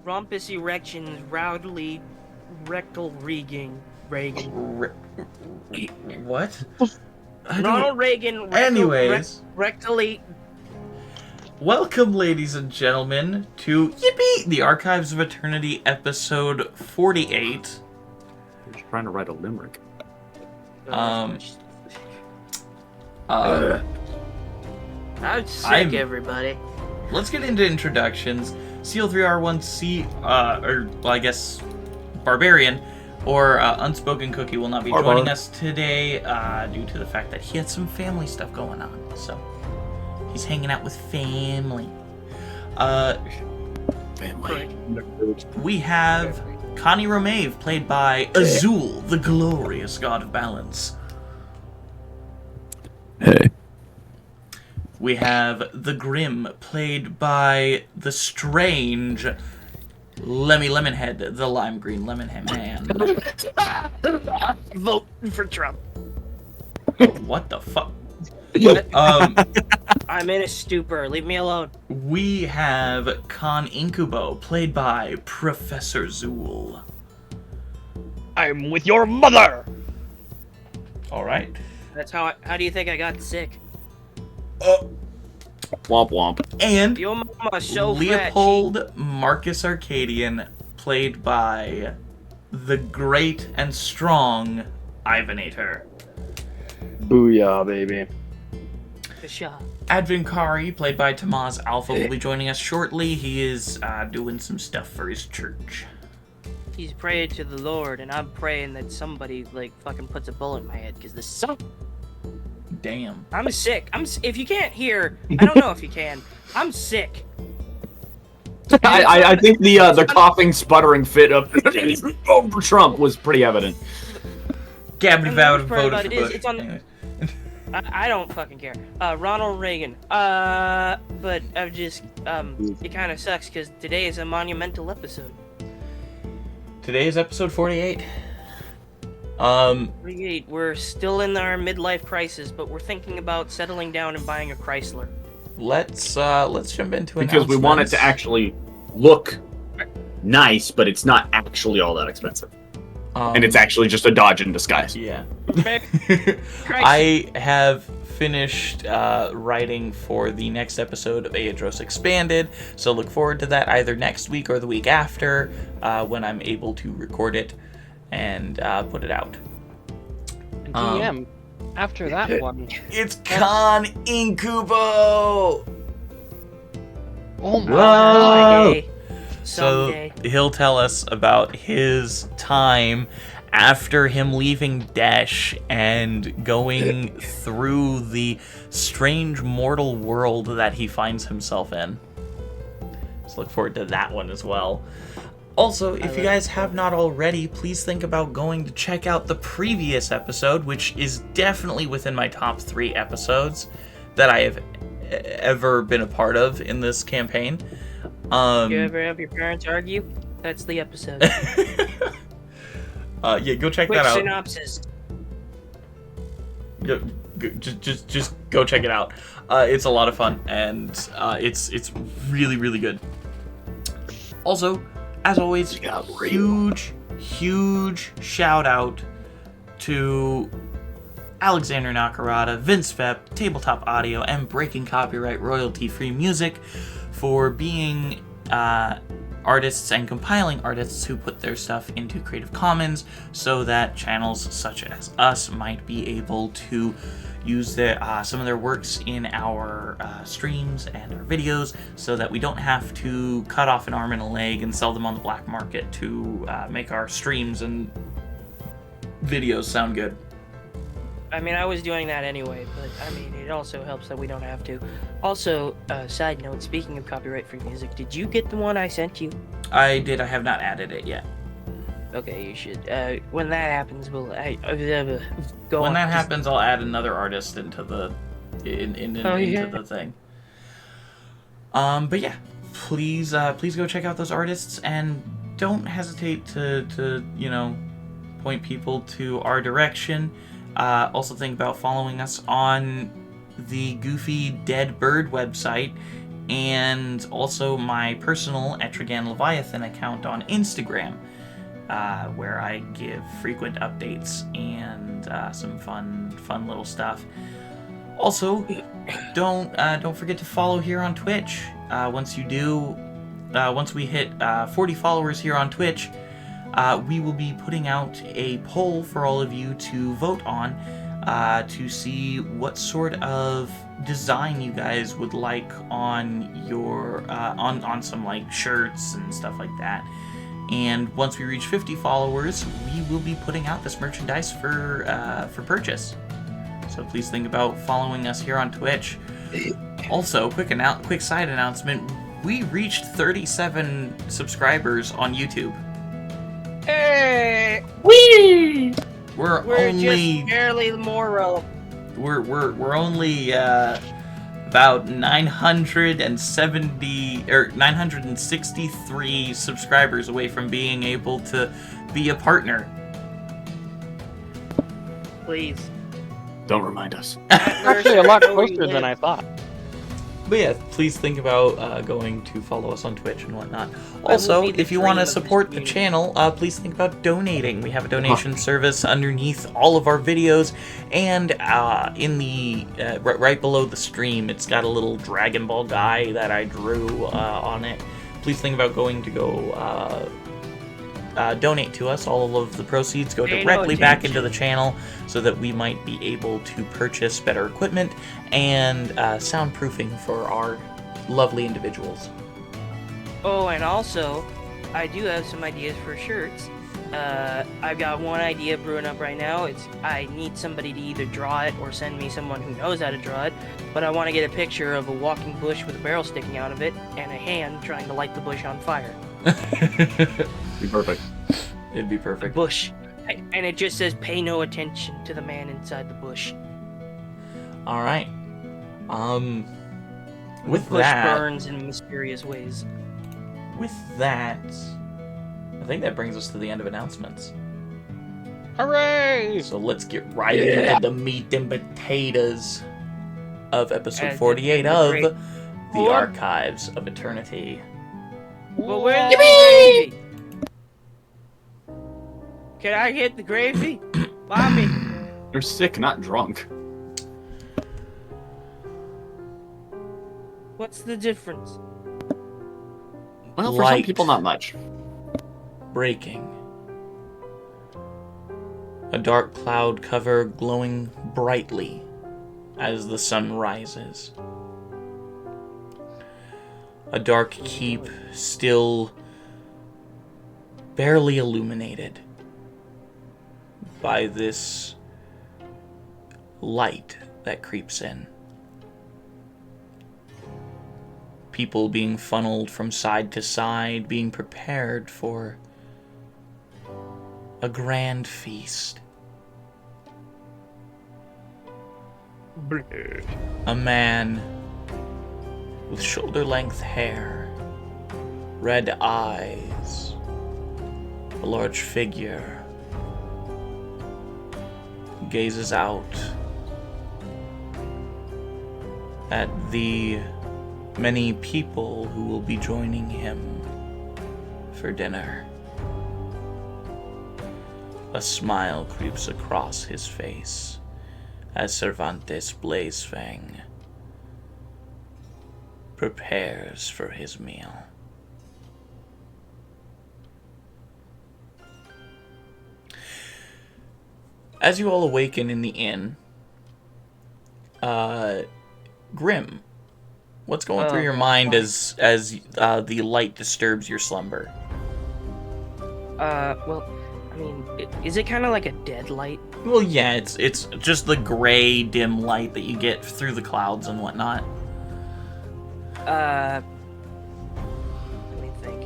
Rompus erections, rowdily rectal Reagan. What? Ronald Reagan. Anyways. Rectally. Welcome, ladies and gentlemen, to Yippee! The Archives of Eternity, episode 48. I'm just trying to write a limerick. I'm sick, everybody. Let's get into introductions. Seal3R1C, I guess, Barbarian, or Unspoken Cookie will not be joining us today due to the fact that he had some family stuff going on. So, he's hanging out with family. We have Connie Romave, played by Azul, the glorious god of balance. Hey. We have the Grim, played by the strange Lemmy Lemonhead, the lime green lemon man. Vote for Trump. What the fuck? I'm in a stupor. Leave me alone. We have Con Incubo, played by Professor Zool. I'm with your mother. All right. That's how do you think I got sick? Womp womp. And Your mama's so Leopold Marcus Arcadian, played by the great and strong Ivanator. Booyah, baby. Advinkari, played by Tamaz Alpha, will be joining us shortly. He is doing some stuff for his church. He's praying to the Lord, and I'm praying that somebody fucking puts a bullet in my head because Damn. I'm sick. If you can't hear, I don't know if you can. I'm sick. I think the coughing, sputtering fit of Trump was pretty evident. Gavin voted for Bush. It's on the, I don't fucking care. Ronald Reagan. But I'm just, it kind of sucks because today is a monumental episode. Today is episode 48. 48. We're still in our midlife crisis, but we're thinking about settling down and buying a Chrysler. Let's jump into it because we want it to actually look nice, but it's not actually all that expensive, and it's actually just a Dodge in disguise. Yeah. I have finished writing for the next episode of Aeidros Expanded, so look forward to that either next week or the week after when I'm able to record it and put it out. DM, after that one. It's Con Incubo! Oh my god. Someday. So he'll tell us about his time after him leaving Desh and going through the strange mortal world that he finds himself in. So look forward to that one as well. Also, if you guys have not already, please think about going to check out the previous episode, which is definitely within my top 3 episodes that I have ever been a part of in this campaign. You ever have your parents argue? That's the episode. Yeah, go check Quick that out. synopsis. Just go check it out. It's a lot of fun, and it's really, really good. Also, as always, huge shout out to Alexander Nakarada, vindsvept, Tabletop Audio, and Breaking Copyright royalty-free music for being artists and compiling artists who put their stuff into Creative Commons so that channels such as us might be able to use some of their works in our streams and our videos so that we don't have to cut off an arm and a leg and sell them on the black market to make our streams and videos sound good. I mean, I was doing that anyway, but I mean, it also helps that we don't have to. Also, side note, speaking of copyright-free music, did you get the one I sent you? I did. I have not added it yet. Okay, you should. When that happens, we'll go When on. that happens, I'll add another artist into the into the thing. But yeah, please go check out those artists, and don't hesitate to point people to our direction. Also think about following us on the Goofy Dead Bird website, and also my personal echraganleviathan account on Instagram, where I give frequent updates and some fun little stuff. Also, don't forget to follow here on Twitch. Once you do, once we hit 40 followers here on Twitch, we will be putting out a poll for all of you to vote on, to see what sort of design you guys would like on your on some like shirts and stuff like that. And once we reach 50 followers, we will be putting out this merchandise for purchase. So please think about following us here on Twitch. Also, quick side announcement: we reached 37 subscribers on YouTube. Hey! Whee! We're only just barely more relevant. We're only about 970 or 963 subscribers away from being able to be a partner. Please. Don't remind us. Actually, a lot closer than I thought. But yeah, please think about going to follow us on Twitch and whatnot. Also, if you want to support the channel, please think about donating. We have a donation service underneath all of our videos, and in the right below the stream, it's got a little Dragon Ball guy that I drew on it. Please think about going to go donate to us. All of the proceeds go directly back into the channel, so that we might be able to purchase better equipment and soundproofing for our lovely individuals. Oh, and also, I do have some ideas for shirts. I've got one idea brewing up right now. I need somebody to either draw it or send me someone who knows how to draw it, but I want to get a picture of a walking bush with a barrel sticking out of it and a hand trying to light the bush on fire. Be perfect. It'd be perfect. Bush. And it just says, "Pay no attention to the man inside the bush." All right. With The bush that, burns in mysterious ways. With that, I think that brings us to the end of announcements. Hooray! So let's get right into the meat and potatoes of episode 48 of The Archives of Eternity. Well, where's the gravy? Can I get the gravy? Mommy! You're sick, not drunk. What's the difference? Well, for some people, not much. Breaking. A dark cloud cover glowing brightly as the sun rises. A dark keep still barely illuminated by this light that creeps in. People being funneled from side to side, being prepared for a grand feast. A man with shoulder-length hair, red eyes, a large figure, gazes out at the many people who will be joining him for dinner. A smile creeps across his face as Cervantes Blazefang prepares for his meal. As you all awaken in the inn, Grim, what's going through your mind as the light disturbs your slumber? Well, I mean, is it kind of like a dead light? Well, yeah, it's just the gray, dim light that you get through the clouds and whatnot. Let me think.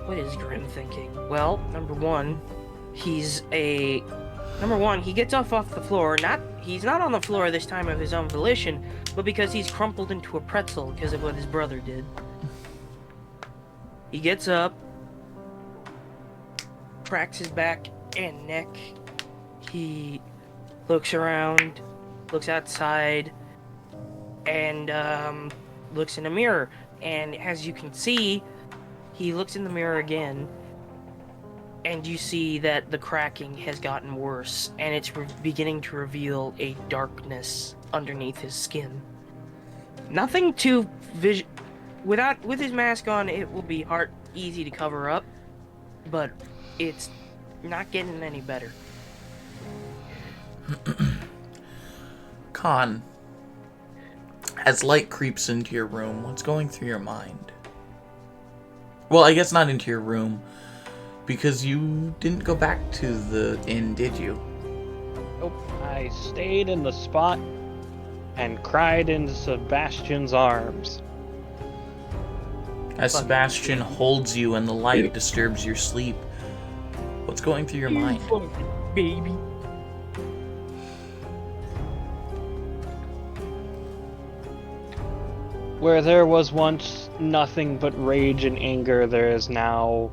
What is Grim thinking? Well, number one, he gets off the floor. He's not on the floor this time of his own volition, but because he's crumpled into a pretzel because of what his brother did. He gets up, cracks his back and neck. He looks around, looks outside, and looks in a mirror. And as you can see, he looks in the mirror again, and you see that the cracking has gotten worse, and it's beginning to reveal a darkness underneath his skin. Nothing too with his mask on, it will be easy to cover up, but it's not getting any better. Khan, as light creeps into your room, what's going through your mind? Well, I guess not into your room, because you didn't go back to the inn, did you? Nope. I stayed in the spot and cried into Sebastian's arms. As Sebastian holds you and the light disturbs your sleep, what's going through your mind? Baby. Where there was once nothing but rage and anger, there is now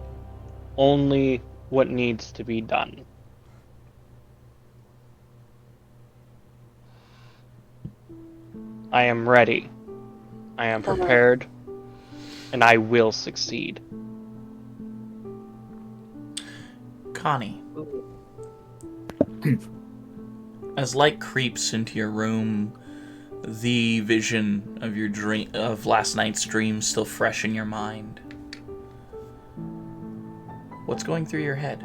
only what needs to be done. I am ready. I am prepared. And I will succeed. Connie, as light creeps into your room, the vision of your dream of last night's dream still fresh in your mind. What's going through your head?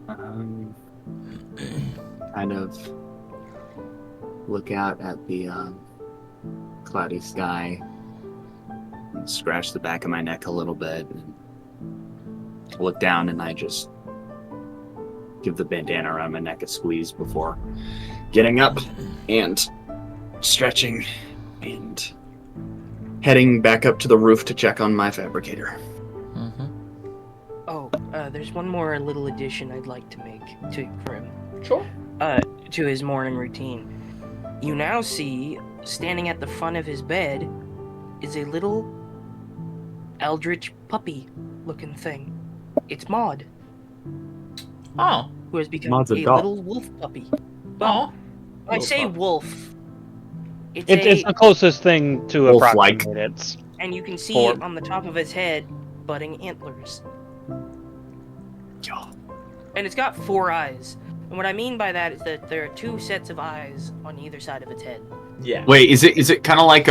Kind of look out at the cloudy sky and scratch the back of my neck a little bit and look down, and I just give the bandana around my neck a squeeze before getting up and stretching and heading back up to the roof to check on my fabricator. Oh, there's one more little addition I'd like to make for him. Sure. To his morning routine. You now see, standing at the front of his bed, is a little eldritch puppy-looking thing. It's Maud. Oh. Who has become Maud's a a dog. little wolf puppy. Oh. I say wolf. It's the closest thing to Wolf-like. approximate it. And you can see form. on the top of his head budding antlers. And it's got 4 eyes. And what I mean by that is that there are 2 sets of eyes on either side of its head. Yeah. Wait, is it kind of like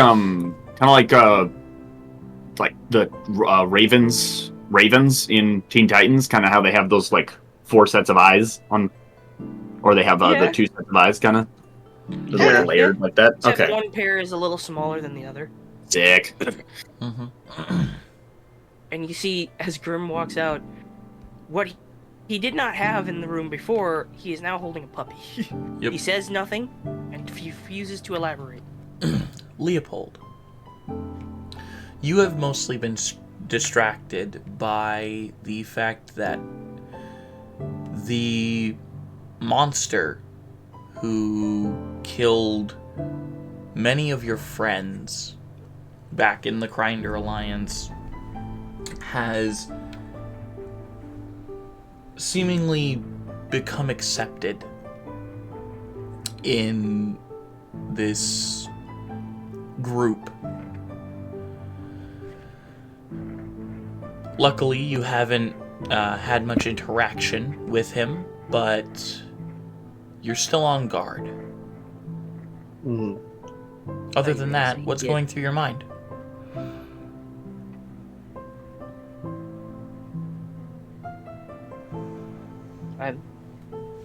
the Ravens in Teen Titans, kind of how they have those like 4 sets of eyes on, or they have the 2 sets of eyes, kind of Yeah. layered like that. Except Okay, one pair is a little smaller than the other. sick. And you see, as Grim walks out, what he did not have in the room before, he is now holding a puppy. Yep. He says nothing, and refuses to elaborate. Leopold, you have mostly been distracted by the fact that the monster who killed many of your friends back in the Grinder Alliance has seemingly become accepted in this group. Luckily, you haven't had much interaction with him, but you're still on guard. Other than that, what's going through your mind?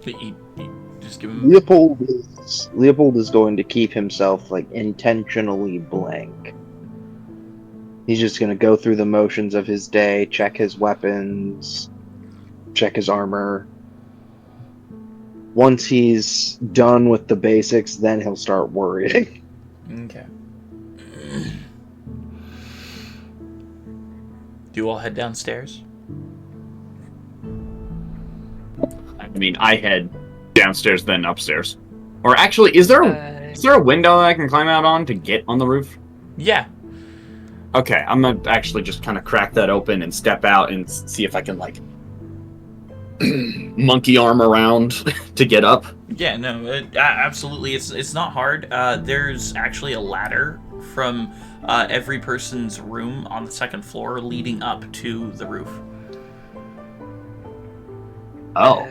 You just give him... Leopold is going to keep himself like intentionally blank. He's just going to go through the motions of his day, check his weapons, check his armor. Once he's done with the basics, then he'll start worrying. Okay. Do you all head downstairs? I mean, I head downstairs, then upstairs. Or actually, is there a window that I can climb out on to get on the roof? Yeah. Okay, I'm gonna actually just kind of crack that open and step out and see if I can like monkey arm around to get up. Yeah, no, absolutely. It's not hard. There's actually a ladder from every person's room on the second floor leading up to the roof. Oh,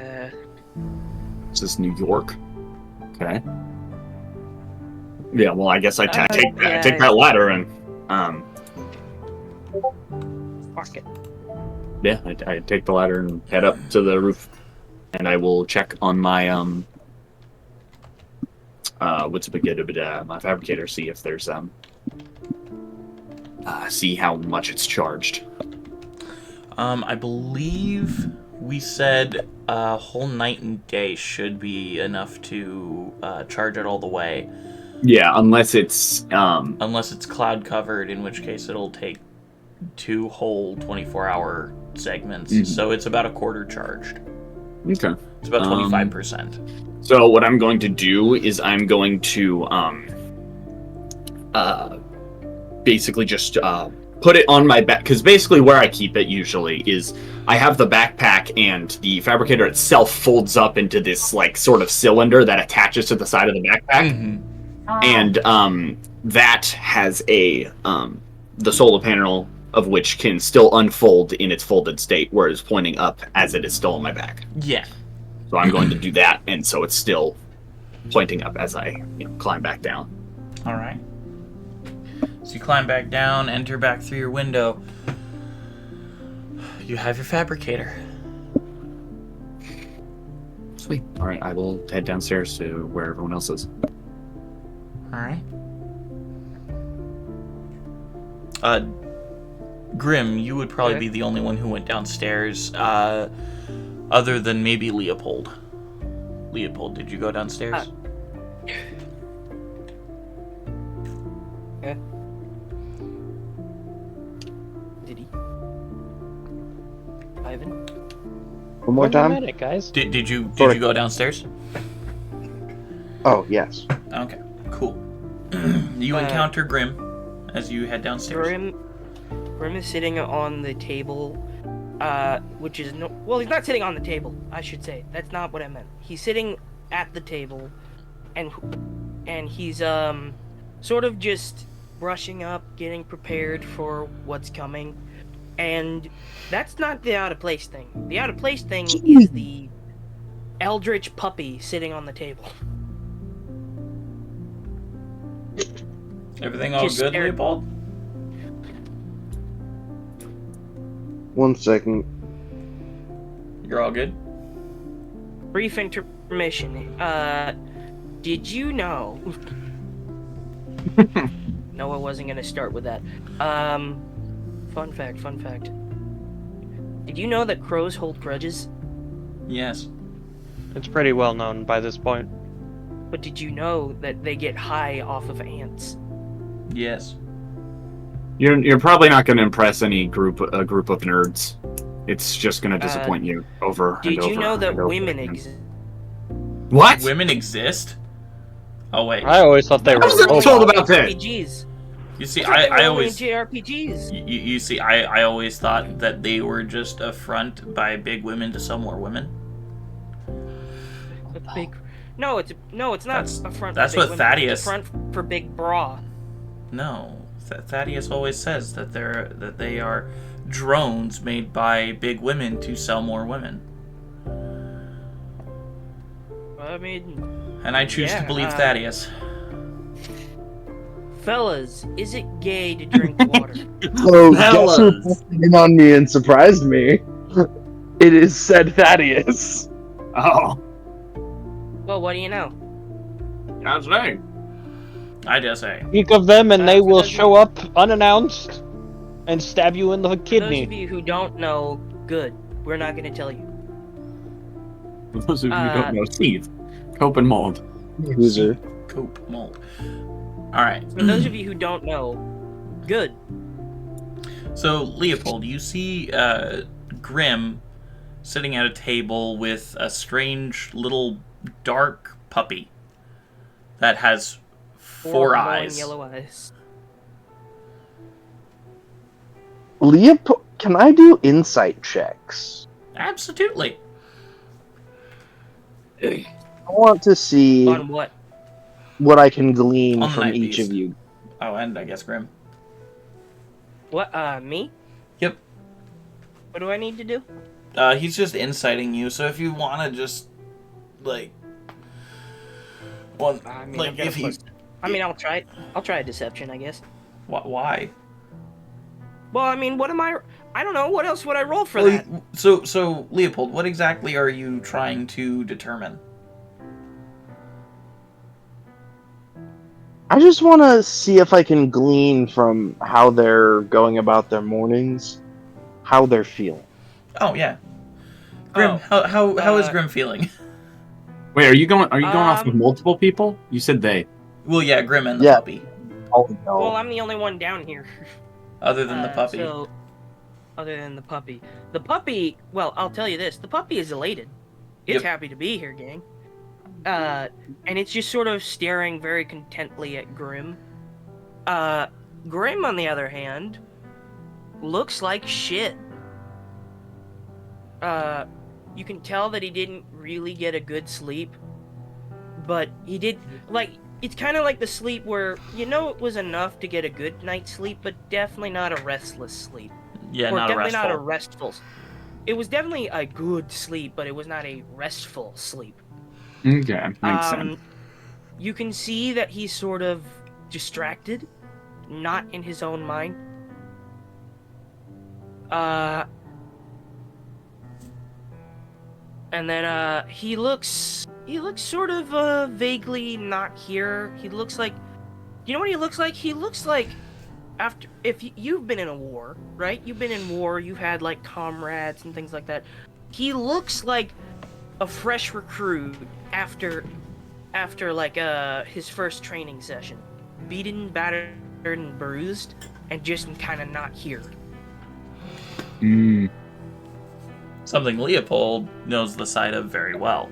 this is New York. Okay. Yeah, well, I guess I take that ladder and Fuck it. yeah, I take the ladder and head up to the roof, and I will check on my my fabricator, see if there's see how much it's charged. I believe we said a whole night and day should be enough to charge it all the way. Yeah, unless it's cloud covered, in which case it'll take 2 whole 24-hour segments. So it's about a quarter charged. Okay. It's about 25%. So what I'm going to do is I'm going to basically just put it on my back, because basically where I keep it usually is I have the backpack, and the fabricator itself folds up into this like sort of cylinder that attaches to the side of the backpack, and that has a the solar panel of which can still unfold in its folded state, where it's pointing up as it is still on my back. Yeah. So I'm going to do that, and so it's still pointing up as I climb back down. All right. So you climb back down, enter back through your window. You have your fabricator. Sweet. All right, I will head downstairs to where everyone else is. All right. Grim, you would probably be the only one who went downstairs, other than maybe Leopold. Leopold, did you go downstairs? Yeah. Did he? Ivan? One more time? Minute, guys. Did you go downstairs? Oh, yes. Okay, cool. You encounter Grim as you head downstairs. Grim is sitting on the table, which is well, he's not sitting on the table, I should say. That's not what I meant. He's sitting at the table, and he's sort of just brushing up, getting prepared for what's coming. And that's not the out of place thing. The out of place thing is the eldritch puppy sitting on the table. Everything all good, Leopold? 1 second. You're all good? Brief intermission. Did you know? No, I wasn't gonna start with that. Fun fact. Did you know that crows hold grudges? Yes. It's pretty well known by this point. But did you know that they get high off of ants? Yes. You're probably not going to impress a group of nerds. It's just going to disappoint you over and over. Did you know that women exist? What? Women exist? Oh wait. I always thought they were. I was never told about that. RPGs. You see, I always JRPGs. You see, I always thought that they were just a front by big women to sell more women. No, it's not a front. That's for big what women. Thaddeus. It's a front for big bra. No, Thaddeus always says that they are drones made by big women to sell more women. I mean, and I choose to believe Thaddeus. Fellas, is it gay to drink water? Oh, guess who busted in on me and surprised me? It is said Thaddeus. Oh. Well, what do you know? That's right. I just say. Speak of them and they will show up unannounced and stab you in the For kidney. those of you who don't know, good. We're not going to tell you. For those of you who don't know, Steve. Cope and mold. Loser. Cope mold. Alright. For those of you who don't know, good. So, Leopold, you see Grim sitting at a table with a strange little dark puppy that has four glowing eyes. Yellow eyes. Leopold, can I do insight checks? Absolutely. I want to see On what? what I can glean On the from Night each Beast. of you. Oh, and I guess Grim. What? Me? Yep. What do I need to do? He's just inciting you, so if you want to just, like... Well, I mean, like, if he... I mean, I'll try it. I'll try a deception, I guess. Why? Well, I mean, what am I don't know. What else would I roll for Well, that? So, Leopold, what exactly are you trying to determine? I just want to see if I can glean from how they're going about their mornings, how they're feeling. Oh, yeah. Grim, how is Grim feeling? Wait, are you going off with multiple people? You said they. Well, yeah, Grim and the Yeah. puppy. Oh no. Well, I'm the only one down here. Other than the puppy. So, other than the puppy. The puppy, well, I'll tell you this. The puppy is elated. It's Yep. happy to be here, gang. And it's just sort of staring very contently at Grim. Grim, on the other hand, looks like shit. You can tell that he didn't really get a good sleep. But he did, like, it's kind of like the sleep where, you know, it was enough to get a good night's sleep, but definitely not a restless sleep. Yeah, Or not a definitely restful. not a restful. It was definitely a good sleep, but it was not a restful sleep. Okay, makes sense. You can see that he's sort of distracted, not in his own mind. And then he looks sort of vaguely not here. He looks like, you know what he looks like? He looks like after, if you've been in a war, right? You've been in war, you've had like comrades and things like that. He looks like a fresh recruit after like his first training session, beaten, battered, and bruised, and just kind of not here. Mm. Something Leopold knows the side of very well.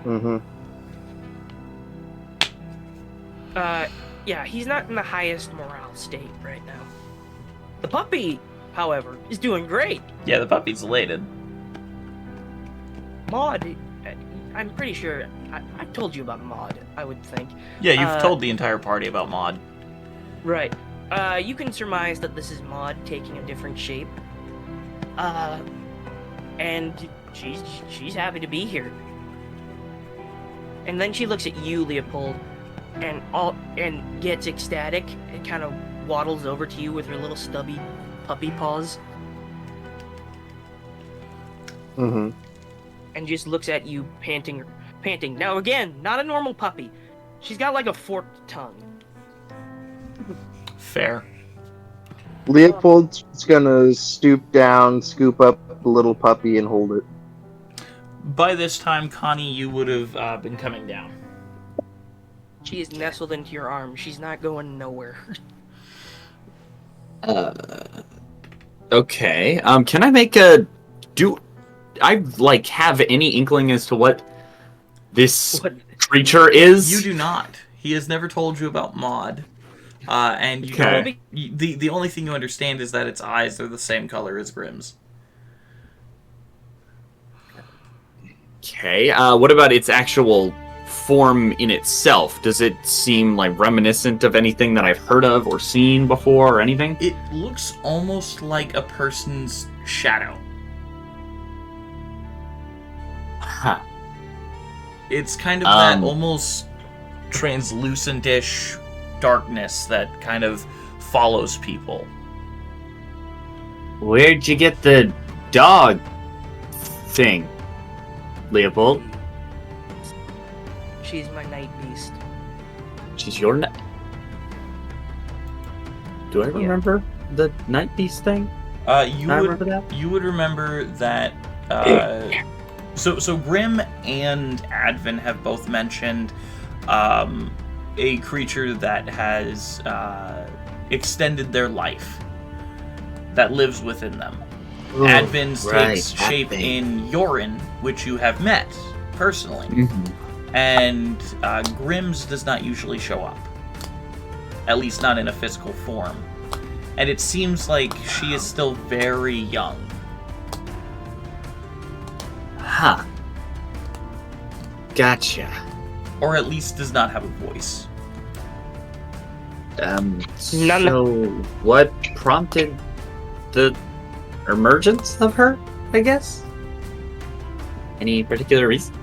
Mm-hmm. Yeah, he's not in the highest morale state right now. The puppy, however, is doing great. Yeah, the puppy's elated. Maud, I'm pretty sure I've told you about Maud, I would think. Yeah, you've told the entire party about Maud. Right. You can surmise that this is Maud taking a different shape. And she's happy to be here. And then she looks at you, Leopold, and gets ecstatic and kind of waddles over to you with her little stubby puppy paws. Mm-hmm. And just looks at you panting. Now again, not a normal puppy. She's got like a forked tongue. Fair. Leopold's gonna stoop down, scoop up the little puppy, and hold it. By this time, Connie, you would have been coming down. She is nestled into your arms. She's not going nowhere. Okay. Can I make a... Do I, like, have any inkling as to what this creature is? You do not. He has never told you about Maud. And you Okay. don't, the only thing you understand is that its eyes are the same color as Grimm's. Okay. What about its actual form in itself? Does it seem, like, reminiscent of anything that I've heard of or seen before or anything? It looks almost like a person's shadow. Huh. It's kind of that almost translucent-ish darkness that kind of follows people. Where'd you get the dog thing, Leopold? She's my night beast. She's your night. Do I remember the night beast thing? You I would remember that. you would remember that. So Grim and Advin have both mentioned a creature that has extended their life, that lives within them. Advin's takes shape in Yorin, which you have met personally. Mm-hmm. And Grimm's does not usually show up. At least not in a physical form. and it seems like she is still very young. Huh. Gotcha. Or at least does not have a voice. So what prompted the emergence of her, I guess? Any particular reason?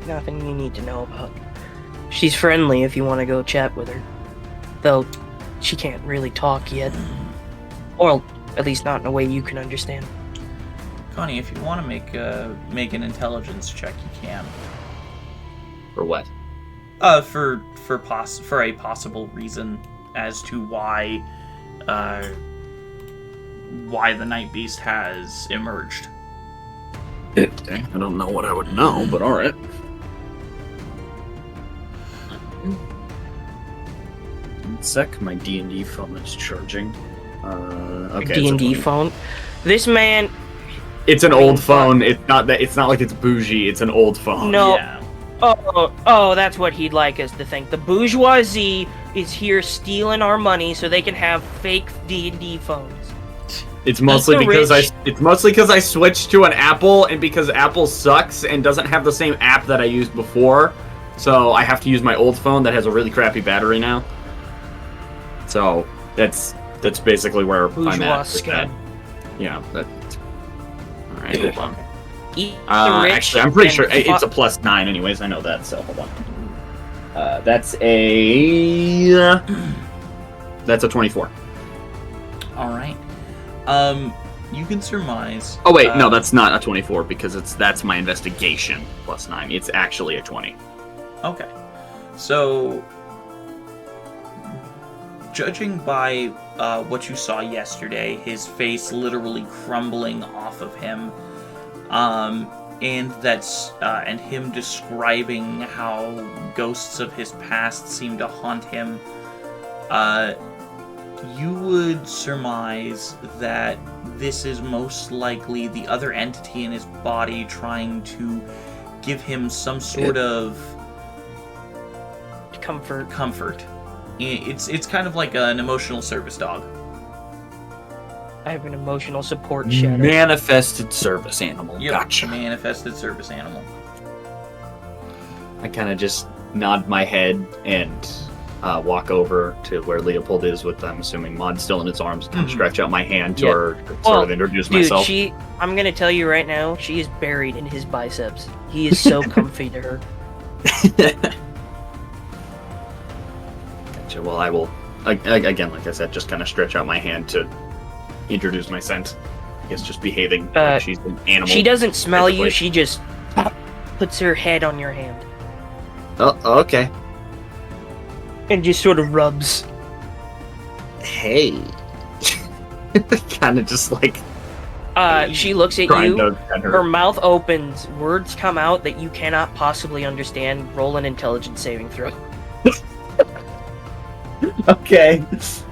Nothing you need to know about. She's friendly if you want to go chat with her. Though, she can't really talk yet. Or, at least not in a way you can understand. Connie, if you want to make an intelligence check, you can. For what? For a possible reason as to why the Night Beast has emerged. I don't know what I would know, but alright. One sec, my D&D phone is charging. Okay. D&D phone. This man. It's an old phone. It's not like it's bougie. It's an old phone. No. Yeah. Oh, that's what he'd like us to think. The bourgeoisie is here stealing our money so they can have fake D&D phones. It's mostly the because rich. it's mostly because I switched to an Apple, and because Apple sucks and doesn't have the same app that I used before, so I have to use my old phone that has a really crappy battery now. So that's basically where I'm Bourgeois at. scum. Yeah. All right. Hold on. Eat the rich Actually, I'm pretty and sure it's a fuck- +9 anyways. I know that, so hold on. That's a 24. All right. You can surmise. Oh wait, no, that's not a 24 because that's my investigation +9. It's actually a 20. Okay. So, judging by what you saw yesterday, his face literally crumbling off of him, and him describing how ghosts of his past seem to haunt him, you would surmise that this is most likely the other entity in his body trying to give him some sort of comfort. It's kind of like an emotional service dog. I have an emotional support shadow. Manifested service animal. Yep, Gotcha. manifested service animal. I kind of just nod my head and walk over to where Leopold is with, I'm assuming, Maud still in his arms, and Mhm. stretch out my hand to Yeah. her, to sort of introduce Dude, myself. I'm gonna tell you right now, she is buried in his biceps. He is so comfy to her. Gotcha. Well, I will, again, like I said, just kind of stretch out my hand to introduce my scent. I guess just behaving like she's an animal. She doesn't smell you, basically. she just puts her head on your hand. Oh, okay. And just sort of rubs. Hey. Kind of just like She looks at trying you, to pet her mouth opens, words come out that you cannot possibly understand. Roll an intelligence saving throw. Okay. Let's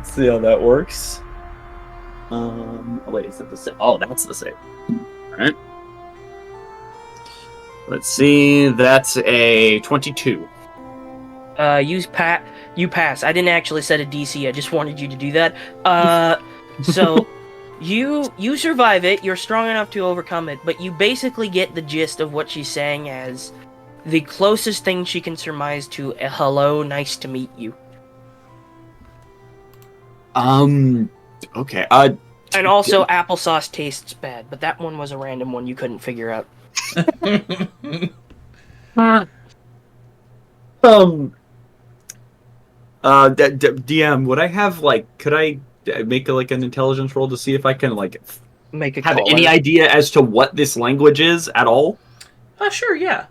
see how that works. Wait, is that the same? Oh, that's the same. Alright. Let's see, that's a 22. You pass. I didn't actually set a DC, I just wanted you to do that. So, you survive it, you're strong enough to overcome it, but you basically get the gist of what she's saying as the closest thing she can surmise to a hello, nice to meet you. Okay, And also, applesauce tastes bad, but that one was a random one you couldn't figure out. DM, would I have, could I make an intelligence roll to see if I can, Make a have call any out. idea as to what this language is at all? Sure, yeah.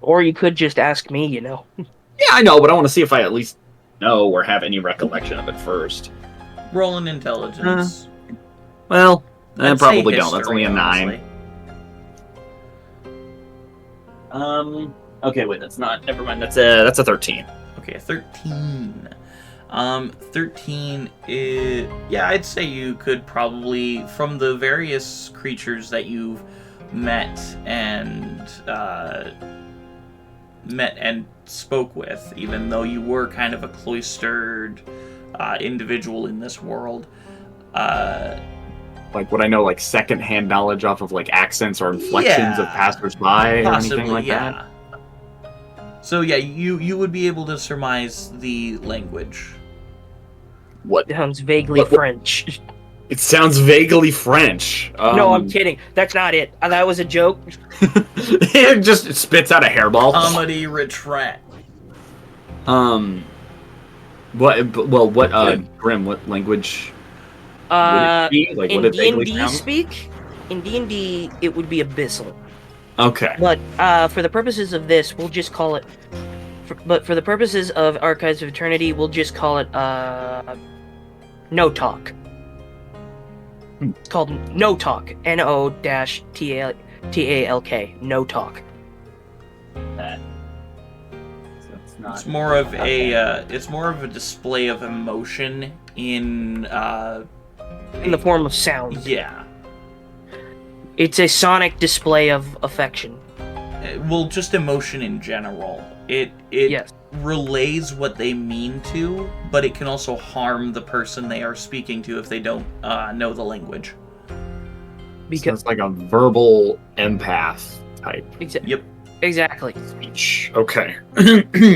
Or you could just ask me, you know. Yeah, I know, but I want to see if I at least know or have any recollection of it first. Roll an intelligence. Well, I I'd probably say don't. That's only history, a 9. honestly. Okay, wait, that's not. Never mind. That's a 13. Okay, 13. 13 is... Yeah, I'd say you could probably, from the various creatures that you've met and met and spoke with, even though you were kind of a cloistered individual in this world. Like, would I know, like, secondhand knowledge off of, like, accents or inflections of passersby or anything like that? So yeah, you would be able to surmise the language. What? Sounds vaguely French. It sounds vaguely French. No, I'm kidding. That's not it. That was a joke. It just spits out a hairball. Comedy retret. Grim, what language would it be? Like, in would it vaguely D&D sound? speak, in D&D, it would be abyssal. Okay. But for the purposes of this, we'll just call it. For the purposes of Archives of Eternity, we'll just call it no talk. It's called no talk. NO-TALK. No talk. It's more of a display of emotion in In the form of sound. Yeah. It's a sonic display of affection. Well, just emotion in general. It Yes. relays what they mean to, but it can also harm the person they are speaking to if they don't know the language. So it's like a verbal empath type Yep. Exactly. speech. Okay.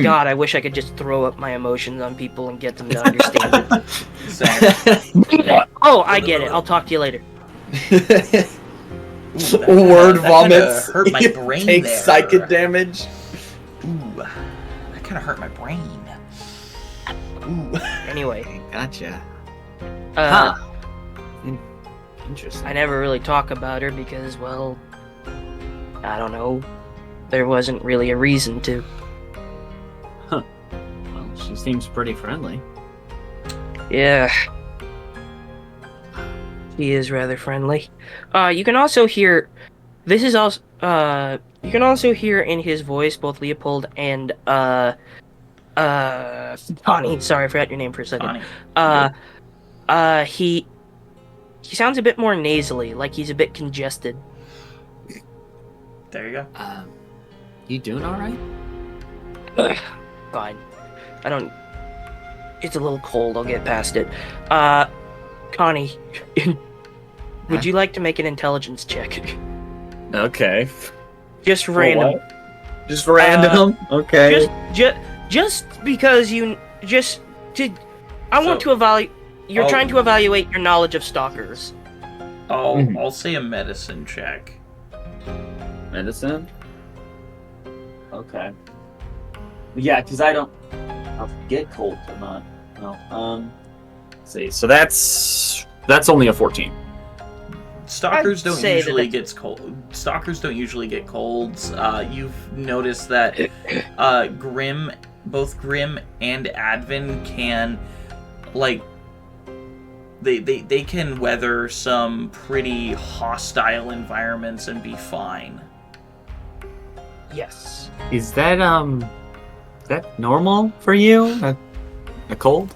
God, I wish I could just throw up my emotions on people and get them to understand it. Same. Oh, I get it. I'll talk to you later. Word that vomits. kinda hurt my brain Take there. psychic damage. Ooh, that kind of hurt my brain. Ooh. Anyway, Gotcha. Interesting. I never really talk about her because, well, I don't know. There wasn't really a reason to. Well, she seems pretty friendly. Yeah. She is rather friendly. You can also hear. This is also. You can also hear in his voice both Leopold and Connie. Sorry, I forgot your name for a second. Connie. He sounds a bit more nasally, like he's a bit congested. There you go. You doing all right? Fine. I don't. It's a little cold. I'll get past it. Connie, would you like to make an intelligence check? Okay. Just random. Just random. Okay. Just because you just did. I want to evaluate. You're trying to evaluate your knowledge of stalkers. I'll say a medicine check. Medicine. Okay. Yeah, because I'll get cold or not. No. Let's see. So that's only a 14. Stalkers I'd don't say that usually that's- get cold. Stalkers don't usually get colds. You've noticed that both Grim and Advin can, like, they can weather some pretty hostile environments and be fine. Yes. Is that normal for you? A cold?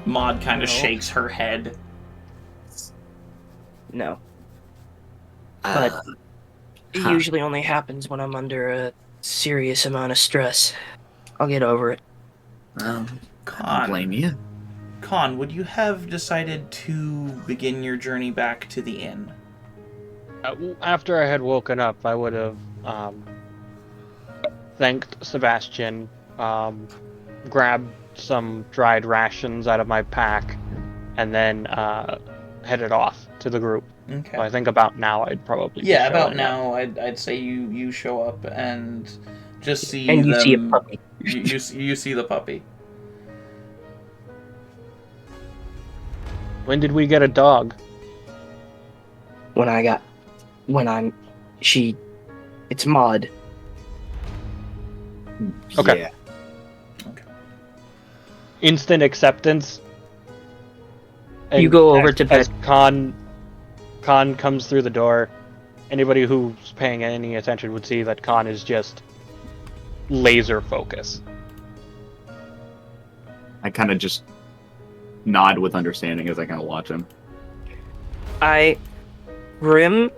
Maud kind of No. shakes her head. No. But it huh. usually only happens when I'm under a serious amount of stress. I'll get over it. I don't Con, blame you. Con, would you have decided to begin your journey back to the inn? After I had woken up, I would have thanked Sebastian, grabbed some dried rations out of my pack, and then headed off to the group. Okay. So I think about now I'd probably be Yeah, about showing up. now, I'd say you show up and just see And you them. see a puppy. You see the puppy. When did we get a dog? It's Maud. Okay. Yeah. Instant acceptance. You go over to as Khan comes through the door. Anybody who's paying any attention would see that Khan is just laser focus. I kind of just nod with understanding as I kind of watch him. Grim.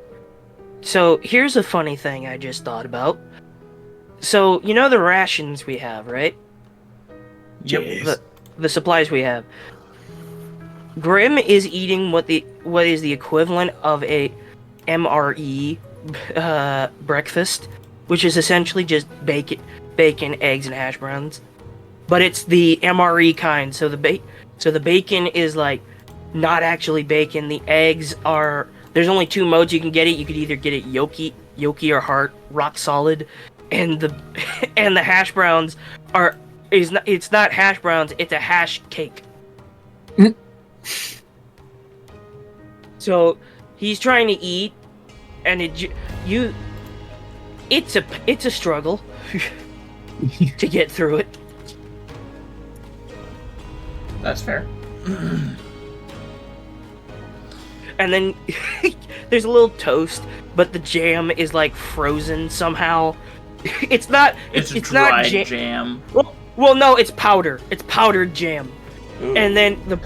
So here's a funny thing I just thought about. So you know the rations we have, right? Yep. The supplies we have. Grim is eating what is the equivalent of a MRE breakfast, which is essentially just bacon, eggs, and hash browns. But it's the MRE kind, so the bacon is like not actually bacon. The eggs are there's only two modes you can get it. You could either get it yolky or rock solid, and the and the hash browns it's not hash browns, it's a hash cake. So he's trying to eat, and it's a struggle to get through it. That's fair. And then there's a little toast, but the jam is like frozen somehow. It's not. It's not dried jam. Well, no, it's powder. It's powdered jam. Ooh. And then the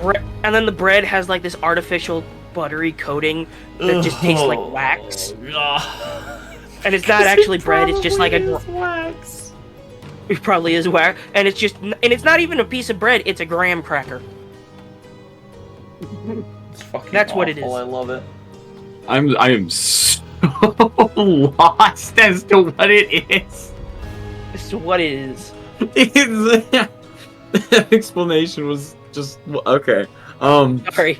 bread has like this artificial buttery coating that just tastes like wax. And it's not actually bread. It's just like wax. It probably is wax, and it's not even a piece of bread. It's a graham cracker. It's fucking That's awful. what it is. I love it. I am so lost as to what it is. As to what it is. The explanation was just okay. Sorry.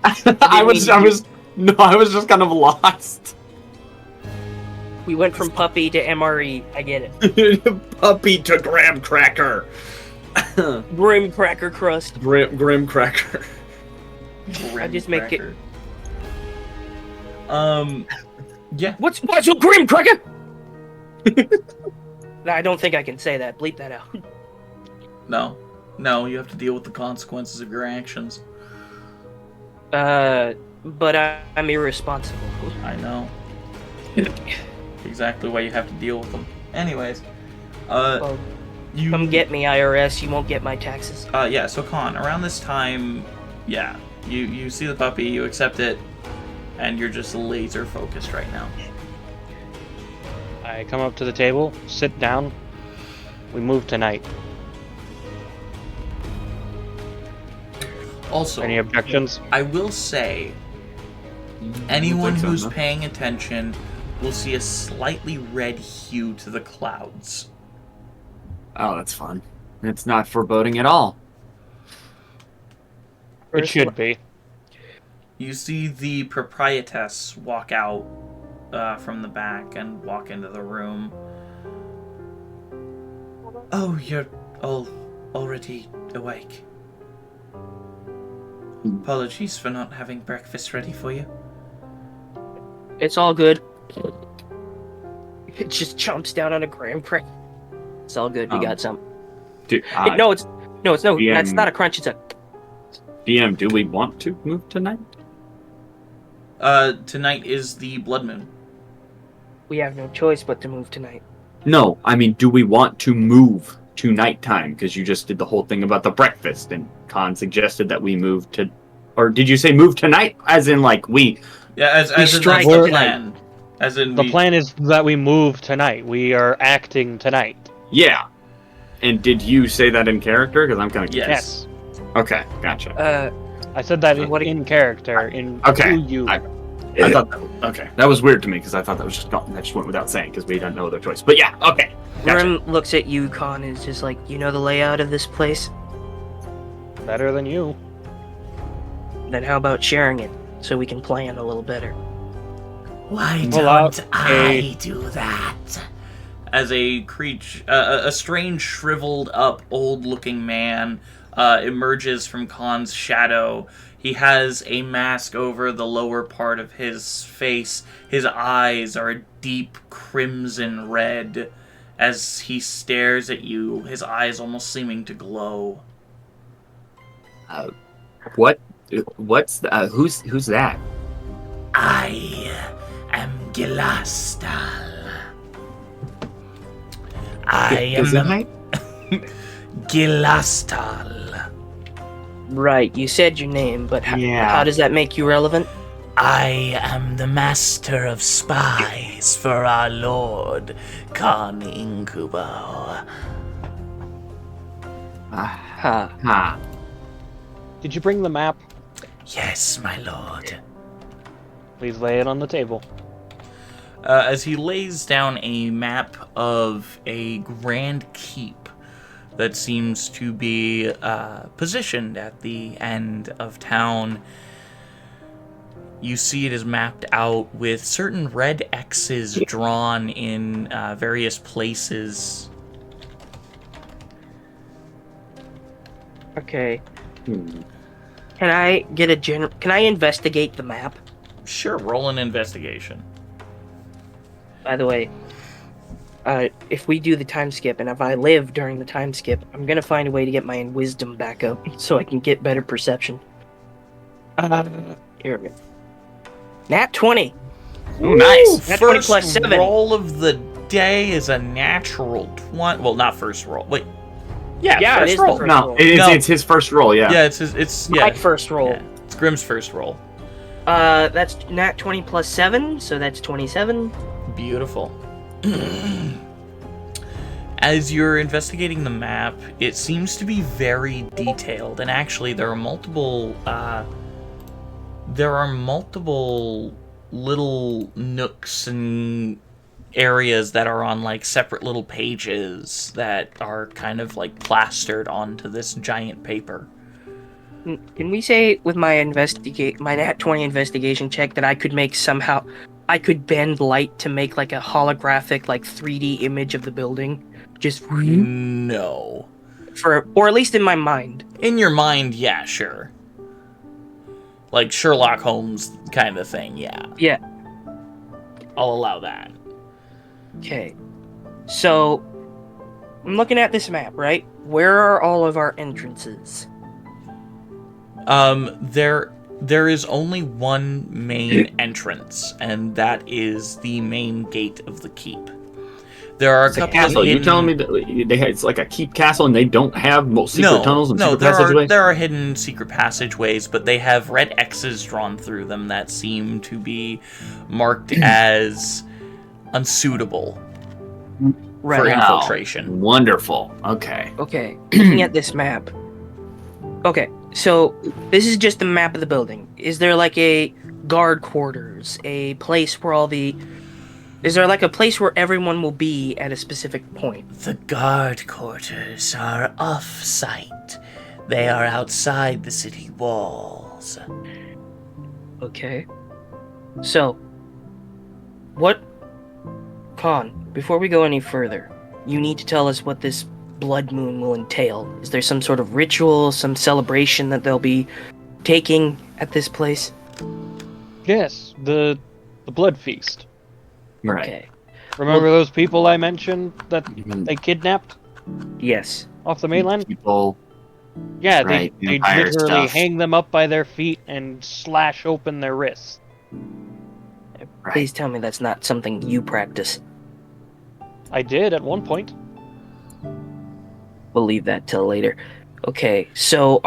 I was just kind of lost. We went from puppy to MRE. I get it. Puppy to graham cracker. Graham cracker crust. Graham cracker. I just make it. Yeah. What's a graham cracker? No, I don't think I can say that. Bleep that out. No, you have to deal with the consequences of your actions. But I'm irresponsible. I know. Exactly why you have to deal with them. Anyways, Well, you come get me, IRS. You won't get my taxes. yeah. So Con, around this time, yeah, you see the puppy, you accept it, and you're just laser focused right now. I come up to the table, sit down. We move tonight. Also, Any objections? I will say, anyone who's paying attention will see a slightly red hue to the clouds. Oh, that's fun. It's not foreboding at all. It should be. You see the proprietress walk out from the back and walk into the room. Oh, you're all already awake. Apologies for not having breakfast ready for you. It's all good. It just chomps down on a graham cracker. It's all good. We got some. No, it's no. DM, That's not a crunch. It's a. DM, do we want to move tonight? Tonight is the blood moon. We have no choice but to move tonight. No, I mean, do we want to move to nighttime? Because you just did the whole thing about the breakfast, and Khan suggested that we move to, or did you say move tonight? As in, like we? Yeah, as in strike that's the tonight. plan. As in The plan is that we move tonight. We are acting tonight. Yeah. And did you say that in character? Because I'm kind of Yes. Okay, gotcha. I said that What- in character. In Okay. who you. I thought that was weird to me because I thought that was just that just went without saying because we didn't know their choice. But yeah, okay. Gotcha. Grim looks at you, Con, and is just like, you know the layout of this place? Better than you. Then how about sharing it so we can plan a little better? Why Pull out don't I do that? As a a strange, shriveled up, old-looking man emerges from Khan's shadow. He has a mask over the lower part of his face. His eyes are a deep crimson red as he stares at you, his eyes almost seeming to glow. What's who's that? I am Gilastal. I am Gilastal. Right, you said your name, but how does that make you relevant? I am the master of spies for our lord, Khan Incubo. Ha. Did you bring the map? Yes, my lord. Please lay it on the table. As he lays down a map of a grand keep that seems to be positioned at the end of town, you see it is mapped out with certain red X's drawn in various places. Okay. Hmm. Can I get a Can I investigate the map? Sure, roll an investigation. By the way, if we do the time skip, and if I live during the time skip, I'm gonna find a way to get my wisdom back up so I can get better perception. Here we go. Nat 20. Oh, nice. Nat 20 First plus 7. roll of the day is a natural 20. Well, not first roll. Wait. Yeah, it first is roll. the first No, roll. it's his first roll, yeah. Yeah, it's My first roll. Yeah, it's Grimm's first roll. That's Nat 20 plus 7, so that's 27. Beautiful. As you're investigating the map, it seems to be very detailed, and actually there are multiple little nooks and areas that are on like separate little pages that are kind of like plastered onto this giant paper. Can we say with my Nat 20 investigation check that I could bend light to make like a holographic like 3D image of the building? Just No. or at least in my mind. In your mind, yeah, sure. Like Sherlock Holmes kind of thing, yeah. Yeah. I'll allow that. Okay. So I'm looking at this map, right? Where are all of our entrances? There is only one main entrance, and that is the main gate of the keep. There are a It's a couple castle. of hidden... You're telling me that it's like a keep castle and they don't have secret tunnels and secret there passageways? are hidden secret passageways, but they have red X's drawn through them that seem to be marked as unsuitable for infiltration. Wonderful. Okay. Okay. Looking at this map. Okay, so this is just the map of the building. Is there like a guard quarters, a place where is there like a place where everyone will be at a specific point? The guard quarters are off-site. They are outside the city walls. Okay. So, before we go any further, you need to tell us what this blood moon will entail. Is there some sort of ritual, some celebration that they'll be taking at this place? Yes, the blood feast. Right. Okay. Remember those people I mentioned that they kidnapped Yes. off the mainland? People. Yeah, Right, they vampire literally stuff. hang them up by their feet and slash open their wrists. Right. Please tell me that's not something you practice. I did at one point. We'll leave that till later. Okay, so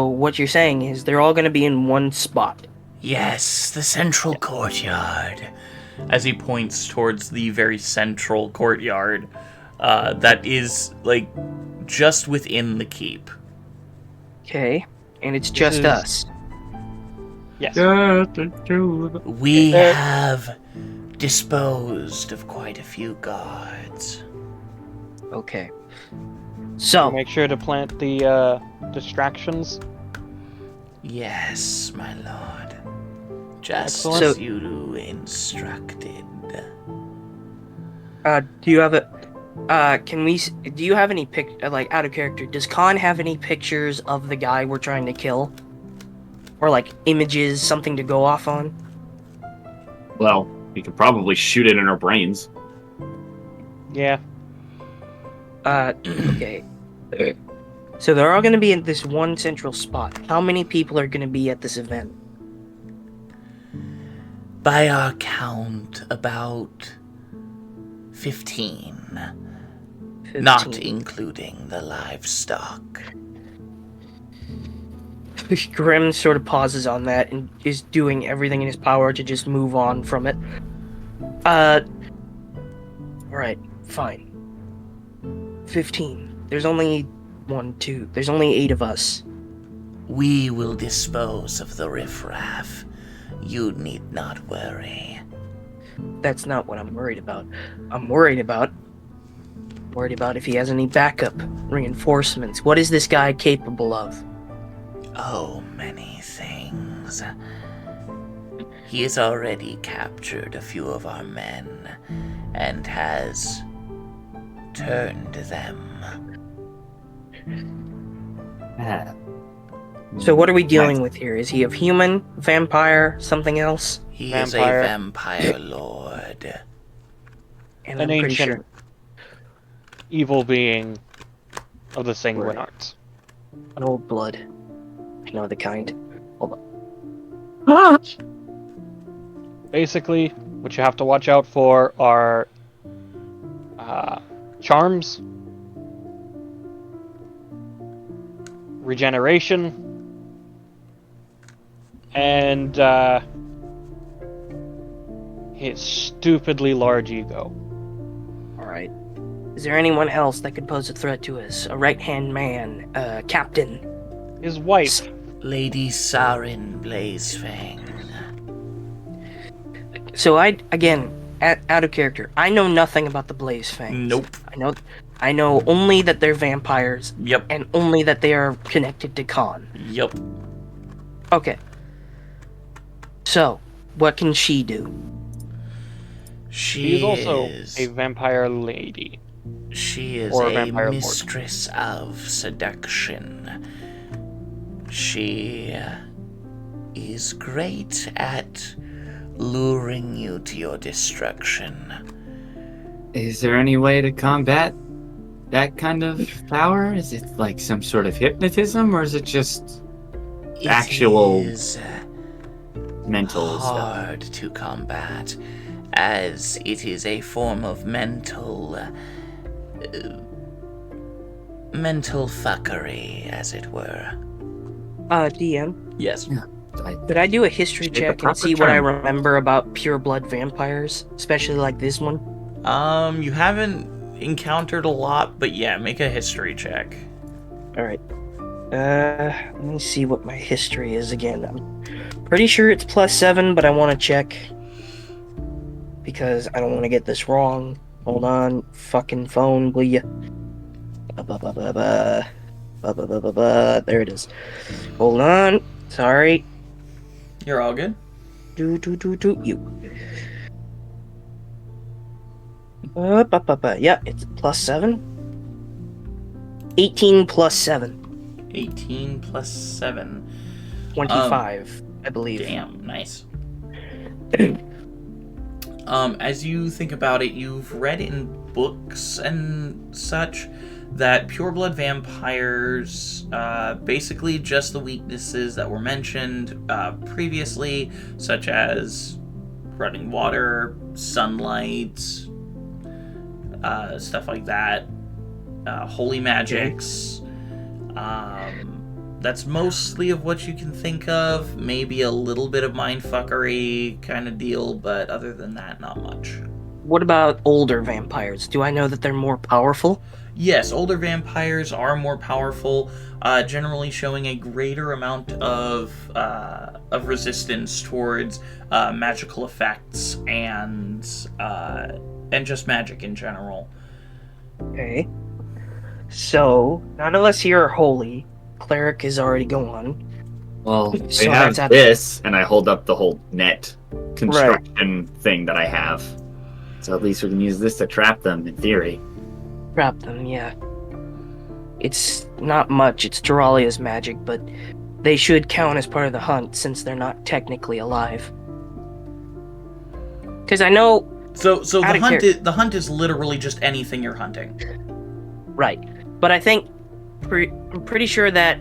what you're saying is they're all gonna be in one spot. Yes, the central courtyard. As he points towards the very central courtyard that is, like, just within the keep. Okay, and it's This just is- us. Yes. We have disposed of quite a few guards. Okay. So, Make sure to plant the distractions. Yes, my lord. Just Excellent. as you instructed. do you have do you have any like, out of character, does Khan have any pictures of the guy we're trying to kill? Or, like, images, something to go off on? Well, we could probably shoot it in our brains. Yeah. Okay. So they're all gonna be in this one central spot. How many people are gonna be at this event? By our count, about 15. 15. Not including the livestock. Grim sort of pauses on that and is doing everything in his power to just move on from it. Alright, fine. 15. There's only 1, 2. There's only 8 of us. We will dispose of the riffraff. You need not worry. That's not what I'm worried about. I'm worried about if he has any backup, reinforcements. What is this guy capable of? Oh, many things. He has already captured a few of our men and has turned them. So what are we dealing with here? Is he a human, vampire, something else? He Vampire. is a vampire lord. And An I'm pretty ancient sure. evil being of the Sanguine arts. An old blood. I know the kind. Hold on. Basically, what you have to watch out for are charms, regeneration, and his stupidly large ego. Alright. Is there anyone else that could pose a threat to us? A right-hand man? A captain? His wife. Lady Sarin Blazefang. So again, out of character, I know nothing about the Blaze Fangs. Nope. I know only that they're vampires, Yep. and only that they are connected to Khan. Yep. Okay. So, what can she do? She She's also is a vampire lady. She is Or a a vampire lord. mistress of seduction. She is great at luring you to your destruction. Is there any way to combat that kind of power? Is it like some sort of hypnotism, or is it just Actual It is mental stuff? hard to combat, as it is a form of mental fuckery, as it were. DM, Yes. could I do a history Should be the check and proper see what I term. remember about pure blood vampires? Especially like this one? You haven't encountered a lot, but yeah, make a history check. Alright. Let me see what my history is again. I'm pretty sure it's +7, but I want to check. Because I don't want to get this wrong. Hold on. Fucking phone, will ya? There it is. Hold on. Sorry. You're all good. You. Yeah, it's +7. 18 plus 7. 18 plus 7. 25, I believe. Damn, nice. As you think about it, you've read in books and such that pureblood vampires, basically just the weaknesses that were mentioned previously, such as running water, sunlight, stuff like that, holy magics. That's mostly of what you can think of. Maybe a little bit of mindfuckery kind of deal, but other than that, not much. What about older vampires? Do I know that they're more powerful? Yes, older vampires are more powerful, generally showing a greater amount of resistance towards magical effects and just magic in general. Okay. So, none of us here are holy. Cleric is already gone. Well, So they have that's at- this, and I hold up the whole net construction thing that I have. So at least we can use this to trap them, in theory. Trap them, yeah. It's not much, it's Terralia's magic, but they should count as part of the hunt since they're not technically alive. Because I know... So Out of the hunt is literally just anything you're hunting. Right. But I think... I'm pretty sure that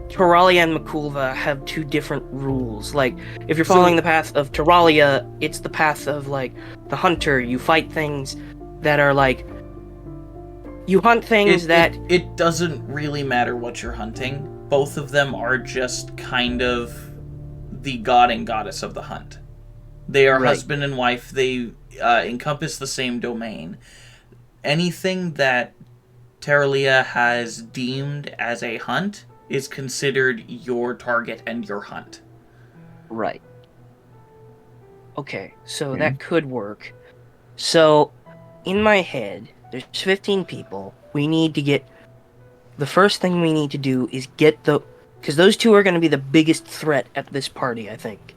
Terralia and Makulva have two different rules. Like, if you're following the path of Terralia, it's the path of, like, the hunter. You fight things that are, like... You hunt things that... It doesn't really matter what you're hunting. both of them are just kind of the god and goddess of the hunt. They are Right. husband and wife. They encompass the same domain. Anything that Terralia has deemed as a hunt is considered your target and your hunt. Right. Okay, so Okay. that could work. So, in my head, there's 15 people. We need to get... The first thing we need to do is get the... Because those two are going to be the biggest threat at this party, I think.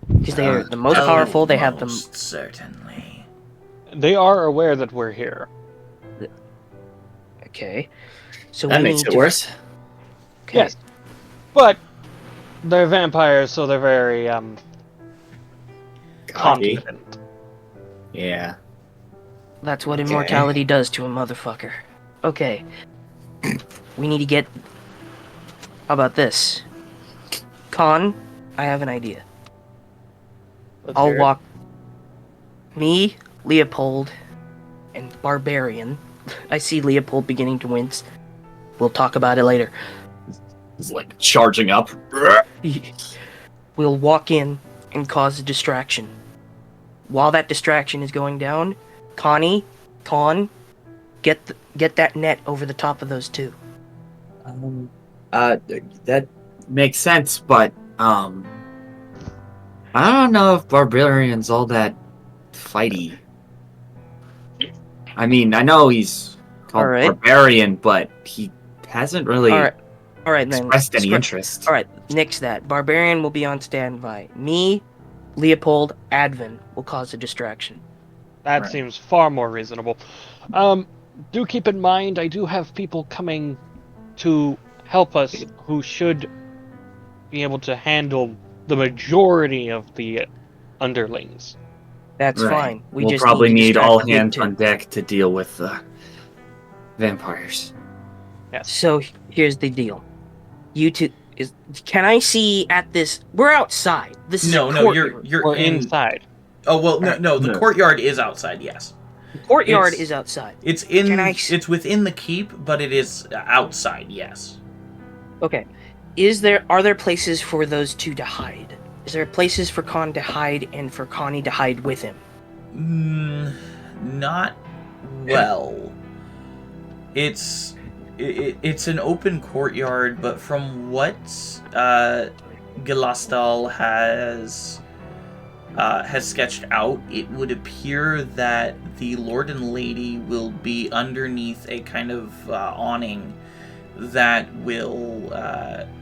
Because they are the most powerful, they have the... Most certainly. They are aware that we're here. Okay. So That we makes need it to... worse. Okay. Yes. But they're vampires, so they're very Cocky. confident. Yeah. That's what Okay. immortality does to a motherfucker. Okay. We need to get... How about this? Con, I have an idea. Let's I'll hear it. walk... Me, Leopold, and Barbarian. I see Leopold beginning to wince. We'll talk about it later. It's like charging up. We'll walk in and cause a distraction. While that distraction is going down, Con, get that net over the top of those two. That makes sense, but I don't know if Barbarian's all that fighty. I mean, I know he's called Alright. Barbarian, but he hasn't really All right then. expressed any interest. All right, nix that. Barbarian will be on standby. Me, Leopold, Advin will cause a distraction. That Right. seems far more reasonable. Do keep in mind, I do have people coming to help us who should be able to handle the majority of the underlings. That's Right. fine. We We'll just probably need, to need distract all the big hands two. on deck to deal with the vampires. Yes. So here's the deal. You two is. Can I see at this? We're outside. This is No, a no, courtyard. you're We're in. inside. Oh well, no. The No. courtyard is outside. Yes, The courtyard it's- is outside. it's in. Can I It's within the keep, but it is outside. Yes. Okay. Are there places for those two to hide? Is there places for Con to hide and for Connie to hide with him? Not well. It's an open courtyard, but from what Gelastal has sketched out, it would appear that the Lord and Lady will be underneath a kind of awning that will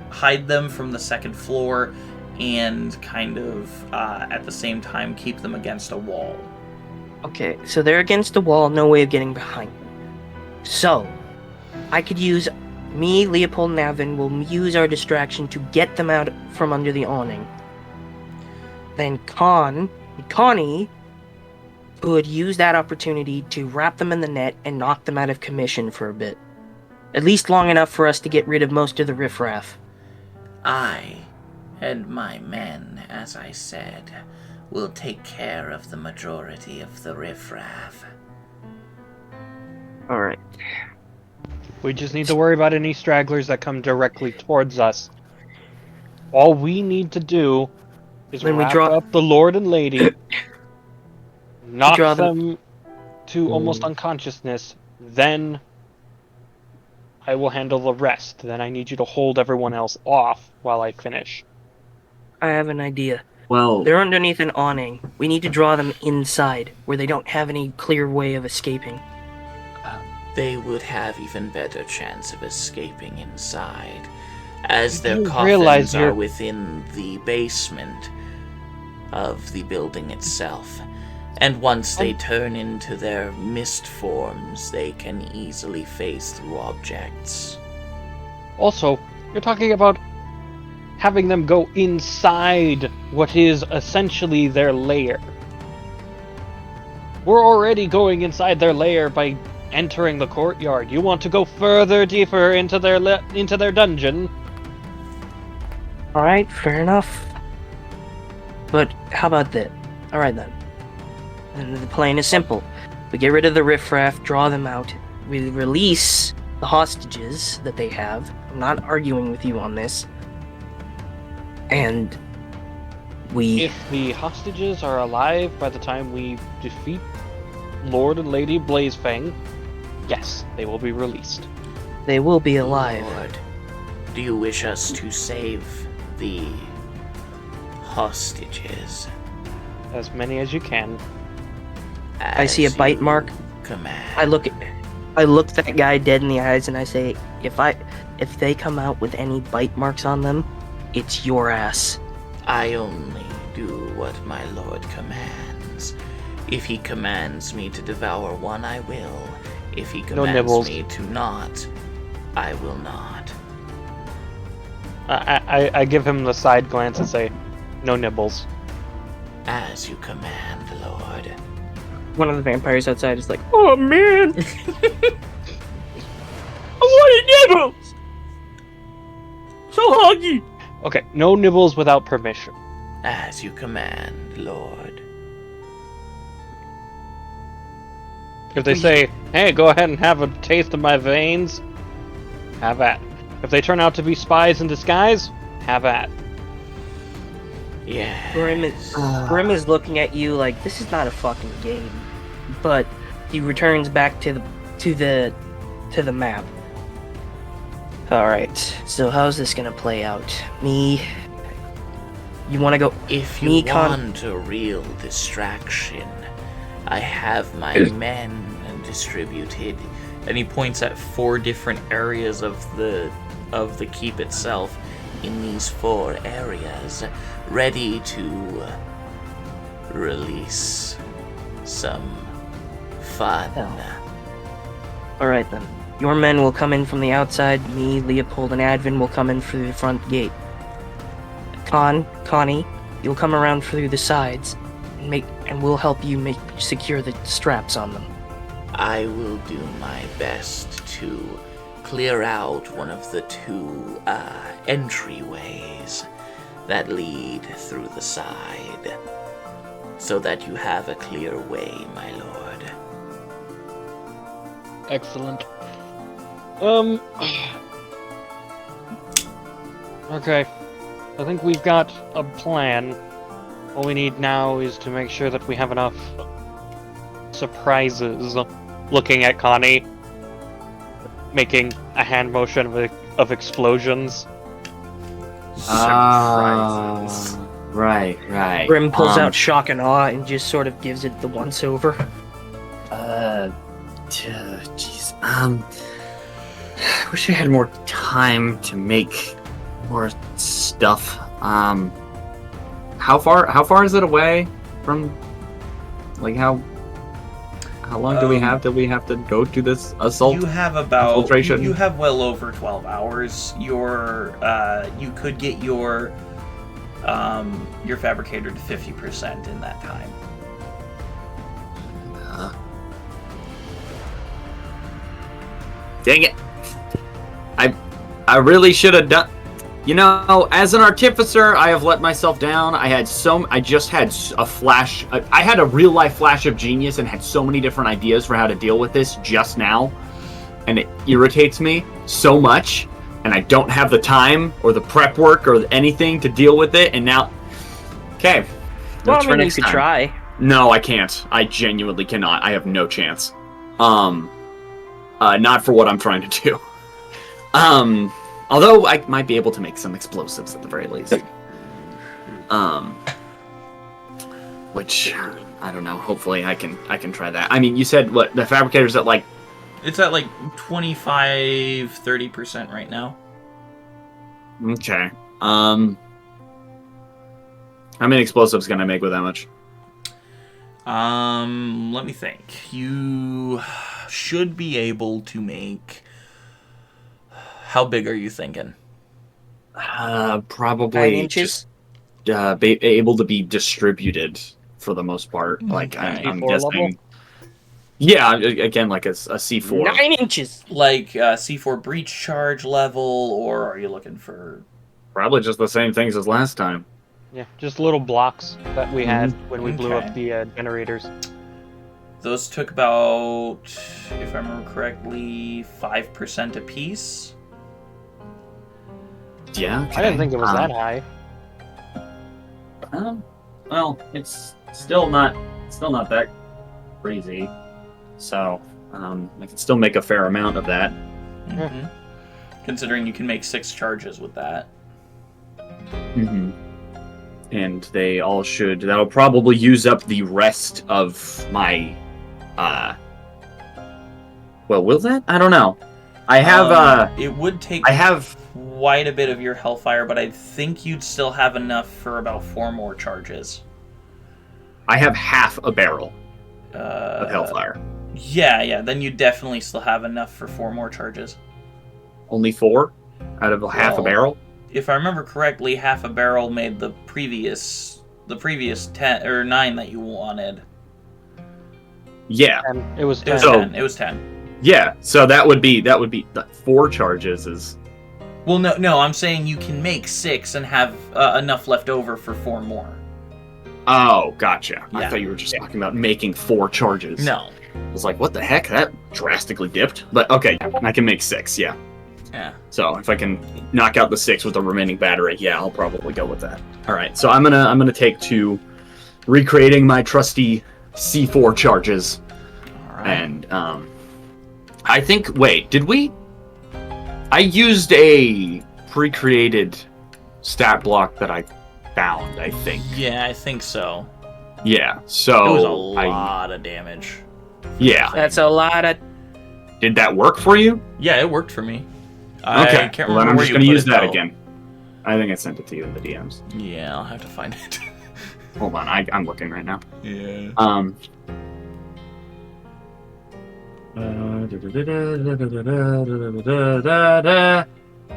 hide them from the second floor and kind of at the same time keep them against a wall. Okay, so they're against the wall, no way of getting behind them. So, I could use... Me, Leopold, and Avin will use our distraction to get them out from under the awning. Then Connie would use that opportunity to wrap them in the net and knock them out of commission for a bit. At least long enough for us to get rid of most of the riffraff. I and my men, as I said, will take care of the majority of the riffraff. Alright. We just need to worry about any stragglers that come directly towards us. All we need to do is When we wrap draw- up the Lord and Lady, knock draw them to almost unconsciousness, then I will handle the rest. Then I need you to hold everyone else off while I finish. I have an idea. Well, They're underneath an awning. We need to draw them inside, where they don't have any clear way of escaping. They would have even better chance of escaping inside, as their You coffins realize are you're- within the basement of the building itself. And once they turn into their mist forms, they can easily phase through objects. Also, you're talking about having them go inside what is essentially their lair. We're already going inside their lair by entering the courtyard. You want to go further deeper into their dungeon? Alright, fair enough. But how about that? Alright then. And the plan is simple. We get rid of the riffraff, draw them out. We release the hostages that they have. I'm not arguing with you on this. And we... If the hostages are alive by the time we defeat Lord and Lady Blazefang, yes, they will be released. They will be alive. Lord, do you wish us to save the hostages? As many as you can. I see a As bite you mark. Command. I look that guy dead in the eyes and I say, if they come out with any bite marks on them, it's your ass. I only do what my lord commands. If he commands me to devour one, I will. If he No commands nibbles. me to not, I will not. I give him the side glance and say, no nibbles. As you command, Lord. One of the vampires outside is like, oh man! I wanted nibbles! So huggy! Okay, no nibbles without permission. As you command, Lord. If they say, hey, go ahead and have a taste of my veins, have at. If they turn out to be spies in disguise, have at. Yes. Grim is looking at you like this is not a fucking game, but he returns back to the map. All right, so how's this gonna play out? You want to go? If you want a real distraction, I have my men distributed. And he points at 4 different areas of the keep itself. In these 4 areas, ready to release some fun. All right then. Your men will come in from the outside. Me, Leopold, and Advin will come in through the front gate. Connie, you'll come around through the sides, and we'll help you secure the straps on them. I will do my best to clear out one of the 2 entryways that lead through the side, so that you have a clear way, my lord. Excellent. Okay. I think we've got a plan. All we need now is to make sure that we have enough surprises. Looking at Connie, making a hand motion of explosions. Surprises. Right. Grim pulls out shock and awe and just sort of gives it the once over. Jeez. I wish I had more time to make more stuff. How far is it away from? Like how long do we have till we have to go to this assault? You have about infiltration? you have well over 12 hours. You could get your fabricator to 50% in that time. Dang it! I really should have done. You know, as an artificer, I have let myself down. I just had a flash. I had a real life flash of genius and had so many different ideas for how to deal with this just now, and it irritates me so much. And I don't have the time or the prep work or anything to deal with it. And now, okay, Well, that's for you next could time. try. No, I can't. I genuinely cannot. I have no chance. Not for what I'm trying to do. Although I might be able to make some explosives at the very least. Which I don't know. Hopefully I can try that. I mean, you said what the fabricator's at like. It's at like 25-30% right now. Okay. How many explosives can I make with that much? Let me think. You should be able to make. How big are you thinking? Probably 9 inches. Just able to be distributed for the most part. Like I'm C4 guessing. level? Yeah, again, like a C4. 9 inches. Like C4 breach charge level, or are you looking for? Probably just the same things as last time. Yeah, just little blocks that we had when we blew Okay. up the generators. Those took about, if I remember correctly, 5% apiece. Yeah. Okay. I didn't think it was that high. Well, it's still not that crazy. So, I can still make a fair amount of that. Mm-hmm. Considering you can make 6 charges with that. Mm-hmm. And they all should. That'll probably use up the rest of my. Well, will that? I don't know. I have. It would take. I have. Quite a bit of your hellfire, but I think you'd still have enough for about 4 more charges. I have half a barrel of hellfire. Yeah. Then you definitely still have enough for 4 more charges. Only 4 out of half a barrel. If I remember correctly, half a barrel made the previous 10 or 9 that you wanted. Yeah. And it was 10. It was 10. Yeah. So that would be 4 charges is. Well, no, I'm saying you can make 6 and have enough left over for 4 more. Oh, gotcha. Yeah. I thought you were just talking about making 4 charges. No. I was like, what the heck? That drastically dipped. But okay, I can make 6, yeah. Yeah. So if I can knock out the 6 with the remaining battery, yeah, I'll probably go with that. All right, so I'm gonna take to recreating my trusty C4 charges. All right. And I think. Wait, did we? I used a pre-created stat block that I found, I think. Yeah, I think so. Yeah, so... It was a lot of damage. Yeah. That's a lot of... Did that work for you? Yeah, it worked for me. Okay, I can't well, remember then I'm where just you going to put use it, that though. again. I think I sent it to you in the DMs. Yeah, I'll have to find it. Hold on, I'm looking right now. Yeah.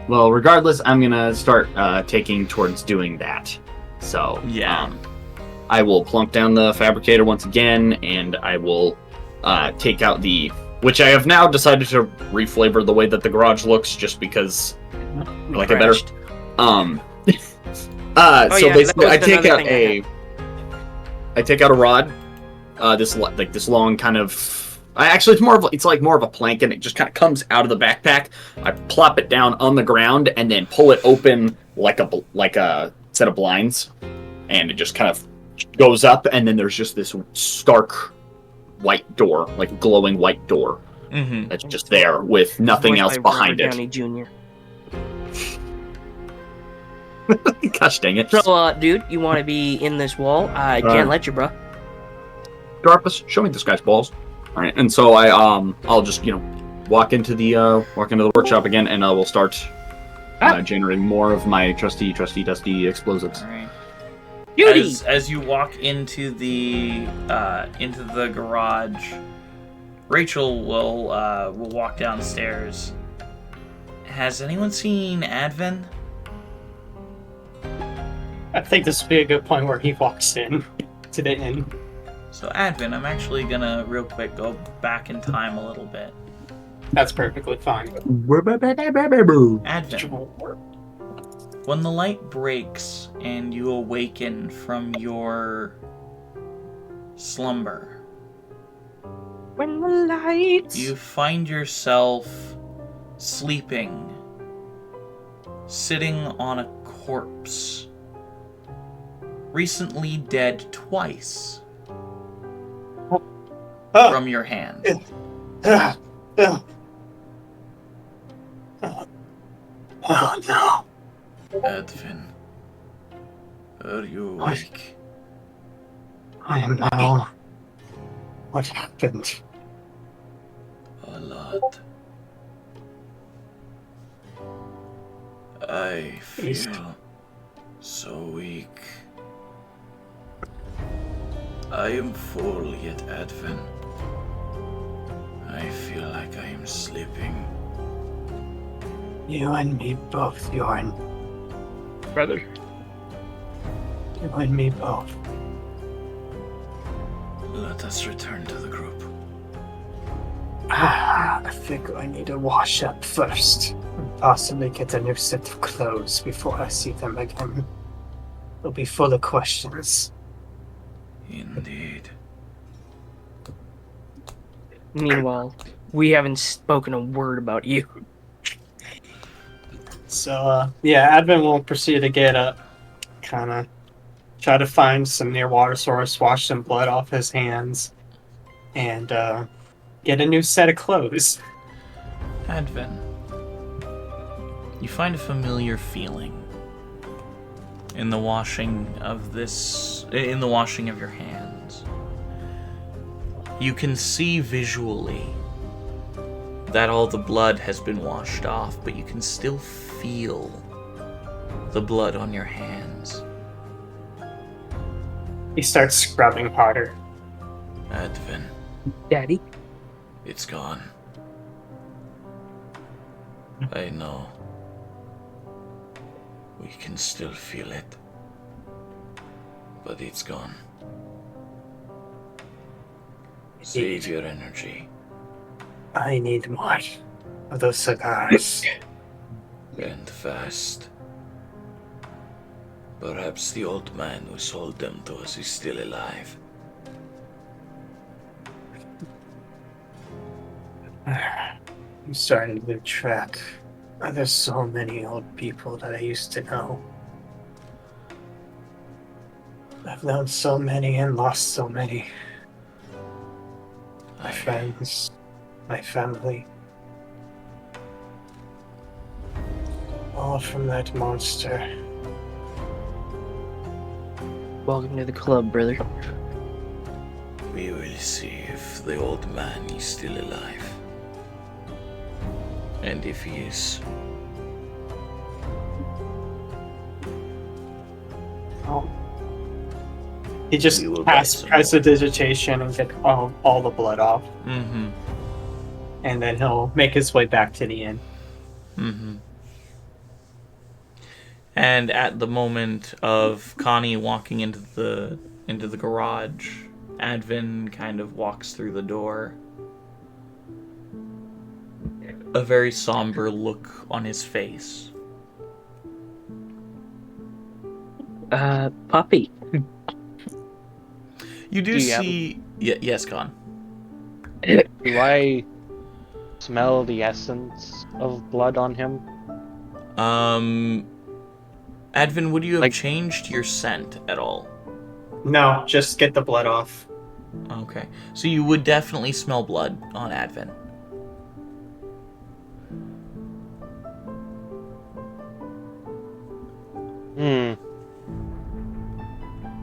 Well, regardless, I'm gonna start taking towards doing that. So Yeah. I will plunk down the fabricator once again, and I will take out the, which I have now decided to reflavor the way that the garage looks, just because I like it better. Crashed. So yeah, basically, that was another thing I take out a rod, this long kind of. Actually, it's like more of a plank, and it just kind of comes out of the backpack. I plop it down on the ground, and then pull it open like a set of blinds, and it just kind of goes up, and then there's just this stark white door, like glowing white door, Mm-hmm. that's just there with nothing else Voiced by behind Robert it. Downey Jr. Gosh dang it! So, dude, you want to be in this wall? I can't let you, bro. Darpus, show me this guy's balls. All right, and so I'll just walk into the workshop again, and I will start generating more of my trusty dusty explosives. All right. Beauty! As you walk into the garage, Rachel will walk downstairs. Has anyone seen Advent? I think this would be a good point where he walks in to the inn. So Advent, I'm actually gonna real quick go back in time a little bit. That's perfectly fine. Advent, when the light breaks and you awaken from your slumber, When the lights... you find yourself sleeping, sitting on a corpse, recently dead twice from your hand. Oh no. Advent, are you awake? I am now. What happened? A lot. I feel so weak. I am full yet Advent. I feel like I am sleeping. You and me both, Bjorn. Brother. You and me both. Let us return to the group. I think I need to wash up first. And possibly get a new set of clothes before I see them again. They'll be full of questions. Indeed. Meanwhile, we haven't spoken a word about you. So, yeah, Advent will proceed to get up, kind of try to find some near water source, wash some blood off his hands, and get a new set of clothes. Advent, you find a familiar feeling in the washing of your hands. You can see visually that all the blood has been washed off, but you can still feel the blood on your hands. He starts scrubbing harder. Advent, Daddy? it's gone. I know. We can still feel it. But it's gone. Save your energy. I need more of those cigars. And fast. Perhaps the old man who sold them to us is still alive. I'm starting to lose track. There's so many old people that I used to know. I've known so many and lost so many. My friends, my family. All from that monster. Welcome to the club, brother. We will see if the old man is still alive. And if he is, Oh. He just We will casts buy some prestidigitation and get all the blood off. mm-hmm. And then he'll make his way back to the inn. Mm-hmm. And at the moment of Connie walking into the garage, Advin kind of walks through the door. A very somber look on his face. Poppy. You do Do you have- see... yes, Con. Do I smell the essence of blood on him? Advin, would you have Like- changed your scent at all? No, just get the blood off. Okay. So you would definitely smell blood on Advin. Hmm.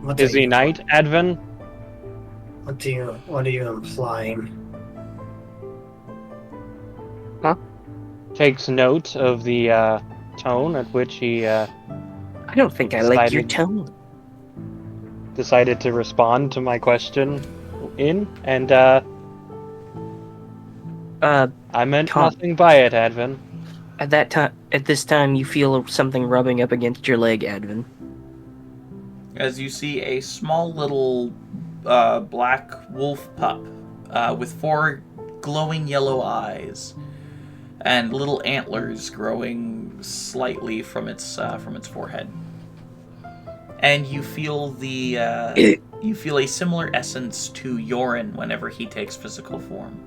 What Is are he you- night, Advin? What are you implying? Takes note of the tone at which he I don't think I like your Decided- tone. decided to respond to my question and I meant Con- nothing by it, Advin. At this time, you feel something rubbing up against your leg, Advin. As you see a small little black wolf pup with 4 glowing yellow eyes and little antlers growing slightly from its forehead. And you feel you feel a similar essence to Yorin whenever he takes physical form.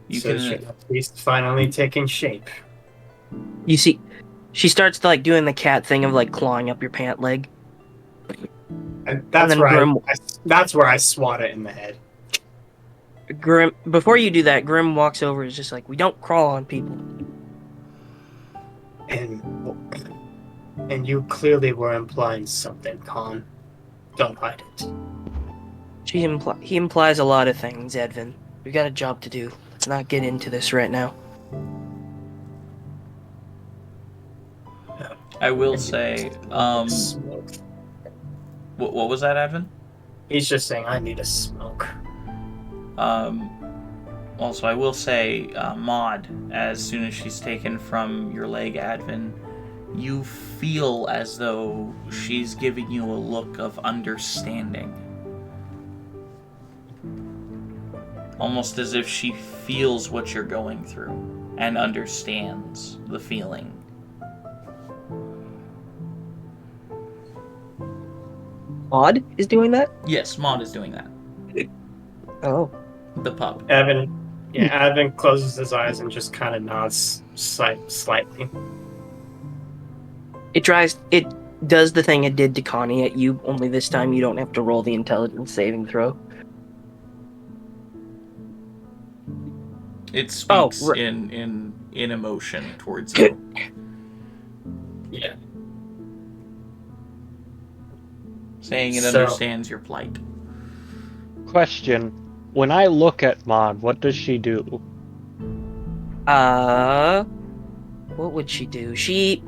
You So she's finally taking shape. You see, she starts to, like, doing the cat thing of, like, clawing up your pant leg. And that's then where Grim- that's where I swat it in the head. Grim, before you do that, Grim walks over and is just like, we don't crawl on people. And you clearly were implying something, Con. Don't hide it. He implies a lot of things, Advin. We've got a job to do. Let's not get into this right now. I will say, Smoke. what was that, Advin? He's just saying, I need a smoke. Also, I will say, Maud, as soon as she's taken from your leg, Advin, you feel as though she's giving you a look of understanding. Almost as if she feels what you're going through and understands the feeling. Maud is doing that? Yes, Maud is doing that. Oh. The pup. Evan Yeah, Advent closes his eyes and just kind of nods slightly. It tries. It does the thing it did to Connie at you. Only this time you don't have to roll the intelligence saving throw. It speaks right. in emotion towards you. Yeah. Saying it So- understands your plight. Question: when I look at Maud, what does she do? What would she do? She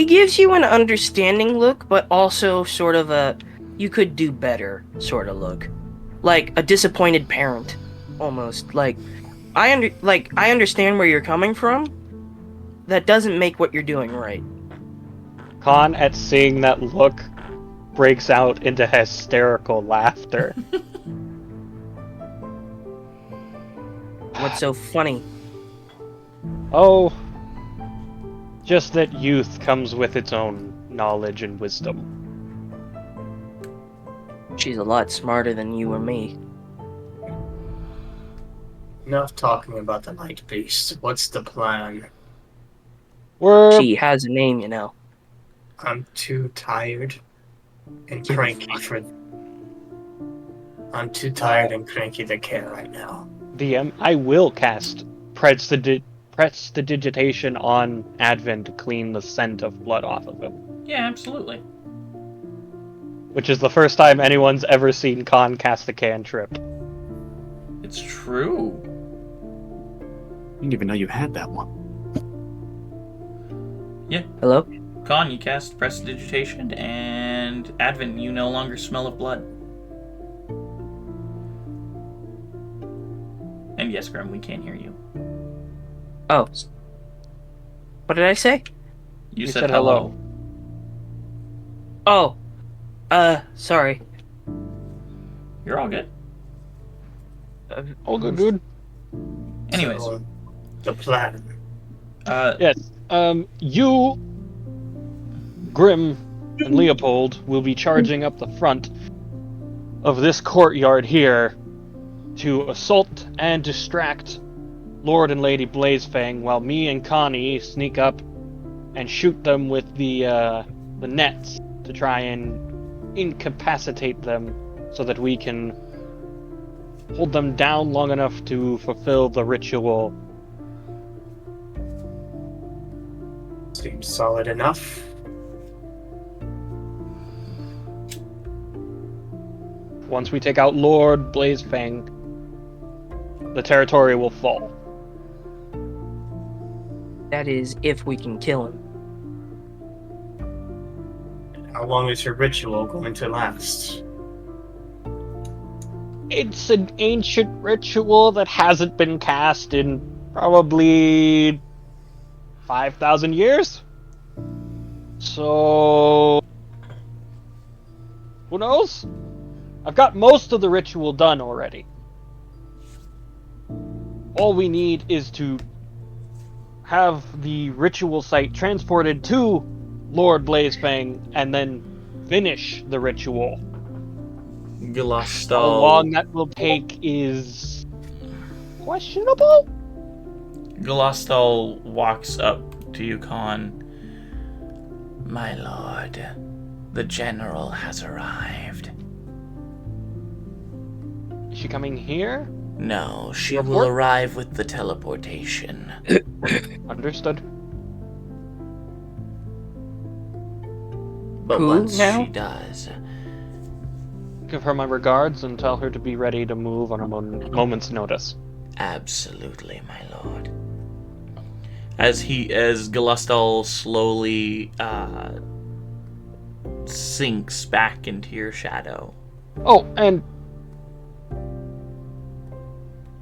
gives you an understanding look, but also sort of a you could do better sort of look. Like a disappointed parent, almost. Like I understand where you're coming from. That doesn't make what you're doing right. Khan, at seeing that look, breaks out into hysterical laughter. What's so funny? Oh, just that youth comes with its own knowledge and wisdom. She's a lot smarter than you or me. Enough talking about the Night Beast. What's the plan? She has a name, you know. I'm too tired and cranky for. I'm too tired and cranky to care right now. DM, I will cast prestidigitation on Advent to clean the scent of blood off of him. Yeah, absolutely. Which is the first time anyone's ever seen Khan cast a cantrip. It's true. I didn't even know you had that one. Hello? Con, you cast prestidigitation, and Advent, you no longer smell of blood. And yes, Grim, we can't hear you. Oh. What did I say? You said hello. Oh. Sorry. You're all good. All good, dude. Anyways, So, the plan. Yes. You, Grim, and Leopold will be charging up the front of this courtyard here to assault and distract Lord and Lady Blazefang, while me and Connie sneak up and shoot them with the nets to try and incapacitate them so that we can hold them down long enough to fulfill the ritual. Seems solid enough. Once we take out Lord Blazefang, the territory will fall. That is, if we can kill him. How long is your ritual going to last? It's an ancient ritual that hasn't been cast in probably 5,000 years. So, who knows? I've got most of the ritual done already. All we need is to have the ritual site transported to Lord Blazefang and then finish the ritual. How Glastal. long that will take is questionable. Glastal walks up to you, Con. My lord, the general has arrived. Is she coming here? No, she Report? will arrive with the teleportation. Understood. But Who once now? she does, Give her my regards and tell her to be ready to move on a moment's notice. absolutely, my lord. As Glastal slowly sinks back into your shadow. Oh, and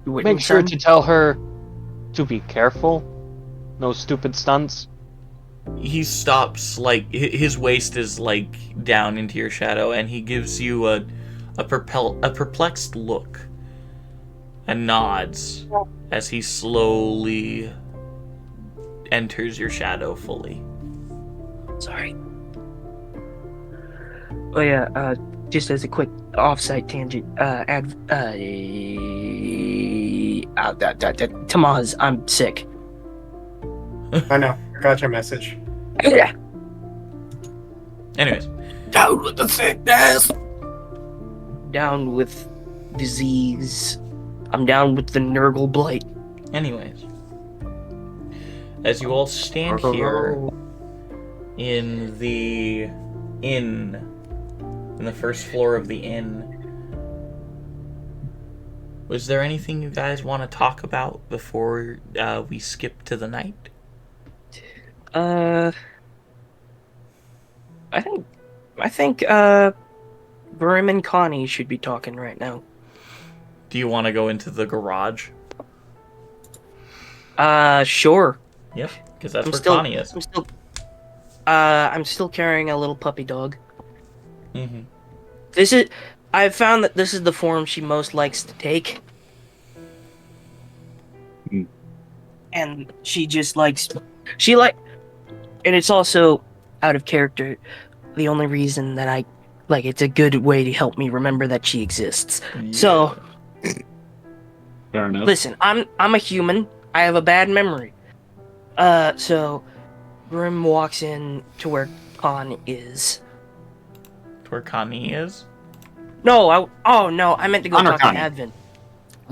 make sure to tell her to be careful. No stupid stunts. He stops, like, his waist is, like, down into your shadow, and he gives you a perplexed look and nods as he slowly enters your shadow fully. Sorry. Oh yeah, just as a quick off-site tangent, Tamaz, I'm sick. I know. I got your message. Yeah. Anyways, Down with the sickness. Down with disease. I'm down with the Nurgle blight. anyways, as you all stand here in the inn, in the first floor of the inn, was there anything you guys want to talk about before we skip to the night? I think Grim and Connie should be talking right now. Do you want to go into the garage? Sure. Yep, because that's I'm where still- Connie is. I'm still carrying a little puppy dog. Mm-hmm. I've found that this is the form she most likes to take. Hmm. And she just likes, and it's also out of character. The only reason that it's a good way to help me remember that she exists. So, Fair enough. listen, I'm a human. I have a bad memory. So Grim walks in to where Con is. To where Connie is? No, I meant to go Honor talk Connie. to Advin.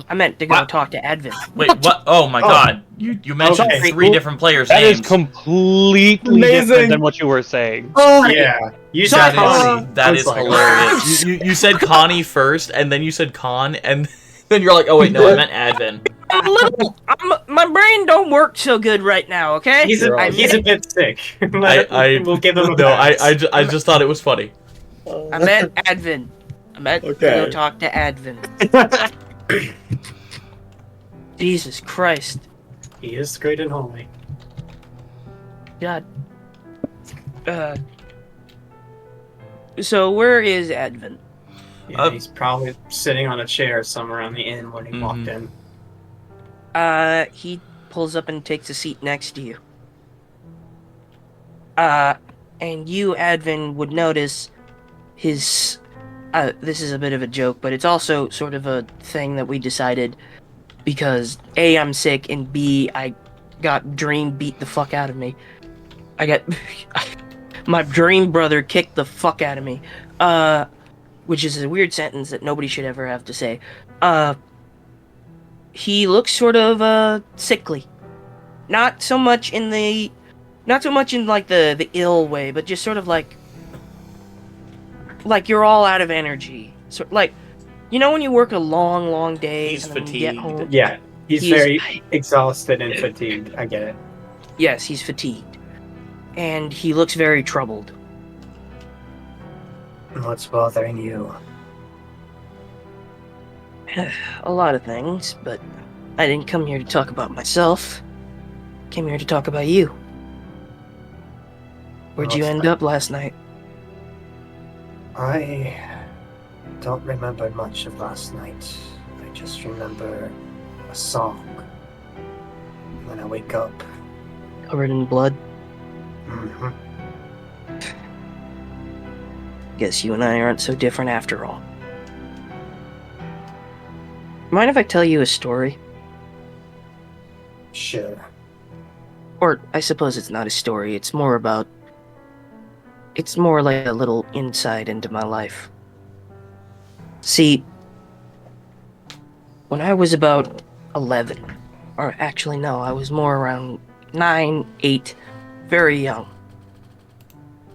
I meant to go What? talk to Advin. Wait, what? Oh my god. You mentioned Okay. 3 different players' That names. is completely different Amazing. than what you were saying. Oh, Yeah. You Sorry, said That Connie. is, that I was is like, hilarious. You said Connie first, and then you said Con, and then you're like, oh wait, no, I meant Advin. My brain don't work so good right now. Okay, He's You're a, awesome. he's a bit sick. We'll give him a no, pass. I just thought it was funny. I meant Advin. I meant to Okay. go talk to Advin. Jesus Christ, He is great and holy. God. So where is Advin? Yeah, he's probably sitting on a chair somewhere on the inn when he walked in. He pulls up and takes a seat next to you. And you, Advin, would notice his. This is a bit of a joke, but it's also sort of a thing that we decided because A, I'm sick, and B, I got Dream beat the fuck out of me. I got. My Dream brother kicked the fuck out of me. Which is a weird sentence that nobody should ever have to say. He looks sort of sickly. Not so much in like the ill way, but just sort of like you're all out of energy. So like, you know when you work a long day He's and then you get fatigued. home. Yeah, he's He is- very exhausted and fatigued. I get it. Yes, he's fatigued, and he looks very troubled. What's bothering you? A lot of things, but I didn't come here to talk about myself. Came here to talk about you. Where'd you end up last night? I don't remember much of last night. I just remember a song. When I wake up, Covered in blood? mhm, Guess you and I aren't so different after all. Mind if I tell you a story? sure. Or, I suppose it's not a story, it's more like a little insight into my life. See, when I was about 11, or actually no, I was more around 9, 8, very young,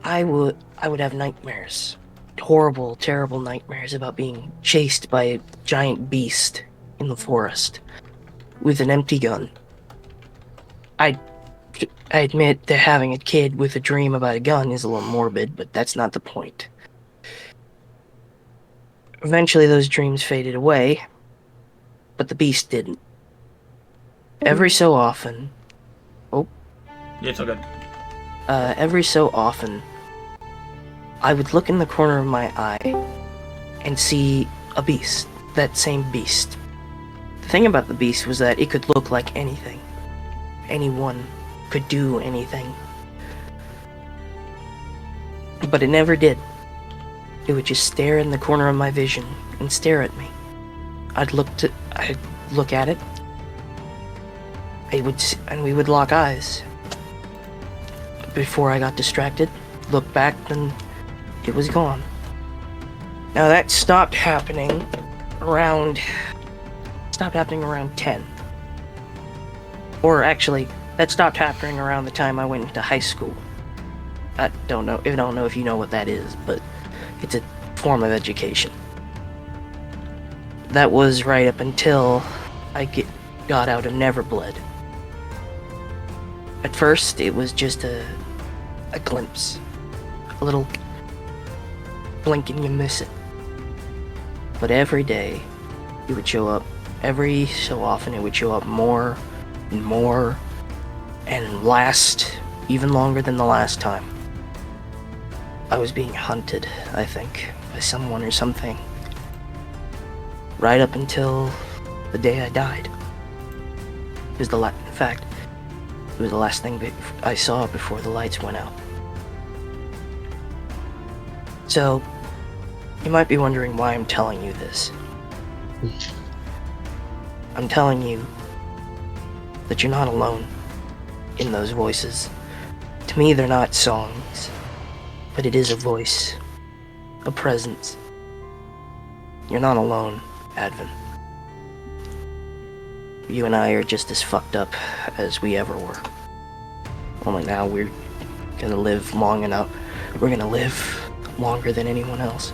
I would have nightmares. Horrible, terrible nightmares about being chased by a giant beast in the forest with an empty gun. I admit that having a kid with a dream about a gun is a little morbid, but that's not the point. Eventually those dreams faded away, but the beast didn't. Every so often, Yeah, it's all good. every so often, I would look in the corner of my eye and see a beast, that same beast. The thing about the beast was that it could look like anything. Anyone could do anything. But it never did. It would just stare in the corner of my vision and stare at me. I'd look at it, and we would lock eyes. Before I got distracted, looked back, and it was gone. Now that stopped happening around 10. Or actually, that stopped happening around the time I went into high school. I don't know if you know what that is, but it's a form of education. That was right up until I got out of Neverbled. At first, it was just a glimpse. A little blink and you miss it. But every day, it would show up. Every so often, it would show up more and more, and last even longer than the last time. I was being hunted, I think, by someone or something. Right up until the day I died. It was in fact, it was the last thing I saw before the lights went out. So, you might be wondering why I'm telling you this. I'm telling you that you're not alone in those voices. To me, they're not songs, but it is a voice, a presence. You're not alone, Advent. You and I are just as fucked up as we ever were. Only now we're gonna live long enough. We're gonna live longer than anyone else.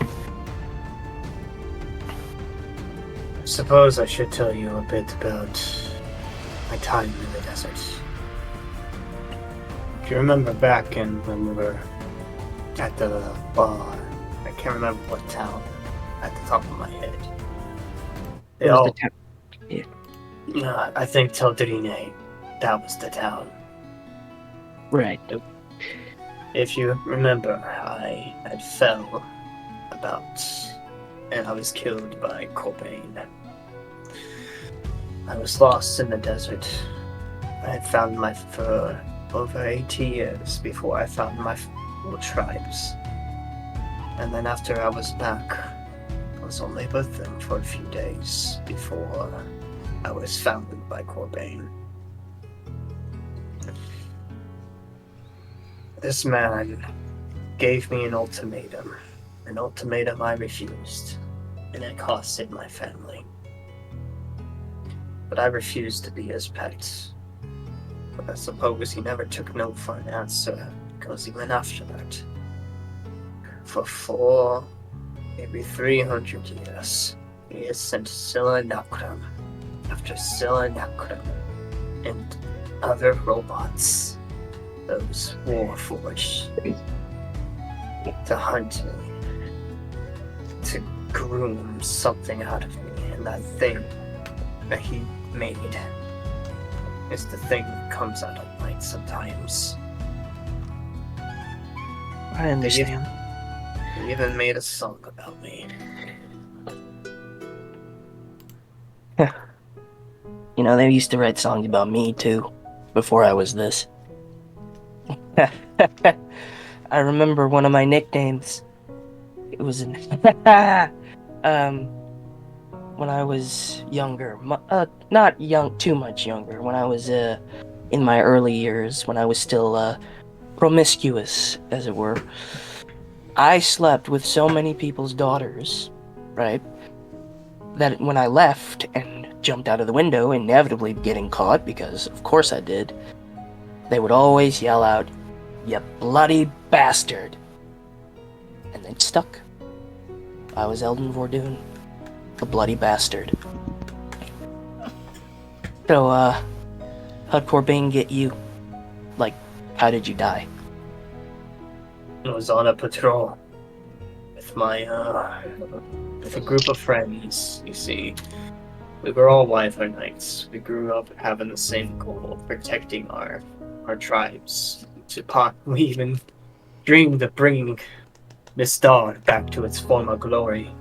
I suppose I should tell you a bit about my time in the desert. If you remember back when we were at the bar, I can't remember what town at the top of my head. They What was all, the town? I think Teldrine, that was the town. Right. If you remember, I had fell about, and I was killed by Cobain. I was lost in the desert. I had found for over 80 years before I found my full tribes. And then after I was back, I was only with them for a few days before I was founded by Cobain. This man gave me an ultimatum I refused, and it costed my family. But I refused to be his pet. But I suppose he never took no for an answer, because he went after that. For maybe 300 years, he has sent Scylla Nakram after Scylla Nakram and other robots, those Warforged, to hunt me, to groom something out of me, and that thing that he made is the thing that comes out at night sometimes. I understand. He even made a song about me. You know, they used to write songs about me too, before I was this. I remember one of my nicknames. It was when I was younger, not too much younger, when I was in my early years, when I was still promiscuous, as it were. I slept with so many people's daughters, right, that when I left and jumped out of the window, inevitably getting caught, because of course I did, they would always yell out, "You bloody bastard!" And then stuck. I was Eldon Vordoon, a bloody bastard. So, how'd Corbane get you? Like, how did you die? I was on a patrol with with a group of friends, you see. We were all Wyvern Knights. We grew up having the same goal of protecting our tribes. We even dreamed of bringing Mistar back to its former glory,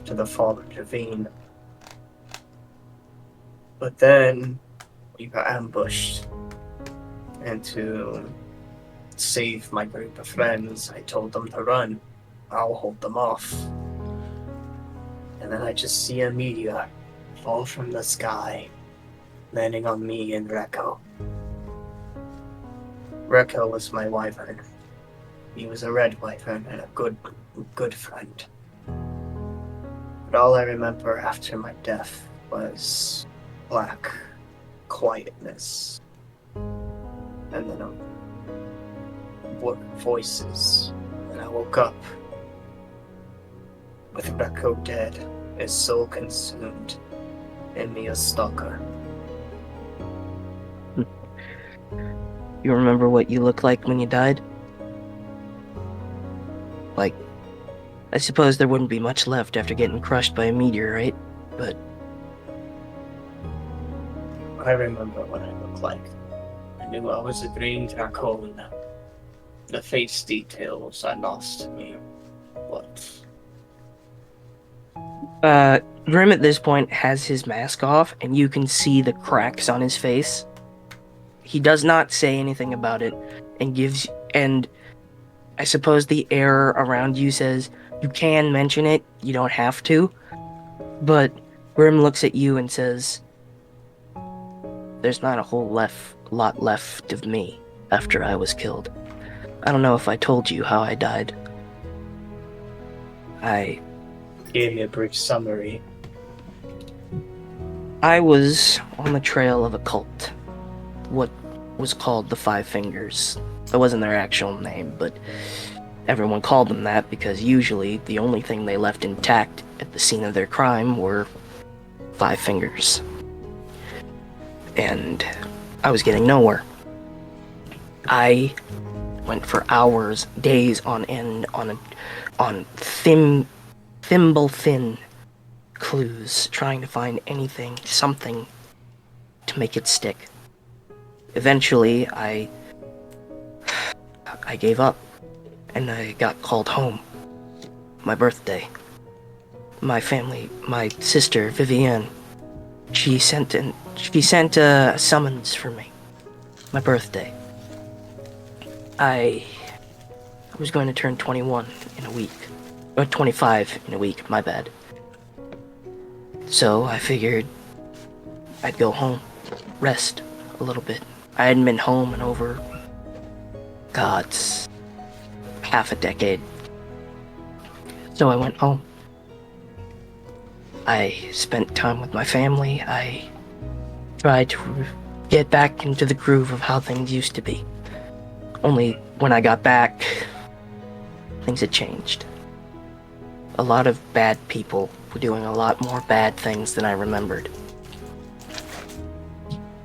to the fallen ravine. But then we got ambushed, and to save my group of friends, I told them to run. I'll hold them off. And then I just see a meteor fall from the sky landing on me and Rekko. Rekko was my wyvern. He was a red wyvern and a good friend. But all I remember after my death was black quietness. And then voices. And I woke up with Rekko dead, his soul consumed, and me a stalker. You remember what you looked like when you died? Like, I suppose there wouldn't be much left after getting crushed by a meteorite, but... I remember what I looked like. I knew I was a green dracon. The face details are lost to me, but... Grim at this point has his mask off, and you can see the cracks on his face. He does not say anything about it, and I suppose the air around you says, you can mention it, you don't have to, but Grim looks at you and says, there's not a whole lot left of me after I was killed. I don't know if I told you how I died. I Gave me a brief summary. I was on the trail of a cult. What was called the Five Fingers. That wasn't their actual name, but everyone called them that because usually the only thing they left intact at the scene of their crime were 5 fingers. And I was getting nowhere. I went for hours, days on end on thimble-thin clues, trying to find anything, something to make it stick. Eventually, I gave up, and I got called home. My birthday. My family, my sister, Vivienne, she sent a summons for me. My birthday. I was going to turn 21 in a week. Or 25 in a week, my bad. So I figured I'd go home, rest a little bit. I hadn't been home in over, half a decade. So I went home. I spent time with my family. I tried to get back into the groove of how things used to be. Only when I got back, things had changed. A lot of bad people were doing a lot more bad things than I remembered.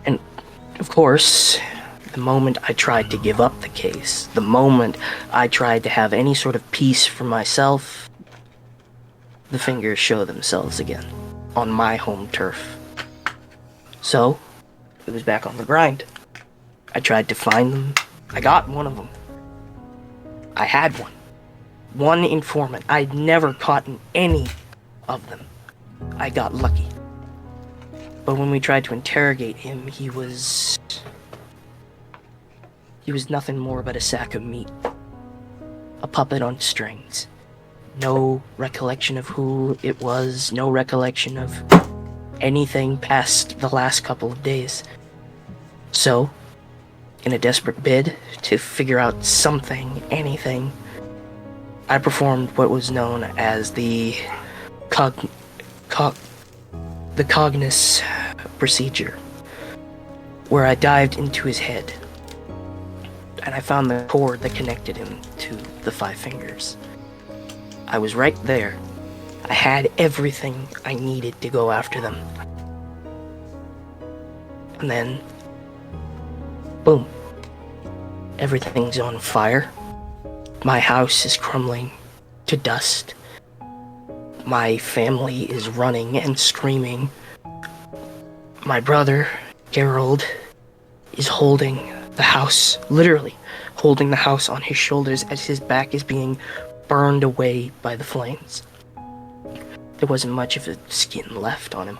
And, of course, the moment I tried to give up the case, the moment I tried to have any sort of peace for myself, the fingers show themselves again, on my home turf. So, it was back on the grind. I tried to find them. I got one of them. I had one. One informant. I'd never caught any of them. I got lucky. But when we tried to interrogate him, he was nothing more but a sack of meat. A puppet on strings. No recollection of who it was, no recollection of anything past the last couple of days. So, in a desperate bid to figure out something, anything, I performed what was known as the Cognis procedure, where I dived into his head, and I found the cord that connected him to the 5 fingers. I was right there. I had everything I needed to go after them. And then, boom. Everything's on fire. My house is crumbling to dust. My family is running and screaming. My brother, Gerald, is holding the house, literally holding the house on his shoulders as his back is being burned away by the flames. There wasn't much of a skin left on him.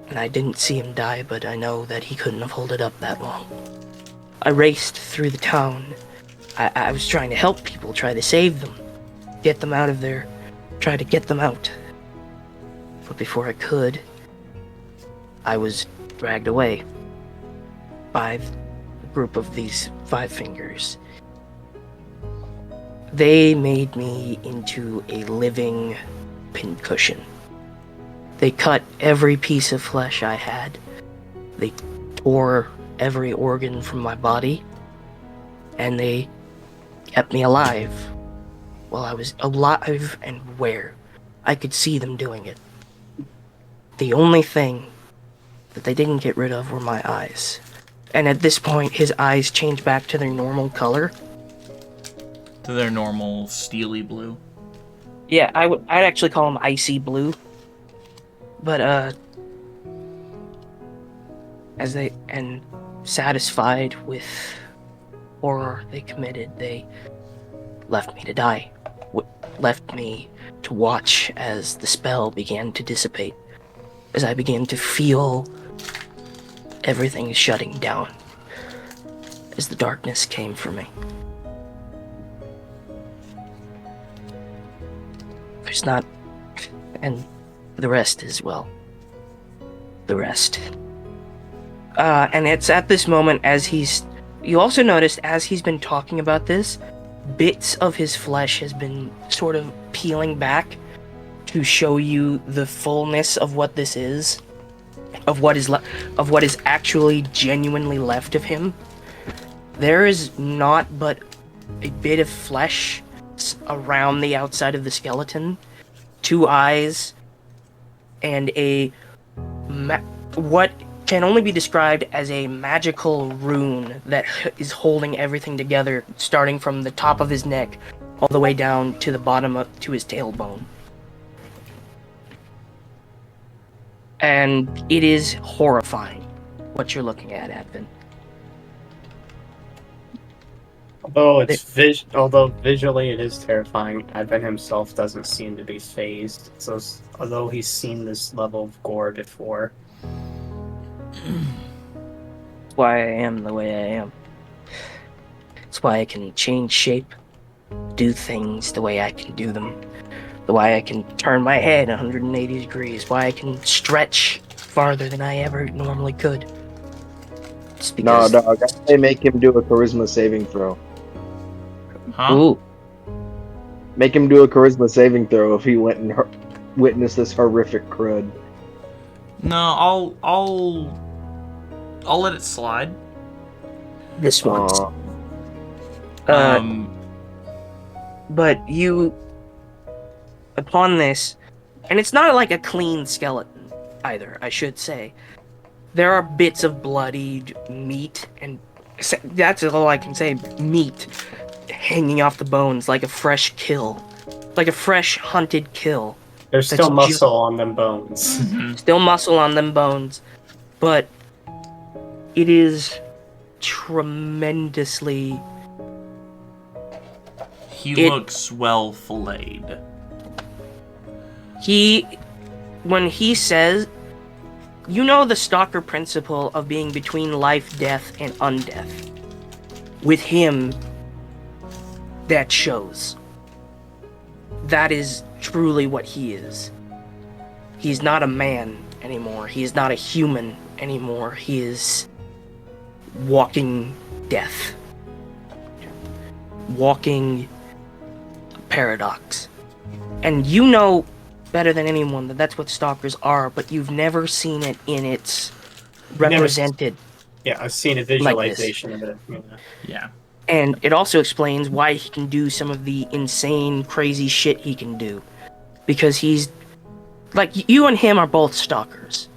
And I didn't see him die, but I know that he couldn't have held it up that long. I raced through the town. I was trying to help people, try to save them, get them out of there, try to get them out. But before I could, I was dragged away by a group of these five fingers. They made me into a living pincushion. They cut every piece of flesh I had. They tore every organ from my body. And they kept me alive while I was alive and where I could see them doing it. The only thing that they didn't get rid of were my eyes. And at this point, his eyes changed back to their normal color. To their normal steely blue. Yeah, I'd actually call them icy blue. But, as they, and satisfied with horror they committed, they left me to die. Left me to watch as the spell began to dissipate. As I began to feel everything shutting down. As the darkness came for me. There's not... And the rest as well. The rest. And it's at this moment as he's... You also noticed as he's been talking about this, bits of his flesh has been sort of peeling back to show you the fullness of what this is. Of what is actually genuinely left of him. There is not but a bit of flesh around the outside of the skeleton, 2 eyes, and what can only be described as a magical rune that is holding everything together, starting from the top of his neck all the way down to the bottom to his tailbone. And it is horrifying what you're looking at, Advin. Although visually it is terrifying, Advent himself doesn't seem to be phased. So although he's seen this level of gore before, It's why I am the way I am. It's why I can change shape, do things the way I can do them, the way I can turn my head 180 degrees, why I can stretch farther than I ever normally could. It's because... No, dog. They make him do a charisma saving throw. Huh? Ooh. Make him do a charisma saving throw if he went and witnessed this horrific crud. No, I'll let it slide. This one. Aw. But you, upon this, and it's not like a clean skeleton either, I should say. There are bits of bloodied meat, and that's all I can say, meat hanging off the bones like a fresh kill. Like a fresh hunted kill. there's That's still muscle on them bones. Still muscle on them bones, but it is tremendously... He looks well filleted. When he says, you know the stalker principle of being between life, death, and undeath. With him, that shows. That is truly what he is. He's not a man anymore. He is not a human anymore. He is walking death. Walking paradox. And you know better than anyone that that's what stalkers are, but you've never seen it in its represented. Yeah, I've seen a visualization of it. Yeah. And it also explains why he can do some of the insane, crazy shit he can do. Because he's... Like, you and him are both stalkers.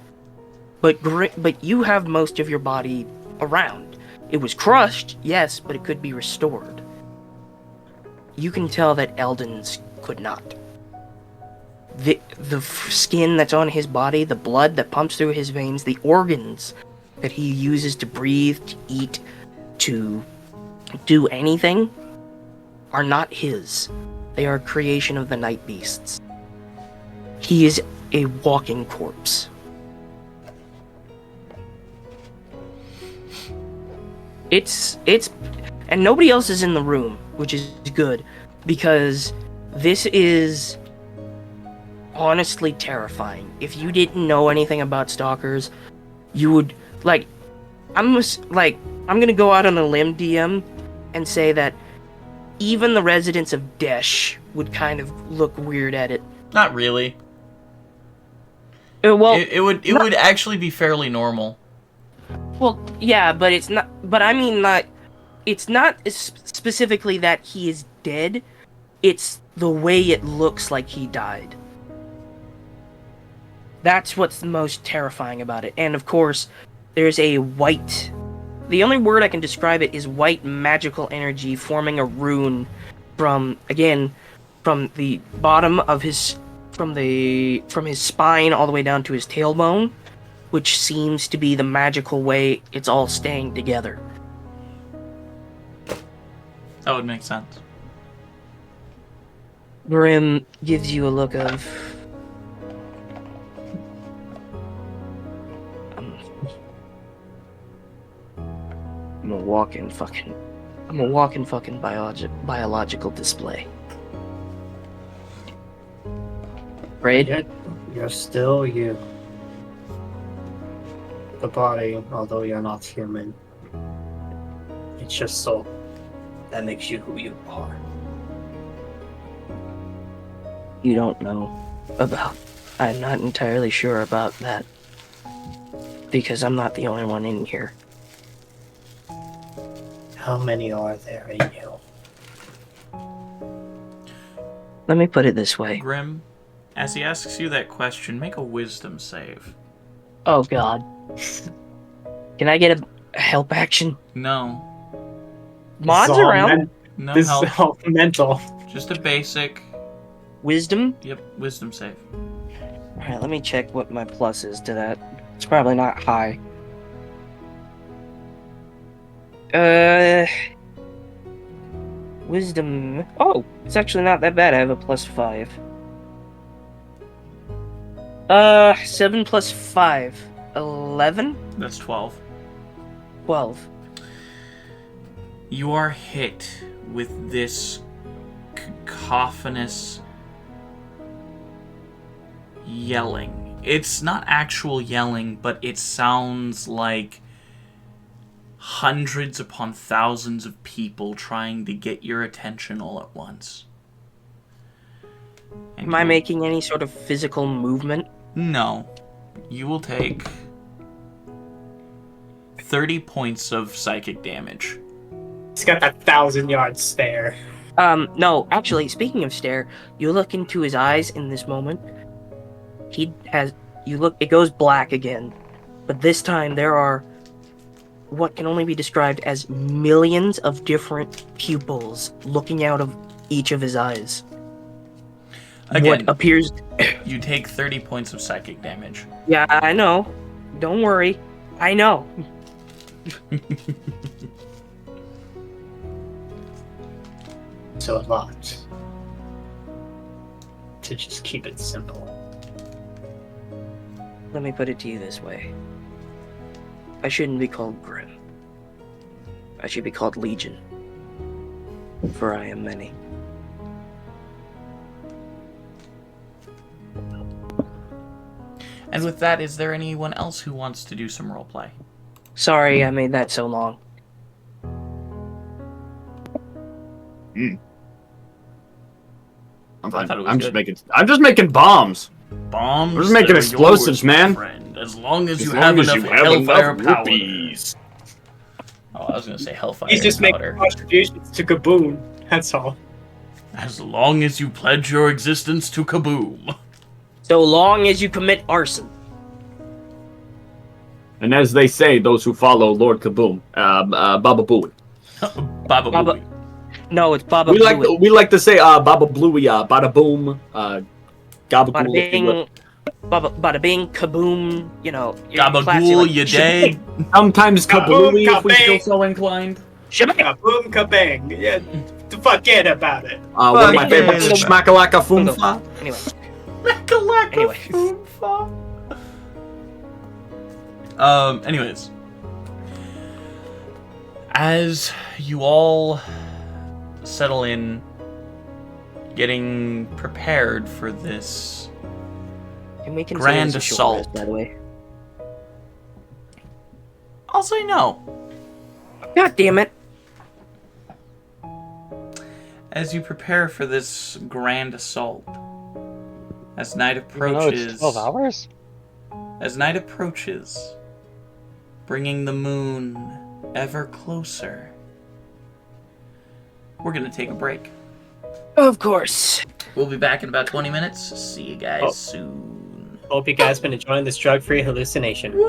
But you have most of your body around. It was crushed, yes, but it could be restored. You can tell that Eldens could not. The skin that's on his body, the blood that pumps through his veins, the organs that he uses to breathe, to eat, to do anything, are not his. They are a creation of the night beasts. He is a walking corpse. It's and nobody else is in the room, which is good, because this is honestly terrifying. If you didn't know anything about stalkers, you would like. I'm gonna go out on a limb, DM, and say that even the residents of Desh would kind of look weird at it. Not really. Well, It would actually be fairly normal. well, yeah, but it's not. But I mean, it's not specifically that he is dead. It's the way it looks like he died. That's what's the most terrifying about it. And of course, there's a white. The only word I can describe it is white magical energy forming a rune from the bottom of his from his spine all the way down to his tailbone, which seems to be the magical way it's all staying together. That would make sense. Grim gives you a look of I'm a walking fucking biological display. Right? Yet you're still you. The body, although you're not human, it's just soul that makes you who you are. You don't know about. I'm not entirely sure about that. Because I'm not the only one in here. How many are there in you? Let me put it this way. Grim, as he asks you that question, make a wisdom save. Oh god. Can I get a help action? No. Mods This is all around? No This help. is all mental. Just a basic. Wisdom? Yep, wisdom save. Alright, let me check what my plus is to that. It's probably not high. Wisdom. Oh, it's actually not that bad. I have a +5. 7 plus 5. 11? That's 12. 12. You are hit with this cacophonous yelling. It's not actual yelling, but it sounds like hundreds upon thousands of people trying to get your attention all at once. And Am I you- making any sort of physical movement? No. You will take 30 points of psychic damage. He's got that 1,000-yard stare. No, actually, speaking of stare, you look into his eyes in this moment. It goes black again. But this time there are what can only be described as millions of different pupils looking out of each of his eyes. Again, What appears... you take 30 points of psychic damage. Yeah, I know. Don't worry. I know. So a lot. To just keep it simple. Let me put it to you this way. I shouldn't be called Grim. I should be called Legion. For I am many. And with that, is there anyone else who wants to do some roleplay? Sorry I made that so long. I'm I fine. thought it was I'm good. just making bombs. Bombs. We're just making they're explosives, yours, man. Friend, as long as As you long have as enough you have hellfire enough powder. rupees. Oh, I was gonna say hellfire He's just making powder. contributions to Kaboom. That's all. As long as you pledge your existence to Kaboom. So long as you commit arson. And as they say, those who follow Lord Kaboom, Baba Booey. Baba Baba- Booey. No, it's Baba We like Booey. we like to say Baba Bluey, Bada Boom, Gabagool. Bada bing, bada bing, kaboom, you know. your classic, Gabagool, like, you dead? Sometimes Kaboom, Kablooey if we feel kabang. so inclined. Shabang! Kaboom, kabang. Yeah, forget about it. One of my Fuck favorites yeah. is Schmackalaka Foomfa. Anyway, Makalaka Anyway. Foomfa. Anyways. As you all settle in, getting prepared for this can we consider Grand this a short assault. rest, by the way? I'll say no. God damn it. As you prepare for this grand assault, as night Even though it's approaches, 12 hours? bringing the moon ever closer, we're gonna take a break. Of course. We'll be back in about 20 minutes. See you guys Oh. soon. Hope you guys been enjoying this drug-free hallucination.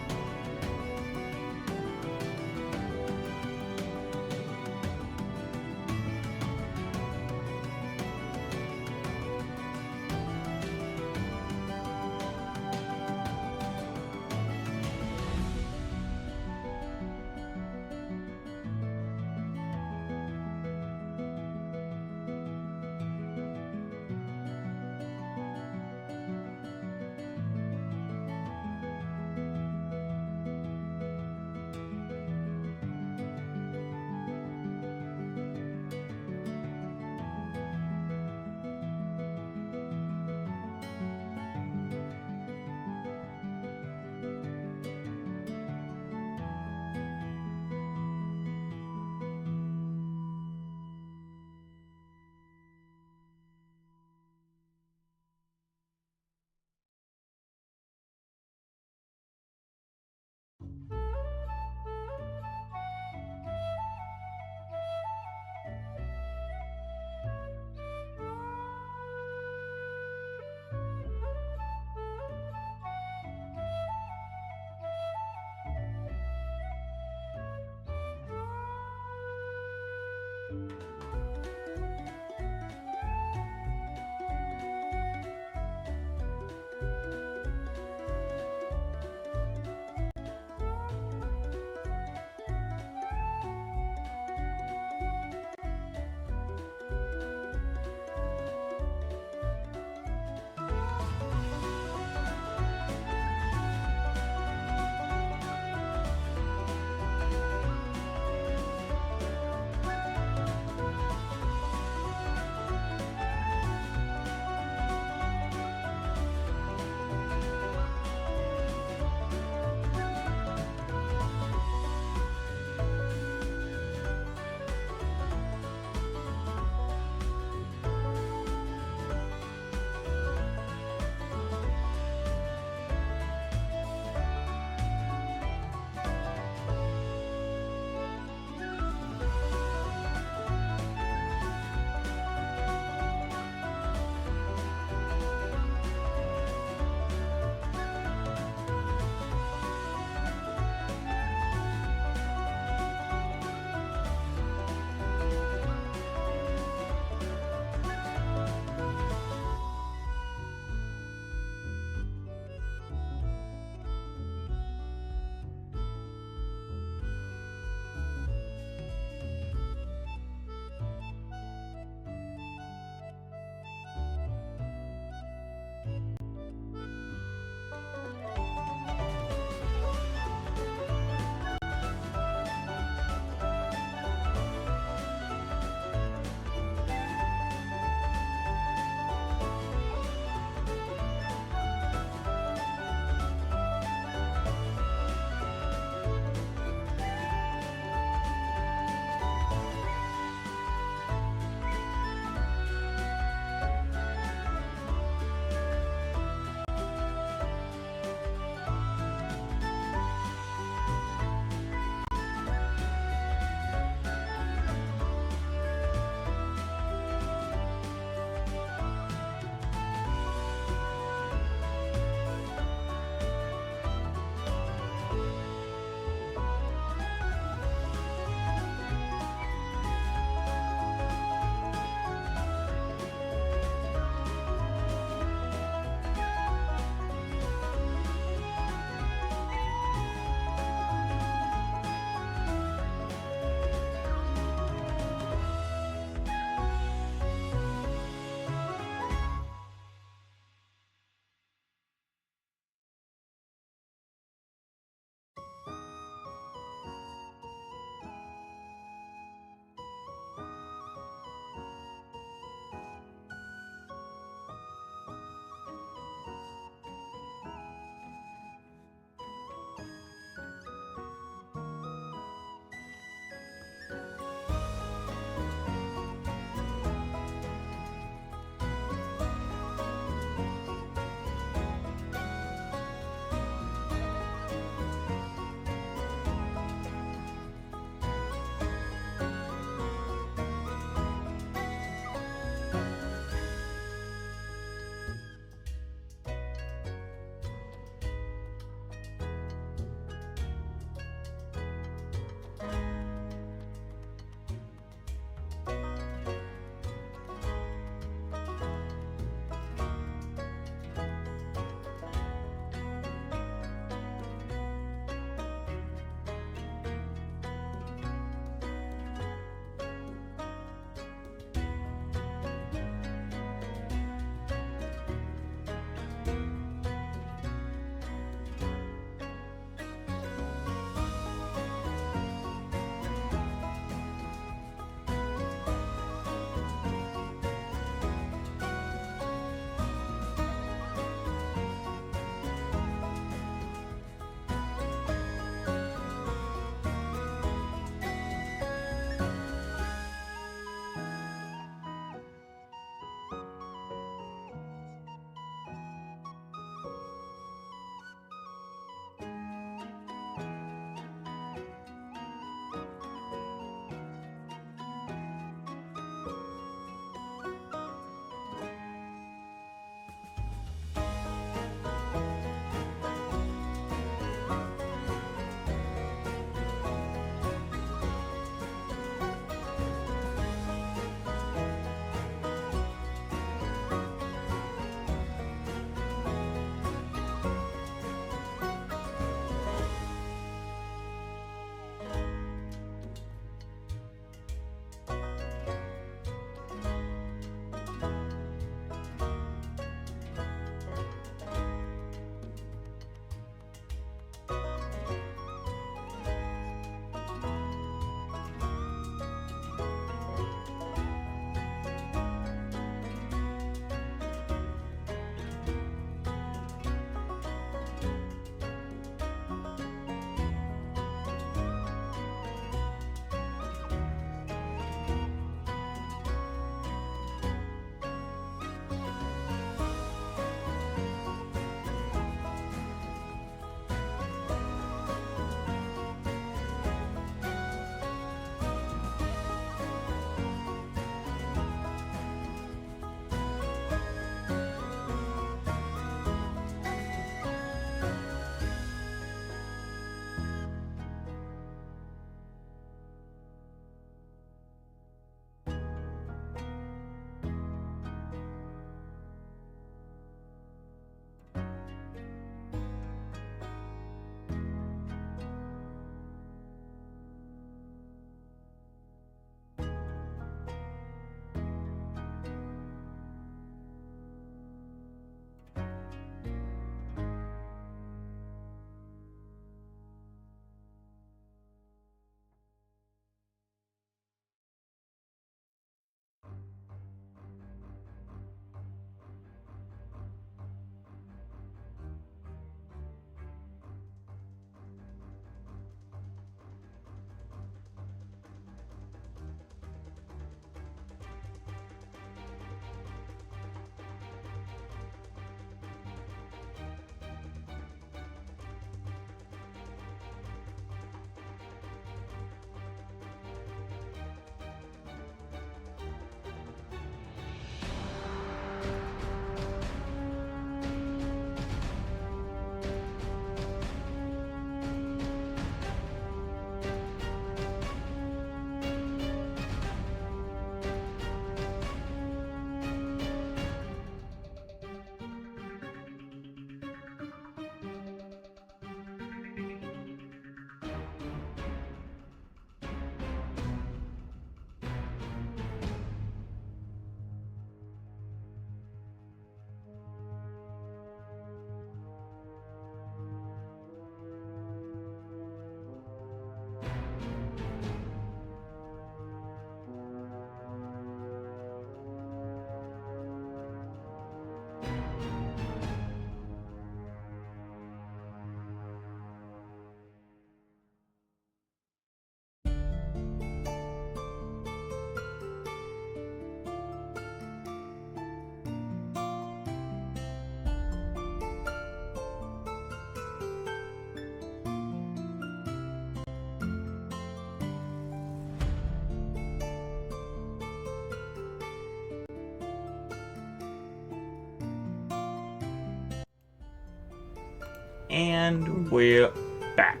And we're back.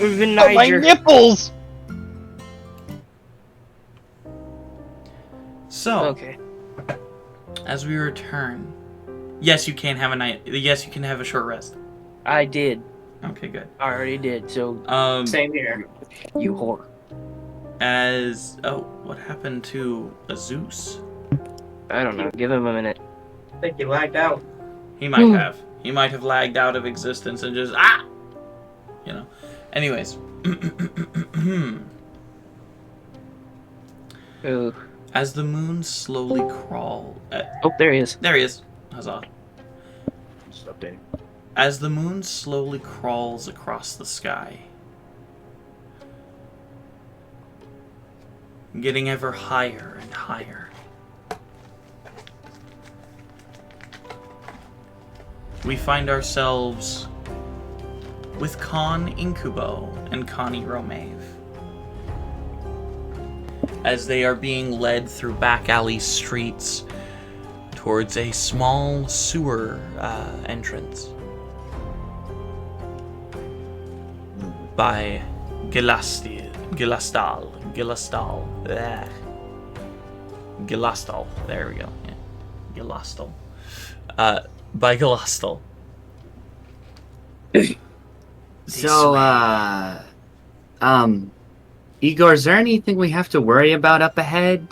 Even Oh, my Niger. nipples! So, Okay. as we return, yes, you can have a night. Yes, you can have a short rest. I did. Okay, good. I already did. So Same here. you whore. What happened to a Zeus? I don't know. Give him a minute. I think you lagged out. He might have. He might have lagged out of existence and just you know. Anyways. Ooh. As the moon slowly crawls. Oh, there he is. There he is. Huzzah. Just updating. As the moon slowly crawls across the sky, getting ever higher and higher, we find ourselves with Con Incubo and Connie Romave as they are being led through back alley streets towards a small sewer entrance by Gilastal, there we go, yeah. Gilastal. By Gilastal. So, Igor, is there anything we have to worry about up ahead?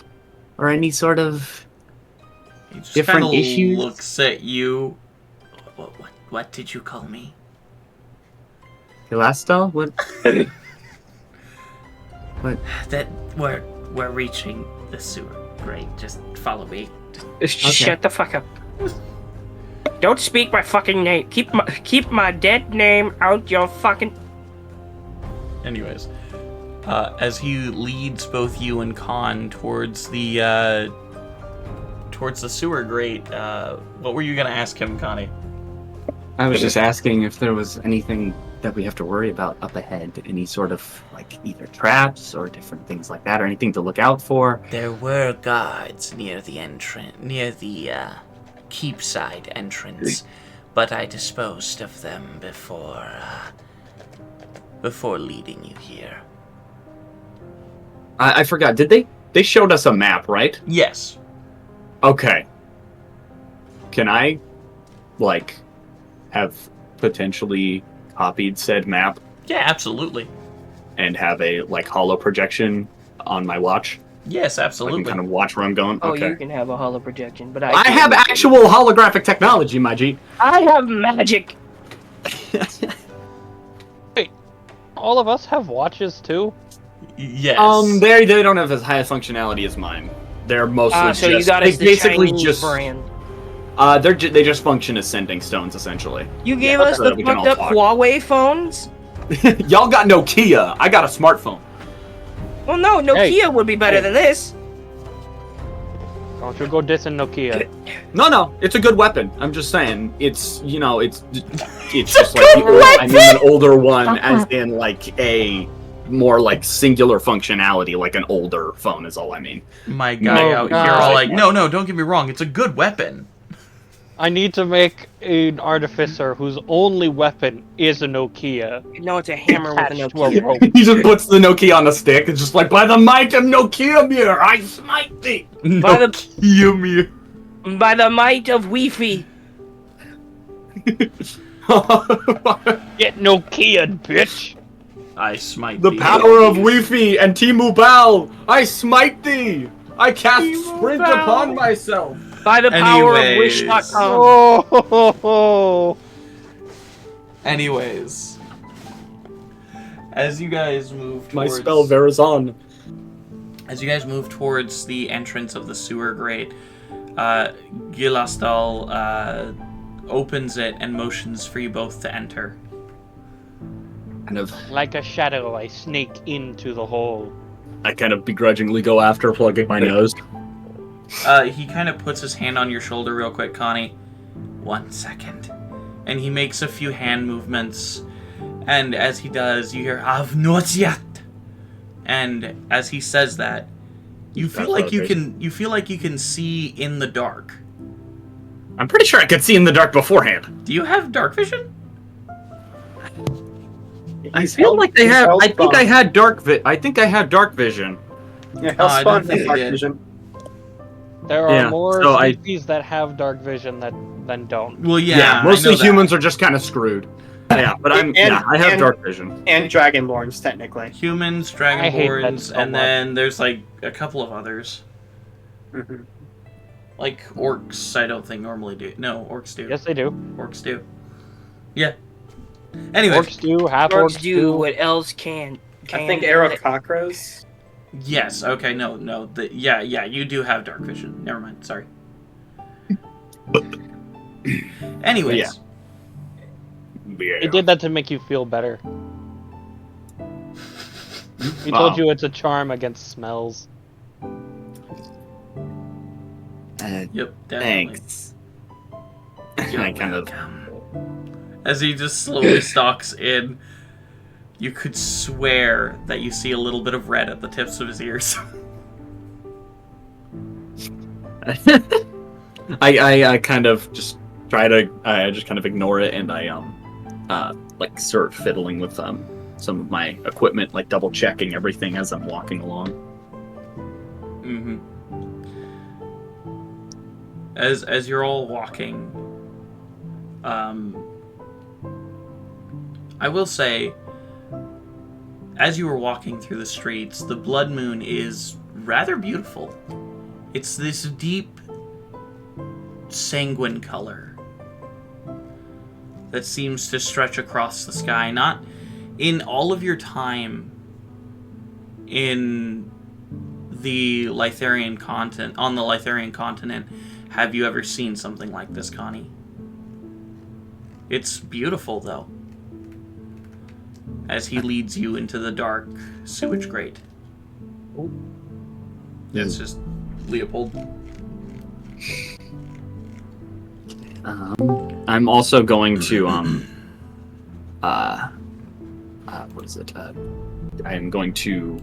Or any sort of He just different kinda issues? looks at you. What did you call me? Elastal? What? What? That we're reaching the sewer. Great, just follow me. Shut the fuck up. Don't speak my fucking name. Keep my dead name out your fucking. Anyways, as he leads both you and Khan towards the sewer grate, what were you gonna ask him, Connie? I was just asking if there was anything that we have to worry about up ahead. Any sort of, like, either traps or different things like that, or anything to look out for. There were guards near the keepside entrance, but I disposed of them before leading you here. I forgot. Did they showed us a map, right? Yes. Okay. Can I, like, have potentially copied said map Yeah, absolutely. and have a, like, holo projection on my watch? Yes, So I absolutely. can kind of watch where I'm going? Oh, Okay. you can have a hollow projection, but I have actual holographic technology, my G. I have magic. All of us have watches too. Yes. They don't have as high a functionality as mine. They're mostly So just you got us they the basically Chinese just brand. they just function as sending stones essentially. You gave Yeah, us so the that we can fucked all up talk. Huawei phones. Y'all got Nokia. I got a smartphone. Well, no, Nokia Hey. would be better than this. Don't you go dissing Nokia. No, it's a good weapon. I'm just saying, it's just like an older one, as in like a more like singular functionality, like an older phone is all I mean. My guy No, out here God. all like, no, don't get me wrong, it's a good weapon. I need to make an artificer whose only weapon is a Nokia. No, it's a hammer with a attached to a Nokia. rope. He just puts the Nokia on the stick. It's just like, by the might of Nokia Muir, I smite thee. By the- Yummy. By the might of Wi-Fi. Get Nokia, bitch! I smite The thee. power of Wi-Fi and Timu Bao, I smite thee. I cast sprint upon myself. By the power Anyways. of Wish.com. Oh, Anyways. As you guys move towards... My spell Verazon. As you guys move towards the entrance of the sewer grate, Gilastal opens it and motions for you both to enter. Kind of, like a shadow, I snake into the hole. I kind of begrudgingly go after, plugging my nose. He kind of puts his hand on your shoulder real quick, Connie. 1 second. And he makes a few hand movements. And as he does, you hear, "I've not yet." And as he says that, you feel like you can see in the dark. I'm pretty sure I could see in the dark beforehand. Do you have dark vision? I feel like they have. I think I had dark vision. Yeah, I Hellspawn don't think has I dark did. vision. There are Yeah, more so species that have dark vision than don't. Well, yeah, I mostly know that. humans are just kind of screwed. Yeah, but I have dark vision. And Dragonborns, technically. Humans, I hate that dragonborns, so and much. then there's like a couple of others. Mm-hmm. Like orcs, I don't think normally do. No, orcs do. Yes, they do. Orcs do. Yeah. Anyway, Orcs do. Half Orcs orcs do what elves can. I think Aarakocras. yes. Okay. No. Yeah. You do have dark vision. Never mind. Sorry. Anyways. Yeah. He did that to make you feel better. He Wow. told you it's a charm against smells. Yep. Definitely. Thanks. You're I kind of. welcome. As he just slowly stalks in, you could swear that you see a little bit of red at the tips of his ears. I kind of just try to. I just kind of ignore it, and I like start fiddling with some of my equipment, like double checking everything as I'm walking along. Mm-hmm. As you're all walking, I will say, as you were walking through the streets, the blood moon is rather beautiful. It's this deep, sanguine color that seems to stretch across the sky. Not in all of your time in the Lytharian continent, on the Lytharian continent, have you ever seen something like this, Connie? It's beautiful, though, as he leads you into the dark sewage grate. It's just Leopold. I'm also going to what is it? I am going to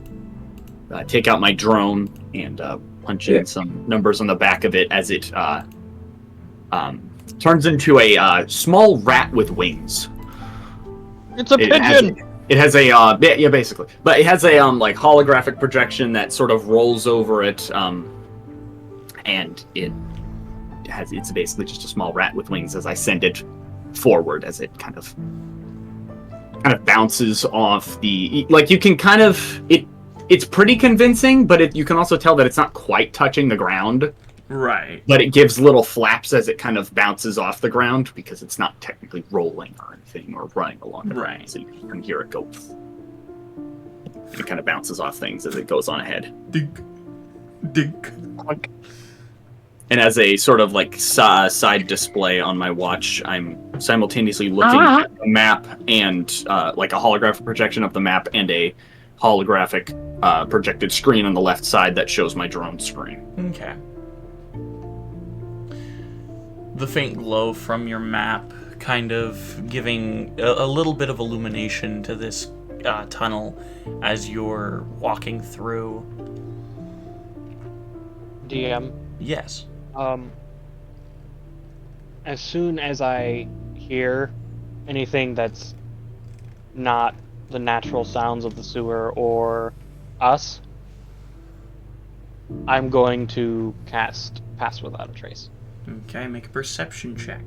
take out my drone and punch in some numbers on the back of it as it turns into a small rat with wings. It's a pigeon! It has a yeah, basically, but it has a like holographic projection that sort of rolls over it, and it's basically just a small rat with wings as I send it forward as it kind of bounces off the, like, you can kind of it's pretty convincing, but you can also tell that it's not quite touching the ground. Right. But it gives little flaps as it kind of bounces off the ground because it's not technically rolling or anything or running along the ground. So you can hear it go. It kind of bounces off things as it goes on ahead. Dink. Dink. And as a sort of like side display on my watch, I'm simultaneously looking at the map and like a holographic projection of the map and a holographic projected screen on the left side that shows my drone screen. Okay. The faint glow from your map kind of giving a little bit of illumination to this tunnel as you're walking through. DM. Yes. As soon as I hear anything that's not the natural sounds of the sewer or us, I'm going to cast Pass Without a Trace. Okay, make a perception check.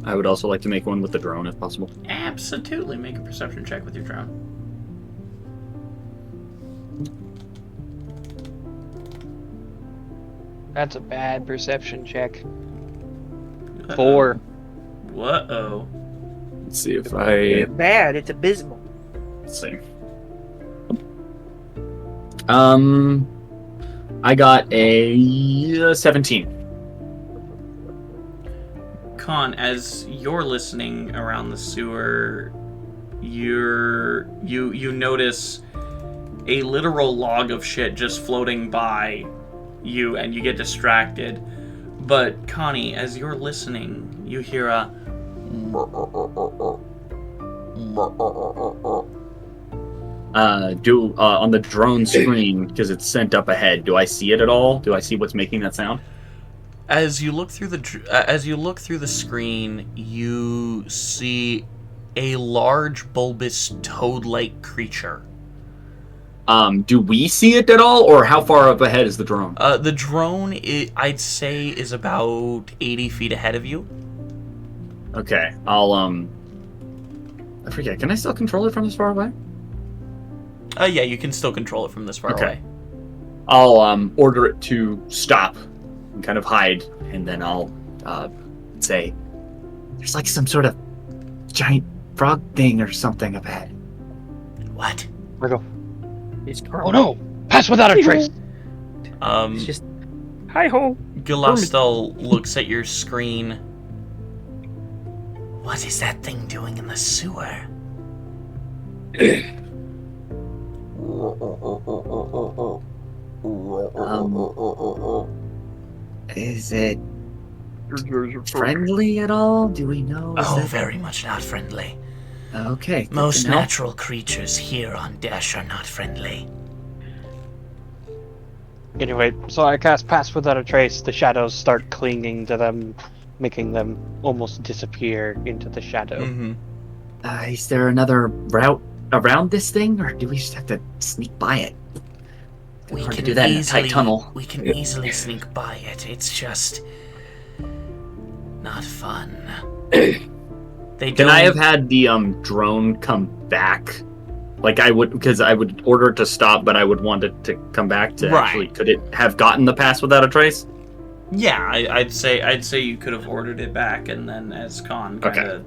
I would also like to make one with the drone if possible. Absolutely, make a perception check with your drone. That's a bad perception check. 4. Whoa. Let's see if I... Bad, it's abysmal. Let's see. I got a 17. Con, as you're listening around the sewer, you notice a literal log of shit just floating by you, and you get distracted. But Connie, as you're listening, you hear a on the drone screen, because it's sent up ahead, do I see it at all? Do I see what's making that sound? As you look through the screen, you see a large, bulbous, toad-like creature. Do we see it at all, or how far up ahead is the drone? The drone, I'd say, is about 80 feet ahead of you. Okay, I'll I forget. Can I still control it from this far away? Yeah, you can still control it from this far away. I'll order it to stop and kind of hide, and then I'll say, "There's like some sort of giant frog thing or something up ahead." What? I go, It's oh no! Pass without a trace! It's just hi ho. Galastel looks at your screen. What is that thing doing in the sewer? Is it friendly at all? Do we know? Is Oh, that- very much not friendly. Okay. good Most to know. natural creatures here on Dash are not friendly. Anyway, so I cast Pass Without a Trace. The shadows start clinging to them, making them almost disappear into the shadow. Mm-hmm. Is there another route around this thing, or do we just have to sneak by it? We Hard to can do that in a easily, tight tunnel. We can easily sneak by it. It's just not fun. They Can don't. I have had the drone come back? Like I would, because I would order it to stop, but I would want it to come back to Right. actually. Could it have gotten the pass without a trace? Yeah, I'd say you could have ordered it back, and then as Khan kind of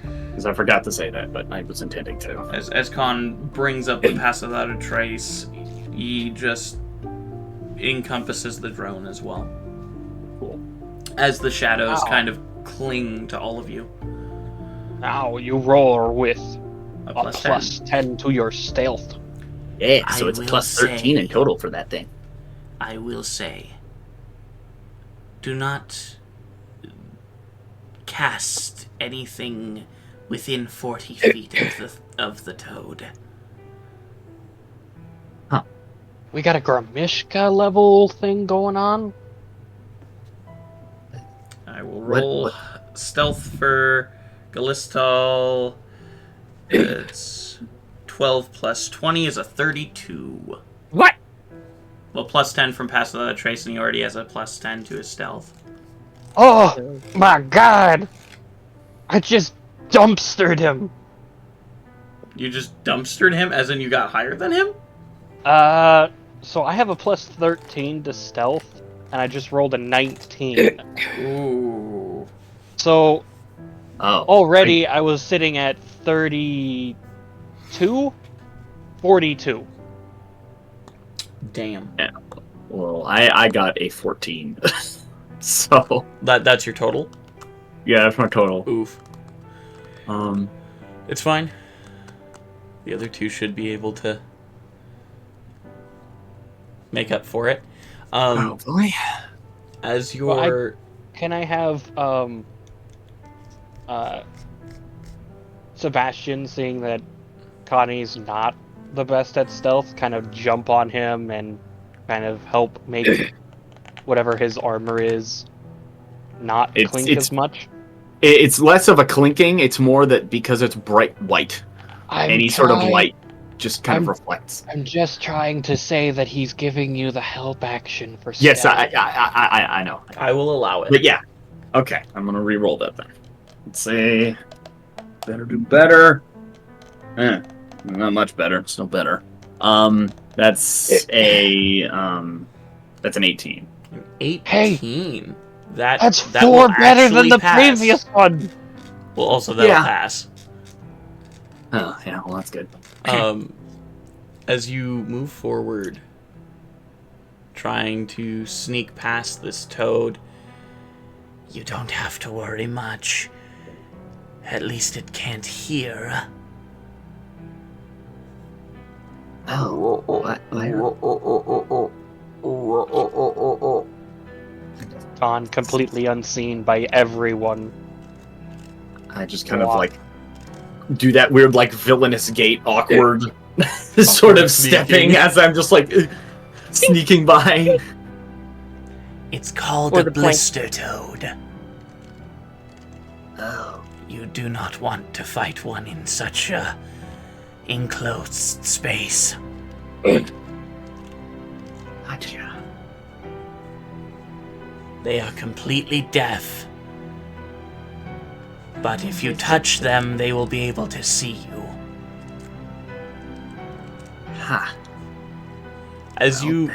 Because I forgot to say that, but I was intending to. as Khan brings up the pass without a trace, he just encompasses the drone as well. Cool. As the shadows Ow. kind of cling to all of you. Now you roll with A a plus 10. plus 10 to your stealth. Yeah, so I it's will plus 13 in say- total for that thing. I will say, do not cast anything within 40 feet of the toad. We got a Gramishka level thing going on. I will What- roll stealth for Galistal. It's 12 plus 20 is a 32. What? Well, plus 10 from Pass Without a Trace, and he already has a plus 10 to his stealth. Oh my god! I just dumpstered him. You just dumpstered him, as in you got higher than him? So I have a plus 13 to stealth, and I just rolled a 19. Ooh. So Oh. already I was sitting at 32? 42. Damn. Well, I got a 14. So, That's your total? yeah, that's my total. Oof. It's fine. The other two should be able to make up for it. Oh boy. As Well, your... Can I have Sebastian, seeing that Connie's not the best at stealth, kind of jump on him and kind of help make whatever his armor is not clink it's- as much? It's less of a clinking, it's more that because it's bright white, any sort of light just kind of reflects. I'm just trying to say that he's giving you the help action for Yes, stealth. I know. I will allow it. But yeah. Okay, I'm gonna re-roll that then. Let's see. Better do better. Not much better. Still better. That's an 18. 18. That's that four will better than actually the pass. previous one. Well, also that'll Yeah. pass. Oh yeah, well that's good. As you move forward, trying to sneak past this toad, You don't have to worry much. At least it can't hear. Oh. What? Gone completely unseen by everyone. I just kind of like do that weird like villainous gait, awkward sort of stepping sneaking. as I'm just like sneaking by. It's called Or a the plank. blister toad. Oh. You do not want to fight one in such a enclosed space. Gotcha. They are completely deaf. But if you touch them, they will be able to see you. Ha. As you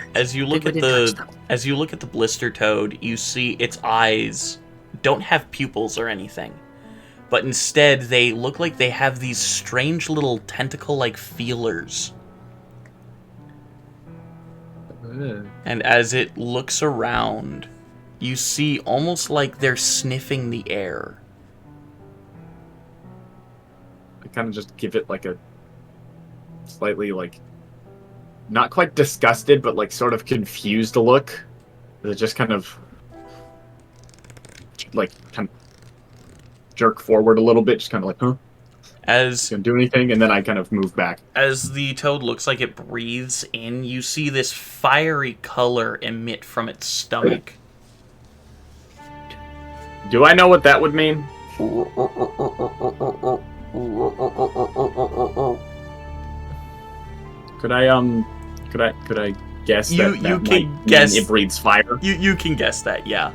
look we at didn't touch them. as you look at the blister toad, you see its eyes don't have pupils or anything, but instead they look like they have these strange little tentacle-like feelers. And as it looks around, you see almost like they're sniffing the air. I kind of just give it like a slightly like not quite disgusted, but like sort of confused look. It just kind of jerk forward a little bit, just kind of like, huh? As Gonna do anything, and then I kind of move back. As the toad looks like it breathes in, you see this fiery color emit from its stomach. Do I know what that would mean? Could I guess You that can might guess- mean it breathes fire? You can guess that, yeah.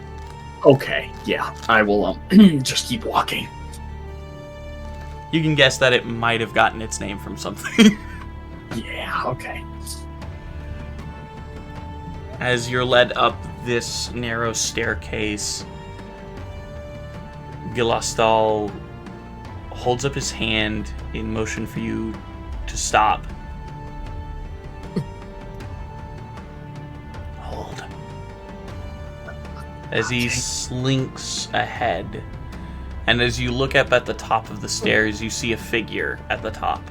Okay, yeah. I will just keep walking. You can guess that it might have gotten its name from something. Yeah, okay. As you're led up this narrow staircase, Gilastal holds up his hand in motion for you to stop. Hold. As he slinks ahead. And as you look up at the top of the stairs, you see a figure at the top.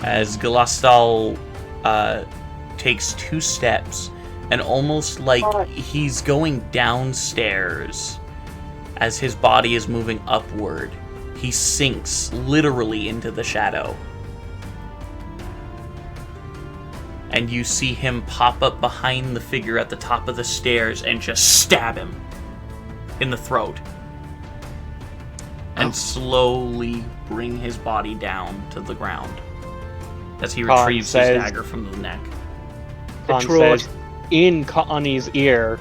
As Gilastal takes 2 steps, and almost like he's going downstairs, as his body is moving upward, he sinks literally into the shadow. And you see him pop up behind the figure at the top of the stairs and just stab him in the throat. And slowly bring his body down to the ground as he Khan retrieves his says- dagger from the neck. Khan Detroit. says in Connie's ear,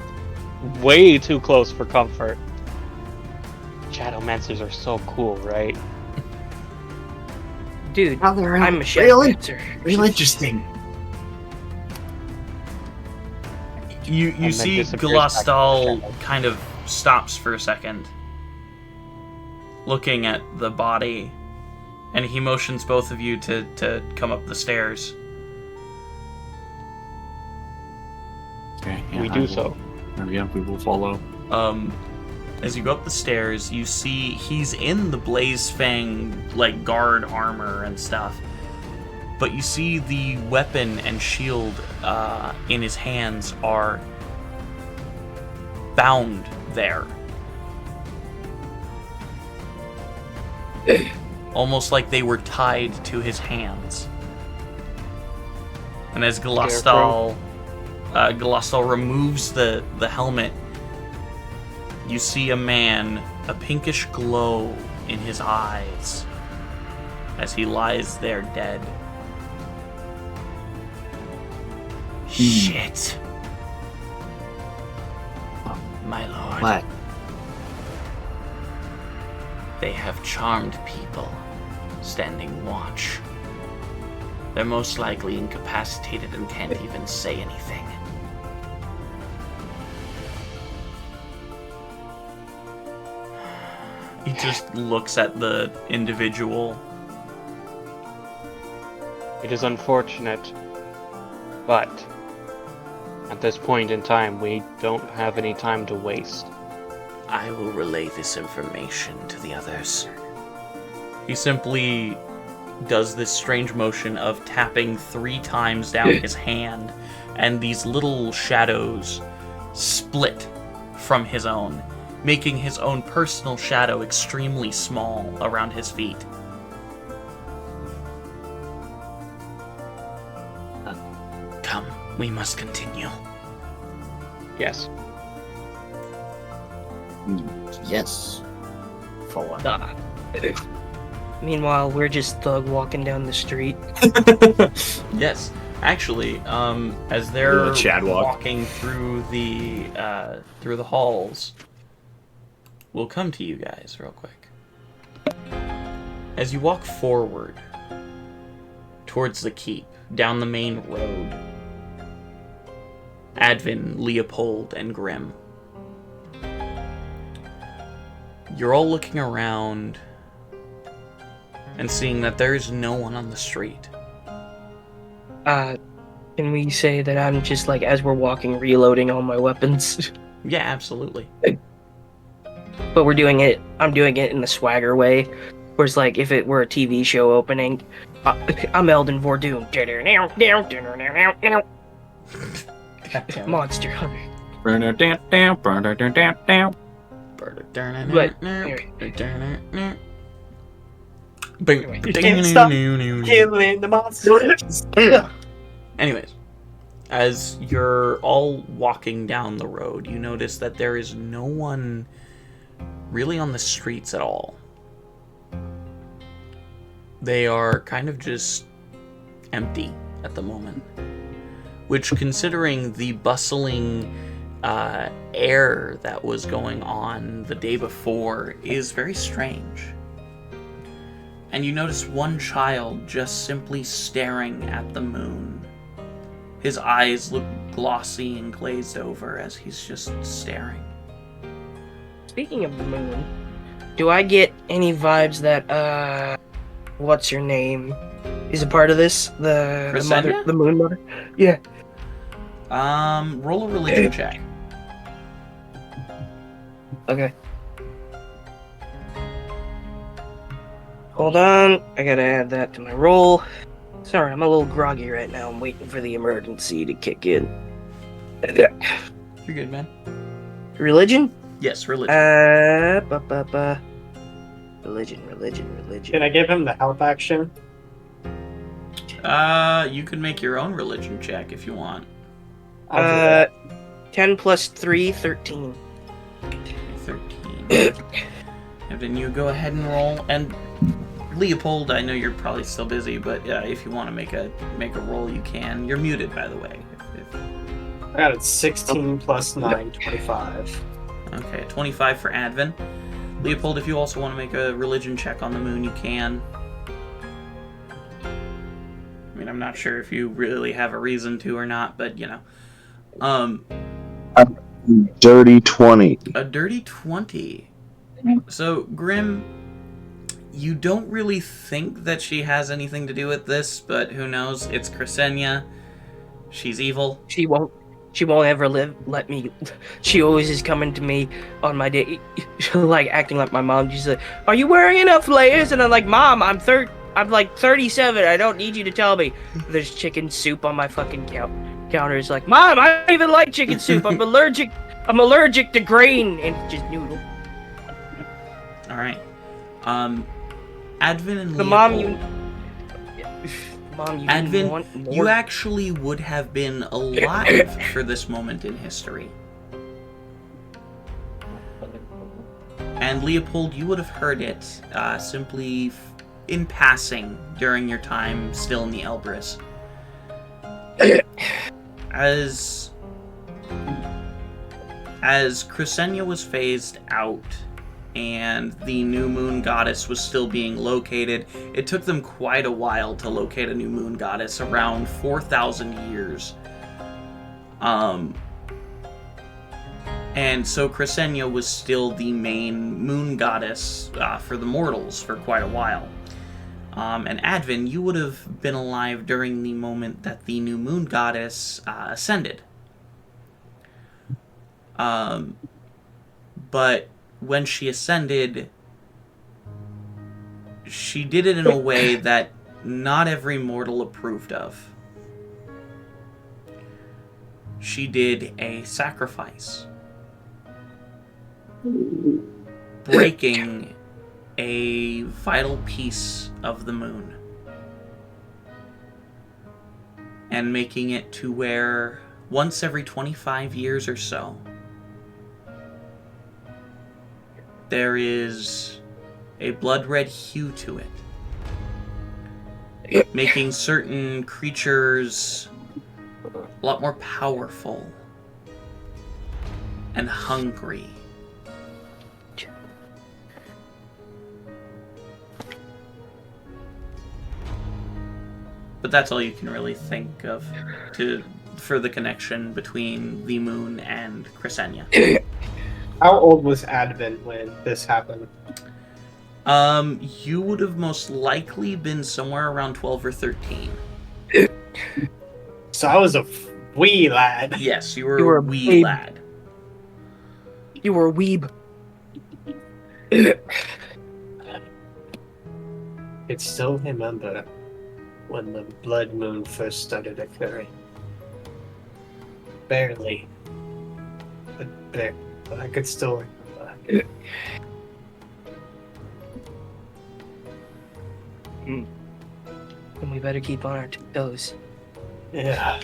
way too close for comfort. Shadowmancers are so cool, right? Dude, Oh, they're I'm a really, shadowmancer. real interesting. You then see disappears back into the Gilastal shadow. kind of stops for a second, looking at the body, and he motions both of you to come up the stairs. Okay, We do so. Yeah, we will follow. As you go up the stairs, you see he's in the Blaze Fang like guard armor and stuff, but you see the weapon and shield in his hands are bound there. Almost like they were tied to his hands. And as Gilastal removes the helmet, you see a man, a pinkish glow in his eyes, as he lies there dead. Shit. My lord. What? They have charmed people, standing watch. They're most likely incapacitated and can't even say anything. He just looks at the individual. It is unfortunate, but at this point in time, we don't have any time to waste. I will relay this information to the others. He simply does this strange motion of tapping 3 times down his hand, and these little shadows split from his own, making his own personal shadow extremely small around his feet. Come, we must continue. Yes. Yes. For what? Meanwhile, we're just thug walking down the street. Yes. Actually, as they're Chad walk. walking through the halls, we'll come to you guys real quick. As you walk forward towards the keep, down the main road, Advin, Leopold, and Grim, you're all looking around and seeing that there's no one on the street. Can we say that I'm just like, as we're walking, reloading all my weapons? Yeah, absolutely. But I'm doing it in the swagger way. Whereas, like, if it were a TV show opening, I'm Elden Vordoon. Monster Hunter. But, anyway. You can't stop killing the monsters. Anyways, as you're all walking down the road, you notice that there is no one really on the streets at all. They are kind of just empty at the moment. Which, considering the bustling air that was going on the day before, is very strange. And you notice one child just simply staring at the moon. His eyes look glossy and glazed over as he's just staring. Speaking of the moon, do I get any vibes that, what's your name, is a part of this? The mother, the moon mother? Yeah. Roll a religion check. Okay. Hold on, I gotta add that to my roll. Sorry, I'm a little groggy right now. I'm waiting for the emergency to kick in. You're good, man. Religion? Yes, religion. Religion. Can I give him the help action? You can make your own religion check if you want. I'll do that. 10 plus 3, 13. 13. And then you go ahead and roll. And Leopold, I know you're probably still busy, but if you want to make a roll, you can. You're muted, by the way. I got it 16 plus 9, 25. Okay, 25 for Advin. Leopold, if you also want to make a religion check on the moon, you can. I mean, I'm not sure if you really have a reason to or not, but, you know. Dirty 20. A dirty 20. So, Grim, you don't really think that she has anything to do with this, but who knows? It's Ksenia. She's evil. She won't ever let me. She always is coming to me on my day, like acting like my mom. She's like, "Are you wearing enough layers?" And I'm like, "Mom, I'm like 37. I don't need you to tell me." There's chicken soup on my fucking counter. It's like, "Mom, I don't even like chicken soup. I'm allergic to grain and just noodle." All right. Advin and The Leopold. Mom, you Advin, want more? you actually would have been alive for this moment in history. And Leopold, you would have heard it simply in passing during your time still in the Elbrus. As Ksenia was phased out and the new moon goddess was still being located, it took them quite a while to locate a new moon goddess, around 4,000 years. And so Ksenia was still the main moon goddess for the mortals for quite a while. And Advin, you would have been alive during the moment that the new moon goddess ascended. But when she ascended, she did it in a way that not every mortal approved of. She did a sacrifice, breaking a vital piece of the moon and making it to where once every 25 years or so, there is a blood red hue to it, making certain creatures a lot more powerful and hungry. But that's all you can really think of for the connection between the moon and Crescenia. How old was Advent when this happened? You would have most likely been somewhere around 12 or 13. So I was a wee lad. Yes, you were You were a a wee babe. lad. You were a weeb. I still remember when the blood moon first started occurring. Barely. But I could still remember. And we better keep on our toes. Yeah.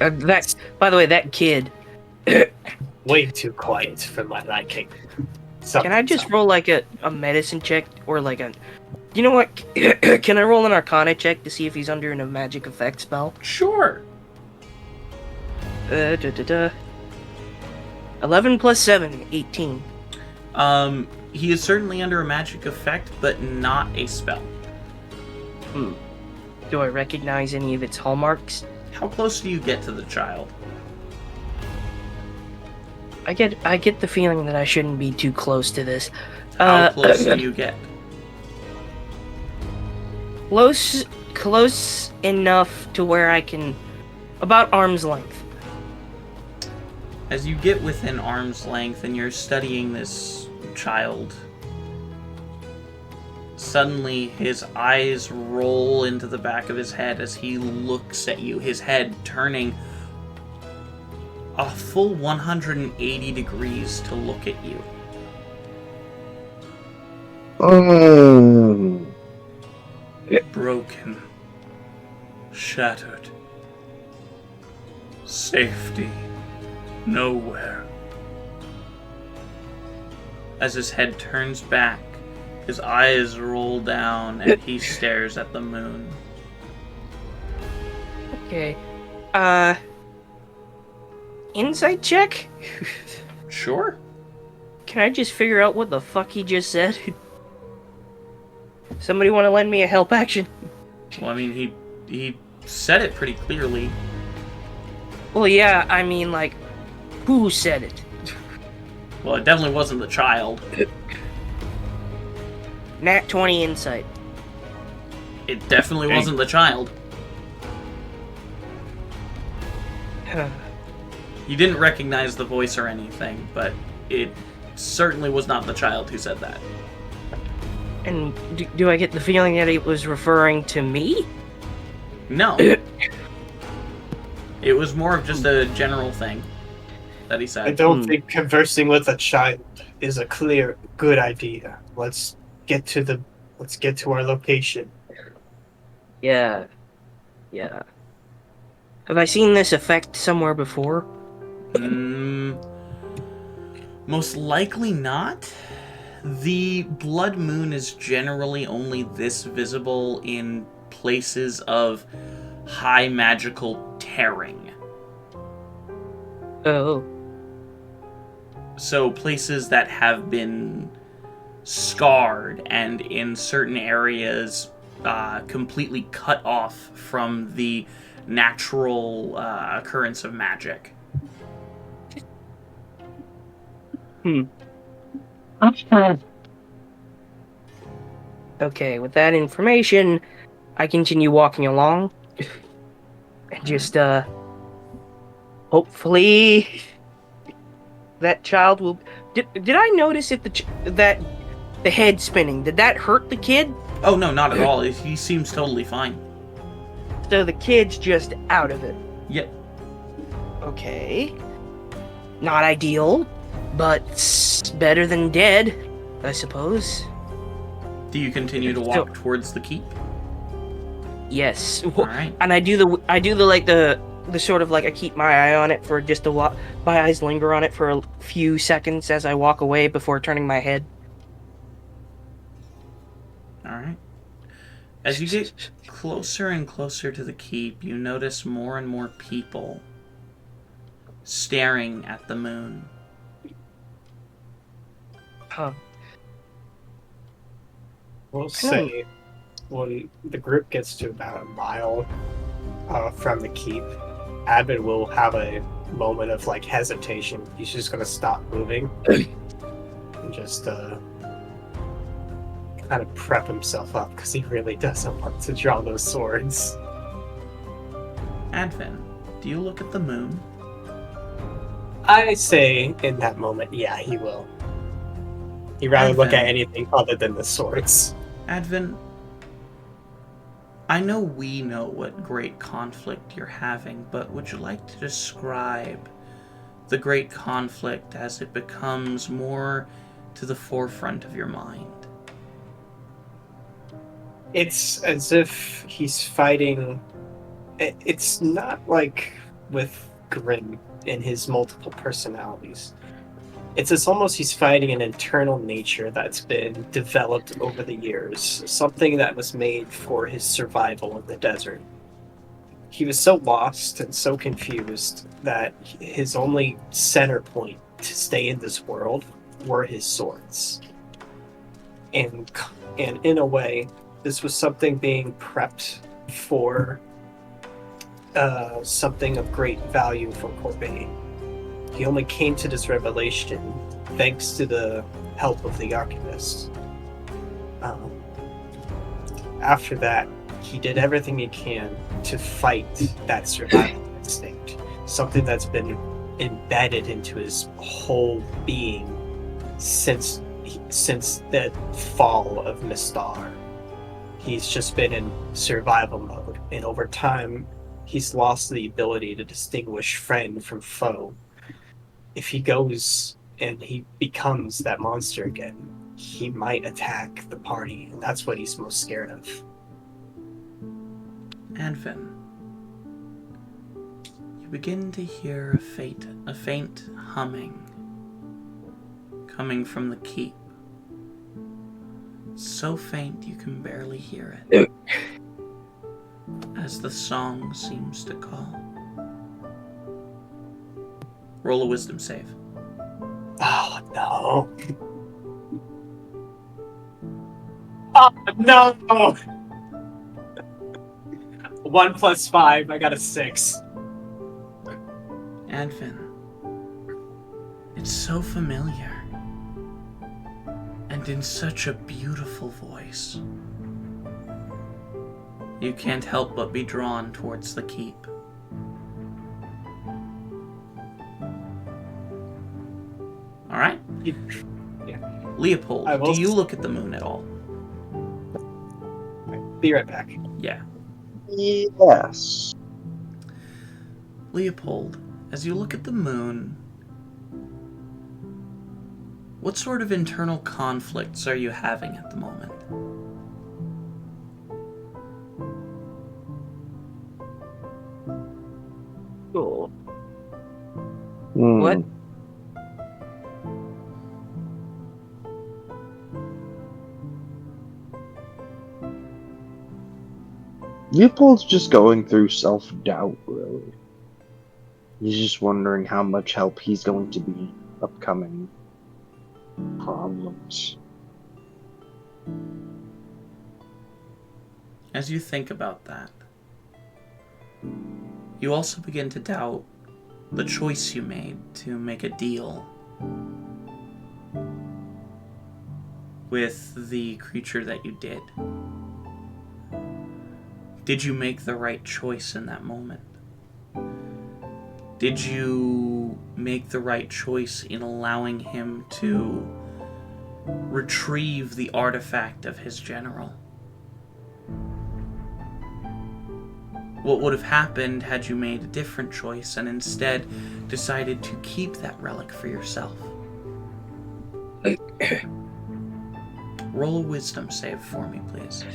By the way, that kid. Way too quiet for my liking. Can I just roll like a medicine check or like a? You know what? Can I roll an Arcana check to see if he's under a magic effect spell? Sure. 11 plus 7, 18. He is certainly under a magic effect, but not a spell. Do I recognize any of its hallmarks? How close do you get to the child? I get the feeling that I shouldn't be too close to this. How close do you get? Close enough to where I can, about arm's length. As you get within arm's length and you're studying this child, suddenly his eyes roll into the back of his head as he looks at you, his head turning a full 180 degrees to look at you. Broken, shattered, safety, nowhere. As his head turns back, his eyes roll down and he stares at the moon. Okay. Insight check? Sure. Can I just figure out what the fuck he just said? Somebody want to lend me a help action? Well, I mean, he said it pretty clearly. Well, yeah, I mean, like, who said it? Well, it definitely wasn't the child. Nat 20 insight. It definitely wasn't the child. You didn't recognize the voice or anything, but it certainly was not the child who said that. And do I get the feeling that it was referring to me? No. It was more of just a general thing that he said. I don't think conversing with a child is a good idea. Let's get to our location. Yeah. Have I seen this effect somewhere before? Most likely not. The blood moon is generally only this visible in places of high magical tearing. Oh. So places that have been scarred and in certain areas completely cut off from the natural occurrence of magic. Okay, with that information, I continue walking along. And just, hopefully that child will... Did I notice if that the head spinning, did that hurt the kid? Oh, no, not at all. He seems totally fine. So the kid's just out of it. Yep. Okay. Not ideal, but better than dead, I suppose. Do you continue to walk towards the keep? Yes. All right. And I do the sort of like I keep my eye on it for just a while. My eyes linger on it for a few seconds as I walk away before turning my head. As you get closer and closer to the keep, you notice more and more people staring at the moon. Huh. We'll say when the group gets to about a mile from the keep, Advin will have a moment of like hesitation. He's just gonna stop moving and just kind of prep himself up because he really doesn't want to draw those swords. Advin, do you look at the moon? I say in that moment, yeah, he will. He'd rather look at anything other than the swords. Advin, I know we know what great conflict you're having, but would you like to describe the great conflict as it becomes more to the forefront of your mind? It's as if he's fighting. It's not like with Grim in his multiple personalities. It's almost he's fighting an internal nature that's been developed over the years, something that was made for his survival in the desert. He was so lost and so confused that his only center point to stay in this world were his swords. And in a way, this was something being prepped for something of great value for Corbet. He only came to this revelation thanks to the help of the archivist. After that, he did everything he can to fight that survival instinct, something that's been embedded into his whole being since the fall of Mistar. He's just been in survival mode, and over time, he's lost the ability to distinguish friend from foe. If he goes and he becomes that monster again, he might attack the party, and that's what he's most scared of. Advin, you begin to hear a faint humming coming from the keep. So faint you can barely hear it, as the song seems to call. Roll a wisdom save. Oh no. Oh no! 1 + 5, I got a 6. Advin, it's so familiar, and in such a beautiful voice. You can't help but be drawn towards the keep. Alright? Yeah. Leopold, do you look at the moon at all? Be right back. Yeah. Yes. Leopold, as you look at the moon, what sort of internal conflicts are you having at the moment? Cool. Hmm. What? Leopold's just going through self-doubt, really. He's just wondering how much help he's going to be in upcoming problems. As you think about that, you also begin to doubt the choice you made to make a deal with the creature that you did. Did you make the right choice in that moment? Did you make the right choice in allowing him to retrieve the artifact of his general? What would have happened had you made a different choice and instead decided to keep that relic for yourself? Roll a wisdom save for me, please.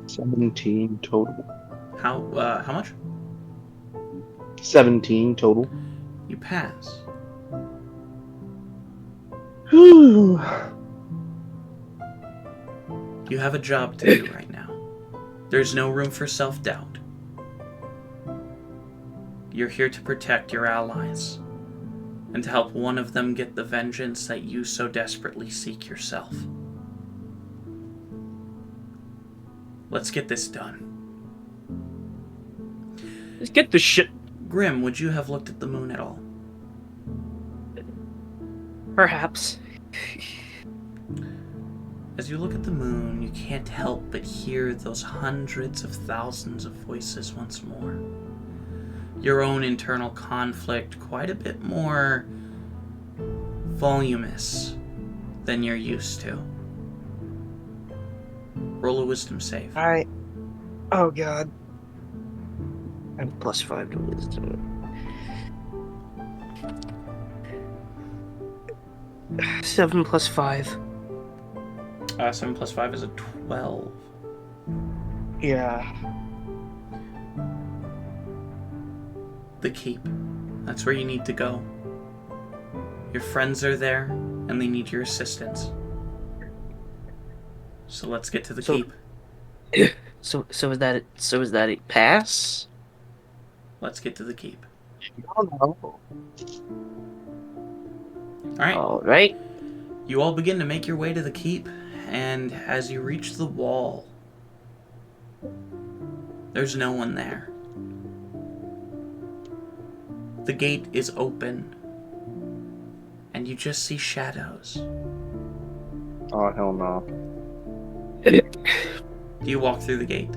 $17 total. How much? 17 total. You pass. You have a job to do right now. There's no room for self-doubt. You're here to protect your allies, and to help one of them get the vengeance that you so desperately seek yourself. Let's get this done. Let's get this shit. Grim, would you have looked at the moon at all? Perhaps. As you look at the moon, you can't help but hear those hundreds of thousands of voices once more. Your own internal conflict quite a bit more voluminous than you're used to. Roll a wisdom save. Alright. Oh god. I'm +5 to wisdom. 7 + 5. 7 + 5 is a 12. Yeah. The keep. That's where you need to go. Your friends are there, and they need your assistance. So let's get to the keep. So is that a pass? Let's get to the keep. Oh, Alright. Alright. You all begin to make your way to the keep, and as you reach the wall, there's no one there. The gate is open, and you just see shadows. Oh, hell no. Do you walk through the gate?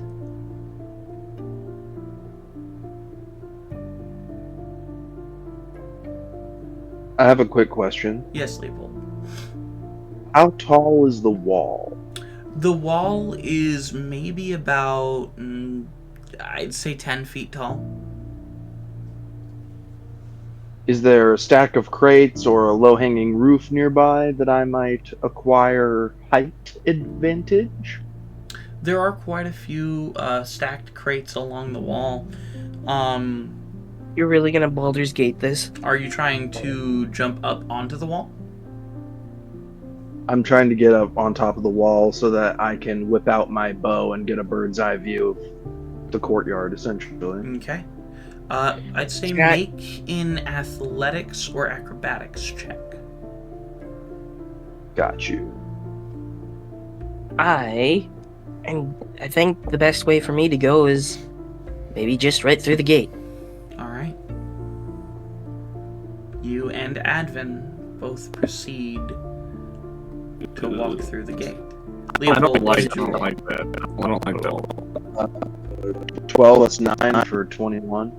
I have a quick question. Yes, Leopold. How tall is the wall? The wall is maybe about, I'd say 10 feet tall. Is there a stack of crates or a low-hanging roof nearby that I might acquire height advantage? There are quite a few stacked crates along the wall. You're really gonna Baldur's Gate this? Are you trying to jump up onto the wall? I'm trying to get up on top of the wall so that I can whip out my bow and get a bird's eye view of the courtyard, essentially. Okay. I'd say Scott. make an athletics or acrobatics check. Got you. I think the best way for me to go is maybe just right through the gate. Alright. You and Advin both proceed to walk through the gate. I don't Leopold, like did you roll? that. I don't like that. 12 plus 9 for 21.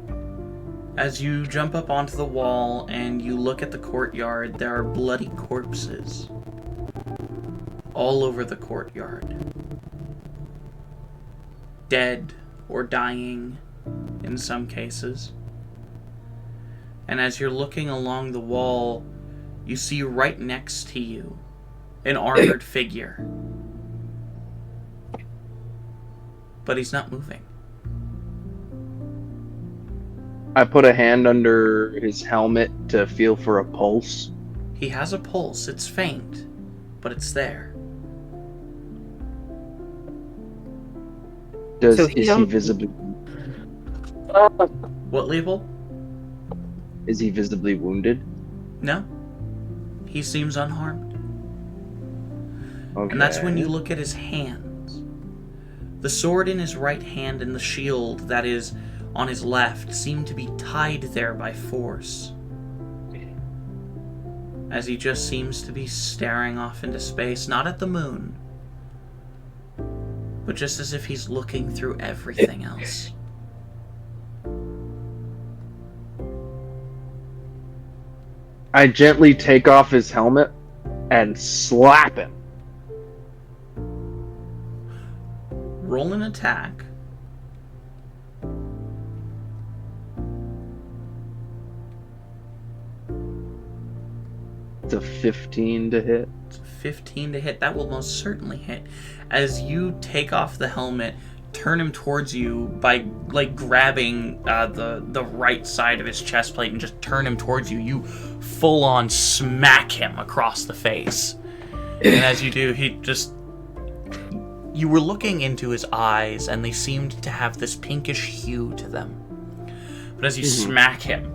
As you jump up onto the wall and you look at the courtyard, there are bloody corpses all over the courtyard. Dead or dying in some cases. And as you're looking along the wall, you see right next to you an armored figure. But he's not moving. I put a hand under his helmet to feel for a pulse. He has a pulse. It's faint, but it's there. Is So he visibly What, Leopold? is he visibly wounded? No. He seems unharmed. Okay. And that's when you look at his hands. The sword in his right hand and the shield that is on his left seem to be tied there by force. As he just seems to be staring off into space, not at the moon, but just as if he's looking through everything else. I gently take off his helmet and slap him. Roll an attack. It's a 15 to hit. It's a 15 to hit. That will most certainly hit. As you take off the helmet, turn him towards you by like grabbing the right side of his chest plate and just turn him towards you. You full on smack him across the face. And as you do, you were looking into his eyes and they seemed to have this pinkish hue to them. But as you smack him,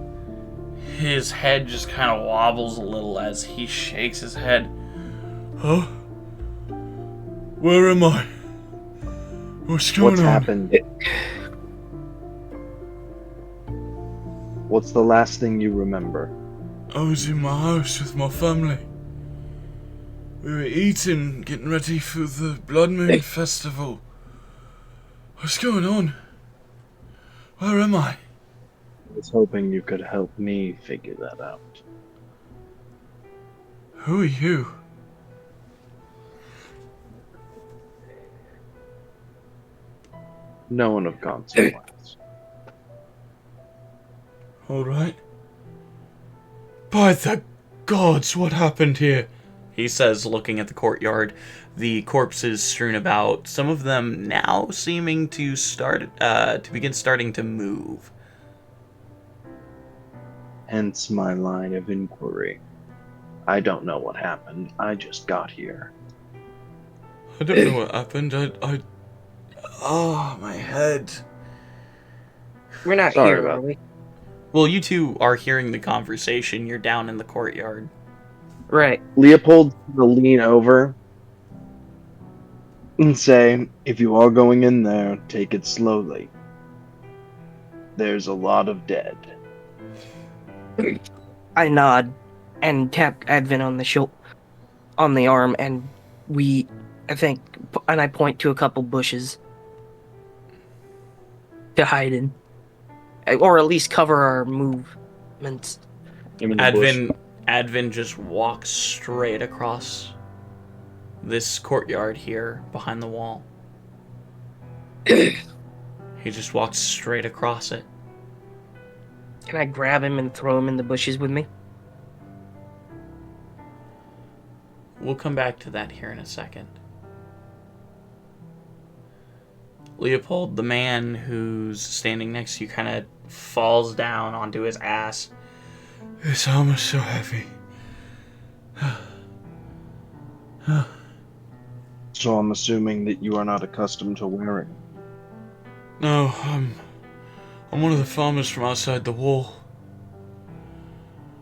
his head just kind of wobbles a little as he shakes his head. Huh? Where am I? What's going on? What's happened? What's the last thing you remember? I was in my house with my family. We were eating, getting ready for the Blood Moon Festival. What's going on? Where am I? I was hoping you could help me figure that out. Who are you? No one of consequence. Alright. By the gods, what happened here? He says, looking at the courtyard. The corpses strewn about, some of them now seeming to begin starting to move. Hence my line of inquiry. I don't know what happened. I just got here. I don't know what happened. Oh, my head. We're not Sorry here, about are we? Well, you two are hearing the conversation. You're down in the courtyard. Right. Leopold will lean over and say, if you are going in there, take it slowly. There's a lot of dead. I nod and tap Advent on the arm, and I point to a couple bushes to hide in, or at least cover our movements. Advin just walks straight across this courtyard here behind the wall. He just walks straight across it. Can I grab him and throw him in the bushes with me? We'll come back to that here in a second. Leopold, the man who's standing next to you, kind of falls down onto his ass. This armor's so heavy. So I'm assuming that you are not accustomed to wearing. No, I'm one of the farmers from outside the wall.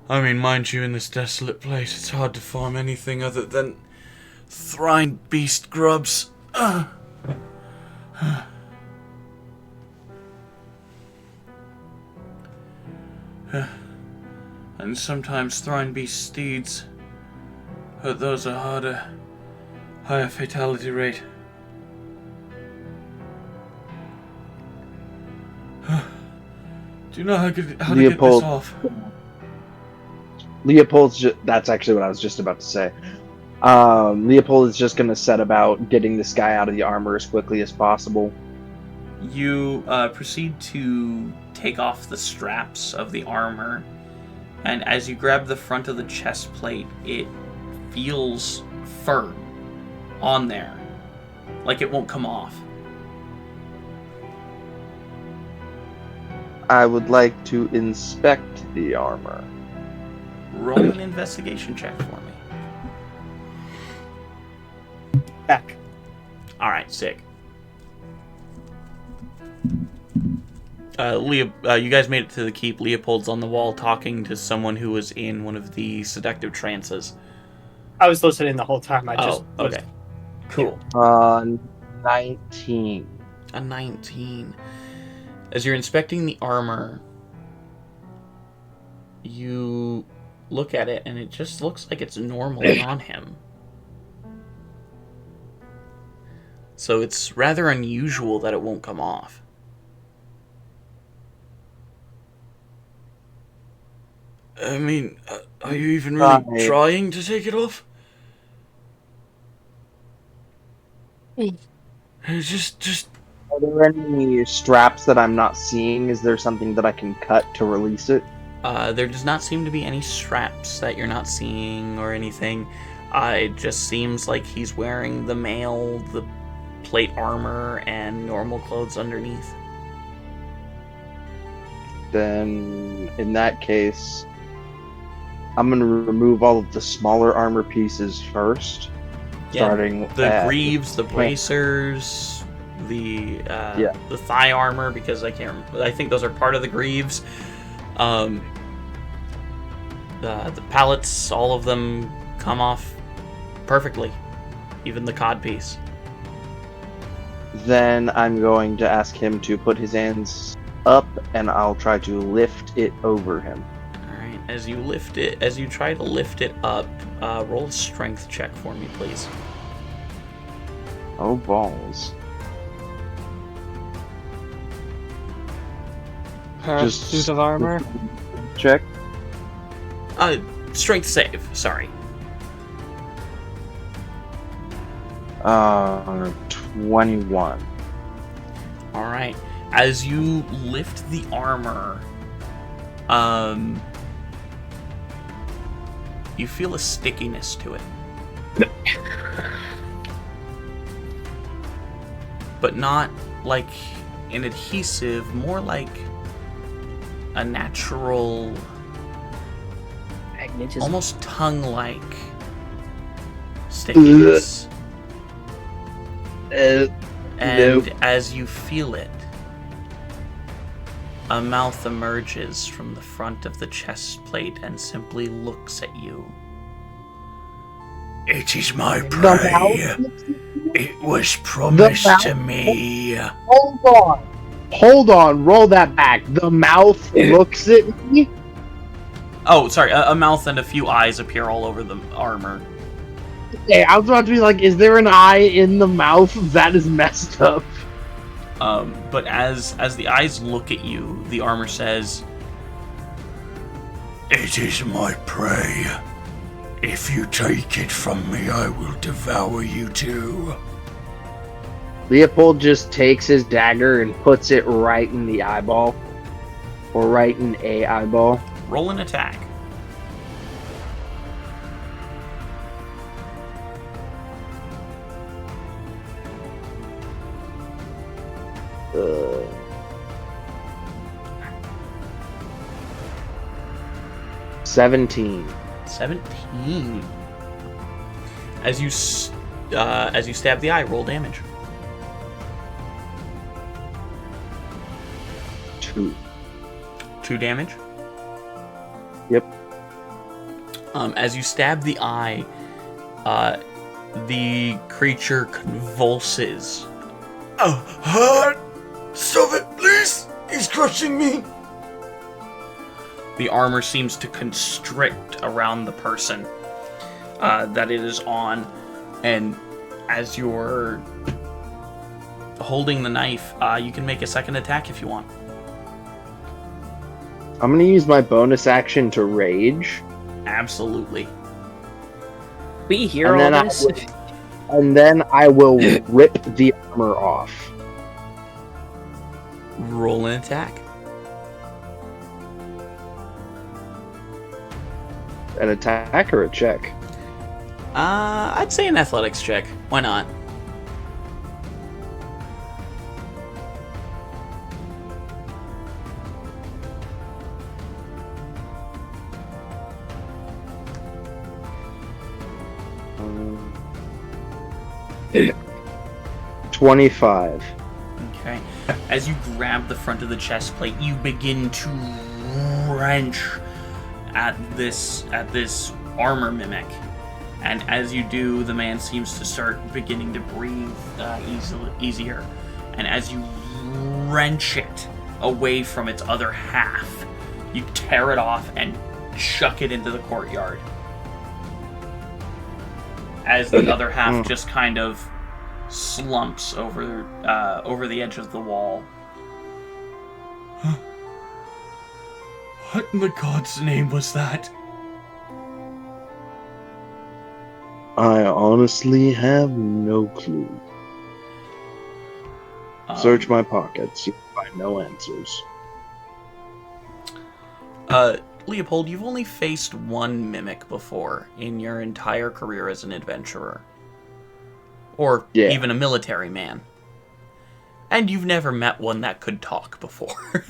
I mean, mind you, in this desolate place, it's hard to farm anything other than thrine beast grubs. And sometimes thrine beast steeds, but those are harder, higher fatality rate. Do you know how to get this off? That's actually what I was just about to say. Leopold is just going to set about getting this guy out of the armor as quickly as possible. You proceed to take off the straps of the armor, and as you grab the front of the chest plate, it feels firm on there, like it won't come off. I would like to inspect the armor. Roll an investigation check for me. Back. Alright, sick. You guys made it to the keep. Leopold's on the wall talking to someone who was in one of the seductive trances. I was listening the whole time. Okay. Cool. 19. A 19. As you're inspecting the armor, you look at it and it just looks like it's normally on him. So it's rather unusual that it won't come off. I mean, are you even really trying to take it off? Just... Are there any straps that I'm not seeing? Is there something that I can cut to release it? There does not seem to be any straps that you're not seeing or anything. It just seems like he's wearing the plate armor and normal clothes underneath. Then, in that case, I'm going to remove all of the smaller armor pieces first. Starting the at greaves, the bracers, the thigh armor, because I think those are part of the greaves. The pallets, all of them come off perfectly, even the cod piece. Then I'm going to ask him to put his hands up, and I'll try to lift it over him. All right, as you try to lift it up, roll a strength check for me, please. Oh, balls. Suit of armor. Check. Strength save. Sorry. 21. All right. As you lift the armor, you feel a stickiness to it. But not like an adhesive, more like a natural, Magnetism. almost tongue-like stickiness. And Nope. as you feel it, a mouth emerges from the front of the chest plate and simply looks at you. It is my prey. It was promised to me. Hold on, roll that back. The mouth looks at me. Oh, sorry, a mouth and a few eyes appear all over the armor. Hey, I was about to be like, is there an eye in the mouth? That is messed up. But as the eyes look at you, the armor says, It is my prey. If you take it from me, I will devour you too. Leopold just takes his dagger and puts it right in the eyeball. Or right in a eyeball. roll an attack. Uh, 17. 17. As you stab the eye, roll damage. 2. 2 damage. Yep. As you stab the eye, the creature convulses. Hurt! Stop it, please! He's crushing me! The armor seems to constrict around the person that it is on, and as you're holding the knife, you can make a second attack if you want. I'm gonna use my bonus action to rage. Absolutely. We hear And all then this. And then I will rip the armor off. Roll an attack. An attack or a check? I'd say an athletics check. Why not? Um, 25. Okay. As you grab the front of the chest plate, you begin to wrench at this armor mimic, and as you do, the man seems to start beginning to breathe easier. And as you wrench it away from its other half, you tear it off and chuck it into the courtyard. As the other half just kind of slumps over the edge of the wall. What in the God's name was that? I honestly have no clue. Search my pockets. You'll find no answers. Leopold, you've only faced one mimic before in your entire career as an adventurer. or Yeah. even a military man. And you've never met one that could talk before.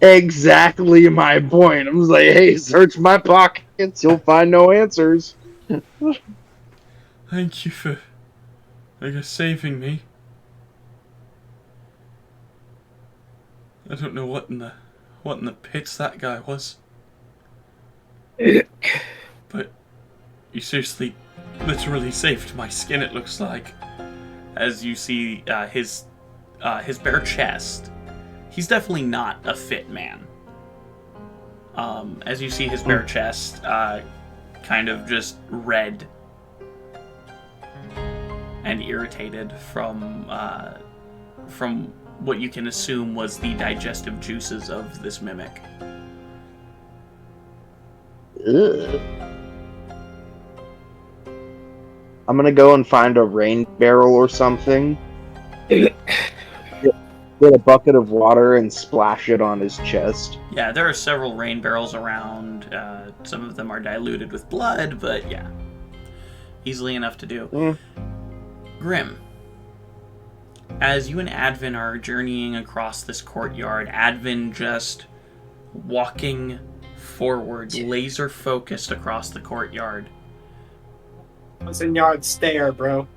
Exactly my point. I was like, hey, search my pockets. You'll find no answers. Thank you for, saving me. I don't know what in the pits that guy was. But you seriously, literally saved my skin, it looks like. As you see his bare chest. He's definitely not a fit man. As you see his bare chest, kind of just red and irritated from what you can assume was the digestive juices of this mimic. Ugh. I'm gonna go and find a rain barrel or something. Get a bucket of water and splash it on his chest. Yeah, there are several rain barrels around. Some of them are diluted with blood, but yeah, easily enough to do. Grim, as you and Advin are journeying across this courtyard, Advin just walking forward, laser focused across the courtyard. What's in yard stare, bro?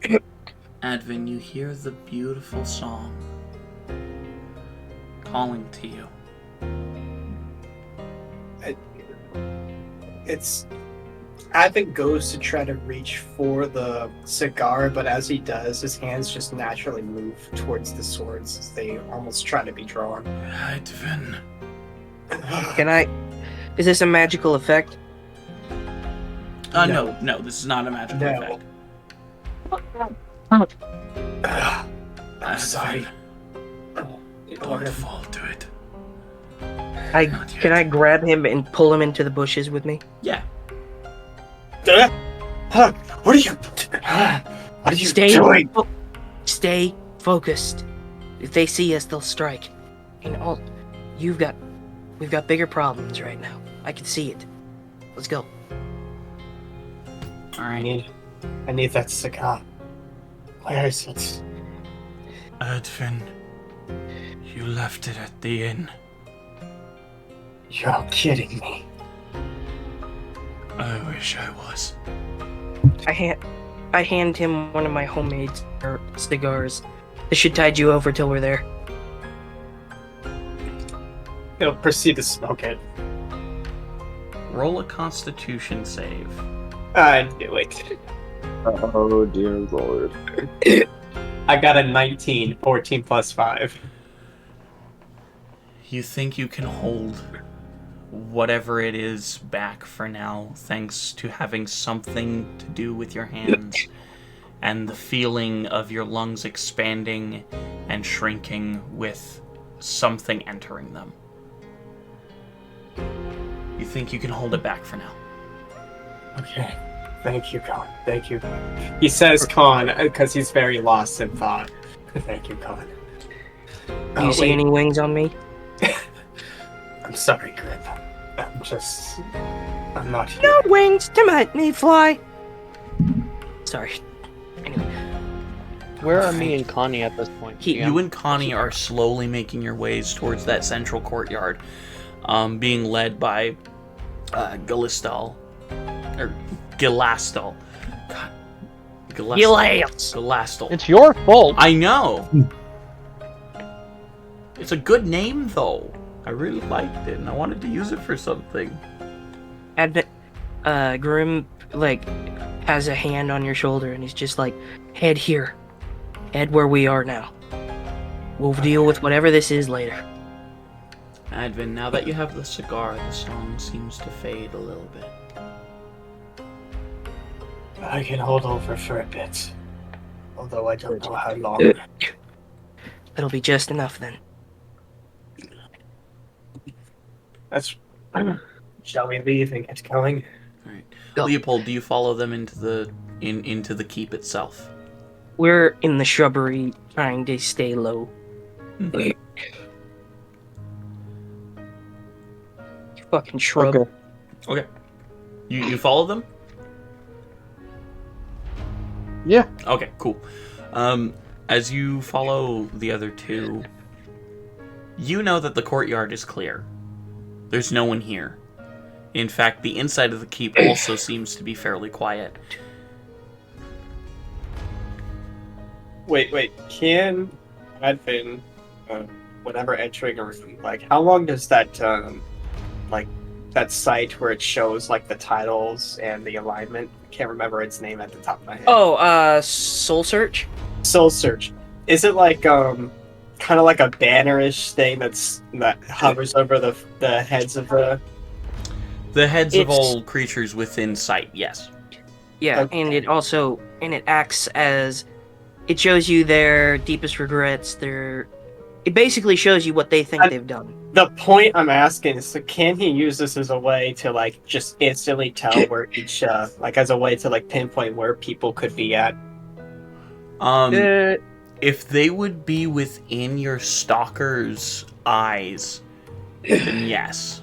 Advin, you hear the beautiful song calling to you. It's Advent goes to try to reach for the cigar, but as he does, his hands just naturally move towards the swords as they almost try to be drawn. Advin. Can I? Is this a magical effect? No, this is not a magical No. effect. I'm sorry. Don't fall to it. Can I grab him and pull him into the bushes with me? Yeah. What are you? What are you doing? Stay focused. If they see us, they'll strike. We've got bigger problems right now. I can see it. Let's go. All right. I need that cigar. Where is it? Advin, you left it at the inn. You're kidding me. I wish I was. I hand him one of my homemade cigars. This should tide you over till we're there. He'll proceed to smoke it. Roll a Constitution save. I knew it. Oh dear lord. I got a 19, 14 plus 5. You think you can hold whatever it is back for now, thanks to having something to do with your hands and the feeling of your lungs expanding and shrinking with something entering them. You think you can hold it back for now. Okay. Thank you, Con. Thank you. He says Con because he's very lost in thought. Thank you, Con. Do you see any wings on me? I'm sorry, Grip. I'm not here. No wings to make me fly. Sorry. Anyway. Where are me and Connie at this point? You and Connie are slowly making your ways towards that central courtyard, being led by Gilastal. Or Gilastal. God. Gilastal. It's your fault. I know. It's a good name, though. I really liked it, and I wanted to use it for something. Grim, has a hand on your shoulder, and he's just like, head here. Head where we are now. We'll deal with whatever this is later. Advin, now that you have the cigar, the song seems to fade a little bit. I can hold over for a bit. Although I don't know how long. It'll be just enough then. Shall we leave and get going? All right. Go. Leopold, do you follow them into the keep itself? We're in the shrubbery trying to stay low. Mhm. You fucking shrub. Okay. You follow them? Yeah. Okay, cool. As you follow the other two, you know that the courtyard is clear. There's no one here. In fact, the inside of the keep also seems to be fairly quiet. Wait. Can Advin, whenever entering a room, like, how long does that, like, that site where it shows, like, the titles and the alignment? I can't remember its name at the top of my head. Oh, Soul Search? Soul Search. Is it like, kind of like a bannerish thing that hovers over the heads of the... The heads of It's- all creatures within sight, yes. Yeah, Okay. and it acts as... It shows you their deepest regrets, It basically shows you what they think they've done. The point I'm asking is, so can he use this as a way to, like, just instantly tell where each, like, as a way to, like, pinpoint where people could be at? If they would be within your stalker's eyes, then yes.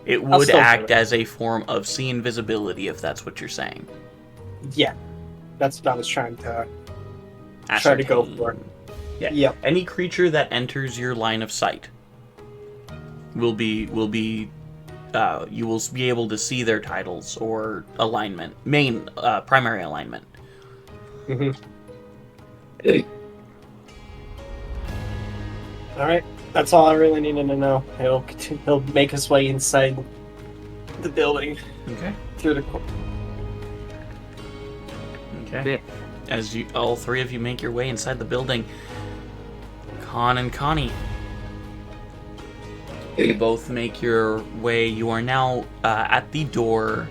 It I'll would still do act it. as a form of see invisibility, if that's what you're saying. Yeah. That's what I was trying to go for. Yeah. Yep. Any creature that enters your line of sight will be you will be able to see their titles or alignment, primary alignment. Alright. That's all I really needed to know. He'll make his way inside the building Okay. through the Okay. As all three of you make your way inside the building, Con and Connie, you both make your way. You are now at the door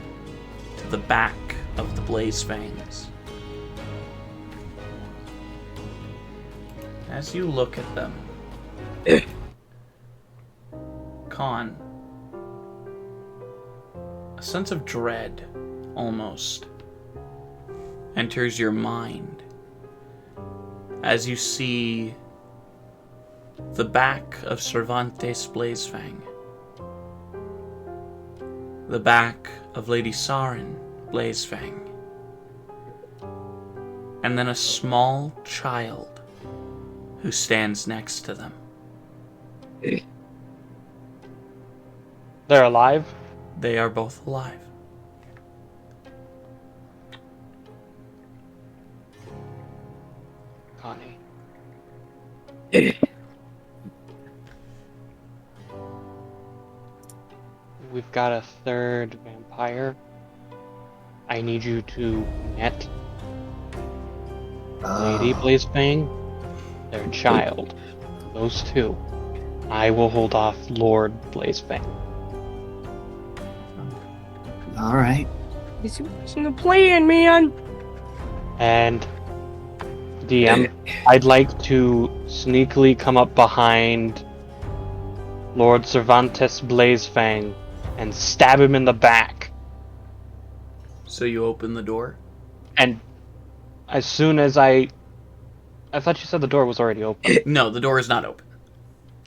to the back of the Blaze Fangs. As you look at them, Con, a sense of dread, almost, enters your mind as you see the back of Cervantes Blazefang, the back of Lady Sarin Blazefang, and then a small child who stands next to them. They're alive? They are both alive. Connie. We've got a third vampire. I need you to net Lady Blazefang, their child. Those two. I will hold off Lord Blazefang. All right. It's in the plan, man! And DM, I'd like to sneakily come up behind Lord Cervantes Blazefang and stab him in the back. So you open the door? And as soon as I thought you said the door was already open. No, the door is not open.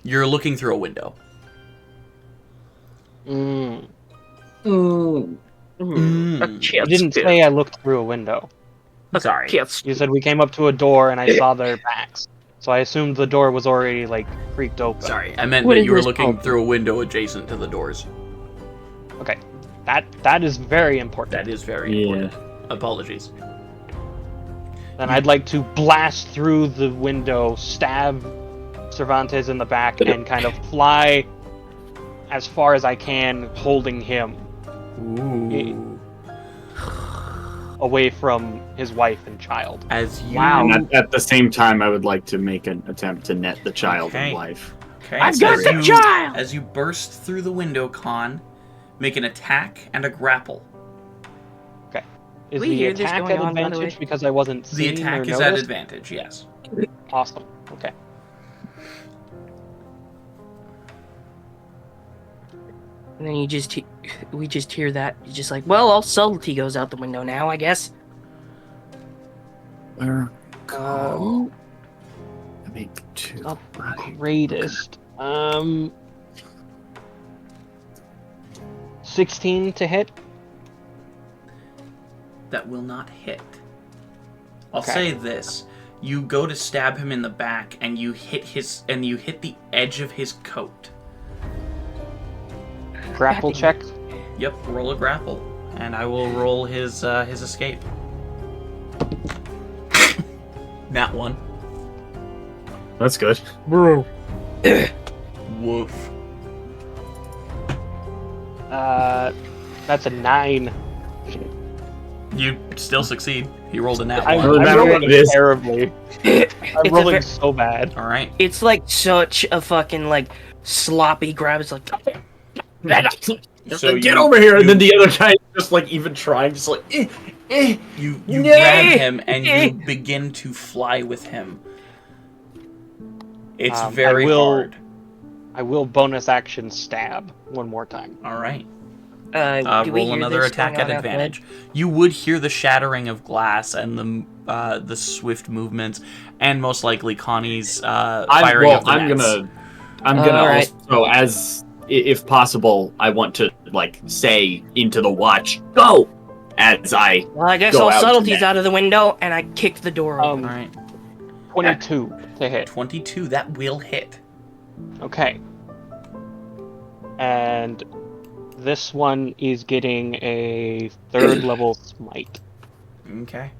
You're looking through a window. You You didn't say I looked through a window. Sorry. You said we came up to a door and I saw their backs. So I assumed the door was already, like, creaked open. Sorry, I meant What that is you were this looking called? through a window adjacent to the doors. Okay. That is very important. That is very important. Apologies. Then I'd like to blast through the window, stab Cervantes in the back, and kind of fly as far as I can, holding him Ooh. away from his wife and child. As you... And at the same time, I would like to make an attempt to net the child Okay. and wife. Okay, I've so got as the you- child! As you burst through the window, Con, make an attack and a grapple. Is We the hear this attack going at on, by the advantage way? because I wasn't The seen attack or is at noticed? advantage, yes. Awesome. Okay. And then we just hear that. You're just like, well, all subtlety goes out the window now, I guess. Where? Um, I make two. Not Right. greatest. 16 to hit. that will not hit. I'll Okay. say this. You go to stab him in the back, and you hit the edge of his coat. Grapple check. Yep, roll a grapple, and I will roll his escape. Nat 1. That's good. Woof. That's a 9. You still succeed. You rolled a nat I'm 1. Doesn't matter what rolling it is. terribly. I'm It's rolling so bad. All right. It's like such a fucking like sloppy grab. It's like So Get you- over here! And you- then the other guy just like even trying, just like, You No! grab him and you begin to fly with him. It's I very will- hard. I will bonus action stab one more time. All right. do we Roll hear another this attack going at on outside? advantage. You would hear the shattering of glass and the swift movements, and most likely Connie's firing of the nets. I'm gonna Alright. also, as if possible, I want to like say into the watch, go, as I Well, I guess Go all out to subtleties net. out of the window, and I kick the door open. All right. 22 to hit. 22. That will hit. Okay. And this one is getting a 3rd level smite. Okay.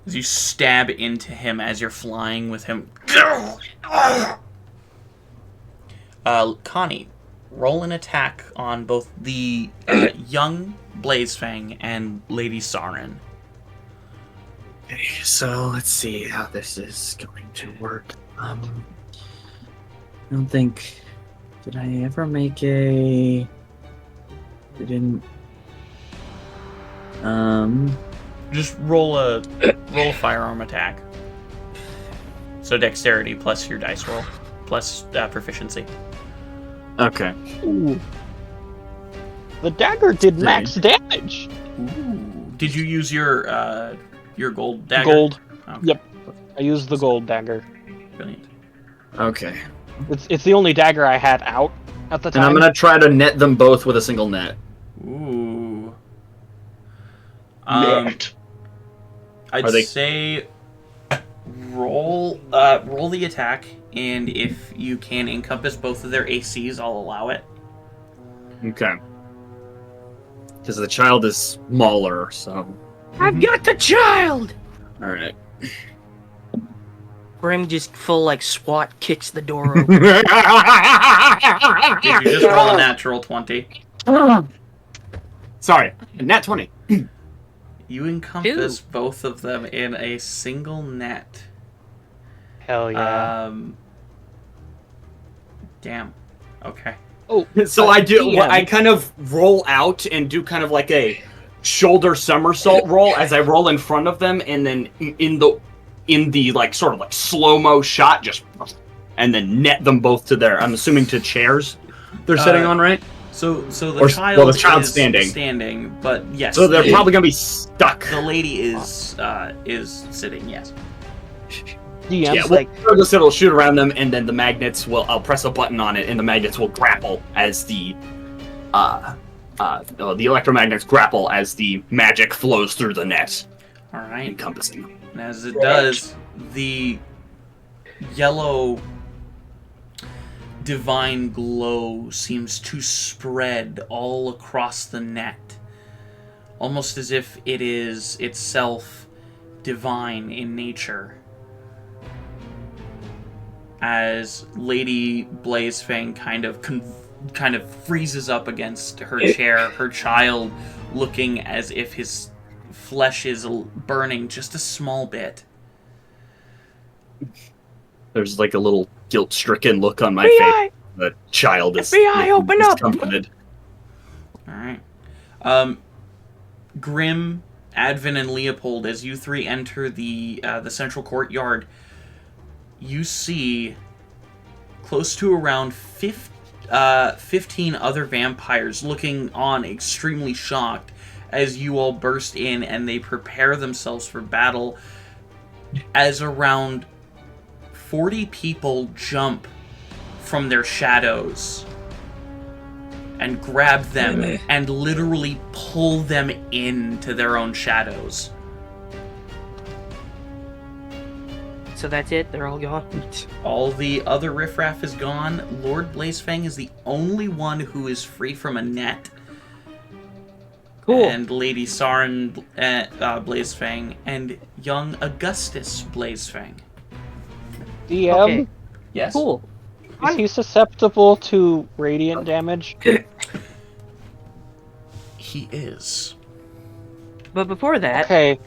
As you stab into him as you're flying with him. Connie, roll an attack on both the young Blazefang and Lady Sarin. Okay, so let's see how this is going to work. I don't think. Did I ever make a? I didn't. Just roll a firearm attack. So dexterity plus your dice roll plus proficiency. Okay. Ooh. The dagger did max damage. Ooh. Did you use your gold dagger? Gold. Okay. Yep. I used the gold dagger. Brilliant. Okay. It's the only dagger I had out at the And I'm time. gonna try to net them both with a single net. Ooh. Net. I'd Are they- say roll the attack, and if you can encompass both of their ACs, I'll allow it. Okay. Because the child is smaller, so. I've got the child! All right. Grim just full like SWAT kicks the door open. Did you just roll a natural 20? Sorry, nat 20. You encompass both of them in a single net. Hell yeah. Damn. Okay. Oh, So I do. DM. I kind of roll out and do kind of like a shoulder somersault roll as I roll in front of them, and then in the like sort of like slow-mo shot, just and then net them both to their. I'm assuming to chairs they're sitting on, right? So the Or- child well, the child's is standing. standing, but yes. So they're probably gonna be stuck. the lady is sitting. Yes. DM's Yeah, like, it'll shoot around them, and then the magnets will. I'll press a button on it, and the magnets will grapple as the electromagnets grapple as the magic flows through the net, All right. encompassing them. And as it does, the yellow divine glow seems to spread all across the net, almost as if it is itself divine in nature. As Lady Blazefang kind of freezes up against her chair, her child looking as if his flesh is burning just a small bit. There's like a little guilt-stricken look on my face. The child is FBI, open up! discomfited. All right. Grim, Advin, and Leopold, as you three enter the central courtyard, you see close to around 15 other vampires looking on extremely shocked as you all burst in and they prepare themselves for battle, as around 40 people jump from their shadows and grab them and literally pull them into their own shadows. So that's it? They're all gone? All the other riffraff is gone. Lord Blazefang is the only one who is free from a net. Cool. And Lady Sarin Blazefang and young Augustus Blazefang. DM, Okay. Yes. Cool. is he susceptible to radiant damage? He is. But before that, Okay,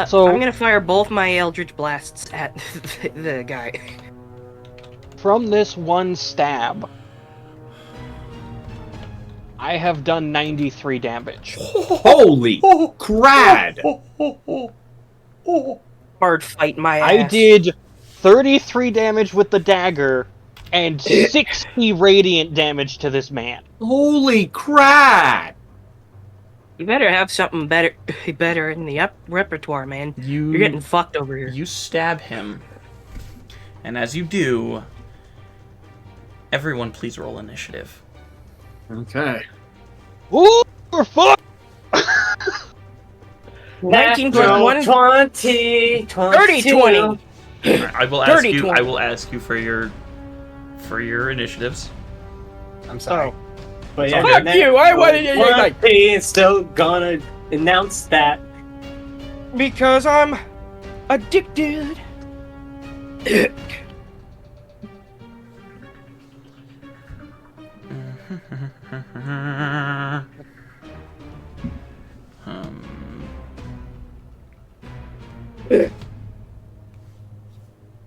so- I'm gonna fire both my Eldritch Blasts at the guy. from this one stab, I have done 93 damage. Holy crad! Hard fight my ass. I did 33 damage with the dagger and 60 radiant damage to this man. Holy crad! You better have something better in the repertoire, man. You're getting fucked over here. You stab him. And as you do, everyone please roll initiative. Okay. Ooh, we're fucked! 19 plus 1 20, 30, 20. Alright, I will ask 30, you 20. I will ask you for your initiatives. I'm sorry. Oh. But Fuck yeah, you, I wanted you to- 20 is still gonna announce that. Because I'm addicted.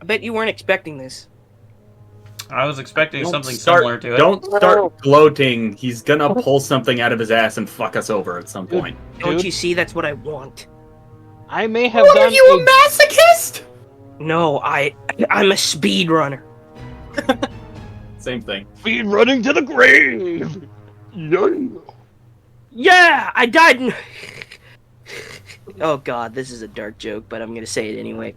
I bet you weren't expecting this. I was expecting Don't something start- similar to it. Don't start gloating. He's gonna pull something out of his ass and fuck us over at some point. Don't Dude. you see? That's what I want. I may have done masochist? No, I'm a speed runner. Same thing. speed running to the grave. Yeah, I died in... Oh god, this is a dark joke, but I'm gonna say it anyway.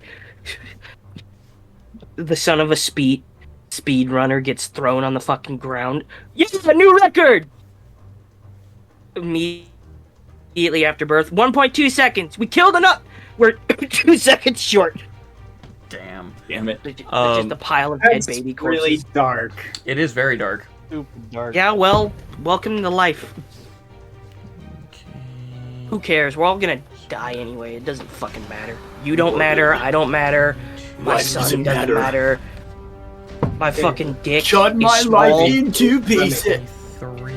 The son of a speed runner gets thrown on the fucking ground. Yeah, a new record! Immediately after birth, 1.2 seconds. We killed enough. We're 2 seconds short. Damn. Damn it. It's just a pile of dead That's baby corpses. really dark. It is very dark. Super dark. Yeah, well, welcome to life. Who cares? We're all gonna die anyway. It doesn't fucking matter. You don't matter. I don't matter. My Life son doesn't doesn't matter. matter. My fucking dick Shut is my small. life into pieces. 3.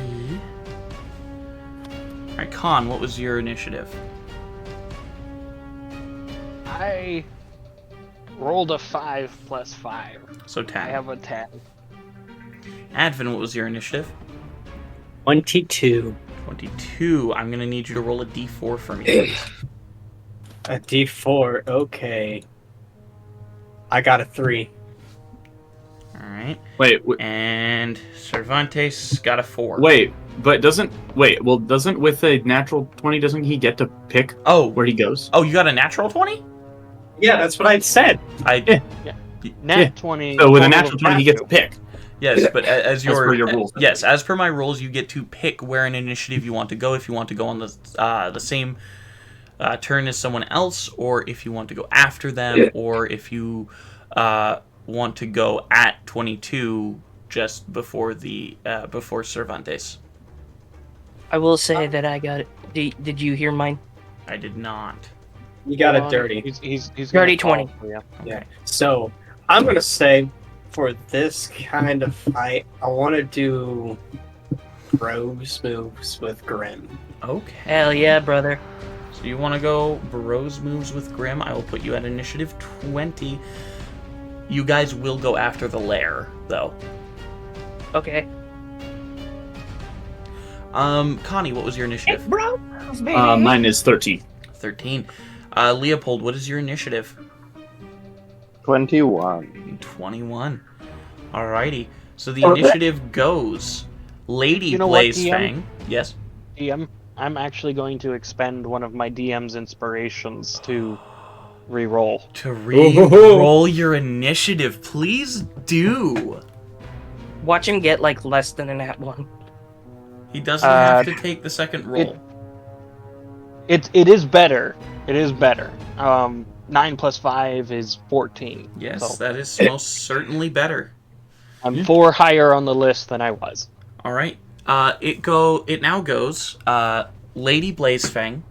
Alright, Khan, what was your initiative? I rolled a 5 plus 5. So 10. I have a 10. Advin, what was your initiative? 22. 22. I'm gonna need you to roll a d4 for me, please. A D4, okay. I got a 3. Alright. Wait, And Cervantes got a 4. but doesn't with a natural 20 doesn't he get to pick Oh, where he goes? oh, you got a natural 20? Yeah, that's what I said. Nat 20. So with a total natural of 20 he gets to pick. Yes, but as per your rules. Yes, as per my rules, you get to pick where in initiative you want to go. If you want to go on the same turn as someone else, or if you want to go after them, or if you want to go at 22 just before before Cervantes. I will say that I got it. Did you hear mine? I did not. You got a dirty. He's Dirty gonna 20. fall for ya. Yeah. So I'm gonna say for this kind of fight, I want to do bros moves with Grim. Okay. Hell yeah, brother. So you want to go bros moves with Grim? I will put you at initiative 20. You guys will go after the lair, though. Okay. Connie, what was your initiative? Bro, baby. Mine is 13. 13. Leopold, what is your initiative? 21. 21. Alrighty. So the initiative goes Lady You know what, Blazefang. Yes. DM, I'm actually going to expend one of my DM's inspirations to re-roll. To re-roll your initiative, please do. Watch him get like less than a nat 1. He doesn't have to take the second roll. It is better. It is better. 9 plus 5 is 14. Yes, so that is most certainly better. I'm 4 higher on the list than I was. All right. It now goes Lady Blazefang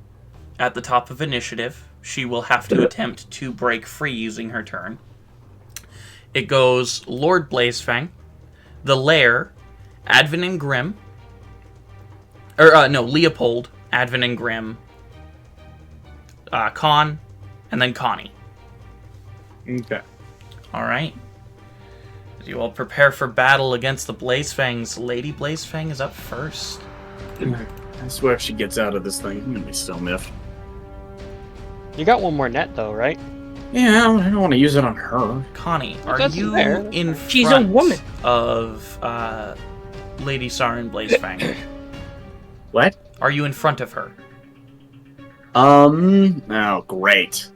at the top of initiative. She will have to attempt to break free using her turn. It goes Lord Blazefang, the Lair, Advin and Grim. Leopold, Advin and Grim, Con, and then Connie. Okay. All right. As you all prepare for battle against the Blazefangs, Lady Blazefang is up first. I swear if she gets out of this thing, I'm gonna be so miffed. You got one more net though, right? Yeah, I don't want to use it on her. Connie, are That's you fair. in front She's a woman. of Lady Sarin Blazefang? What? Are you in front of her? Oh, great.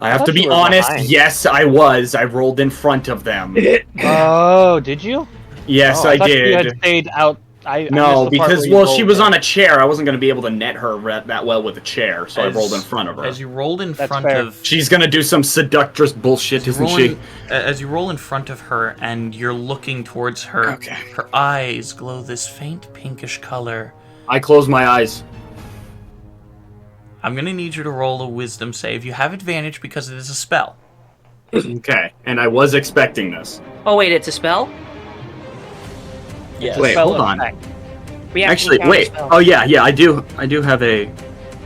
I have thought to be you were honest. behind. Yes, I was. I rolled in front of them. Oh, did you? Yes, Oh, I thought You had did. stayed out. I missed No, the part because where you well, she rolled was in. on a chair. I wasn't going to be able to net her that well with a chair, so I As- rolled in front of her. As you rolled in That's front fair. of... She's going to do some seductress bullshit, isn't she? As you roll in front of her and you're looking towards her, Okay. her eyes glow this faint pinkish color. I close my eyes. I'm going to need you to roll a wisdom save. You have advantage because it is a spell. Okay, and I was expecting this. Oh wait, it's a spell. Yes. Wait, Spell hold on. effect. Reaction Actually, counter wait. spell. Oh yeah, I do have a.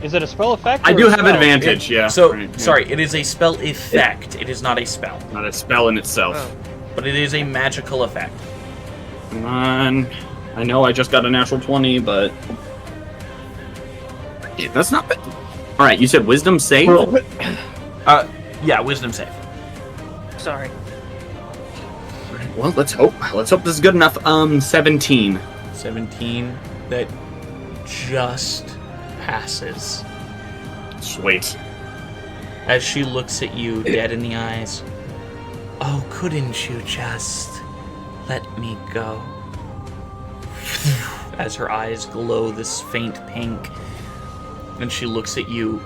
Is it a spell effect? I or do a have spell? advantage. Yeah. So, right, yeah. sorry, it is a spell effect. It is not a spell. Not a spell in itself. Oh. But it is a magical effect. Come on. I know I just got a natural 20, but yeah, that's not bad. All right, you said wisdom save. Yeah, wisdom save. Sorry. Well, let's hope. Let's hope this is good enough. 17. 17. That just passes. Sweet. As she looks at you, dead in the eyes. Oh, couldn't you just let me go? As her eyes glow this faint pink, and she looks at you,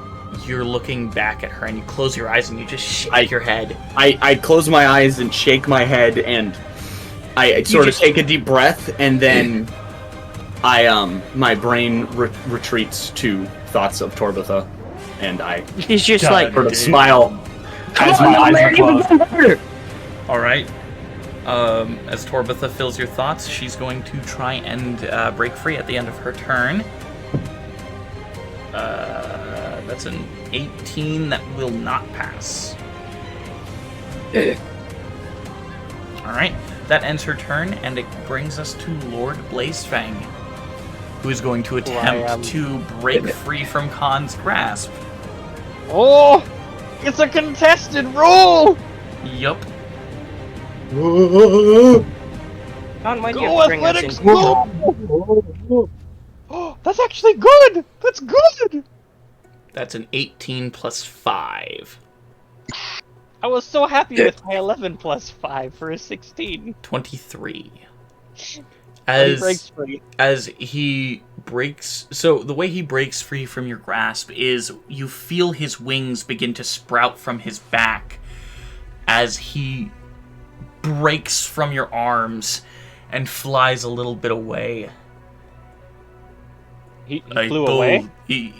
you're looking back at her, and you close your eyes and you just shake your head. I close my eyes and shake my head, and I sort of take a deep breath, and then my brain retreats to thoughts of Torbitha, and I He's just like, sort of smile as my eyes are closed. All right. As Torbitha fills your thoughts, she's going to try and break free at the end of her turn. That's an 18 that will not pass. Alright, that ends her turn, and it brings us to Lord Blazefang, who is going to attempt to break free from Khan's grasp. Oh, it's a contested roll. Yup. Con, why do you Go have to bring us athletics, in? go! Oh, that's actually good. That's good. That's an 18 plus 5. I was so happy with my 11 plus 5 for a 16. 23. He breaks free. As he breaks, so the way he breaks free from your grasp is you feel his wings begin to sprout from his back as he breaks from your arms and flies a little bit away. He flew away? He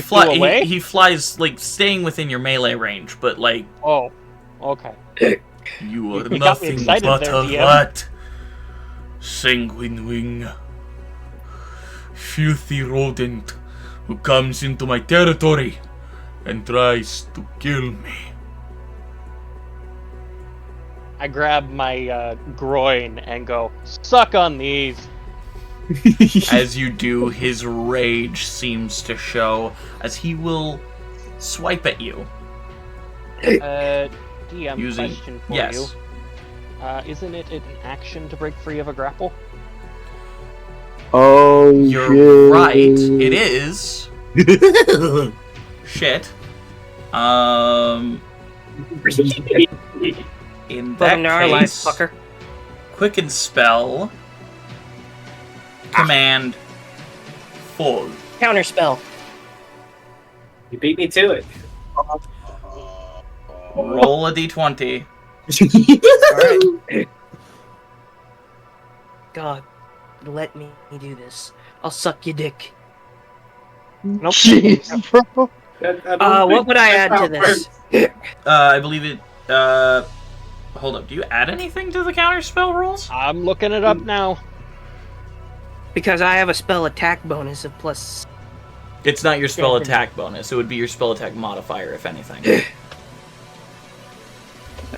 flew away? He flies, like, staying within your melee range, but, like, Oh, okay. you are You got me nothing excited but there, a DM. rat. Sanguine wing. Filthy rodent who comes into my territory and tries to kill me. I grab my groin and go, suck on these. As you do, his rage seems to show as he will swipe at you. DM, Using- question for yes. you. Isn't it an action to break free of a grapple? Oh, You're shit. right. It is. Shit. In that Welcome to our life, case, fucker. Quicken spell command full. Counter spell. You beat me to it. Roll a d20. Alright. God, let me do this. I'll suck your dick. Nope. Jeez, bro. What would I add to this? I believe it. Hold up. Do you add anything to the counter spell rolls? I'm looking it up now. Because I have a spell attack bonus of plus. It's not your spell attack bonus. It would be your spell attack modifier, if anything.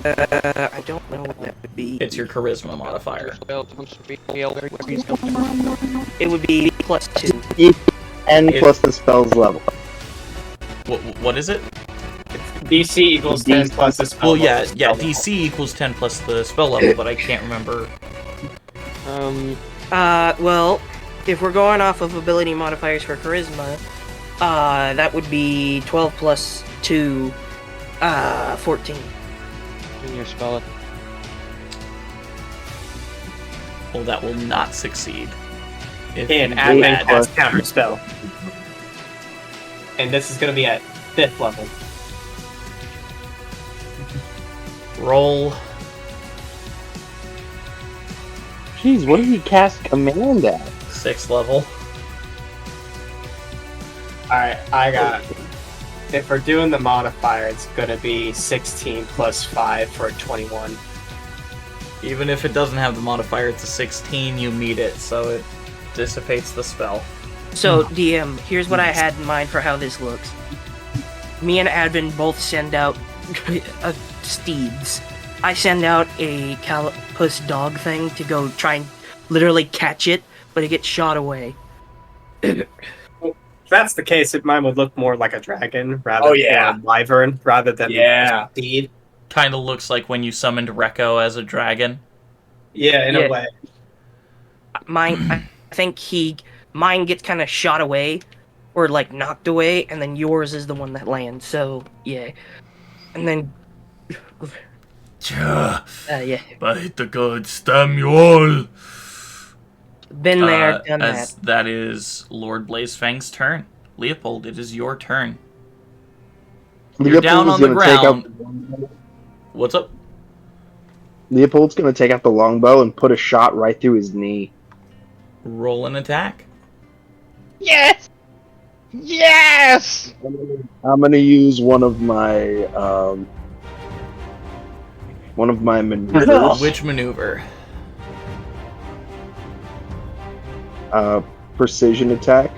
I don't know what that would be. It's your charisma modifier. It would be plus 2. And plus the spell's level. What is it? DC equals 10 plus the spell. Well, yeah, level. DC equals 10 plus the spell level, but I can't remember. Well, if we're going off of ability modifiers for charisma, that would be 12 plus 2, 14. In your spell. Well, that will not succeed. If And you admin add- has counter spell. And this is going to be at 5th level. Roll. Jeez, what did he cast command at? 6th level. Alright, I got. If we're doing the modifier, it's going to be 16 plus 5 for a 21. Even if it doesn't have the modifier, it's a 16, you meet it, so it dissipates the spell. So, DM, here's what I had in mind for how this looks. Me and Advin both send out steeds. I send out a Calipus dog thing to go try and literally catch it, but it gets shot away. If that's the case, mine would look more like a dragon rather Oh, yeah. than a wyvern rather than Yeah. a steed. Kind of looks like when you summoned Rekko as a dragon. Yeah, in Yeah. a way. Mine, I think mine gets kind of shot away, or like knocked away, and then yours is the one that lands. So yeah, and then Yeah, yeah, by the gods, damn you all. been there, done As that. that is Lord Blazefang's turn. Leopold, it is your turn. You're down on the ground. What's up? Leopold's gonna take out the longbow and put a shot right through his knee. Roll an attack. Yes! Yes! I'm gonna use one of my maneuvers. Which maneuver? Precision attack.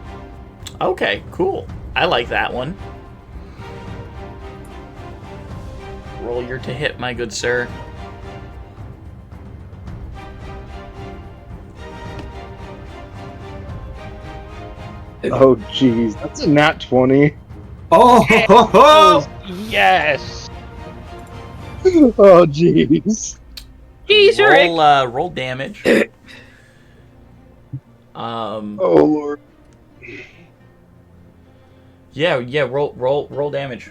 Okay, cool. I like that one. Roll your to hit, my good sir. Oh jeez, that's a nat 20. Oh, ho, ho. Yes! Oh jeez. Roll damage. Oh lord. Yeah, roll damage.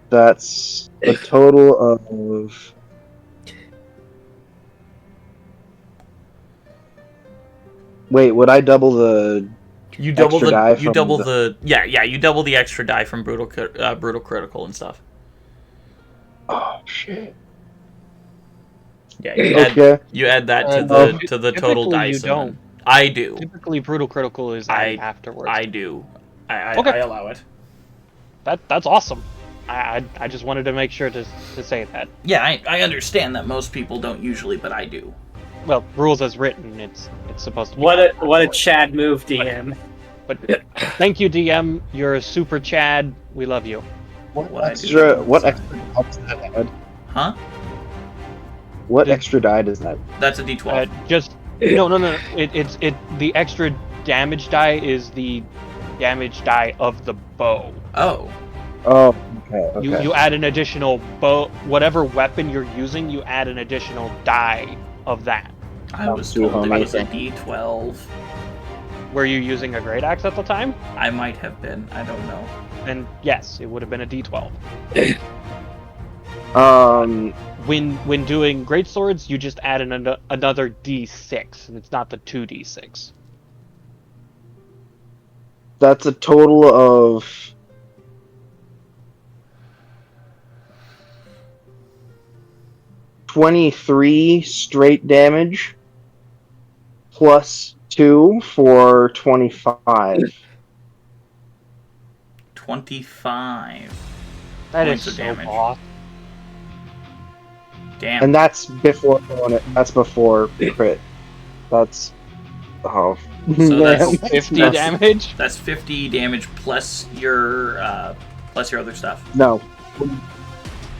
That's a total of... Wait, would I double the... You double Extra die the you from double the- the yeah, you double the extra die from brutal critical and stuff. Oh shit. Yeah, Okay. you add that to Uh, the total typically dice. you and don't. then- I do. Typically, brutal critical is added afterwards. I do. I Okay. I allow it. That's awesome. I just wanted to make sure to say that. Yeah, I understand that most people don't usually, but I do. Well, rules as written, it's supposed to be. What a Chad move, DM. But thank you, DM. You're a super Chad. We love you. What What I extra do. die does that add? Huh? What Did- extra die does that? That's a D12. Just no. It's the extra damage die is the damage die of the bow. Oh. Oh, okay. You add an additional bow, whatever weapon you're using, you add an additional die of that. I was do told it home, was a I think. D12. Were you using a great axe at the time? I might have been. I don't know. Then yes, it would have been a D12. When doing great swords, you just add another D6, and it's not the 2D6. That's a total of 23 straight damage plus 2 for 25. 25 That points is of so damage. boss. Damn. And that's before that's before crit. That's So that's 50 that's- damage? That's 50 damage plus your other stuff. no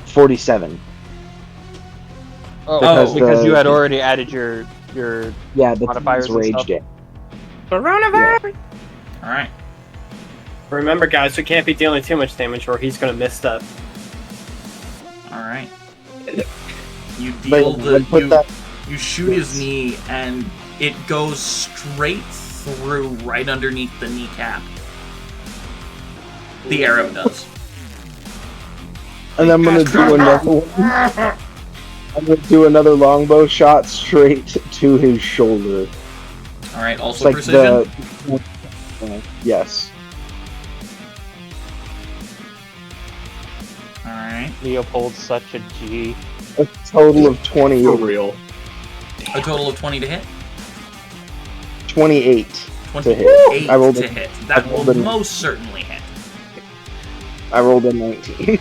47. Oh, because you the- had already added your Yeah, the modifiers and rage stuff. damage. Coronavirus! All right. Remember, guys, we can't be dealing too much damage or he's gonna miss stuff. All right. You But deal the put that you shoot his knee and it goes straight through right underneath the kneecap. The arrow does. and I'm gonna do another one. I'm gonna do another longbow shot straight to his shoulder. All right. It's Also like precision. Yes. All right. Leopold's such a G. A total of 20, For real. A total of 20 to hit. 28 to 28 hit. I rolled to a, hit. That I will rolled a- most certainly hit. I rolled a 19.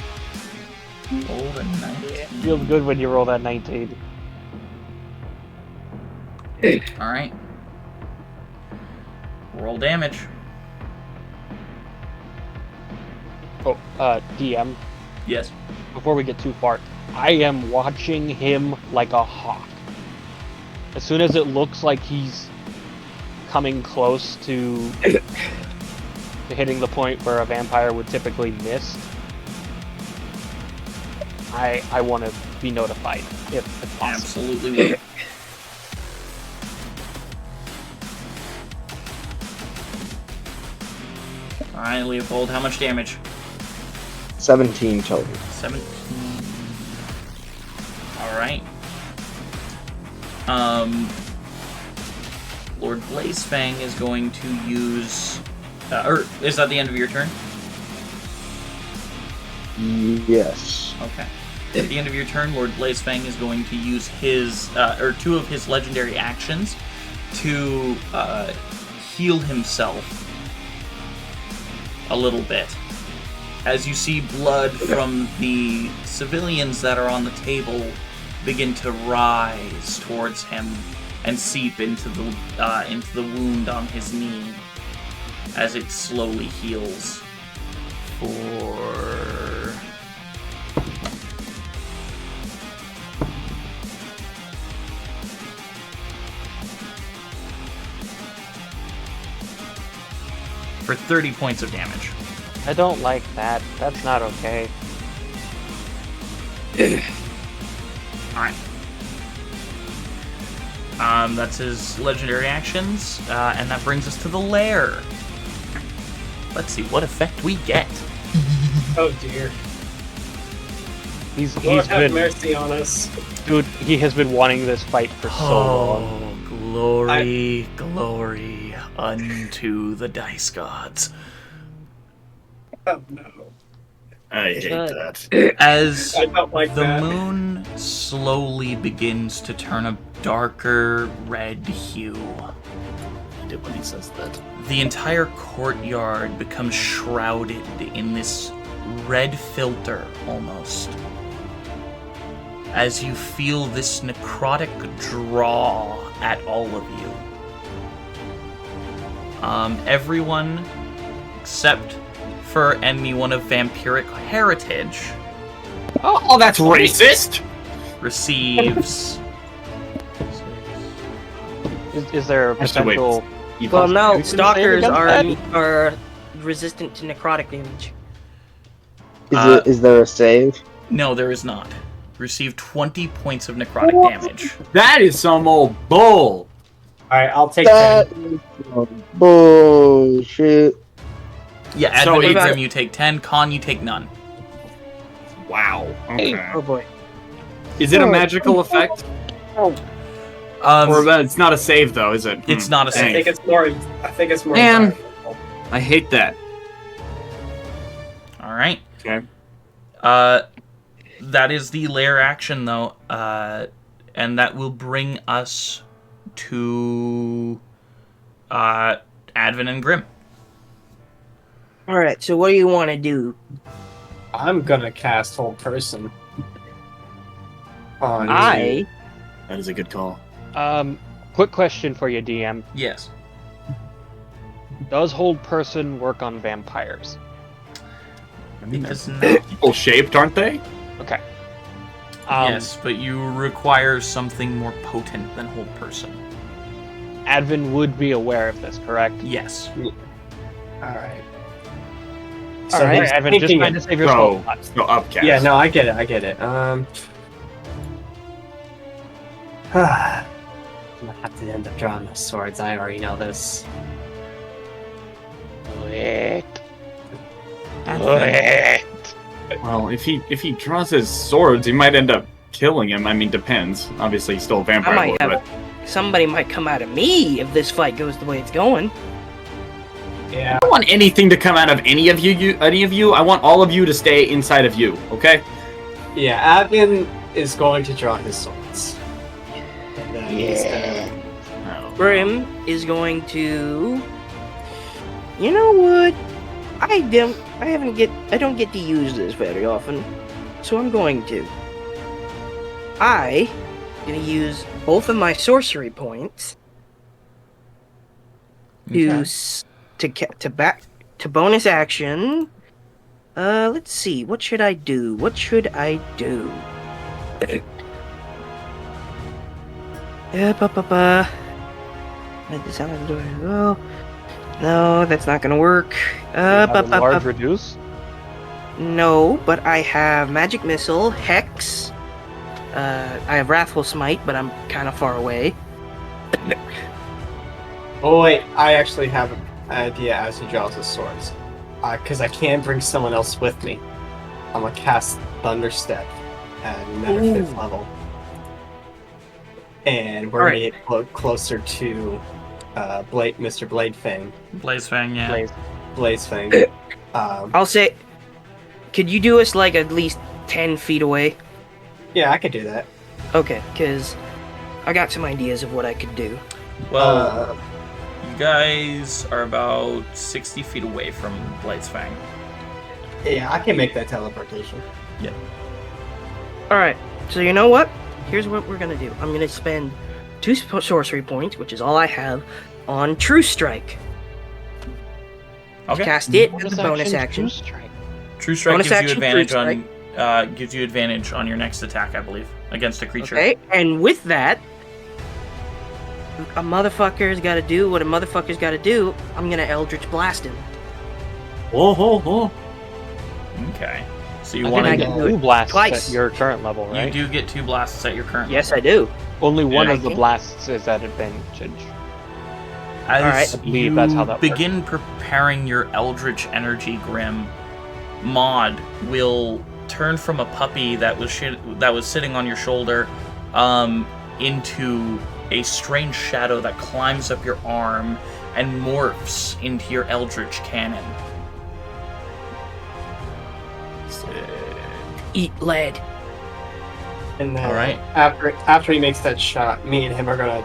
Roll a 19. Feels good when you roll that 19. All right. Roll damage. Oh, DM, Yes. before we get too far, I am watching him like a hawk. As soon as it looks like he's coming close to hitting the point where a vampire would typically miss, I want to be notified if possible. Absolutely will. All right, Leopold. How much damage? 17 total. 17. All right. Lord Blazefang is going to use, or is that the end of your turn? Yes. Okay. At the end of your turn, Lord Blazefang is going to use his, or two of his legendary actions to heal himself a little bit. As you see blood from the civilians that are on the table begin to rise towards him and seep into the wound on his knee as it slowly heals for 30 points of damage. I don't like that. That's not okay. Alright. That's his legendary actions, and that brings us to the lair. Let's see what effect we get. Oh dear. He's Lord have been, mercy on us. dude, he has been wanting this fight for so long. Oh, glory, glory unto the dice gods. Oh no. I hate Good. that. As I don't like the that. moon slowly begins to turn a darker red hue, I did when he says that. the entire courtyard becomes shrouded in this red filter almost. As you feel this necrotic draw at all of you. Everyone except for anyone of vampiric heritage Oh, that's racist! receives. Is there a Has to wait. potential? Well, no, You can stalkers save against are resistant to necrotic damage. Is there a save? No, there is not. Receive 20 points of necrotic damage. That is some old bull! Alright, I'll take That 10. is some bullshit. Yeah, So Advent it's- Grim, you take 10. Con, you take none. Wow. Okay. Oh boy. Is it a magical effect? Or it's not a save though, is it? It's not a I save. think it's more. I think it's more. Man. environmental. I hate that. All right. Okay. That is the lair action, though, and that will bring us to Advent and Grim. All right. So what do you want to do? I'm gonna cast Hold Person. On I That is a good call. Quick question for you, DM. Yes. Does Hold Person work on vampires? It does not. People shaped, aren't they? Okay. Yes, but you require something more potent than Hold Person. Advin would be aware of this, correct? Yes. Alright. All So right, he's Advin, just thinking trying to it. save your So, soul. so upcast. Yeah, no, I get it. I'm gonna have to end up drawing the swords. I already know this. Well, if he draws his swords, he might end up killing him. I mean, depends. Obviously, he's still a vampire I might lord, have but somebody might come out of me if this fight goes the way it's going. Yeah. I don't want anything to come out of any of you. I want all of you to stay inside of you. Okay? Yeah, Advin is going to draw his swords. And then he's gonna... Grim is going to. You know what? I don't get to use this very often, so I'm going to. I'm gonna use both of my sorcery points to bonus action. Let's see. What should I do? No, that's not gonna work. Large reduce? No, but I have magic missile, hex. I have wrathful smite, but I'm kind of far away. Oh wait, I actually have an idea as he draws his swords. Because I can bring someone else with me. I'm gonna cast Thunderstep at another 5th level. And we're gonna get closer to Mr. Bladefang. Blazefang, yeah. Blazefang. I'll say, could you do us like at least 10 feet away? Yeah, I could do that. Okay, because I got some ideas of what I could do. Well, you guys are about 60 feet away from Blazefang. Yeah, I can make that teleportation. Yeah. Alright, so you know what? Here's what we're gonna do. I'm gonna spend 2 sorcery points, which is all I have, on True Strike. Okay. Cast it as a bonus action. True Strike. True Strike Bonus gives you action, advantage True on gives you advantage on your next attack, I believe, against a creature. Okay, and with that, a motherfucker's gotta do what a motherfucker's gotta do. I'm gonna Eldritch Blast him. Oh. Okay. So you I want think I to get do it 2 blasts twice. at your current level, You right? do get 2 blasts at your current Yes, level. I do. Only one Yeah. of the blasts is at advantage. As Alright. I believe you that's how that begin preparing your Eldritch Energy, Grim, Maud will turn from a puppy that was sitting on your shoulder into a strange shadow that climbs up your arm and morphs into your Eldritch Cannon. Eat lead. And then Alright. after he makes that shot, me and him are gonna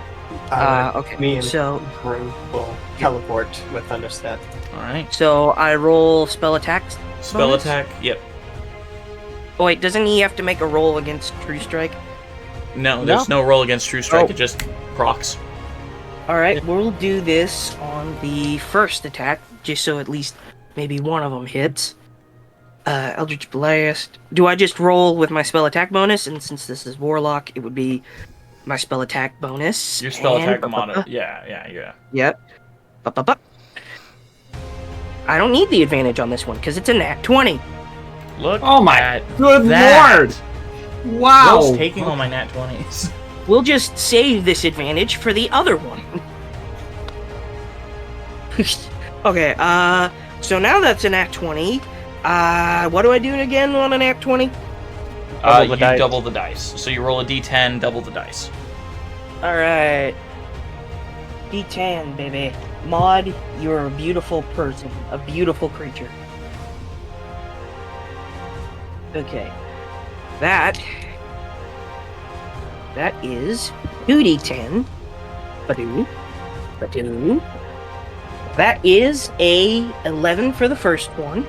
Okay, me and so Grim will teleport with Thunderstep. Alright. so I roll spell attacks. Spell Bonus? attack, yep. Oh wait, doesn't he have to make a roll against True Strike? No, there's no roll against True Strike, it just procs. Alright, we'll do this on the first attack, just so at least maybe one of them hits. Eldritch Blast. Do I just roll with my spell attack bonus? And since this is Warlock, it would be my spell attack bonus. Your spell and- attack mod. Yeah. Yep. Ba-ba-ba. I don't need the advantage on this one, because it's a nat 20. Look Oh my at good that. lord! Wow! Will's taking all my nat 20s. We'll just save this advantage for the other one. Okay, so now that's an act 20. What do I do again on an act 20? You double the dice. So you roll a d10, double the dice. Alright. D10, baby. Maud, you're a beautiful person. A beautiful creature. Okay. That is 2d10. Badoo. Badoo. That is a 11 for the first one.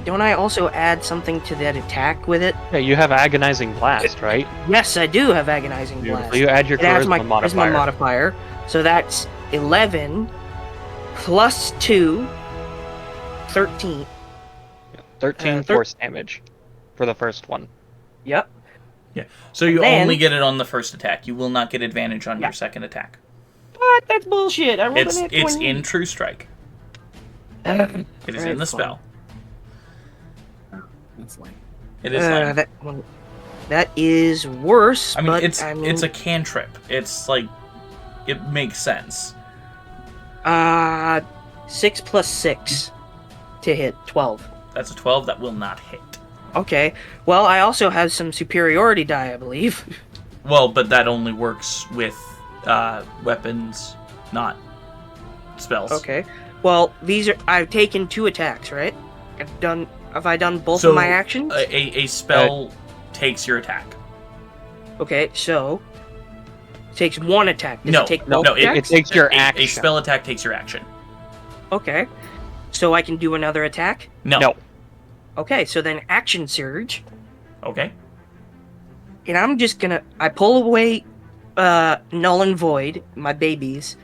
Don't I also add something to that attack with it? Yeah, you have agonizing blast, right? Yes, I do have agonizing blast. So you add your It adds my charisma modifier. charisma modifier. So that's 11 plus 2, 13. 13 force damage for the first one. Yep. Yeah. So you then- only get it on the first attack. You will not get advantage on your second attack. What? That's bullshit. I rolled It's an it's 20. in True Strike. It is in the spell. That's lame. It is lame. That is worse. I mean, but, it's a cantrip. It's like it makes sense. 6 plus 6 to hit 12. That's a 12 that will not hit. Okay. Well, I also have some superiority die, I believe. Well, but that only works with weapons, not spells. Okay. Well, I've taken 2 attacks, right? Have I done both of my actions? A spell takes your attack. Okay, so it takes 1 attack. Does No, it take no, both It attacks? takes your A action. spell attack takes your action. Okay. So I can do another attack? No. Okay, so then action surge. Okay. And I'm just gonna I pull away null and void, my babies,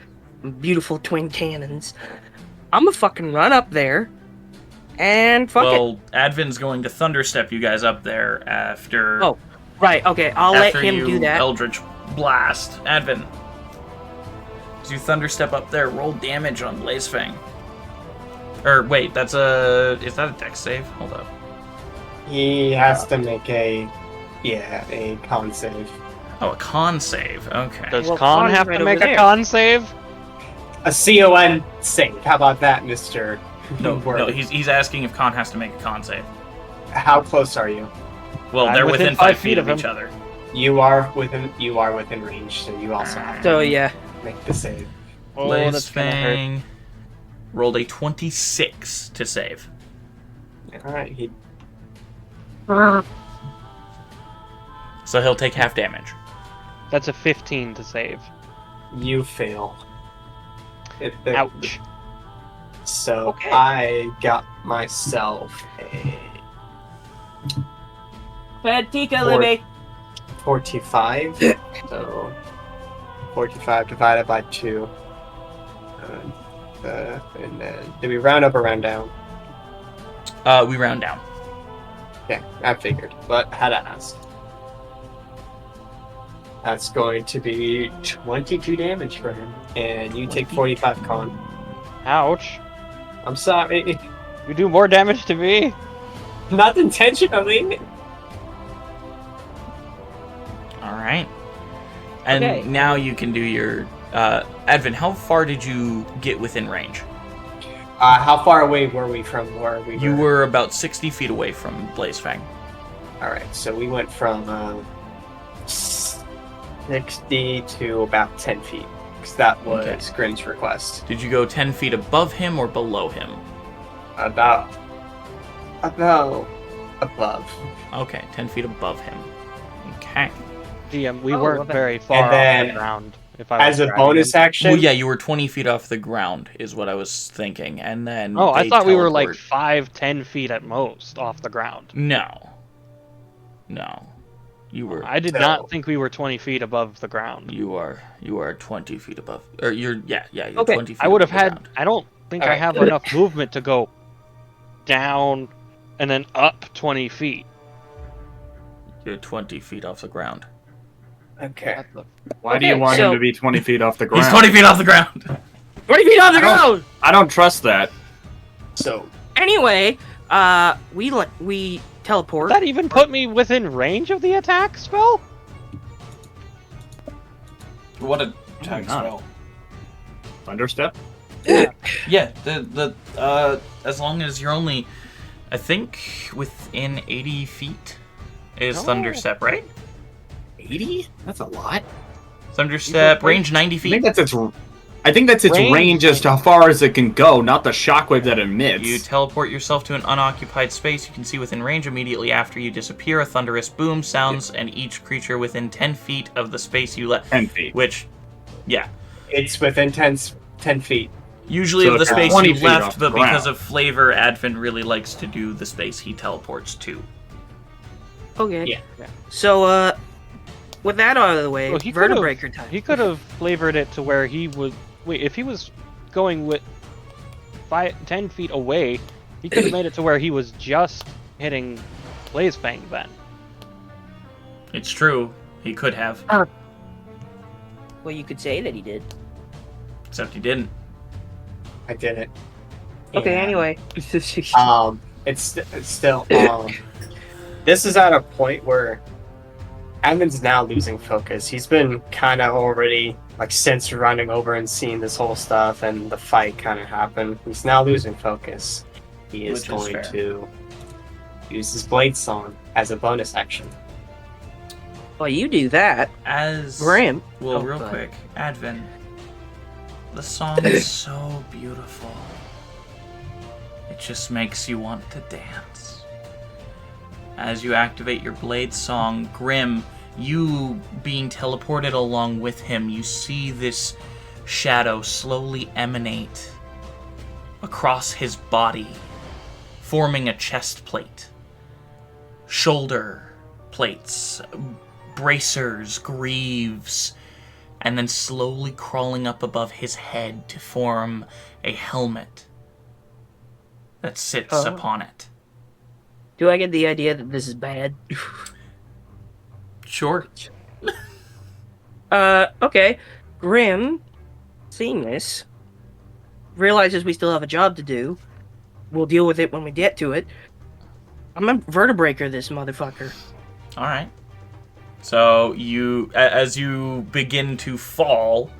beautiful twin cannons. I'm gonna fucking run up there and fuck it. Well, Advin's going to thunderstep you guys up there after. Oh, right, okay, I'll let after him you do that. Eldritch blast, Advin. As you thunderstep up there, roll damage on Blazefang. Or wait, is that a dex save? Hold up. He has to make a con save. Oh, a con save. Okay. Does Well, Con Con's have right to over make a there. con save? A con save. How about that, Mister? No, he's asking if Con has to make a con save. How close are you? Well, I'm they're within within 5 5 feet feet of of each him. other. You are within range, so you also have to So yeah. make the save. Oh, that's gonna hurt. Blazefang rolled a 26 to save. Alright, he So he'll take half damage. That's a 15 to save. you fail. Ouch. So Okay. I got myself a Fatica, Four. Libby. 45. So 45 divided by 2. And then do we round up or round down? We round down. Yeah, I figured, but had to ask. That's going to be 22 damage for him, and you take 45 con. Ouch. I'm sorry, You do more damage to me? not intentionally. All right. And Okay. now you can do your Advin. How far did you get within range? How far away were we from where we were? You were about 60 feet away from Blazefang. All right, so we went from 60 to about 10 feet, because that was Okay. Grim's request. Did you go 10 feet above him or below him? About above. Okay, 10 feet above him. Okay. DM, we Oh, weren't okay. very far off then, the ground. If I As was a driving bonus him. action, Well, yeah, you were 20 feet off the ground, is what I was thinking, and then. Oh, I they thought we were like teleport- 5-10 feet at most off the ground. No. You were. I did So- not think we were 20 feet above the ground. You are 20 feet above. Or you're. You're Okay, 20 feet I would have above the had. ground. I don't think I Alright. have enough movement to go down and then up 20 feet. You're 20 feet off the ground. okay. What the- Why do you Okay, want so- him to be 20 feet off the ground? He's 20 feet off the ground! 20 feet on the I don't- ground! I don't trust that. So Anyway, we teleport. Does that even put me within range of the attack spell? What a attack spell. Thunderstep? Yeah, as long as you're only, I think, within 80 feet is Thunderstep, right? 80? That's a lot. Thunderstep, range 90 I feet. think that's its range as to how far as it can go, not the shockwave that it emits. You teleport yourself to an unoccupied space you can see within range. Immediately after you disappear, a thunderous boom sounds, and each creature within 10 feet of the space you left. 10 feet. Which, yeah. It's within 10 feet. Usually So of the it's space 20 you feet left, off but the ground. because of flavor, Advin really likes to do the space he teleports to. Okay. Yeah. So, with that out of the way, Well, he could've- Vertebreaker time. He could have flavored it to where he would. Wait, if he was going with 10 feet away, he could have made it to where he was just hitting Blazefang then. It's true, he could have, Well, you could say that he did. except he didn't. I did it. Okay, And, anyway. it's still, this is at a point where Admin's now losing focus. He's been kind of already, like, since running over and seeing this whole stuff and the fight kind of happen, he's now losing focus. He is Which is going fair. to use his Blade Song as a bonus action. Well, you do that. As Grim. Well, Oh, real go ahead. quick, Advin. The song is so beautiful. It just makes you want to dance. As you activate your blade song, Grim, you being teleported along with him, you see this shadow slowly emanate across his body, forming a chest plate, shoulder plates, bracers, greaves, and then slowly crawling up above his head to form a helmet that sits Oh. upon it. Do I get the idea that this is bad? Sure. Okay. Grim, seeing this, realizes we still have a job to do. We'll deal with it when we get to it. I'm a vertebreaker this motherfucker. Alright. So, as you begin to fall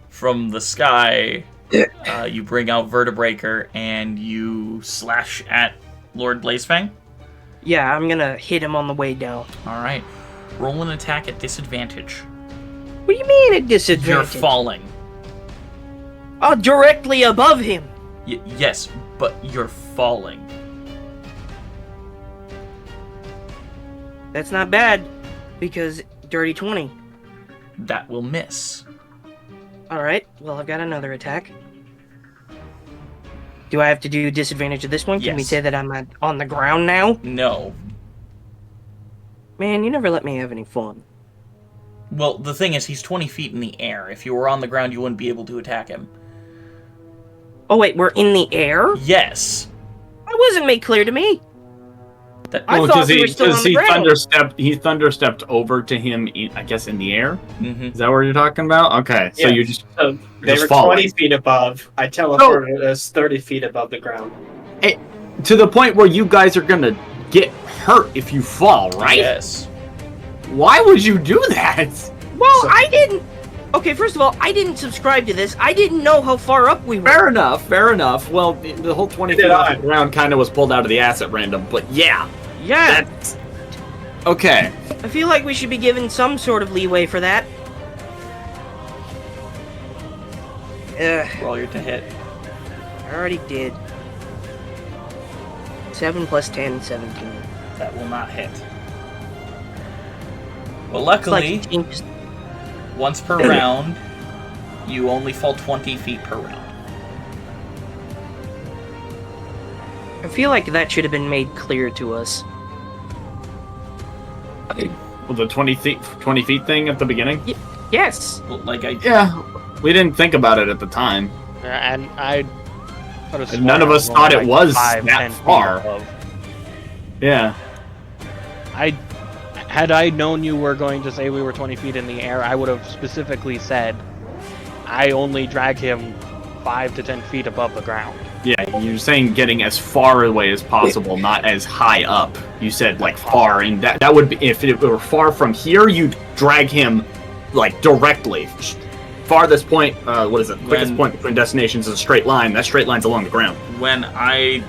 from the sky, you bring out Vertebreaker and you slash at Lord Blazefang. Yeah, I'm gonna hit him on the way down. Alright. Roll an attack at disadvantage. What do you mean at disadvantage? You're falling. Oh, directly above him. Yes, but you're falling. That's not bad, because dirty 20. That will miss. Alright, well, I've got another attack. Do I have to do disadvantage of this one? Can we Yes. say that I'm on the ground now? No. Man, you never let me have any fun. Well, the thing is, he's 20 feet in the air. If you were on the ground, you wouldn't be able to attack him. Oh, wait, we're in the air? Yes. That wasn't made clear to me. I Well, thought we were still on the ground. He thunderstepped over to him, I guess, in the air? Mm-hmm. Is that what you're talking about? Okay, so Yeah. you just... So they just were falling. 20 feet above. I teleported us 30 feet above the ground. To the point where you guys are gonna get hurt if you fall, right? Yes. Why would you do that? Well, I didn't... Okay, first of all, I didn't subscribe to this. I didn't know how far up we were. Fair enough, fair enough. Well, the whole 20 feet off the ground kind of was pulled out of the ass at random, but yeah. Yeah, That's... Okay. I feel like we should be given some sort of leeway for that. Roll your to hit. I already did. 7 plus 10, 17. That will not hit. Well, It's like luckily, it changes. once per round, you only fall 20 feet per round. I feel like that should have been made clear to us. Well, the 20 feet thing at the beginning? Yes! Well, like I... Yeah. We didn't think about it at the time. And I. could've And none of sworn us I thought it like was 5, that 10 feet far. above. Yeah. Had I known you were going to say we were 20 feet in the air, I would have specifically said I only drag him 5 to 10 feet above the ground. Yeah, you're saying getting as far away as possible, not as high up. You said, like, far, and that would be, if it were far from here, you'd drag him, like, directly. farthest point, what is it? Quickest When- point between destinations is a straight line. That straight line's along the ground. When I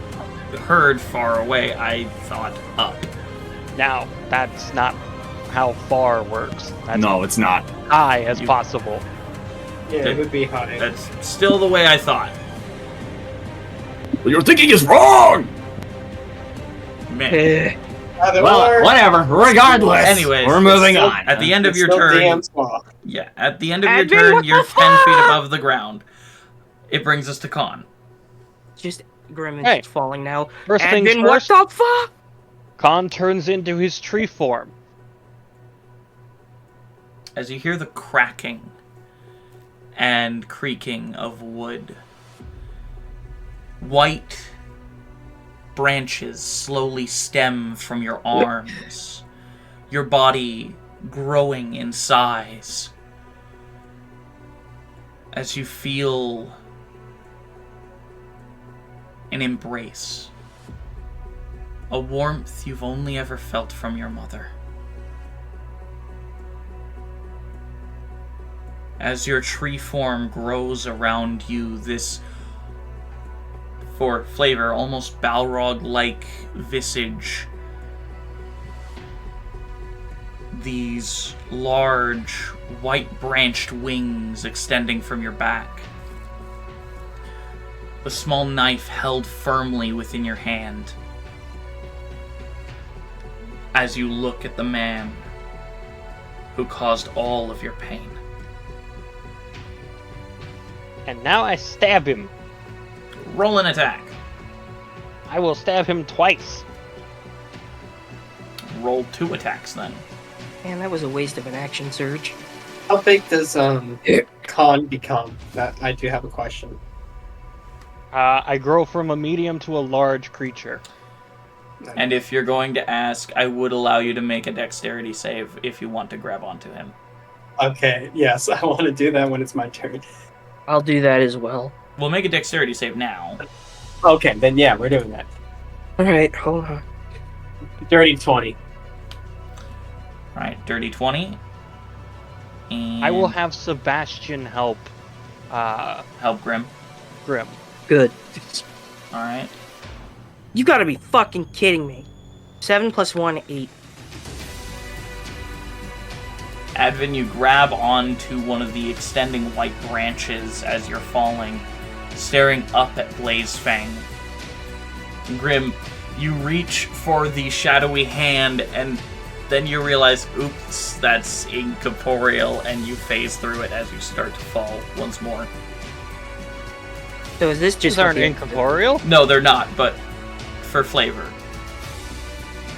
heard far away, I thought up. Now, that's not how far works. That's No, it's not. high as possible. Yeah, it would be high. That's still the way I thought. What you're thinking is wrong! Man. Well, whatever. Regardless. Anyways, we're moving still- on. At the end of It's your still turn, DM's fault. yeah, at the end of your Advin, turn, what you're the 10 feet fuck? above the ground. It brings us to Con. Just Grim is Hey. falling now. First things Advin, what first, the fuck? Khan turns into his tree form. As you hear the cracking and creaking of wood, white branches slowly stem from your arms, your body growing in size as you feel an embrace, a warmth you've only ever felt from your mother. As your tree form grows around you, this, for flavor, almost Balrog-like visage, these large, white-branched wings extending from your back, the small knife held firmly within your hand, as you look at the man who caused all of your pain. And now I stab him. Roll an attack. I will stab him twice. Roll 2 attacks then. Man, that was a waste of an action surge. How big does Khan become? That I do have a question. I grow from a medium to a large creature. And if you're going to ask, I would allow you to make a dexterity save if you want to grab onto him. Okay, yes, I want to do that when it's my turn. I'll do that as well. We'll make a dexterity save now. Okay, then yeah, we're doing that. Alright, hold on. Dirty 20. Alright, dirty 20. And I will have Sebastian help help Grim. Grim. Good. Alright. You gotta be fucking kidding me. 7 plus 1, 8. Advin, you grab onto one of the extending white branches as you're falling, staring up at Blazefang. Grim, you reach for the shadowy hand, and then you realize, oops, that's incorporeal, and you phase through it as you start to fall once more. So is this These just aren't okay? incorporeal. No, they're not, but for flavor.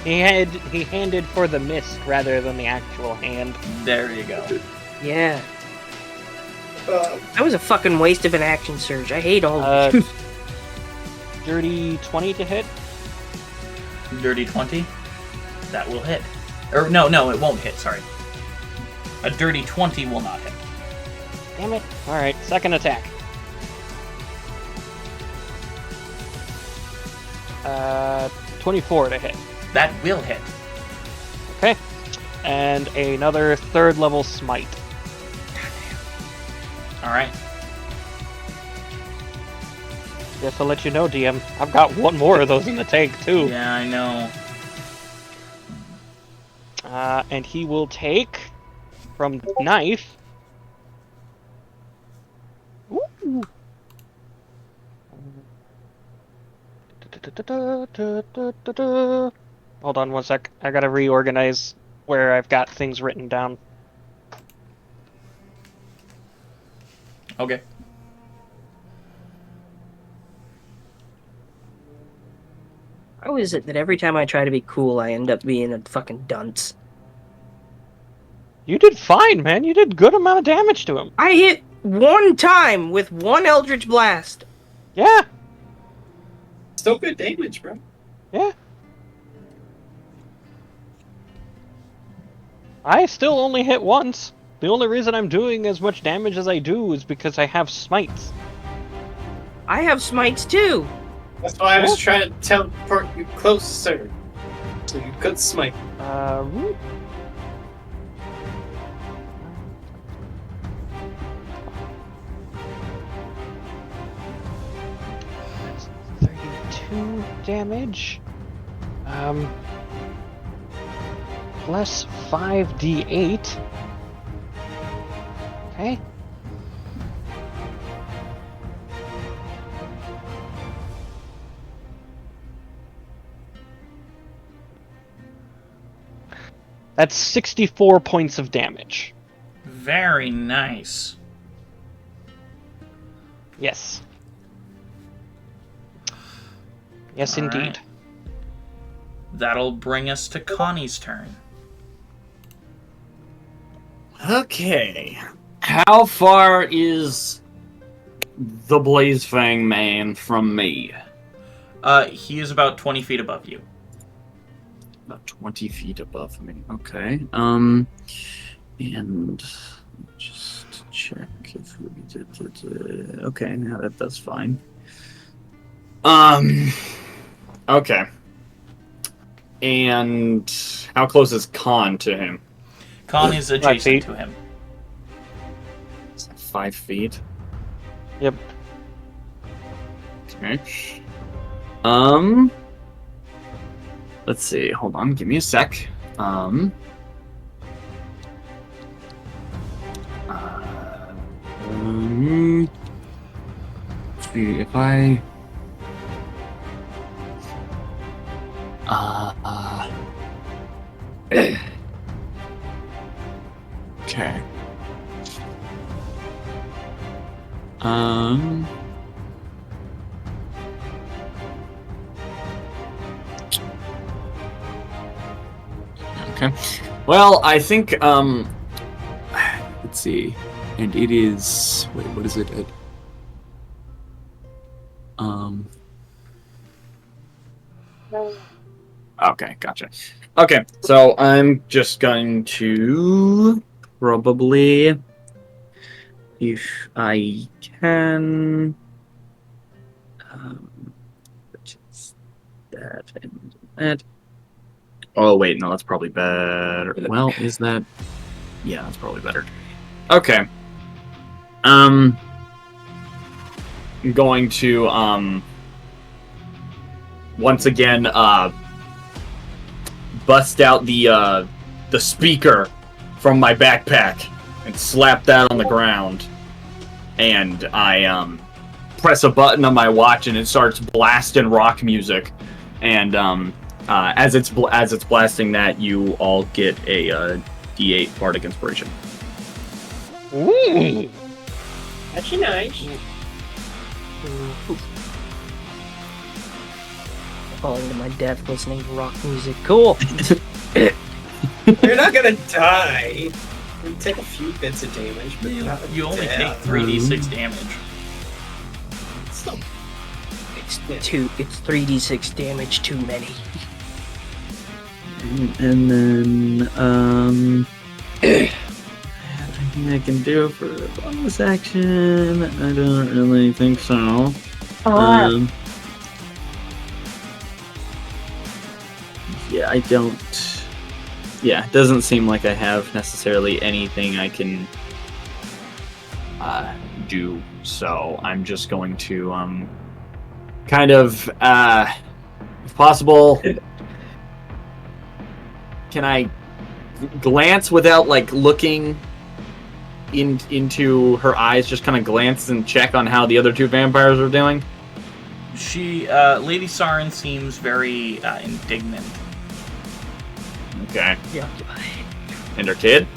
He handed for the mist rather than the actual hand. There you go. Yeah. That was a fucking waste of an action surge. I hate all of it. Dirty 20 to hit. Dirty 20. That will hit. Or, no, it won't hit, sorry. A dirty 20 will not hit. Damn it. Alright, second attack. 24 to hit. That will hit. Okay. And another third level smite. Alright. Just to let you know, DM, I've got one more of those in the tank, too. Yeah, I know. And he will take from knife. Ooh. Hold on one sec. I gotta reorganize where I've got things written down. Okay. How is it that every time I try to be cool, I end up being a fucking dunce? You did fine, man. You did good amount of damage to him. I hit one time with one Eldritch Blast. Yeah. Still good damage, bro. Yeah. I still only hit once. The only reason I'm doing as much damage as I do is because I have smites. I have smites too. That's why I was trying to teleport you closer, so you could smite. 2 damage. Plus 5d8. Okay. That's 64 points of damage. Very nice. Yes. Yes, All indeed. right. That'll bring us to Connie's turn. Okay. How far is the Blaze Fang man from me? He is about 20 feet above you. About 20 feet above me. Okay. And just check if we did. Okay, now that's fine. Okay. And how close is Khan to him? Khan is adjacent to him. Is that 5 feet? Yep. Okay. Let's see. Hold on. Give me a sec. Let's see if I. Okay. Okay. Well, I think, let's see. And it is, wait, what is it at? Okay, gotcha. Okay, so I'm just going to probably, if I can, which is that and that. Oh wait, no, that's probably better. Well, is that? Yeah, that's probably better. Okay. I'm going to once again bust out the speaker from my backpack and slap that on the ground, and I press a button on my watch and it starts blasting rock music, and as it's blasting that, you all get a D8 bardic inspiration. Ooh. Actually, nice. Falling to my death listening to rock music. Cool. You're not gonna die. You take a few bits of damage, but you're not You only take dead. 3d6 damage. Still, It's 3d6 damage too many. And then anything I can do for a bonus action? I don't really think so. Yeah, I don't. Yeah, it doesn't seem like I have necessarily anything I can do. So I'm just going to kind of, if possible, can I glance without like looking into her eyes? Just kind of glance and check on how the other two vampires are doing. She, Lady Sarin seems very indignant. Okay. Yeah. And her kid?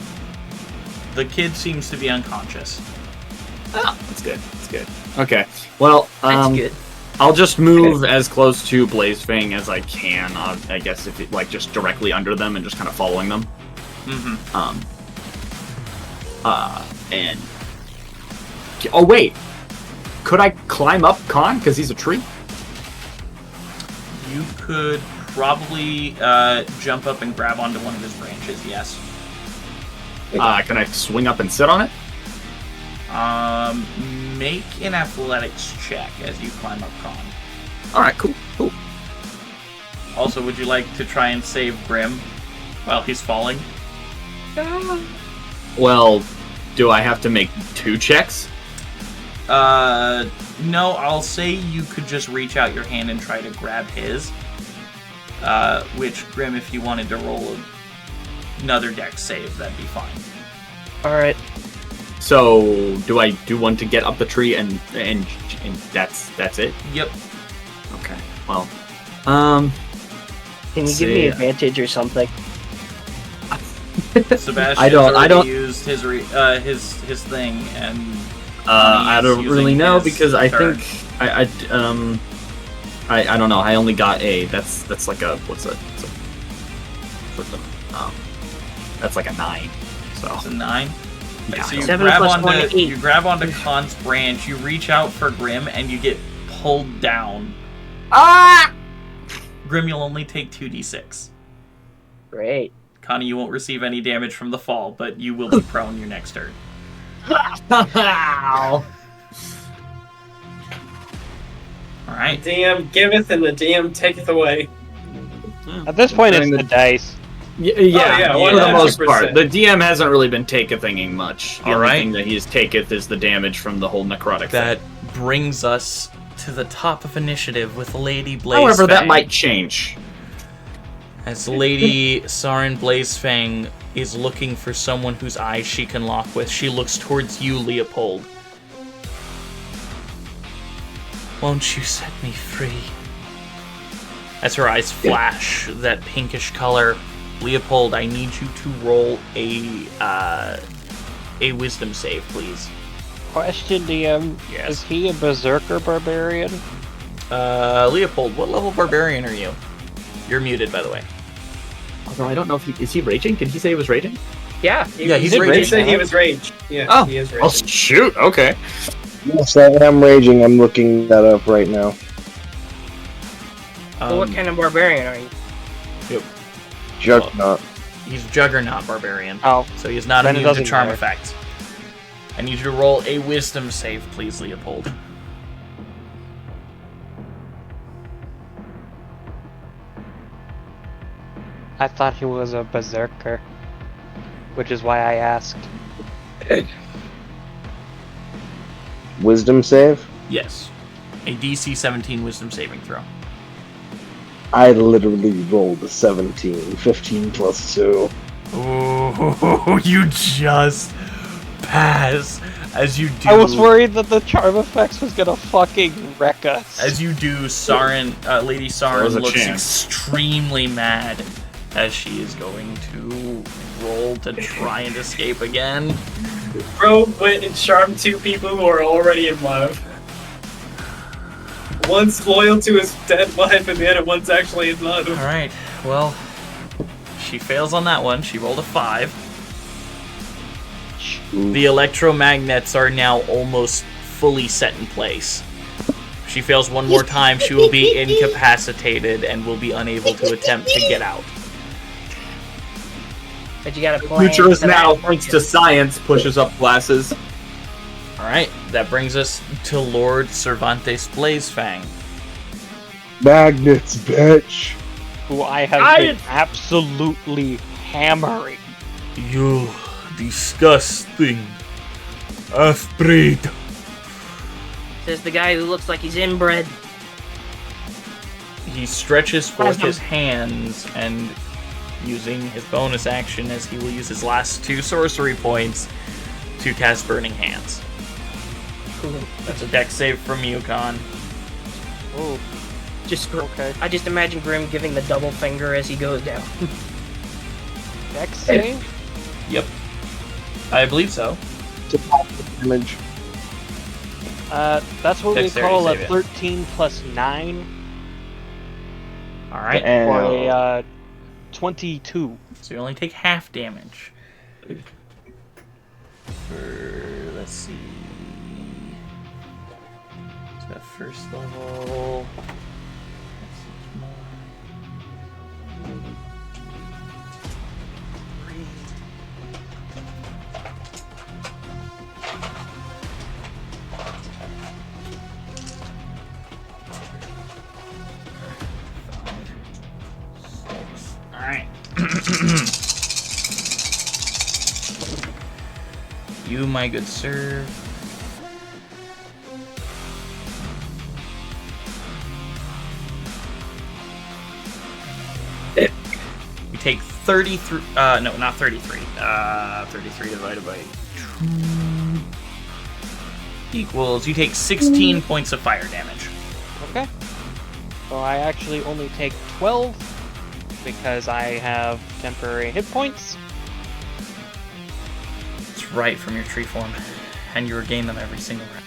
The kid seems to be unconscious. Oh, that's good. That's good. Okay. Well, That's good. I'll just move as close to Blazefang as I can. I guess if it, like just directly under them and just kind of following them. Mm-hmm. And oh wait, could I climb up Khan because he's a tree? You could probably jump up and grab onto one of his branches. Yes. Can I swing up and sit on it? Make an athletics check as you climb up Khan. All right, cool. Also, would you like to try and save Grim while he's falling? Well, do I have to make 2 checks? No, I'll say you could just reach out your hand and try to grab his. Which, Grim, if you wanted to roll another dex save, that'd be fine. Alright. So, do I do one to get up the tree and that's it? Yep. Okay. Well, Can you Let's give me see. advantage or something? Sebastian I don't used his thing, and I he's don't really using know his because I turn. think I don't know. I only got a. That's like a what's a that's like a 9. So It's a 9. yeah. So you 7 grab plus onto 1, 8. you grab onto Khan's branch. You reach out for Grim, and you get pulled down. Ah! Grim, you'll only take 2d6. Great. Connie, you won't receive any damage from the fall, but you will be prone your next turn. Ow. All right. DM giveth and the DM taketh away. At this point, it's During the the- dice. yeah, for the most 100%. part. The DM hasn't really been take-a-thinging much. The All only right. thing that he's taketh is the damage from the whole necrotic That thing. brings us to the top of initiative with Lady Blazefang. However, that might change. As Lady Sarin Blazefang is looking for someone whose eyes she can lock with, she looks towards you, Leopold. Won't you set me free? As her eyes flash that pinkish color, Leopold, I need you to roll a wisdom save, please. Question, DM. Yes. Is he a berserker barbarian? Leopold, what level barbarian are you? You're muted, by the way. Although I don't know if is he raging? Did he say he was raging? Yeah. Yeah, he's He raging. said he was rage. Yeah, Oh, he is oh raging. shoot! Okay. Yes, I am raging. I'm looking that up right now. So what kind of barbarian are you? Juggernaut. He's Juggernaut Barbarian, Oh, so he's not Then it immune to doesn't charm matter. effects. I need you to roll a wisdom save, please, Leopold. I thought he was a berserker, which is why I asked. Wisdom save? Yes. A DC 17 wisdom saving throw. I literally rolled a 17. 15 plus 2. Oh, you just pass as you do. I was worried that the charm effects was gonna fucking wreck us. As you do, Sarin, Lady There Sarin was a looks chance. extremely mad as she is going to roll to try and escape again. Bro went and charmed 2 people who are already in love. One's loyal to his dead wife and the other one's actually in love. All right. Well, she fails on that one. She rolled a 5. The electromagnets are now almost fully set in place. If she fails one more time, she will be incapacitated and will be unable to attempt to get out. But you got a plan. Future is for now, that. thanks to science, pushes up glasses. All right, that brings us to Lord Cervantes Blazefang. Magnets, bitch! Who I have been absolutely hammering. You disgusting half-breed. Says the guy who looks like he's inbred. He stretches forth his hands and, using his bonus action, as he will use his last 2 sorcery points, to cast Burning Hands. That's a dex save from Yukon. Oh, okay. I just imagine Grim giving the double finger as he goes down. Dex save? Yep. I believe so. Damage. That's what we Dexterity call a save, yeah. 13 plus 9 Alright. or And a 22. So you only take half damage. Let's see. So that first level. Alright. You, my good sir, take 33. No, not 33. 33 divided by 2 equals. You take 16 points of fire damage. Okay. So I actually only take 12 because I have temporary hit points. It's right from your tree form, and you regain them every single round.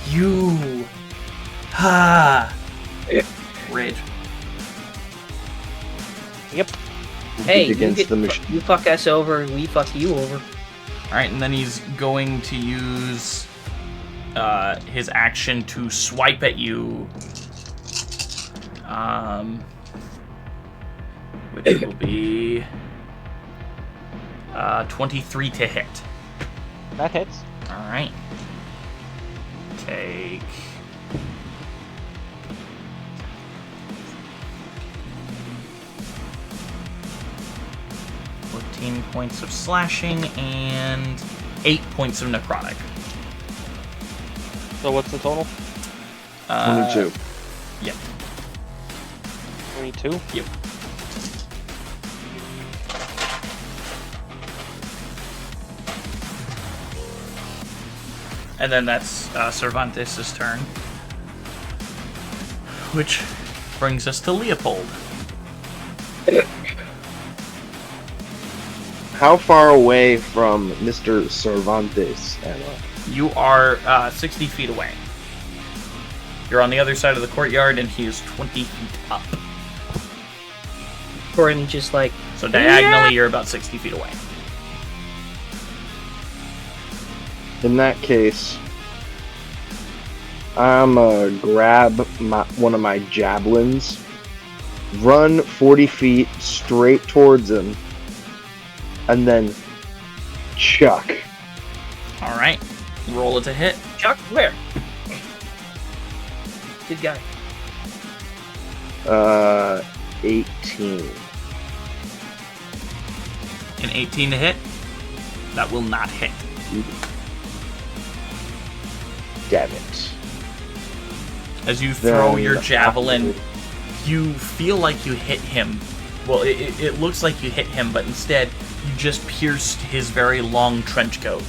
You. Ha. Rage. Yep. Hey, you, against the machine. you fuck us over, we fuck you over. Alright, and then he's going to use his action to swipe at you. Which will be 23 to hit. That hits. Alright. Take... points of slashing and 8 points of necrotic. So what's the total? 22. Yep. 22? Yep. And then that's Cervantes' turn. Which brings us to Leopold. How far away from Mr. Cervantes am I? You are 60 feet away. You're on the other side of the courtyard, and he is 20 feet up. Gordon just like, So diagonally, you're about 60 feet away. In that case, I'm gonna grab one of my javelins, run 40 feet straight towards him, and then chuck. Alright. Roll it to hit. Chuck, where? Good guy. 18. An 18 to hit. That will not hit. Damn it. As you throw Then- your javelin, you feel like you hit him. Well, it looks like you hit him, but instead, you just pierced his very long trench coat.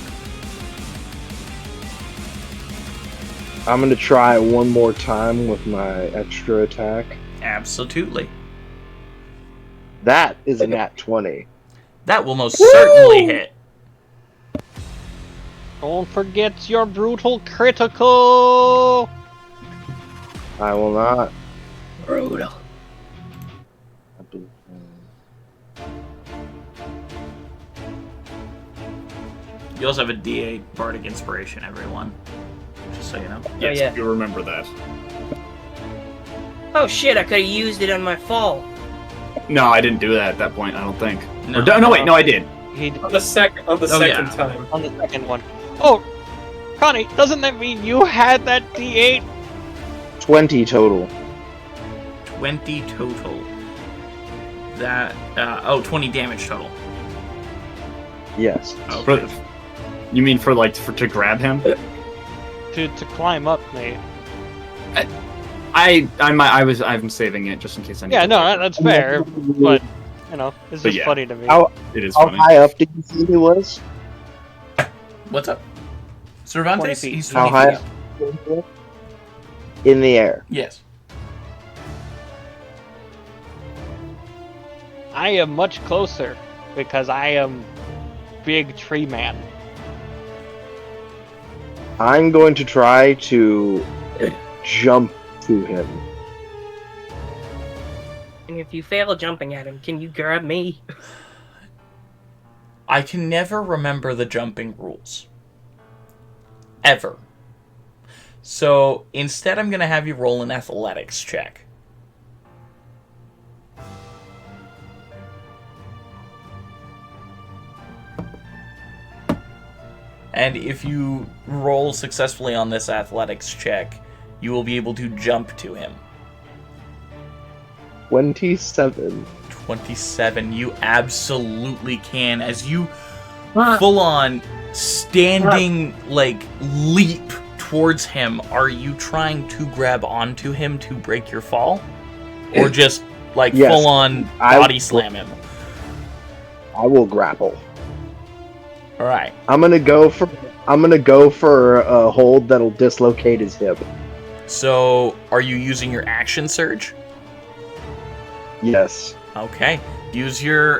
I'm gonna try one more time with my extra attack. Absolutely. That is a nat 20. That will most certainly hit. Don't forget your brutal critical! I will not. Brutal. You also have a D8 Bardic Inspiration, everyone. Just so you know. Yes, yeah. you remember that. Oh shit, I could have used it on my fall. No, I didn't do that at that point, I don't think. No. No, wait, no, I did. He On the second yeah. time. on the second one. Oh, Connie, doesn't that mean you had that D8? 20 total. 20 total. That, 20 damage total. Yes. Okay. You mean to grab him? To climb up, mate. I'm saving it just in case I need Yeah, to no, take it. that's fair, but, you know, it's But just yeah. funny to me. It is How funny. high up did you say he was? What's up? Cervantes? 20 feet. He's How 20 high feet up? up. In the air. Yes. I am much closer, because I am big tree man. I'm going to try to jump to him. And if you fail jumping at him, can you grab me? I can never remember the jumping rules. Ever. So, instead I'm going to have you roll an athletics check. And if you roll successfully on this athletics check, you will be able to jump to him. 27. 27, you absolutely can, as you full on standing leap towards him. Are you trying to grab onto him to break your fall, or just like Yes. full on body slam him. I will grapple. All right. I'm gonna go for a hold that'll dislocate his hip. So, are you using your action surge? Yes. Okay. Use your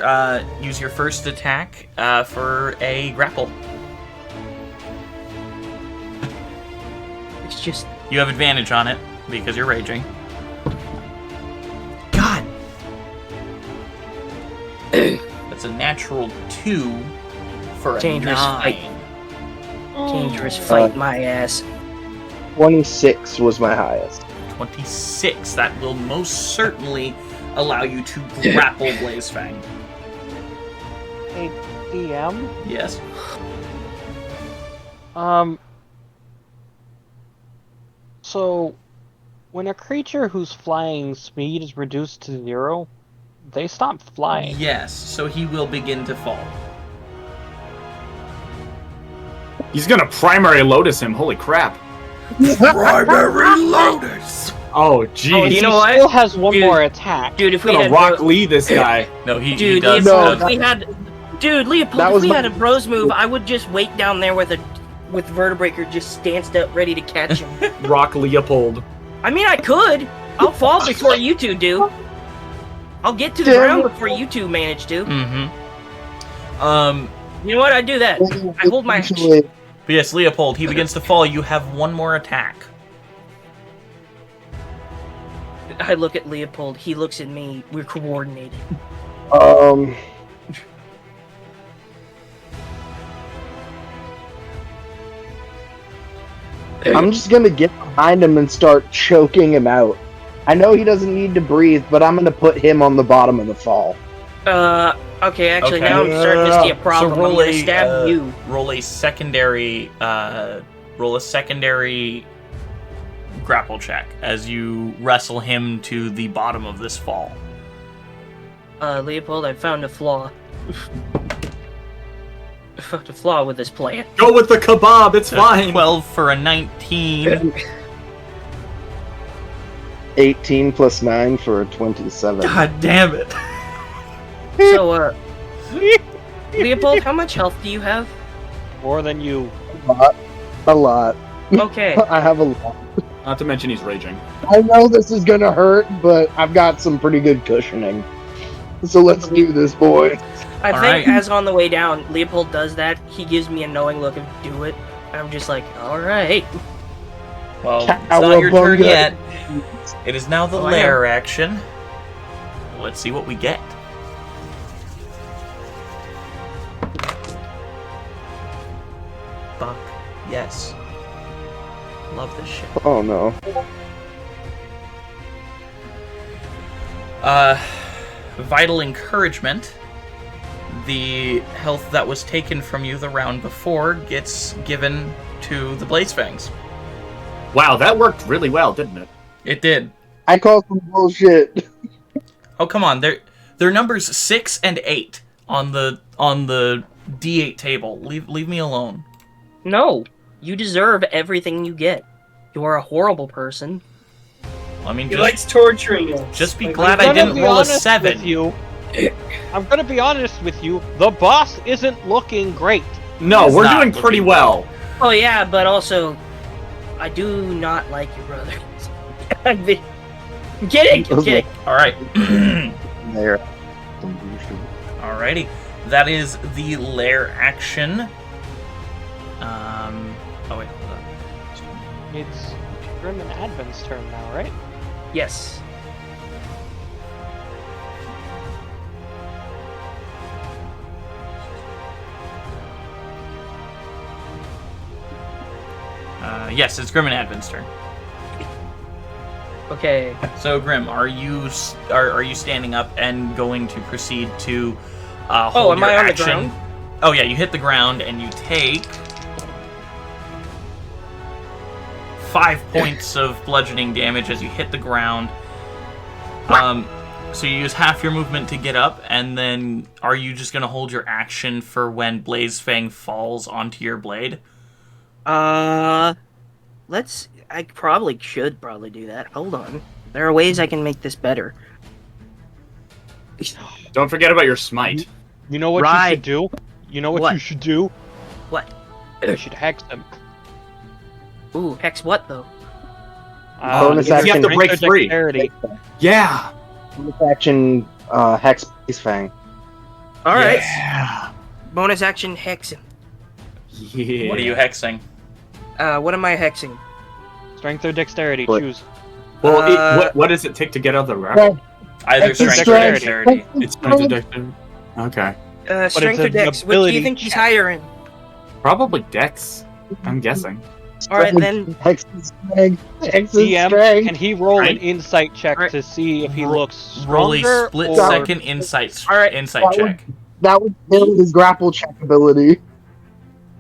first attack for a grapple. It's just You have advantage on it because you're raging. God. That's a natural 2 for a Dangerous 9. fight. Dangerous fight, my ass. 26 was my highest. 26. That will most certainly allow you to grapple Blazefang. Hey, DM. Yes. So, when a creature whose flying speed is reduced to 0, they stop flying. Yes. So he will begin to fall. He's gonna primary lotus him. Holy crap! Primary Lotus! Oh, jeez. Oh, you know what? Still has one Dude. more attack. Dude, if we gonna had Rock Lee this guy. No, he Dude, does. Leopold, No, if we had, Leopold, That if was we my- had a bros move, I would just wait down there with Vertebreaker just stanced up, ready to catch him. Rock Leopold. I mean, I could. I'll fall before you two do. I'll get to the Damn ground it. before you two manage to. Mm-hmm. You know what? I do that. I hold my. Eventually- But yes, Leopold, he begins to fall. You have one more attack. I look at Leopold. He looks at me. We're coordinated. I'm just gonna get behind him and start choking him out. I know he doesn't need to breathe, but I'm gonna put him on the bottom of the fall. Okay, actually, Okay. now I'm starting to see a problem. So roll I'm gonna stab you. Roll a secondary. Roll a secondary grapple check as you wrestle him to the bottom of this fall. Leopold, I found a flaw. I found a flaw with this plan. Go with the kebab. It's fine. 12 for a 19. 18 plus 9 for a 27. God damn it. So, Leopold, how much health do you have? More than you. A lot. Okay. I have a lot. Not to mention he's raging. I know this is gonna hurt, but I've got some pretty good cushioning. So let's do this, boy. I All think right. as on the way down, Leopold does that. He gives me a knowing look of do it. I'm just like, all right. Well, it's not your turn Cowabunga. yet. It is now the Oh, I lair action. Let's see what we get. Fuck. Yes. Love this shit. Oh no. Vital encouragement. The health that was taken from you the round before gets given to the Blazefangs. Wow, that worked really well, didn't it? It did. I call some bullshit. Oh, come on. They're numbers 6 and 8 on the D8 table. Leave me alone. No, you deserve everything you get. You are a horrible person. I mean, He likes torturing us. just be Like, glad I'm I gonna didn't be roll a honest 7. with you. I'm gonna be honest with you. The boss isn't looking great. No, He's we're not doing pretty looking well. Oh yeah, but also, I do not like your brother. I'm kidding. I'm kidding. All right. There. Alrighty. That is the lair action. Oh wait, hold on. It's Grim and Advent's turn now, right? Yes. Yes, it's Grim and Advin's turn. Okay. So Grim, are you standing up and going to proceed to Oh, hold am your I on the action? ground? Oh yeah, you hit the ground and you take 5 points of bludgeoning damage as you hit the ground. So you use half your movement to get up, and then are you just gonna hold your action for when Blazefang falls onto your blade? I probably should do that. Hold on. There are ways I can make this better. Don't forget about your smite. You know what you Right. should do? You know what, What? you should do? What? You should hex them. Ooh, hex what though? Bonus either action. You have to strength break or free. dexterity. Yeah. Bonus action hex Blaze Fang. All right. Yeah. Bonus action hex him. Yeah. What are you hexing? What am I hexing? Strength or dexterity, What? choose. Well, Uh, what does it take to get out of the grapple? Either Hex strength or dexterity. dexterity. It's strength or dexterity. Okay. Strength it's or an dex? What do you ability think he's check. higher in? Probably dex. I'm guessing. All right, then. Hex his strength. Hex his DM, strength. can he roll an Right. insight check Right. to see if he Ro- looks Roll a stronger split or... second insight All right. insight check. That would kill his grapple check ability.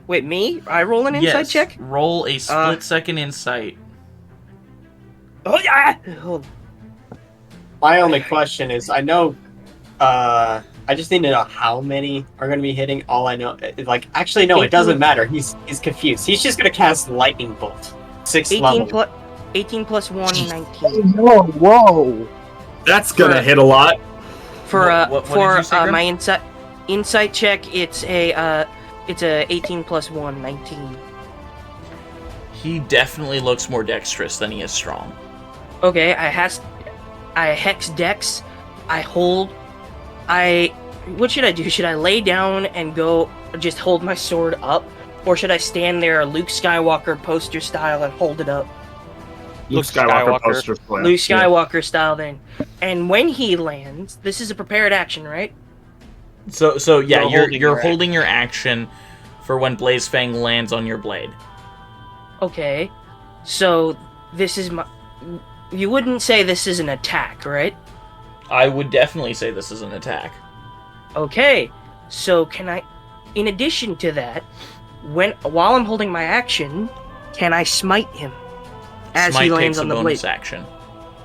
Wait, me? I roll an insight Yes. check? Roll a split second insight. Oh yeah. Oh, My only question is, I know, I just need to know how many are going to be hitting. All I know, actually, no, it doesn't matter. He's confused. He's just going to cast lightning bolt, 6th 18 level. plus 18 plus 1, 19. Whoa. That's gonna Right. hit a lot. For What did you say, Grim? my insight check, it's a 18 plus 1, 19. He definitely looks more dexterous than he is strong. Okay, I hex dex. I hold. What should I do? Should I lay down and go just hold my sword up, or should I stand there Luke Skywalker poster style and hold it up? Luke Skywalker. Skywalker poster flip. Luke Skywalker style then. And when he lands, this is a prepared action, right? So yeah, You're you're holding holding your action for when Blaze Fang lands on your blade. Okay. So this is my. You wouldn't say this is an attack, right? I would definitely say this is an attack. Okay. So can I, in addition to that, while I'm holding my action, can I smite him as Smite he lands takes on a the bonus blade? action.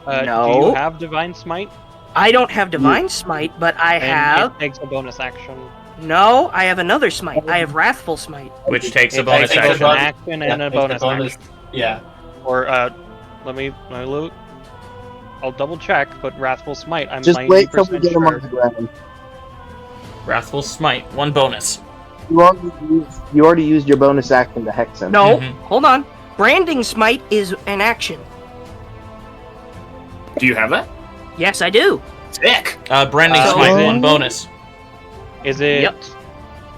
Do No. you have Divine Smite? I don't have divine smite, but I And have. it takes a bonus action. No, I have another smite. I have wrathful smite. Which takes a It bonus takes action. an action and a bonus action. Yeah. Or, let me look. I'll double check, but Wrathful Smite, I'm Just 90% wait till we get him on sure. the ground. Wrathful Smite, 1 bonus. You already used your bonus action to hex him. No, Mhm. hold on. Branding smite is an action. Do you have that? Yes, I do. Sick. Branding So- Smite, 1 bonus. Is it... Yep.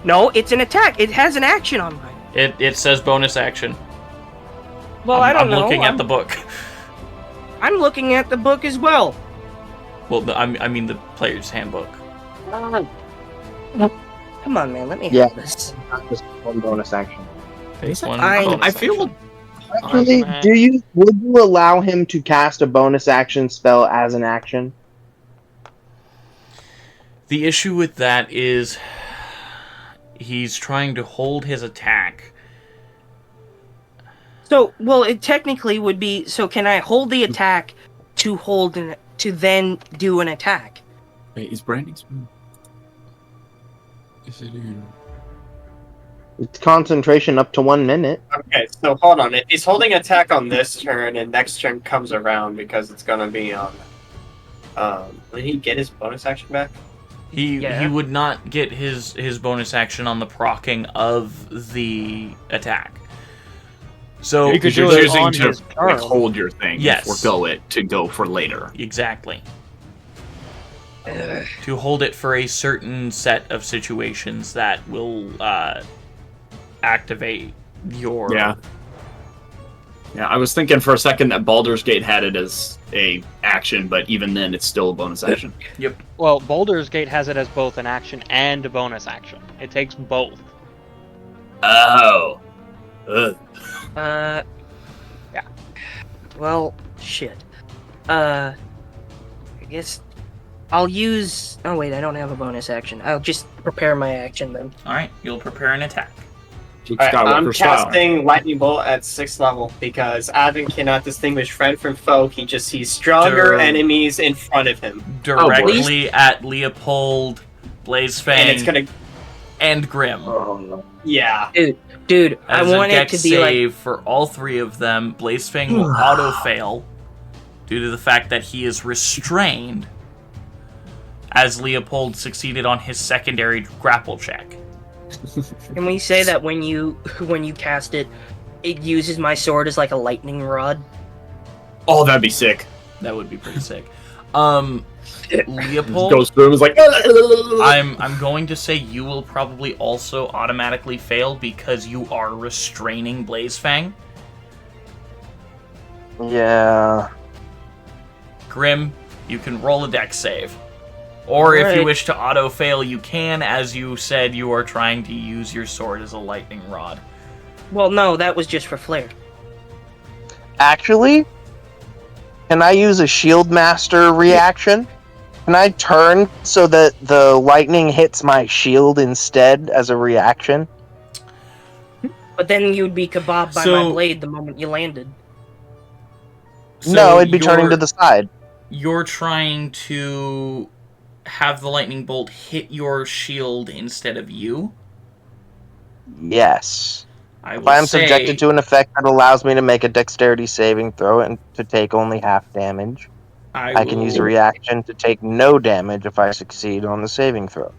No, it's an attack. It has an action on mine. It says bonus action. Well, I don't I'm know. looking at the book. I'm looking at the book as well. Well, I mean the player's handbook. Come on, man. Let me Yeah. have this. Not just one bonus action. One I- bonus I feel action. Actually, man. would you allow him to cast a bonus action spell as an action? The issue with that is he's trying to hold his attack. So, well, it technically would be. So, can I hold the attack to then do an attack? Wait, is branding smooth? Is it in? It's concentration up to 1 minute. Okay, so hold on. If he's holding attack on this turn and next turn comes around because it's gonna be on. Did he get his bonus action back? He Yeah. would not get his bonus action on the procking of the attack. So You could Because you're do it choosing on to his turn. hold your thing, Yes. forego it to go for later. exactly. To hold it for a certain set of situations that will activate your... Yeah. Yeah, I was thinking for a second that Baldur's Gate had it as a action, but even then, it's still a bonus action. Well, Baldur's Gate has it as both an action and a bonus action. It takes both. Oh. Ugh. Yeah. Well, shit. I guess I'll use. Oh wait, I don't have a bonus action. I'll just prepare my action then. Alright, you'll prepare an attack. Luke Alright, I'm Skywalker style. casting Lightning Bolt at 6th level because Avin cannot distinguish friend from foe. He just sees stronger Durr. enemies in front of him. Directly at Leopold, Blaze And it's Fang, gonna. and Grim. Yeah. Dude, I As want a it dex to be like. save for all 3 of them, Blaze Fang will auto-fail due to the fact that he is restrained. as Leopold succeeded on his secondary grapple check. Can we say that when you cast it, it uses my sword as like a lightning rod? Oh, that'd be sick. That would be pretty sick. Leopold, Goes through and is like. I'm going to say you will probably also automatically fail because you are restraining Blazefang. Yeah. Grim, you can roll a dex save. Or if you Alright. wish to auto-fail, you can. As you said, you are trying to use your sword as a lightning rod. Well, no, that was just for flair. Actually, can I use a shield master reaction? Can I turn so that the lightning hits my shield instead as a reaction? But then you'd be kebabbed by So- my blade the moment you landed. No, it'd be turning you're- to the side. You're trying to have the lightning bolt hit your shield instead of you? Yes. I If will I am say, subjected to an effect that allows me to make a dexterity saving throw and to take only half damage, I can use a reaction to take no damage if I succeed on the saving throw.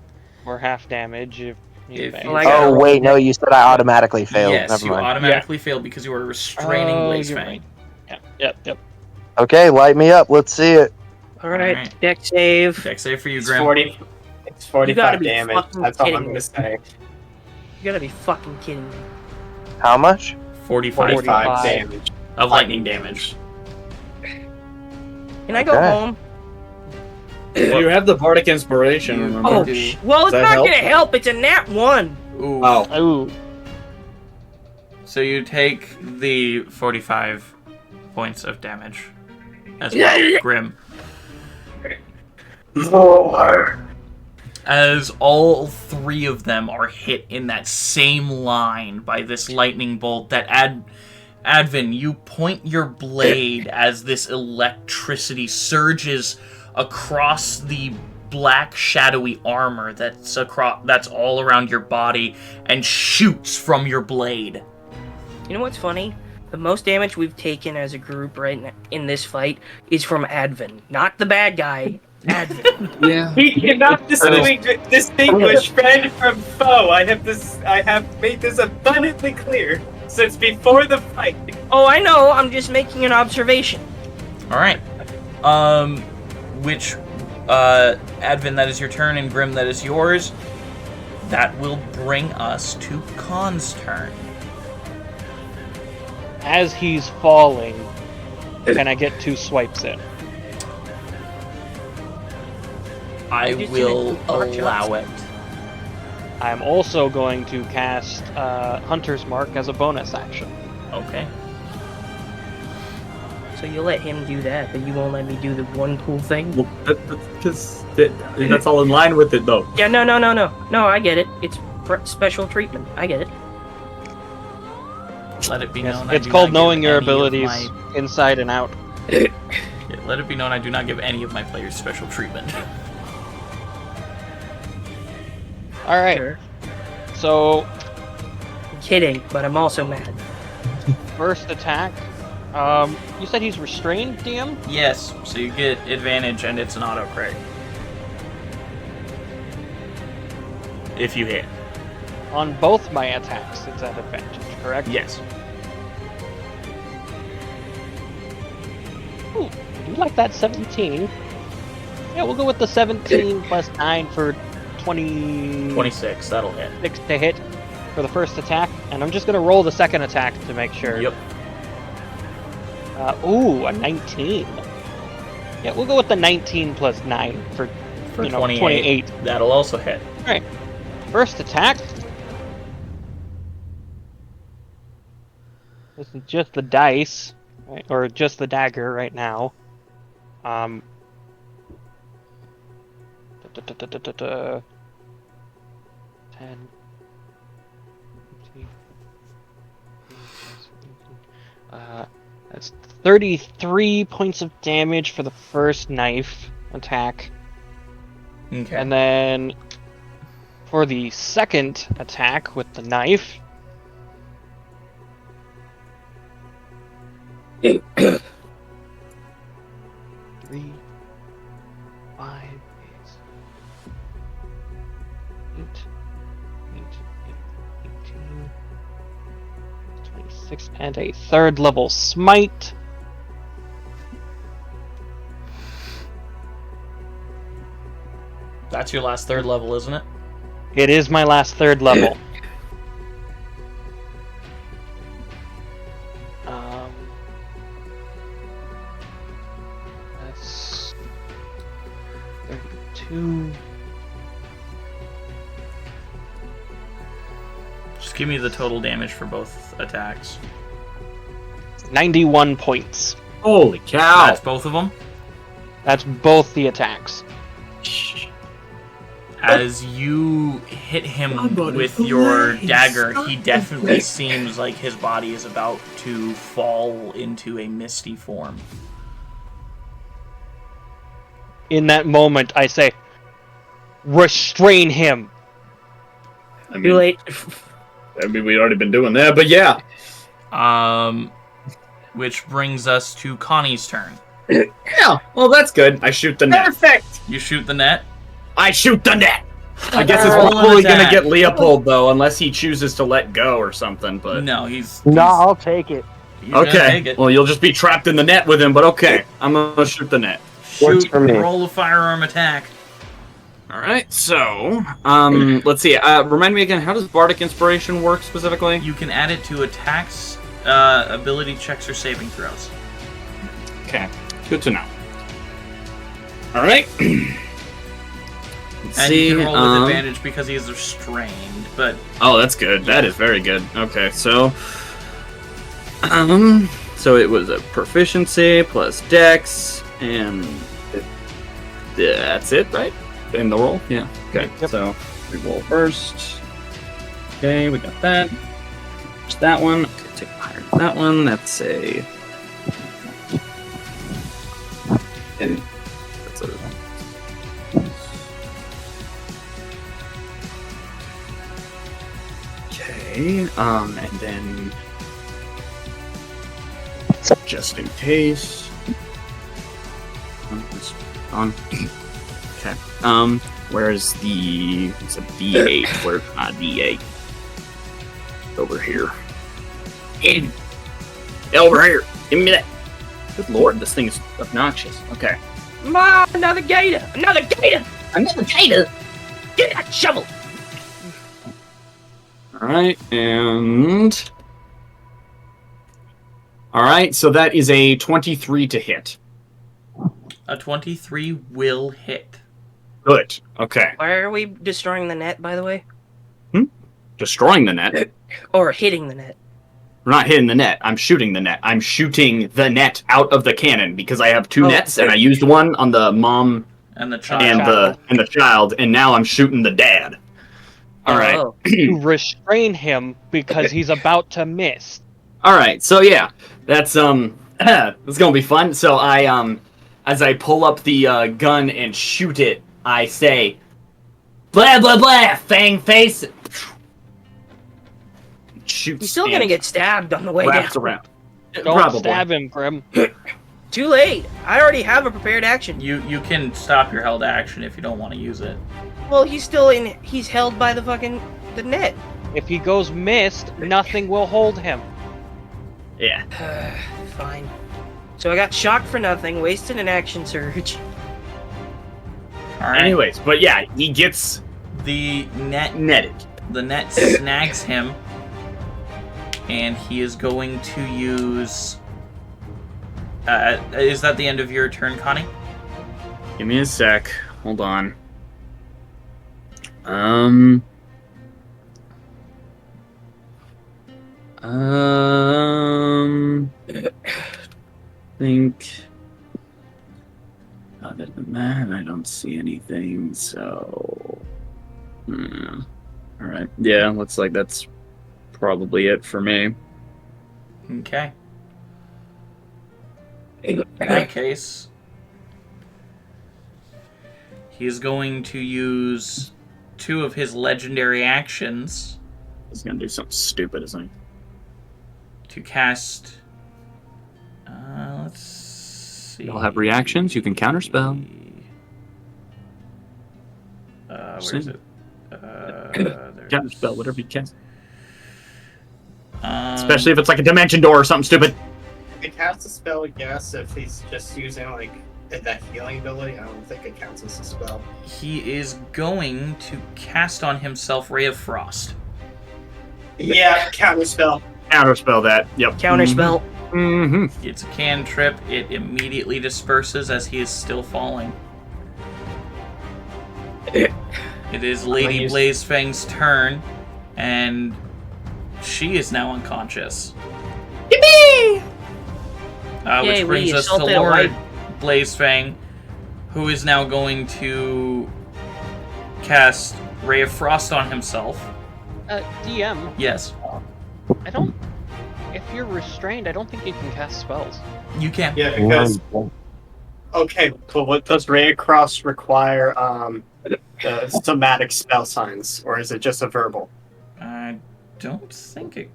Or half damage if you If fail. you Well, I gotta Oh, roll wait, no, dex. you said I automatically failed. Yes, Never you mind. automatically fail because you are restraining Oh, Blazefang. you're right. Yep. Okay, light me up. Let's see it. Alright, Alright. dex save. Dex save for you, It's Grim. 40. It's You gotta 45 be damage. fucking That's all I'm kidding gonna me. say. You gotta be fucking kidding me. How much? 45 45 45. damage. of lightning damage. Can I go Okay. home? You have the bardic inspiration. Remember? Oh, do. well, it's Does that not help? gonna help. It's a nat 1. Ooh. Oh, Ooh. So you take the 45 points of damage as well, Grim. As all three of them are hit in that same line by this lightning bolt that Advin, you point your blade as this electricity surges across the black shadowy armor that's all around your body and shoots from your blade. You know what's funny? The most damage we've taken as a group right in this fight is from Advin. Not the bad guy, Advin. yeah. We cannot distinguish friend from foe. I have made this abundantly clear since before the fight. Oh, I know. I'm just making an observation. Alright. Advin, that is your turn, and Grim, that is yours. That will bring us to Khan's turn. As he's falling, can I get 2 swipes in? I just will didn't march allow it. I'm also going to cast Hunter's Mark as a bonus action. Okay. So you'll let him do that, but you won't let me do the one cool thing? Well, because that's all in line with it, though. Yeah, no. No, I get it. It's special treatment. I get it. Let it be Yes, known. it's I do called not knowing give your any of abilities my- inside and out. Yeah, let it be known I do not give any of my players special treatment. Alright, Sure. so I'm kidding, but I'm also mad. first attack. You said he's restrained, DM? Yes, so you get advantage and it's an auto crit. If you hit. On both my attacks, it's at advantage, correct? Yes. Ooh, I do like that 17. Yeah, we'll go with the 17 plus 9 for 26 26, that'll hit. to hit for the first attack. And I'm just going to roll the second attack to make sure. Yep. Ooh, a 19. Yeah, we'll go with the 19 plus 9 for, For 28. That'll also hit. Alright, first attack. This is just the dice, right? Or just the dagger right now. 10. That's 33 points of damage for the first knife attack. Okay. And then for the second attack with the knife, three, 5, 6 and a 3rd level smite. That's your last 3rd level, isn't it? It is my last 3rd level. That's 32. Just give me the total damage for both attacks. 91 points. Holy cow! That's both of them. That's both the attacks. As you hit him with your dagger, he definitely seems like his body is about to fall into a misty form. In that moment, I say, restrain him. I Too mean, late. we'd already been doing that, but yeah. Which brings us to Connie's turn. Yeah, well, that's good. I shoot the net. Perfect. You shoot the net. I shoot the net! I guess it's Roll an probably gonna attack. get Leopold, though, unless he chooses to let go or something, but... No, he's I'll take it. gonna take Okay, it. well, you'll just be trapped in the net with him, but okay. I'm gonna shoot the net. Works Shoot, for me. roll a firearm attack. Alright, so... let's see. Remind me again, how does Bardic Inspiration work, specifically? You can add it to attacks, ability checks, or saving throws. Okay, good to know. Alright. And you can roll with advantage because he is restrained, but... Oh, that's good. That is very good. Okay, so... so it was a proficiency plus dex, and... that's it, right? In the roll? Yeah. Okay, so we roll first. Okay, we got that. There's that one. Okay, take higher than that one. That's a... and that's a... Okay, and then just in case. It's on. Okay. Where's the? It's a D8. Where's my D8? Over here. Over here. Give me that. Good lord, this thing is obnoxious. Okay. Ma, another gator! Another gator! Another gator. Get that shovel! Alright, and... Alright, so that is a 23 to hit. A 23 will hit. Good. Okay. Why are we destroying the net, by the way? Destroying the net. Or hitting the net? We're not hitting the net. I'm shooting the net. I'm shooting the net out of the cannon because I have two Oh, nets, and I used one on the mom And the child. and the child, and now I'm shooting the dad. Alright. Oh. You restrain him because he's about to miss. Alright, so yeah. That's that's gonna be fun. So I as I pull up the gun and shoot it, I say, blah blah blah, fang face. Shoots. He's still gonna and get stabbed on the way wraps down. around. Don't Probably. stab him, Grim. Too late. I already have a prepared action. You can stop your held action if you don't want to use it. Well, he's still in. He's held by the net. If he goes missed, nothing will hold him. Yeah. Fine. So I got shocked for nothing, wasted an action surge. All right. Anyways, but yeah, he gets The net netted. snags him, and he is going to use. Is that the end of your turn, Connie? Give me a sec. Hold on. Think. Other than that, I don't see anything. So. All right. Yeah, looks like that's probably it for me. Okay. In that case, he's going to use 2 of his legendary actions He's gonna do something stupid, isn't he? to cast. Let's see. You'll have reactions. You can counterspell. Where is it? There's- Counterspell, whatever you can. Especially if it's like a dimension door or something stupid. It casts a spell, yes, if he's just using like that healing ability. I don't think it counts as a spell. He is going to cast on himself Ray of Frost. Yeah, counter spell. Counterspell that. Yep. Counterspell. Mm-hmm. It's a cantrip. It immediately disperses as he is still falling. It is Lady Blazefang's turn, and she is now unconscious. Yippee! Which Yay, brings we us to assaulted a Lord white- Blazefang, who is now going to cast Ray of Frost on himself. DM, Yes, I don't. If you're restrained, I don't think you can cast spells. you can. Yeah, because okay, but what does Ray of Frost require? Somatic spell signs, or is it just a verbal? I don't think it.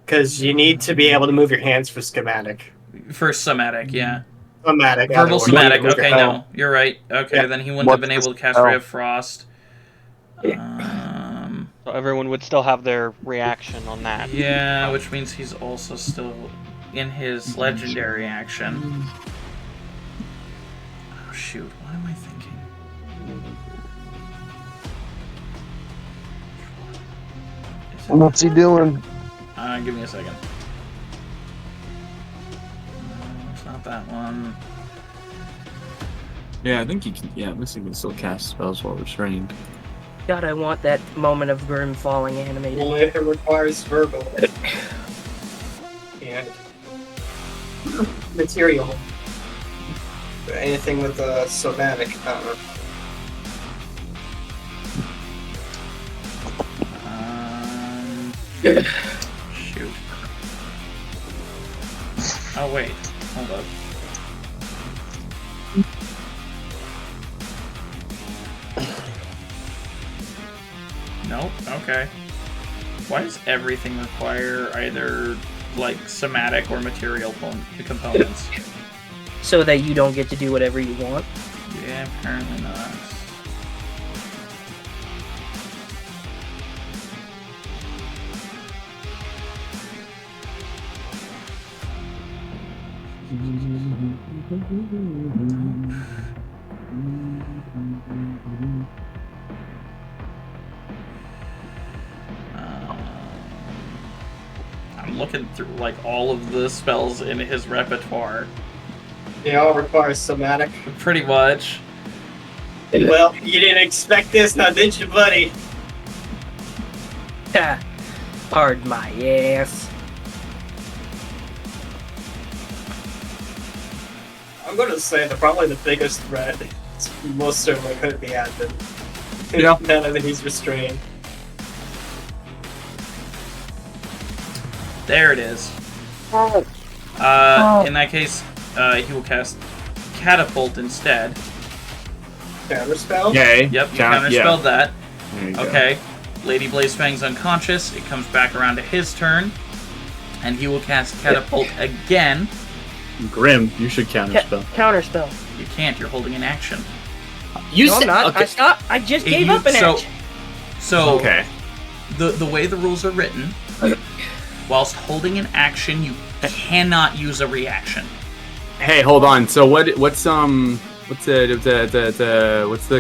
Because you need to be able to move your hands for schematic. For somatic, yeah. Somatic. Verbal otherwise, somatic. move your Okay, hand. no, you're right. Okay, Yeah. then he wouldn't have been What's able the to cast spell? Ray of Frost. So everyone would still have their reaction on that. Yeah, which means he's also still in his legendary action. Oh shoot, what am I thinking? Is it- What's he doing? Give me a second. No, it's not that one. Yeah, I think you can. Yeah, at least you can still cast spells while restrained. God, I want that moment of Grim falling animated. Only if it requires verbal. And material. Anything with a somatic. Shoot. Oh wait, hold up. Nope, okay. Why does everything require either, like, somatic or material components? So that you don't get to do whatever you want. Yeah, apparently not. I'm looking through, like, all of the spells in his repertoire. They all require somatic. Pretty much. Well, you didn't expect this, now did you, buddy? Ha! Pardon my ass. I'm gonna say that probably the biggest threat most certainly could be Advent. Yeah. Now that he's restrained. There it is. In that case, he will cast Catapult instead. Counterspell? Yay. Yep, you Count- counterspelled that. There you go. Okay. Lady Blazefang's unconscious. It comes back around to his turn. And he will cast Catapult again. Grim, you should counterspell. Counterspell. You can't, you're holding an action. You No, I'm said not. okay. I stopped. I just It- gave you- up an so- action. So, Okay. the way the rules are written, whilst holding an action, you cannot use a reaction. Hey, hold on. So what's the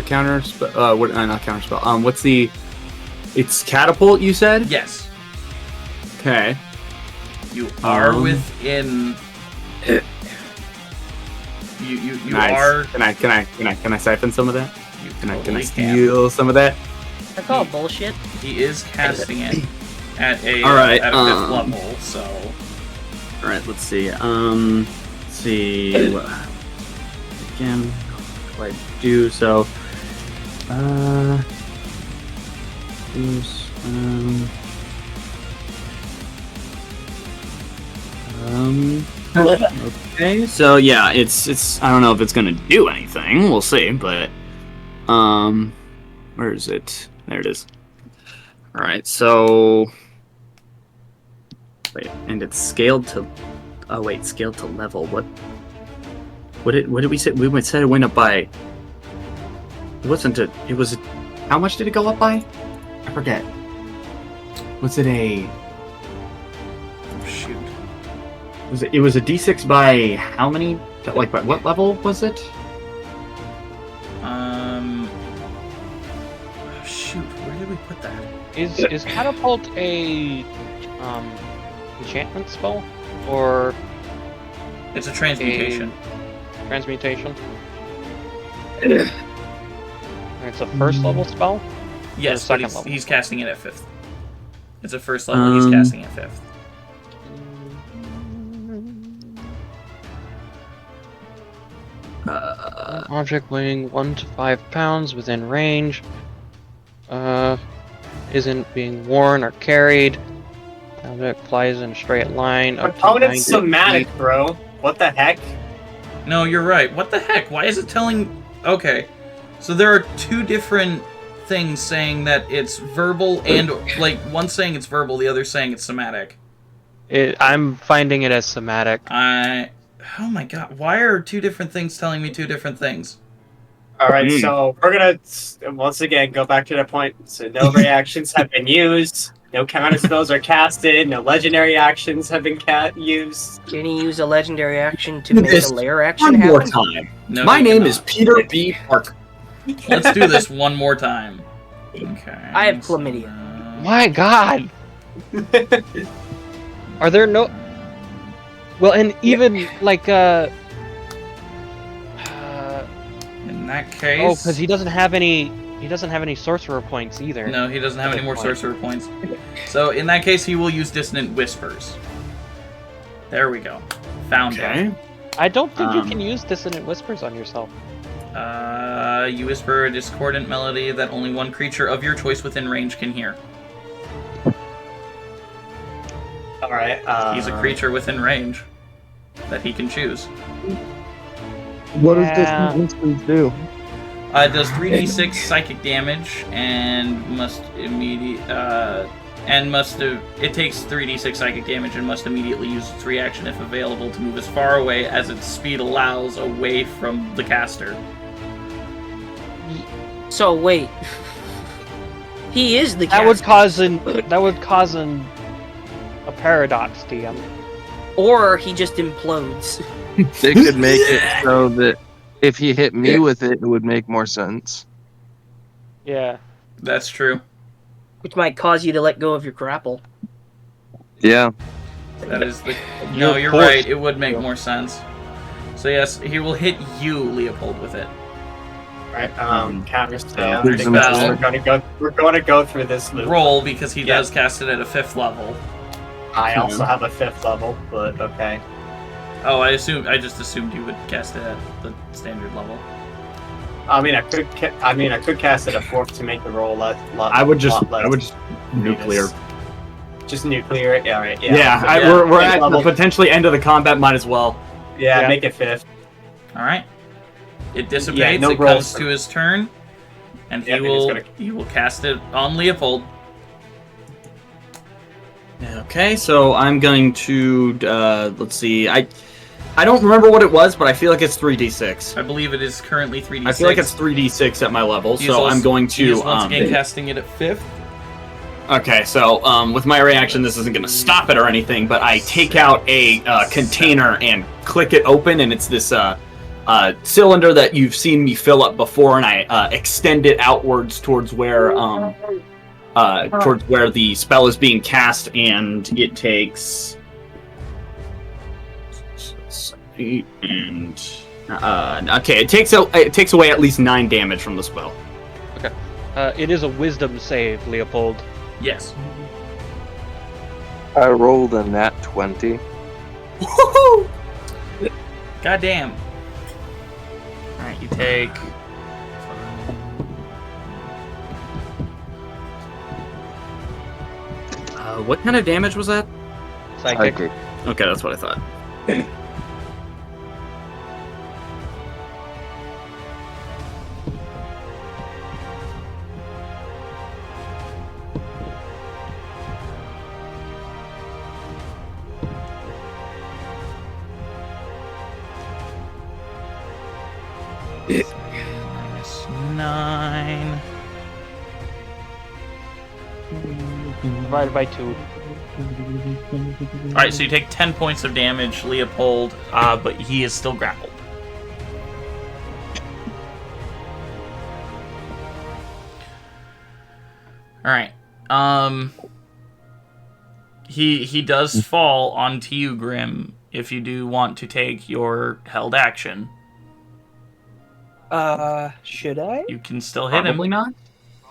counter spell? Not counter spell. What's the? It's catapult. You said. Yes. Okay. You are Um, within. You Nice. are. Can I siphon some of that? You Can I totally steal some of that? I call it bullshit. He is casting it at a All right, at a fifth level, so All right. Let's see. Let's see. What, again, what do I do? So. Use, Okay, so yeah, it's I don't know if it's gonna do anything. We'll see, but where is it? There it is. All right, so wait, and it's scaled to. Oh wait, scaled to level. What did we say? We said it went up by. It wasn't a. It was. How much did it go up by? I forget. Was it a? It was a D6 by how many? Like by what level was it? Shoot, where did we put that? Is catapult a enchantment spell or It's a transmutation. transmutation? And it's a first level spell? Yes, second but level? he's casting it at 5th. It's a first level, he's casting at 5th. Object weighing 1 to 5 pounds within range. Isn't being worn or carried. Object flies in a straight line. Up to 90 Opponent's somatic, feet. bro. What the heck? No, you're right. What the heck? Why is it telling... Okay. So there are two different things saying that it's verbal and... Like, one saying it's verbal, the other saying it's somatic. I'm finding it as somatic. Oh my god. Why are two different things telling me two different things? Alright, so we're gonna once again go back to the point. So no reactions have been used, no counter spells are casted, no legendary actions have been used. Can he use a legendary action to make This a lair action One more happen? time. No, My he name cannot. is Peter B. Parker. Let's do this one more time. Okay. I have chlamydia. My god! Are there no... Well, and even, like, In that case... oh, because he doesn't have any... He doesn't have any sorcerer points either. No, he doesn't have any more Good point. sorcerer points. So in that case, he will use Dissonant Whispers. There we go. Found Okay. I don't think you can use Dissonant Whispers on yourself. it. You whisper a discordant melody that only one creature of your choice within range can hear. Alright, He's a creature within range that he can choose. What Yeah. does this instance do? It does 3d6 psychic damage and must it takes 3d6 psychic damage and must immediately use its reaction if available to move as far away as its speed allows away from the caster. So wait. He is the That would caster. cause a paradox, DM. Or he just implodes. They could make it so that if he hit me with it, it would make more sense. Yeah. That's true. Which might cause you to let go of your grapple. Yeah. That is the... No, you're forced. right. It would make more sense. So yes, he will hit you, Leopold, with it. Alright, counter spell. There's some We're gonna go through this loop. Roll, because he Yeah. does cast it at a 5th level. I also have a 5th level, but okay. Oh, I just assumed you would cast it at the standard level. I mean, I could cast it at 4th to make the roll less. I would just nuclear. Just nuclear. Yeah, right. Yeah. Yeah, So, we're fifth at level. the potentially end of the combat. Might as well. Yeah, Yeah. make it 5th. Alright. It dissipates, no it rolls comes for- to his turn, and Yep, and he's gonna- he will cast it on Leopold. Okay, so I'm going to let's see. I don't remember what it was, but I feel like it's 3d6. I believe it is currently 3d6. I feel like it's 3d6 at my level, He is so also- I'm going he is to once again casting it at 5th. Okay, so with my reaction, this isn't going to stop it or anything, but I take out a container and click it open, and it's this cylinder that you've seen me fill up before, and I extend it outwards towards where the spell is being cast, and it takes. And okay, it takes away at least 9 damage from the spell. It is a wisdom save, Leopold. Yes. I rolled a nat 20. Woohoo! God damn. Alright, you take... What kind of damage was that? Psychic. Okay. Okay, that's what I thought. -9. Divided by 2. Alright, so you take 10 points of damage, Leopold, but he is still grappled. Alright. He does fall onto you, Grim, if you do want to take your held action. Should I? You can still hit Probably him. not.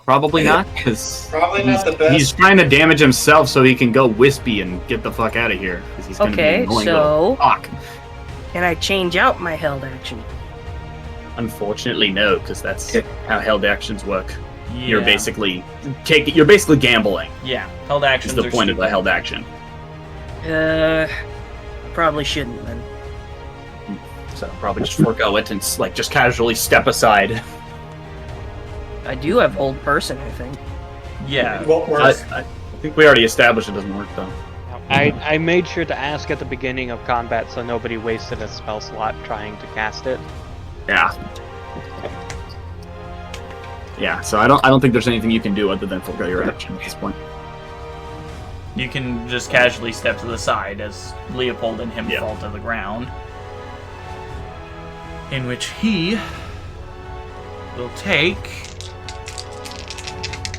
Probably not, because Probably not the best. he's trying to damage himself so he can go wispy and get the fuck out of here. 'Cause he's gonna Okay, be annoying so- little fuck. Can I change out my held action? Unfortunately, no, because that's how held actions work. Yeah. You're basically gambling. Yeah, held Is actions the are point of the stupid. held action. Probably shouldn't then. So probably just forego it and like just casually step aside. I do have hold person, I think. Yeah. What works? I think we already established it doesn't work though. I made sure to ask at the beginning of combat so nobody wasted a spell slot trying to cast it. Yeah. Yeah. So I don't think there's anything you can do other than forego your action at this point. You can just casually step to the side as Leopold and him fall to the ground. In which he will take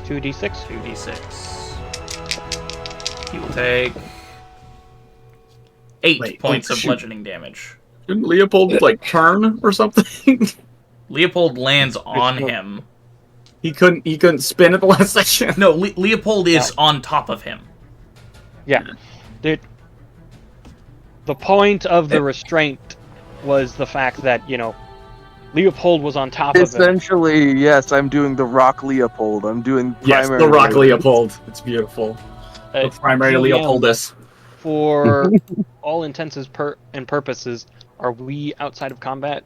2d6. 2d6. He will take 8 Wait, points oh, of shoot. bludgeoning damage. Didn't Leopold like turn or something? Leopold lands on him. He couldn't spin at the last second. No, Leopold is on top of him. Yeah. The point of the restraint was the fact that, Leopold was on top of it. Essentially, yes, I'm doing the Rock Leopold. I'm doing Yes, primary. the Rock Leopold. It's beautiful. The primary GM, Leopoldus. For all intents and purposes, are we outside of combat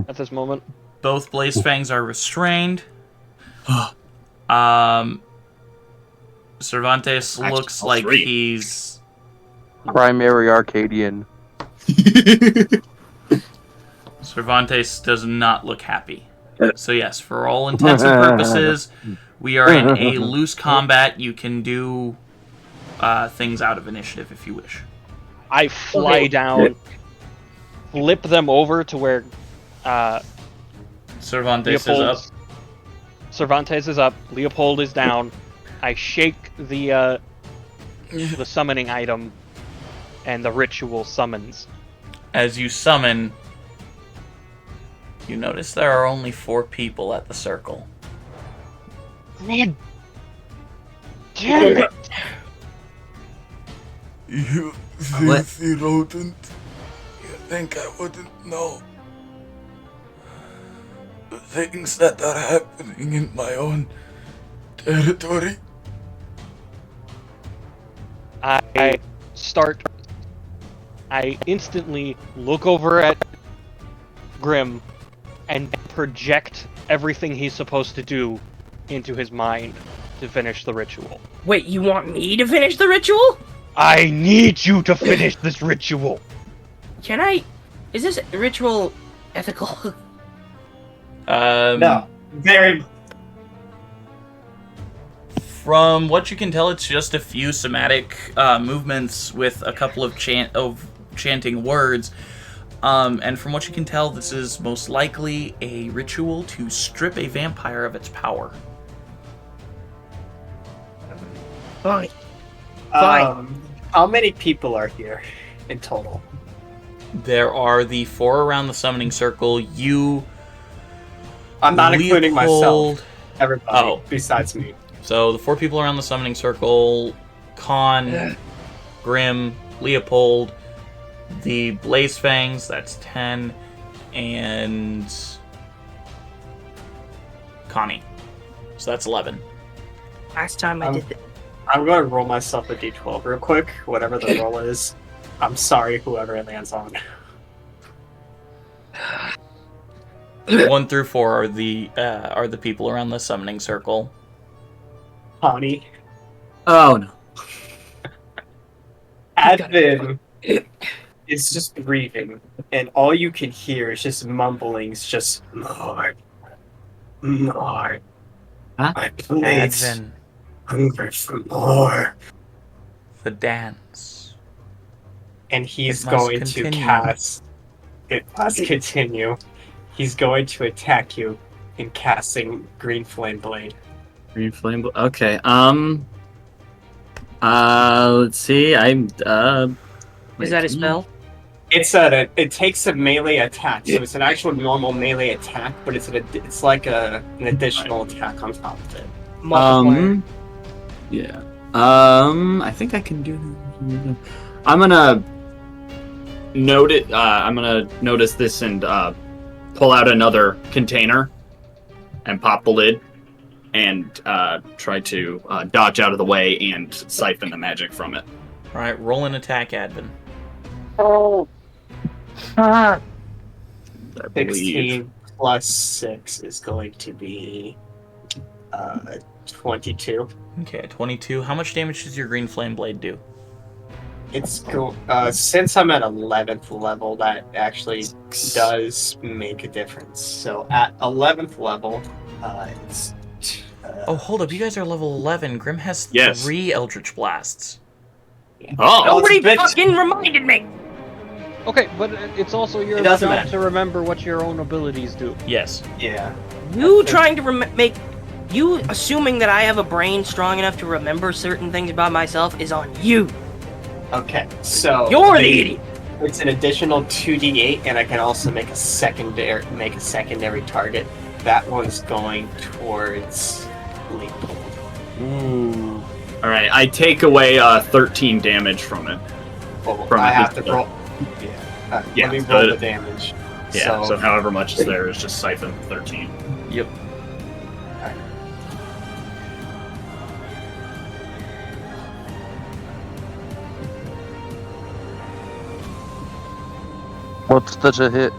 at this moment? Both Blaze Fangs are restrained. Cervantes Actually, looks all like three. he's Primary Arcadian. Cervantes does not look happy. So yes, for all intents and purposes, we are in a loose combat. You can do things out of initiative if you wish. I fly down, flip them over to where Cervantes is up. Cervantes is up. Leopold is down. I shake the summoning item, and the ritual summons. As you summon, you notice there are only 4 people at the circle. God damn it! You What? filthy rodent. You think I wouldn't know the things that are happening in my own territory? I instantly look over at Grim and project everything he's supposed to do into his mind to finish the ritual. Wait, you want me to finish the ritual? I need you to finish this ritual! Can I? Is this ritual ethical? No. Very. From what you can tell, it's just a few somatic movements with a couple of chanting words. And from what you can tell, this is most likely a ritual to strip a vampire of its power. Fine. Fine. How many people are here in total? There are the 4 around the summoning circle. You, I'm not including myself. Leopold- Everybody besides me. So the 4 people around the summoning circle: Khan, Grim, Leopold, the Blaze Fangs, that's 10, and Connie. So that's 11. Last time I did that. I'm going to roll myself a d12 real quick, whatever the roll is. I'm sorry, whoever it lands on. 1 through 4 are the people around the summoning circle. Connie. Oh no. Advin is just breathing, and all you can hear is just mumblings, just more. Huh? My place Advin. hunger for more. The dance. And he's It must going to continue. cast. It must continue. He's going to attack you in casting Green Flame Blade. Green flame. Okay. Let's see. Is that a spell? It takes a melee attack, so it's an actual normal melee attack, but it's like an additional attack on top of it. Multiplier. Yeah. I think I can do. I'm gonna note it. I'm gonna notice this and pull out another container and pop the lid and try to dodge out of the way and siphon the magic from it. All right, roll an attack, Advin. Oh. I believe. 16 plus 6 is going to be 22. Okay, 22. How much damage does your green flame blade do? It's since I'm at 11th level, that actually does make a difference. So at 11th level, it's. Oh, hold up. You guys are level 11. Grim has Yes. 3 Eldritch Blasts. Oh, Nobody it's a bit- fucking reminded me! Okay, but it's also your It doesn't job matter. to remember what your own abilities do. Yes. Yeah. You trying to make... You assuming that I have a brain strong enough to remember certain things about myself is on you. Okay, so You're the idiot. It's an additional 2d8, and I can also make a secondary target. That one's going towards Leopold. Ooh. All right, I take away 13 damage from it. Oh, From I it. have to roll. Yeah. Yeah, Let me so roll it- the damage. Yeah, so however much is there is just siphon 13. Yep. What's such a hit?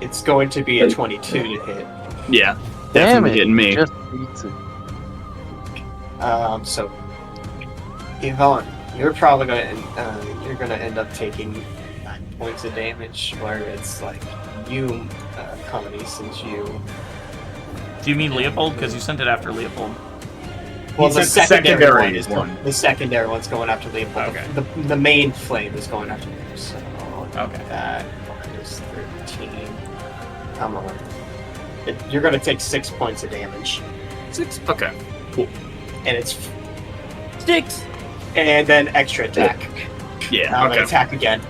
It's going to be a 22 to hit. Yeah, Damn definitely it! hitting me. Just beats it. So, Yvonne, you're probably gonna end up taking 9 points of damage, where it's like you, Connie, since you. Do you mean Leopold? Because you sent it after Leopold. Well, He the said secondary secondary one the secondary one's going after Leopold. Okay. The main flame is going after him. So Okay. that is 13. Come on. You're gonna take 6 points of damage, 6? Okay, cool. and it's 6! and then extra attack. Yeah, I'm gonna okay. attack again.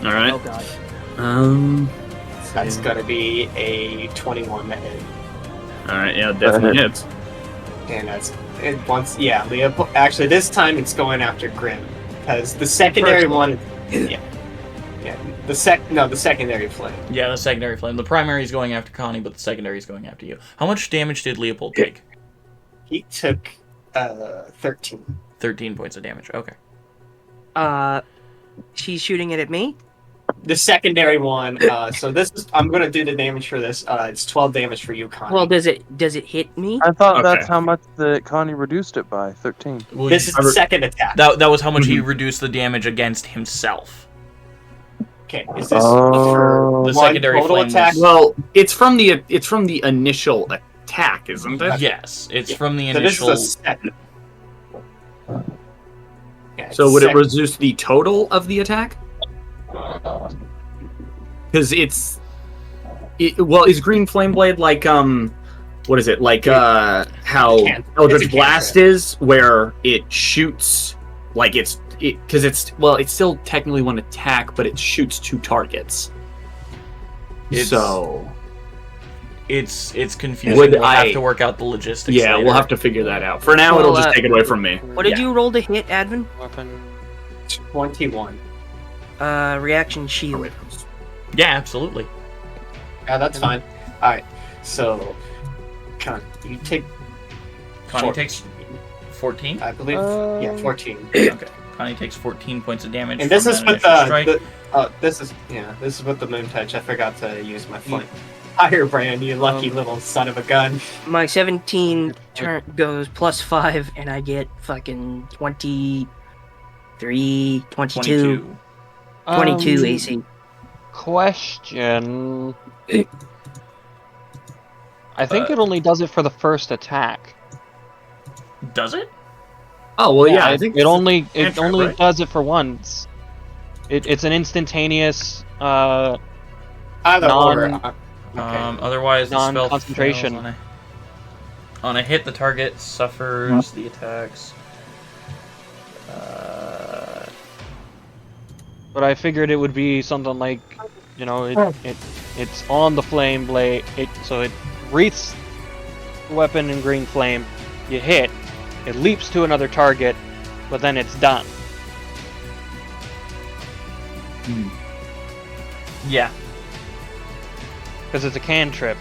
All right. Oh god. That's gonna be a 21 to hit. All right, yeah, definitely hits. And that's it once. Yeah, Leopold. Actually, this time it's going after Grim because the secondary one. Yeah. The secondary flame. Yeah, the secondary flame. The primary is going after Connie, but the secondary is going after you. How much damage did Leopold take? He took 13. 13 points of damage. Okay. She's shooting it at me? The secondary one. So this is. I'm gonna do the damage for this. It's 12 damage for you, Connie. Well, does it hit me? I thought Okay. that's how much that Connie reduced it by 13. Well, This is the second attack. that was how much he reduced the damage against himself. Okay. Is this Oh. for The one secondary total flame attack? was- Well, it's from the initial attack, isn't it? Yes, it's Yeah. from the So this initial. is a second. Yeah, it's So would it second. reduce the total of the attack? Because well, is Green Flame Blade like what is it like? How It's a Eldritch Blast cantrip. is, where it shoots like it's still technically one attack, but it shoots 2 targets. It's- So It's confusing. Would We'll have I- to work out the logistics. yeah, later. we'll have to figure that out. For now, Well, it'll just take it away from me. What did you roll to hit, Advin? Weapon. 21. Reaction shield. Yeah, absolutely. Yeah, that's fine. All right. So, Con, you take. Connie 14. takes 14. I believe. Yeah, 14. Okay. Connie takes 14 points of damage. And this from is that with initial strike. this is with the moon touch. I forgot to use my flame. Firebrand, you lucky little son of a gun. My 17 turn goes +5, and I get fucking 23, 22, 22 AC. Question. I think it only does it for the first attack. Does it? Oh well, yeah. I it, think it only cantrip, right? does it for once. It's an instantaneous Either Non- or. Okay. Otherwise, the spell Non-concentration. fails on a hit. The target suffers the attacks. But I figured it would be something like, it's on the flame blade. So it wreaths the weapon in green flame. You hit, it leaps to another target, but then it's done. Yeah. Because it's a cantrip.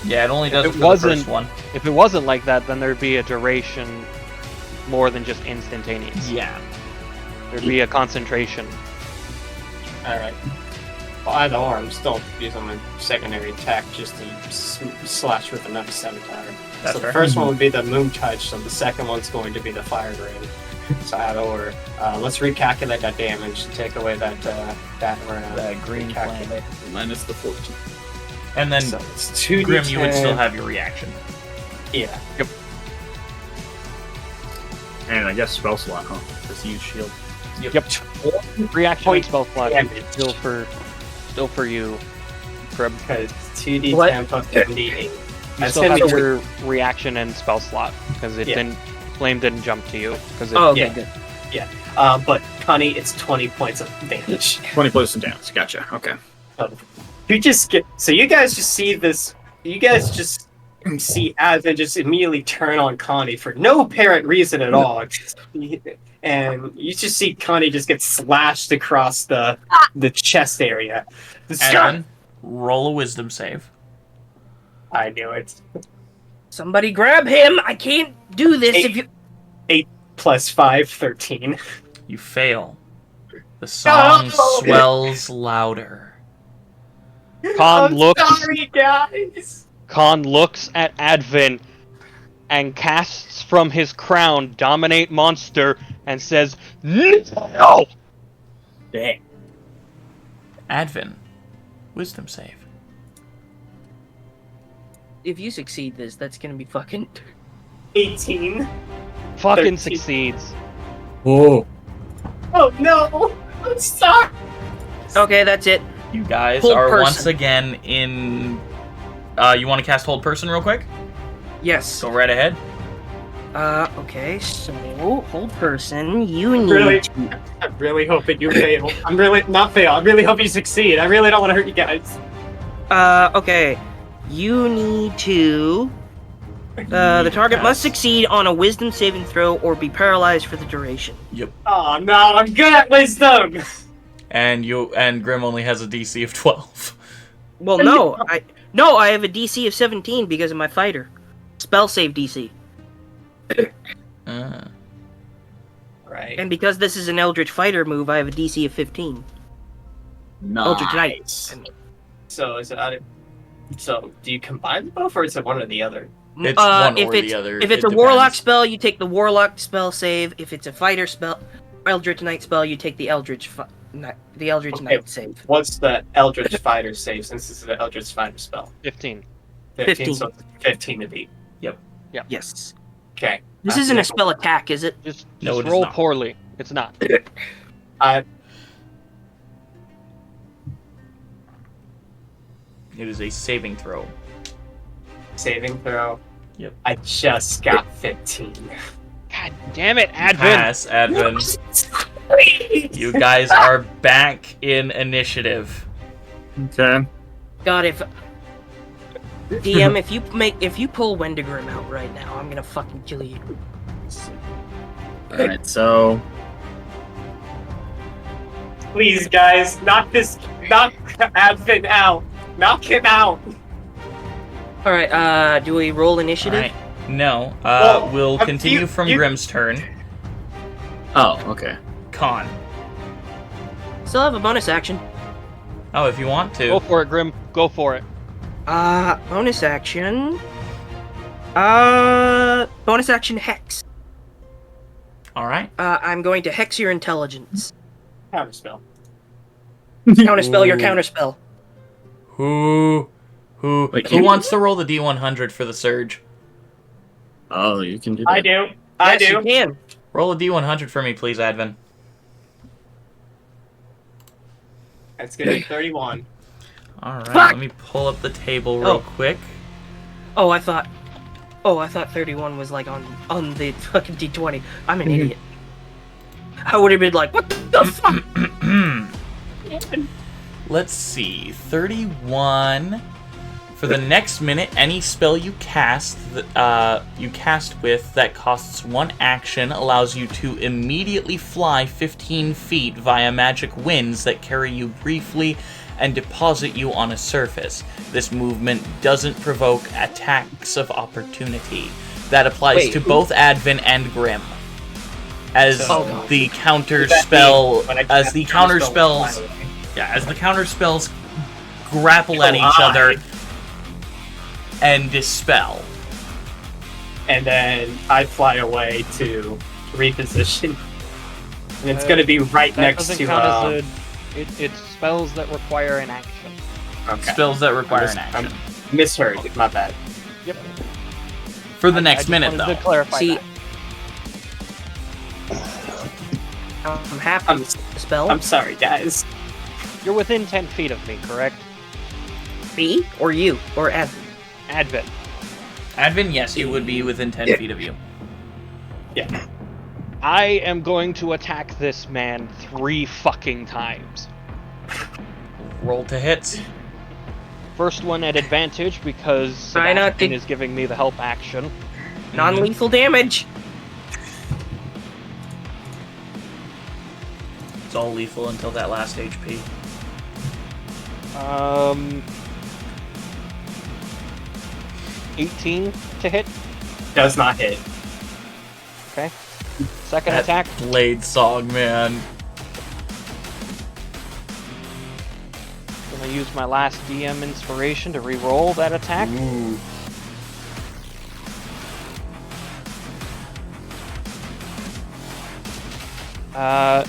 Yeah, it only does If it it for the first wasn't- one. If it wasn't like that, then there'd be a duration more than just instantaneous. Yeah. There'd be a concentration. Alright. Well, either or, I'm still using my secondary attack just to slash with another scimitar. That's So the fair. first one would be the moon touch, so the second one's going to be the fire grade. So either or. Let's recalculate that damage and take away that green flame. Minus the 14. And then So it's 2d10. Grim, you would still have your reaction. Yeah. And I guess spell slot, huh? Just use shield. Yep. Reaction and Point spell slot damage. still for you, Grib. Because 2d10 What? plus 1d8. You That's still gonna have be your reaction and spell slot because it Yeah. didn't. Flame didn't jump to you because it. Oh, okay, Yeah. good. but Connie, it's 20 points of damage. 20 points of damage. Gotcha. Okay. You just get so you guys just see this. You guys just see Advent just immediately turn on Connie for no apparent reason at all, and you just see Connie just get slashed across the chest area. Advin, roll a wisdom save. I knew it. Somebody grab him! I can't do this if you. Plus 5, 13. You fail. The song No! swells louder. Khan looks. Sorry, guys. Khan looks at Advin and casts from his crown Dominate Monster and says, "No!" Dang. Advin, wisdom save. If you succeed this, that's gonna be fucking. 18. Fucking 13. succeeds. Whoa. Oh no! I'm sorry. Okay, that's it. You guys Hold are person. once again in. You want to cast Hold Person real quick? Yes. Go right ahead. Okay, so hold person. You need Really? to. I'm really hoping you fail. I'm really not fail. I really hope you succeed. I really don't want to hurt you guys. Okay. You need to. The target must succeed on a wisdom saving throw or be paralyzed for the duration. Oh no, I'm good at wisdom. And Grim only has a DC of 12. Well, no, I have a DC of 17 because of my fighter. Spell save DC. Right. And because this is an Eldritch fighter move, I have a DC of 15. Eldritch Knight. Nice. So is it? So do you combine both, or is it one or the other? It's one if or it's, the other. If it's It a warlock depends. spell, you take the warlock spell save. If it's a fighter spell, Eldritch Knight spell, you take the Eldritch Knight save. What's the Eldritch Fighter save? Since this is an Eldritch Fighter spell. 15. 15. So it's 15 to beat. Yes. Okay. This isn't a spell attack, is it? Just No, it is roll not. poorly. It's not. It is a saving throw. Saving throw. Yep. I just got 15. God damn it, Advin! Pass, Advin. You guys are back in initiative. Okay. God, if DM, if you pull Wendigrim out right now, I'm gonna fucking kill you. Alright, so. Please, guys, knock Advent out. Knock him out. All right. Do we roll initiative? Alright. No. Well, We'll continue from you- Grim's turn. Oh, okay. Con. Still have a bonus action. Oh, if you want to. Go for it, Grim. Go for it. Bonus action. Bonus action hex. Alright. I'm going to hex your intelligence. Counterspell. Counterspell your counterspell. Who Wait, wants to roll the D100 for the surge? Oh, you can do that. I do. I Yes, do. you can. Roll a d100 for me, please, Advin. That's gonna be 31. All right, Fuck! let me pull up the table real quick. Oh, I thought 31 was like on the fucking D20. I'm an idiot. I would have been like, what the fuck? Let's see, 31. For the next minute, any spell you cast with that costs 1 action allows you to immediately fly 15 feet via magic winds that carry you briefly and deposit you on a surface. This movement doesn't provoke attacks of opportunity. That applies to both Advin and Grim. As the counter spell, as the counter spells grapple at each other and dispel. And then I fly away to reposition. And it's gonna be right That next doesn't to count as it's spells that require an action. okay. Spells that require an I action. misheard, my bad. Yep. For the I next just minute, wanted though. to clarify See, that. I'm happy with the spell. I'm sorry, guys. You're within 10 feet of me, correct? Me or you or Evan. Advent. Advin, yes, he would be within 10 feet of you. Yeah. I am going to attack this man 3 fucking times. Roll to hit. First one at advantage because Try not Sebastian to- is giving me the help action. Non-lethal damage. It's all lethal until that last HP. 18 to hit. Does not hit. Okay. Second That attack. Blade song, man. Gonna use my last DM inspiration to re-roll that attack. Ooh. Uh,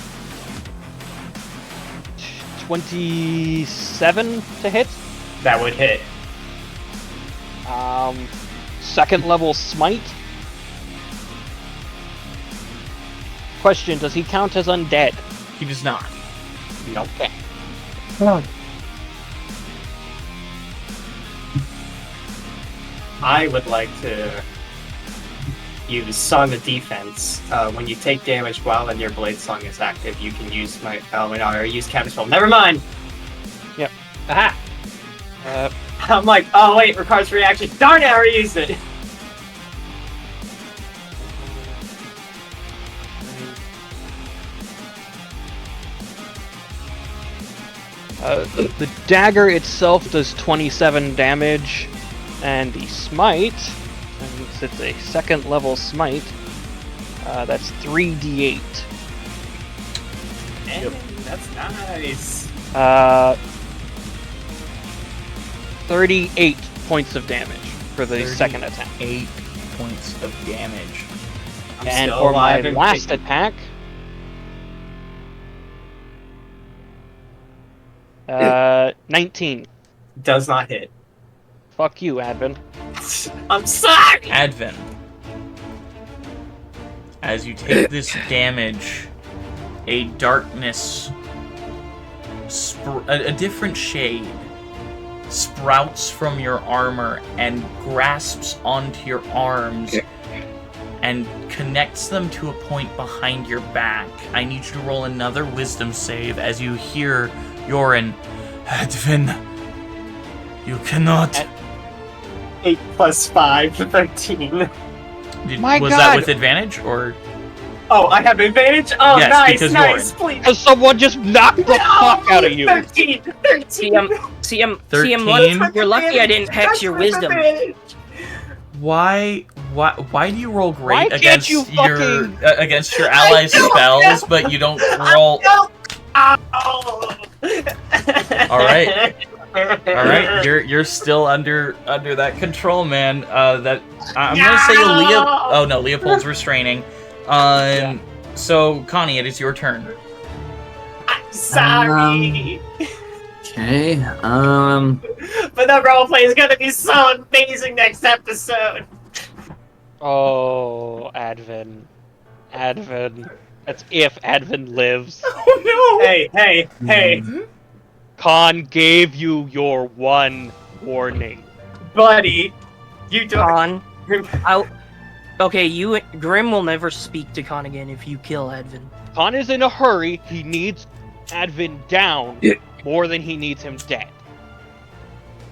27 to hit. That would hit. Second level smite. Question, does he count as undead? He does not. Okay. I would like to use Song of Defense. When you take damage while your Blade Song is active, you can use my. Oh, no, I use Counterspell. Never mind! Yep. Aha! Uh, I'm like, oh wait, requires reaction. Darn it, I already used it! the dagger itself does 27 damage, and the smite, since it's a second level smite, that's 3d8. Yep. That's nice. 38 points of damage for the second attack. 8 points of damage. I'm And still for my alive and last kicking. attack, 19. Does not hit. Fuck you, Advin. I'm sorry! Advin. As you take this damage, a darkness, a different shade, sprouts from your armor and grasps onto your arms and connects them to a point behind your back. I need you to roll another wisdom save as you hear Yorin. Advin, you cannot. 8 plus 5, 13. My was God! that with advantage or? Oh, I have advantage? Oh, Yes, nice, because nice, Yorin. please. Because someone just knocked the fuck out of you. 13, 13. CM, You're lucky I didn't hex your wisdom. Why do you roll Why great can't against you your fucking- against your allies' spells, but you don't roll? All right, you're still under that control, man. That I'm gonna say Oh no, Leopold's restraining. So Connie, it is your turn. I'm sorry. Okay. But the roleplay is gonna be so amazing next episode. Oh, Advin. Advin. That's if Advin lives. Oh Hey, Khan gave you your one warning. buddy. You don't. Khan, okay, Grim will never speak to Khan again if you kill Advin. Khan is in a hurry. He needs Advin down more than he needs him dead.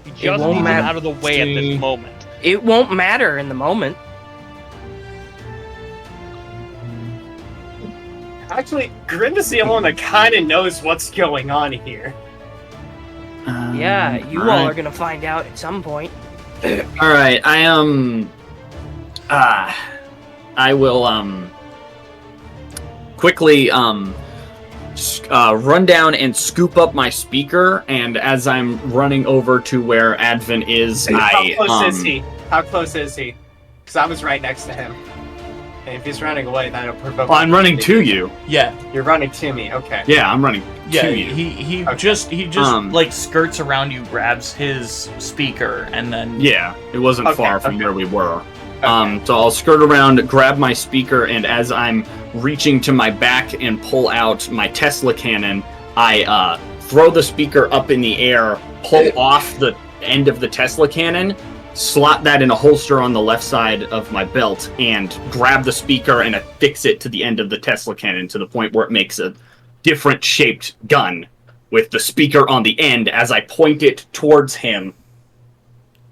He just won't needs him matter. out of the way at this moment. It won't matter in the moment. Actually, Grim is the only one that kind of knows what's going on here. Yeah, you all are gonna find out at some point. All right, I will quickly run down and scoop up my speaker, and as I'm running over to where Advin is, How close is he? How close is he? Because I was right next to him. And if he's running away, that'll provoke. I'm running to you. Yeah. You're running to me. Okay. Yeah, I'm running Yeah, to you. he Okay. just like skirts around you, grabs his speaker, and then Yeah, it wasn't Okay, far from okay. where we were. Okay. So I'll skirt around, grab my speaker, and as I'm reaching to my back and pull out my Tesla cannon, I throw the speaker up in the air, pull off the end of the Tesla cannon, slot that in a holster on the left side of my belt, and grab the speaker and affix it to the end of the Tesla cannon to the point where it makes a different shaped gun with the speaker on the end as I point it towards him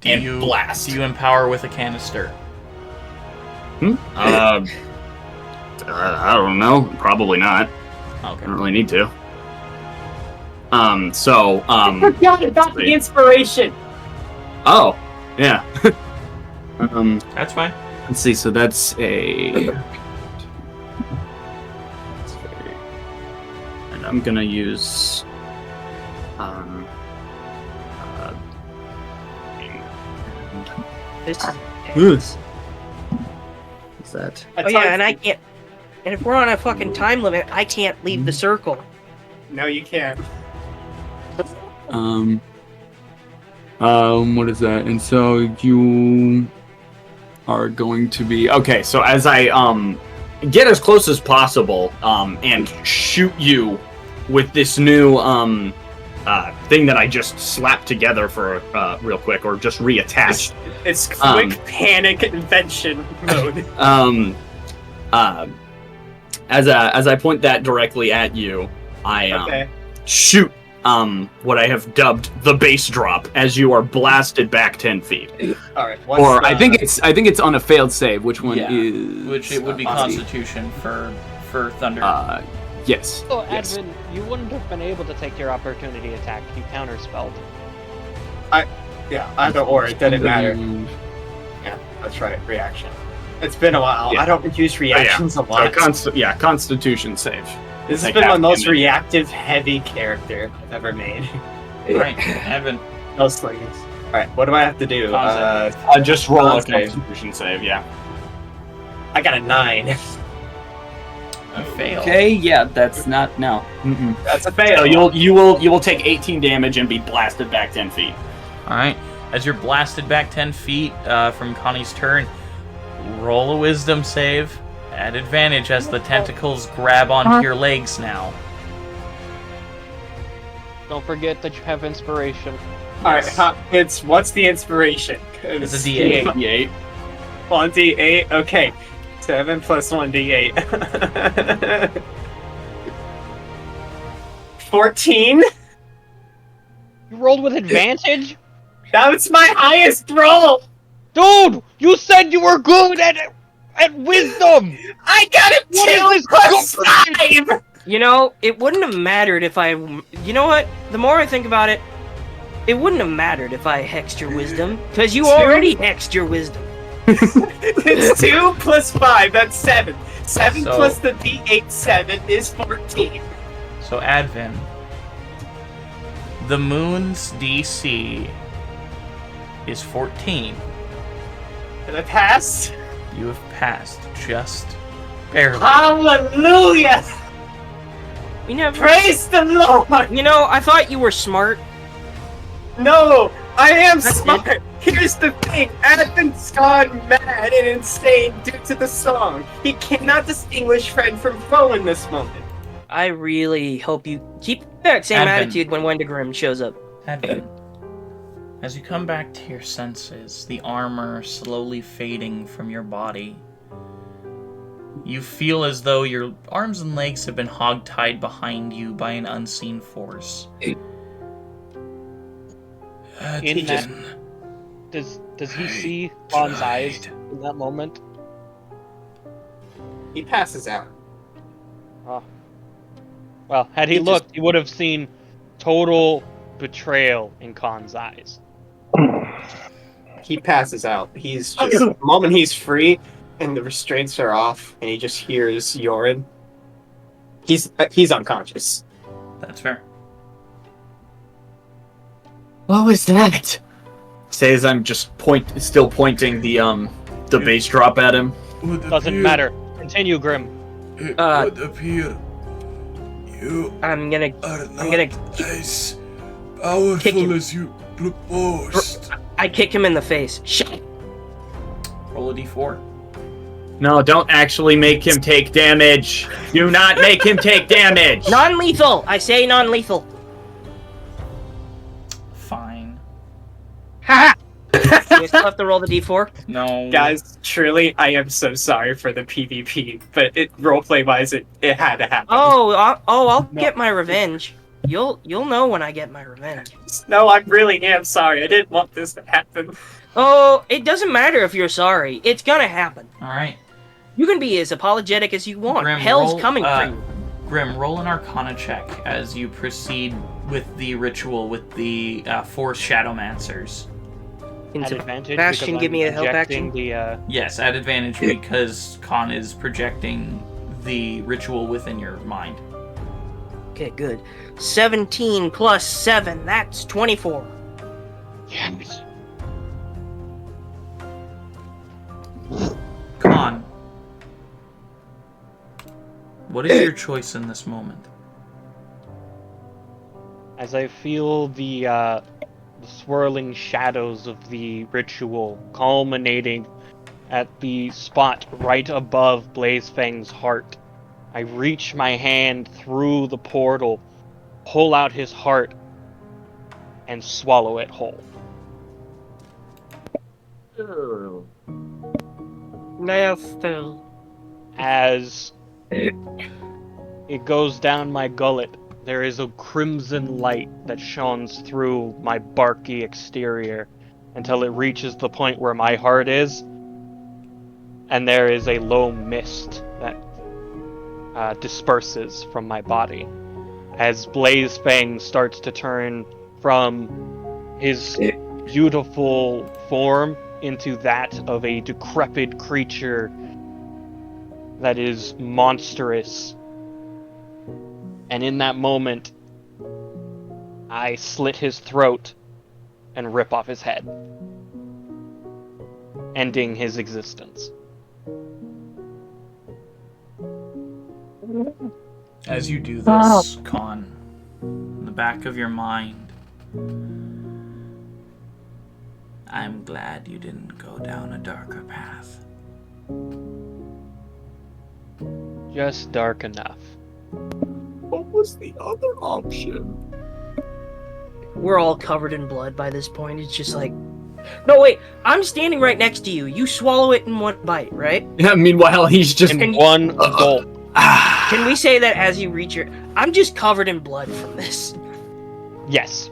and blast. Do you empower with a canister? I don't know. Probably not. I Okay. don't really need to. I forgot about the inspiration. Oh, yeah. That's fine. Let's see. So that's a. And I'm gonna use. This is Ugh. What's that? Oh yeah, and I can't. And if we're on a fucking time limit, I can't leave the circle. No, you can't. What is that? And so you are going to be okay. So as I get as close as possible and shoot you with this new thing that I just slapped together for real quick, or just reattached. It's quick panic invention mode. As I point that directly at you, I shoot what I have dubbed the base drop as you are blasted back 10 feet. All right. Or I think it's on a failed save. Which one is? Which it would be Constitution for Thunder. Yes. So, yes. Advin, you wouldn't have been able to take your opportunity attack. You counterspelled. Yeah, either or, it didn't matter. Yeah, that's right. Reaction. It's been a while. Yeah. I don't use reactions a lot. Constitution save. This has been my most reactive heavy character I've ever made. Right, Evan. No slings. Alright, what do I have to do? Just roll a Constitution. Constitution save. Yeah. I got a 9. A fail. Okay. Yeah, that's not no. Mm-mm. That's a fail. So you will take 18 damage and be blasted back 10 feet. All right. As you're blasted back 10 feet from Connie's turn, roll a Wisdom save. At advantage as the tentacles grab onto your legs now. Don't forget that you have inspiration. Alright, what's the inspiration? It's a D8. D8. 1d8? Okay. 7 plus 1d8. 14? You rolled with advantage? That was my highest roll! Dude! You said you were good at wisdom! I got a What is 2 this plus garbage? 5! You know, it wouldn't have mattered if I. You know what? The more I think about it, it wouldn't have mattered if I hexed your wisdom, because you already hexed your wisdom. It's 2 plus 5, that's 7. 7 So- plus the d8, 7 is 14. So, Advin, the moon's DC is 14. Did I pass? You have passed just barely. Hallelujah! We never. Praise the Lord! You know, I thought you were smart. No, I am That's smart. Here's the thing, Advent's gone mad and insane due to the song. He cannot distinguish friend from foe in this moment. I really hope you keep that same Advent. attitude when Wendigrim shows up. Advent. As you come back to your senses, the armor slowly fading from your body, you feel as though your arms and legs have been hogtied behind you by an unseen force. In that, does he see Ron's eyes in that moment? He passes out. Oh. Well, had he He looked, he would have seen total betrayal in Khan's eyes. He passes out. He's just the moment he's free and the restraints are off and he just hears Yorin. He's unconscious. That's fair. What was that? Say as I'm just still pointing the bass drop at him. Doesn't matter. Continue, Grim. It would appear you I'm gonna are not as powerful as you proposed. I kick him in the face. Shit. Roll a d4. No, don't actually make him take damage. Do not make him take damage. Non-lethal! I say non-lethal. Fine. Ha! You still have to roll the d4? No. Guys, truly, I am so sorry for the PvP, but roleplay wise, it had to happen. I'll get my revenge. You'll know when I get my revenge. No, I really am sorry. I didn't want this to happen. Oh, it doesn't matter if you're sorry. It's gonna happen. Alright. You can be as apologetic as you want. Grim, Hell's roll, coming for you. Grim, roll an Arcana check as you proceed with the ritual with the 4 Shadowmancers. At advantage, Sebastian, because give me a I'm help projecting action. Yes, at advantage because Khan is projecting the ritual within your mind. Okay, good. 17 plus 7, that's 24. Yes. Khan, what is your choice in this moment? As I feel the swirling shadows of the ritual culminating at the spot right above Blazefang's heart, I reach my hand through the portal, pull out his heart, and swallow it whole. Nasty. As it goes down my gullet, there is a crimson light that shines through my barky exterior until it reaches the point where my heart is, and there is a low mist that disperses from my body as Blazefang starts to turn from his beautiful form into that of a decrepit creature that is monstrous. And in that moment, I slit his throat and rip off his head, ending his existence. As you do this, Khan, in the back of your mind, I'm glad you didn't go down a darker path. Just dark enough. What was the other option? We're all covered in blood by this point. It's just like... No, wait. I'm standing right next to you. You swallow it in one bite, right? Yeah, meanwhile, he's just... In one gulp. Can we say that as you reach your... I'm just covered in blood from this. Yes.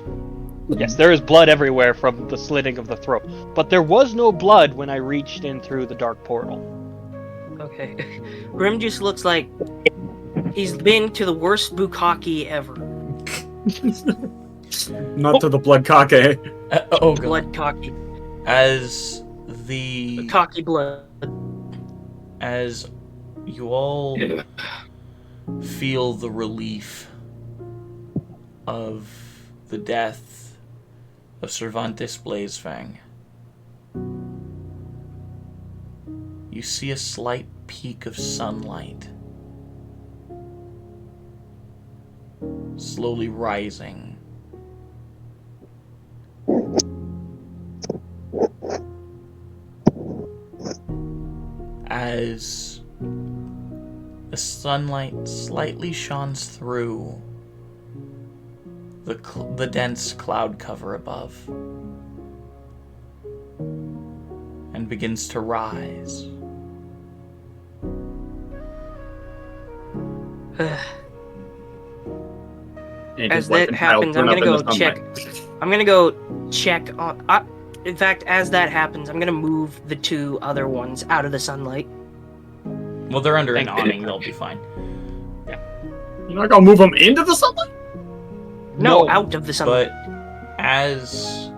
Yes, there is blood everywhere from the slitting of the throat. But there was no blood when I reached in through the dark portal. Okay. Grim just looks like he's been to the worst bukkake ever. Not to the blood cockey. Oh, God. Blood cocky. As the... Cocky blood. As you all feel the relief of the death of Cervantes Blazefang, you see a slight peak of sunlight slowly rising as the sunlight slightly shines through the dense cloud cover above and begins to rise. As that happens, I'm gonna go check. I'm gonna go check on. In fact, as that happens, I'm gonna move the two other ones out of the sunlight. Well, they're under an awning. They'll be fine. You're not gonna move them into the sunlight? No, out of the sunlight. But as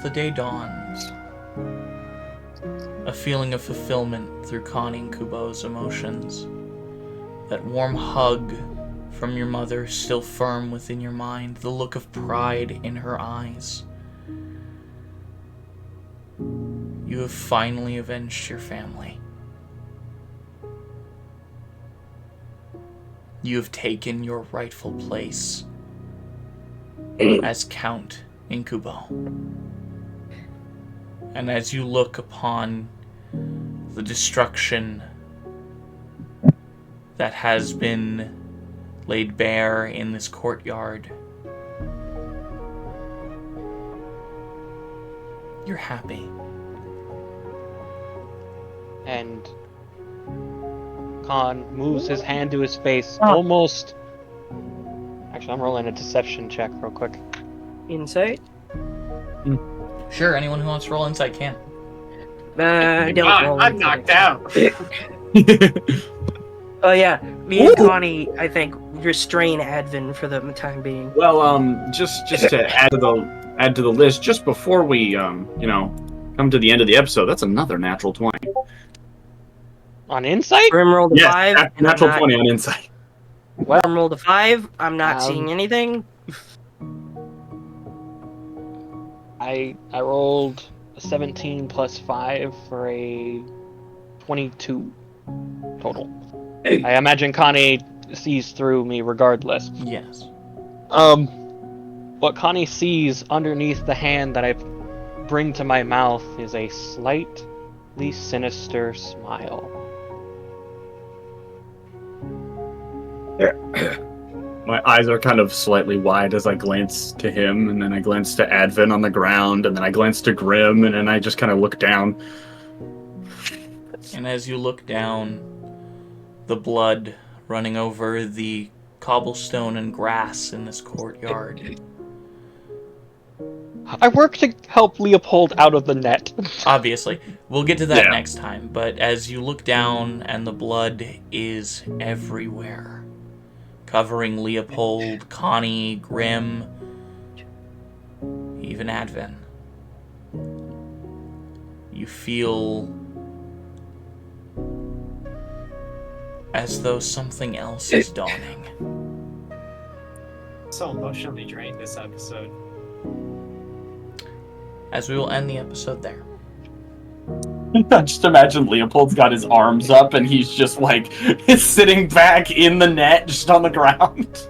the day dawns, a feeling of fulfillment through Connie and Kubo's emotions, that warm hug from your mother still firm within your mind, the look of pride in her eyes. You have finally avenged your family. You have taken your rightful place as Count in Kubo. And as you look upon the destruction that has been laid bare in this courtyard, you're happy. And Khan moves his hand to his face, almost... Actually, I'm rolling a deception check real quick. Insight? Sure, anyone who wants to roll insight can. Don't roll I'm insight. knocked out. Oh yeah, me and Connie, I think, restrain Advin for the time being. Well, just to add to the list, just before we come to the end of the episode, that's another natural 20. On insight? Grim rolled a 5. Yes, and natural I'm 20 on insight. Grim rolled a 5. I'm not seeing anything. I rolled a 17 plus 5 for a 22 total. I imagine Connie sees through me regardless. Yes. What Connie sees underneath the hand that I bring to my mouth is a slightly sinister smile. My eyes are kind of slightly wide as I glance to him, and then I glance to Advin on the ground, and then I glance to Grim, and then I just kind of look down. And as you look down, the blood running over the cobblestone and grass in this courtyard. I work to help Leopold out of the net. Obviously. We'll get to that next time, but as you look down and the blood is everywhere, covering Leopold, Connie, Grim, even Advin, you feel as though something else is dawning. So emotionally drained this episode. As we will end the episode there. Just imagine Leopold's got his arms up, and he's just like sitting back in the net, just on the ground.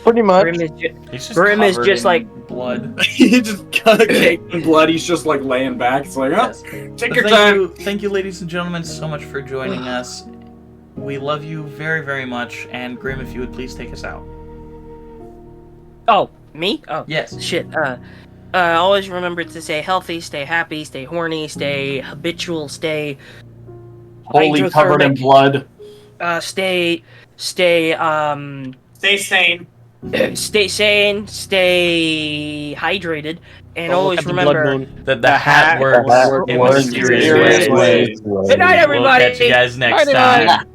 Pretty much. Grim is just like blood. He just got a cake in blood. He's just like laying back. It's like, oh, take But your time. Thank you, ladies and gentlemen, so much for joining us. We love you very, very much. And Grim, if you would please take us out. Oh, me? Oh, yes. Shit. Always remember to stay healthy, stay happy, stay horny, stay habitual, stay Wholly covered in blood. Stay Stay sane. Stay sane, stay hydrated, and always remember that the hat works in mysterious ways. Good night, everybody. We'll catch you guys next Night, time.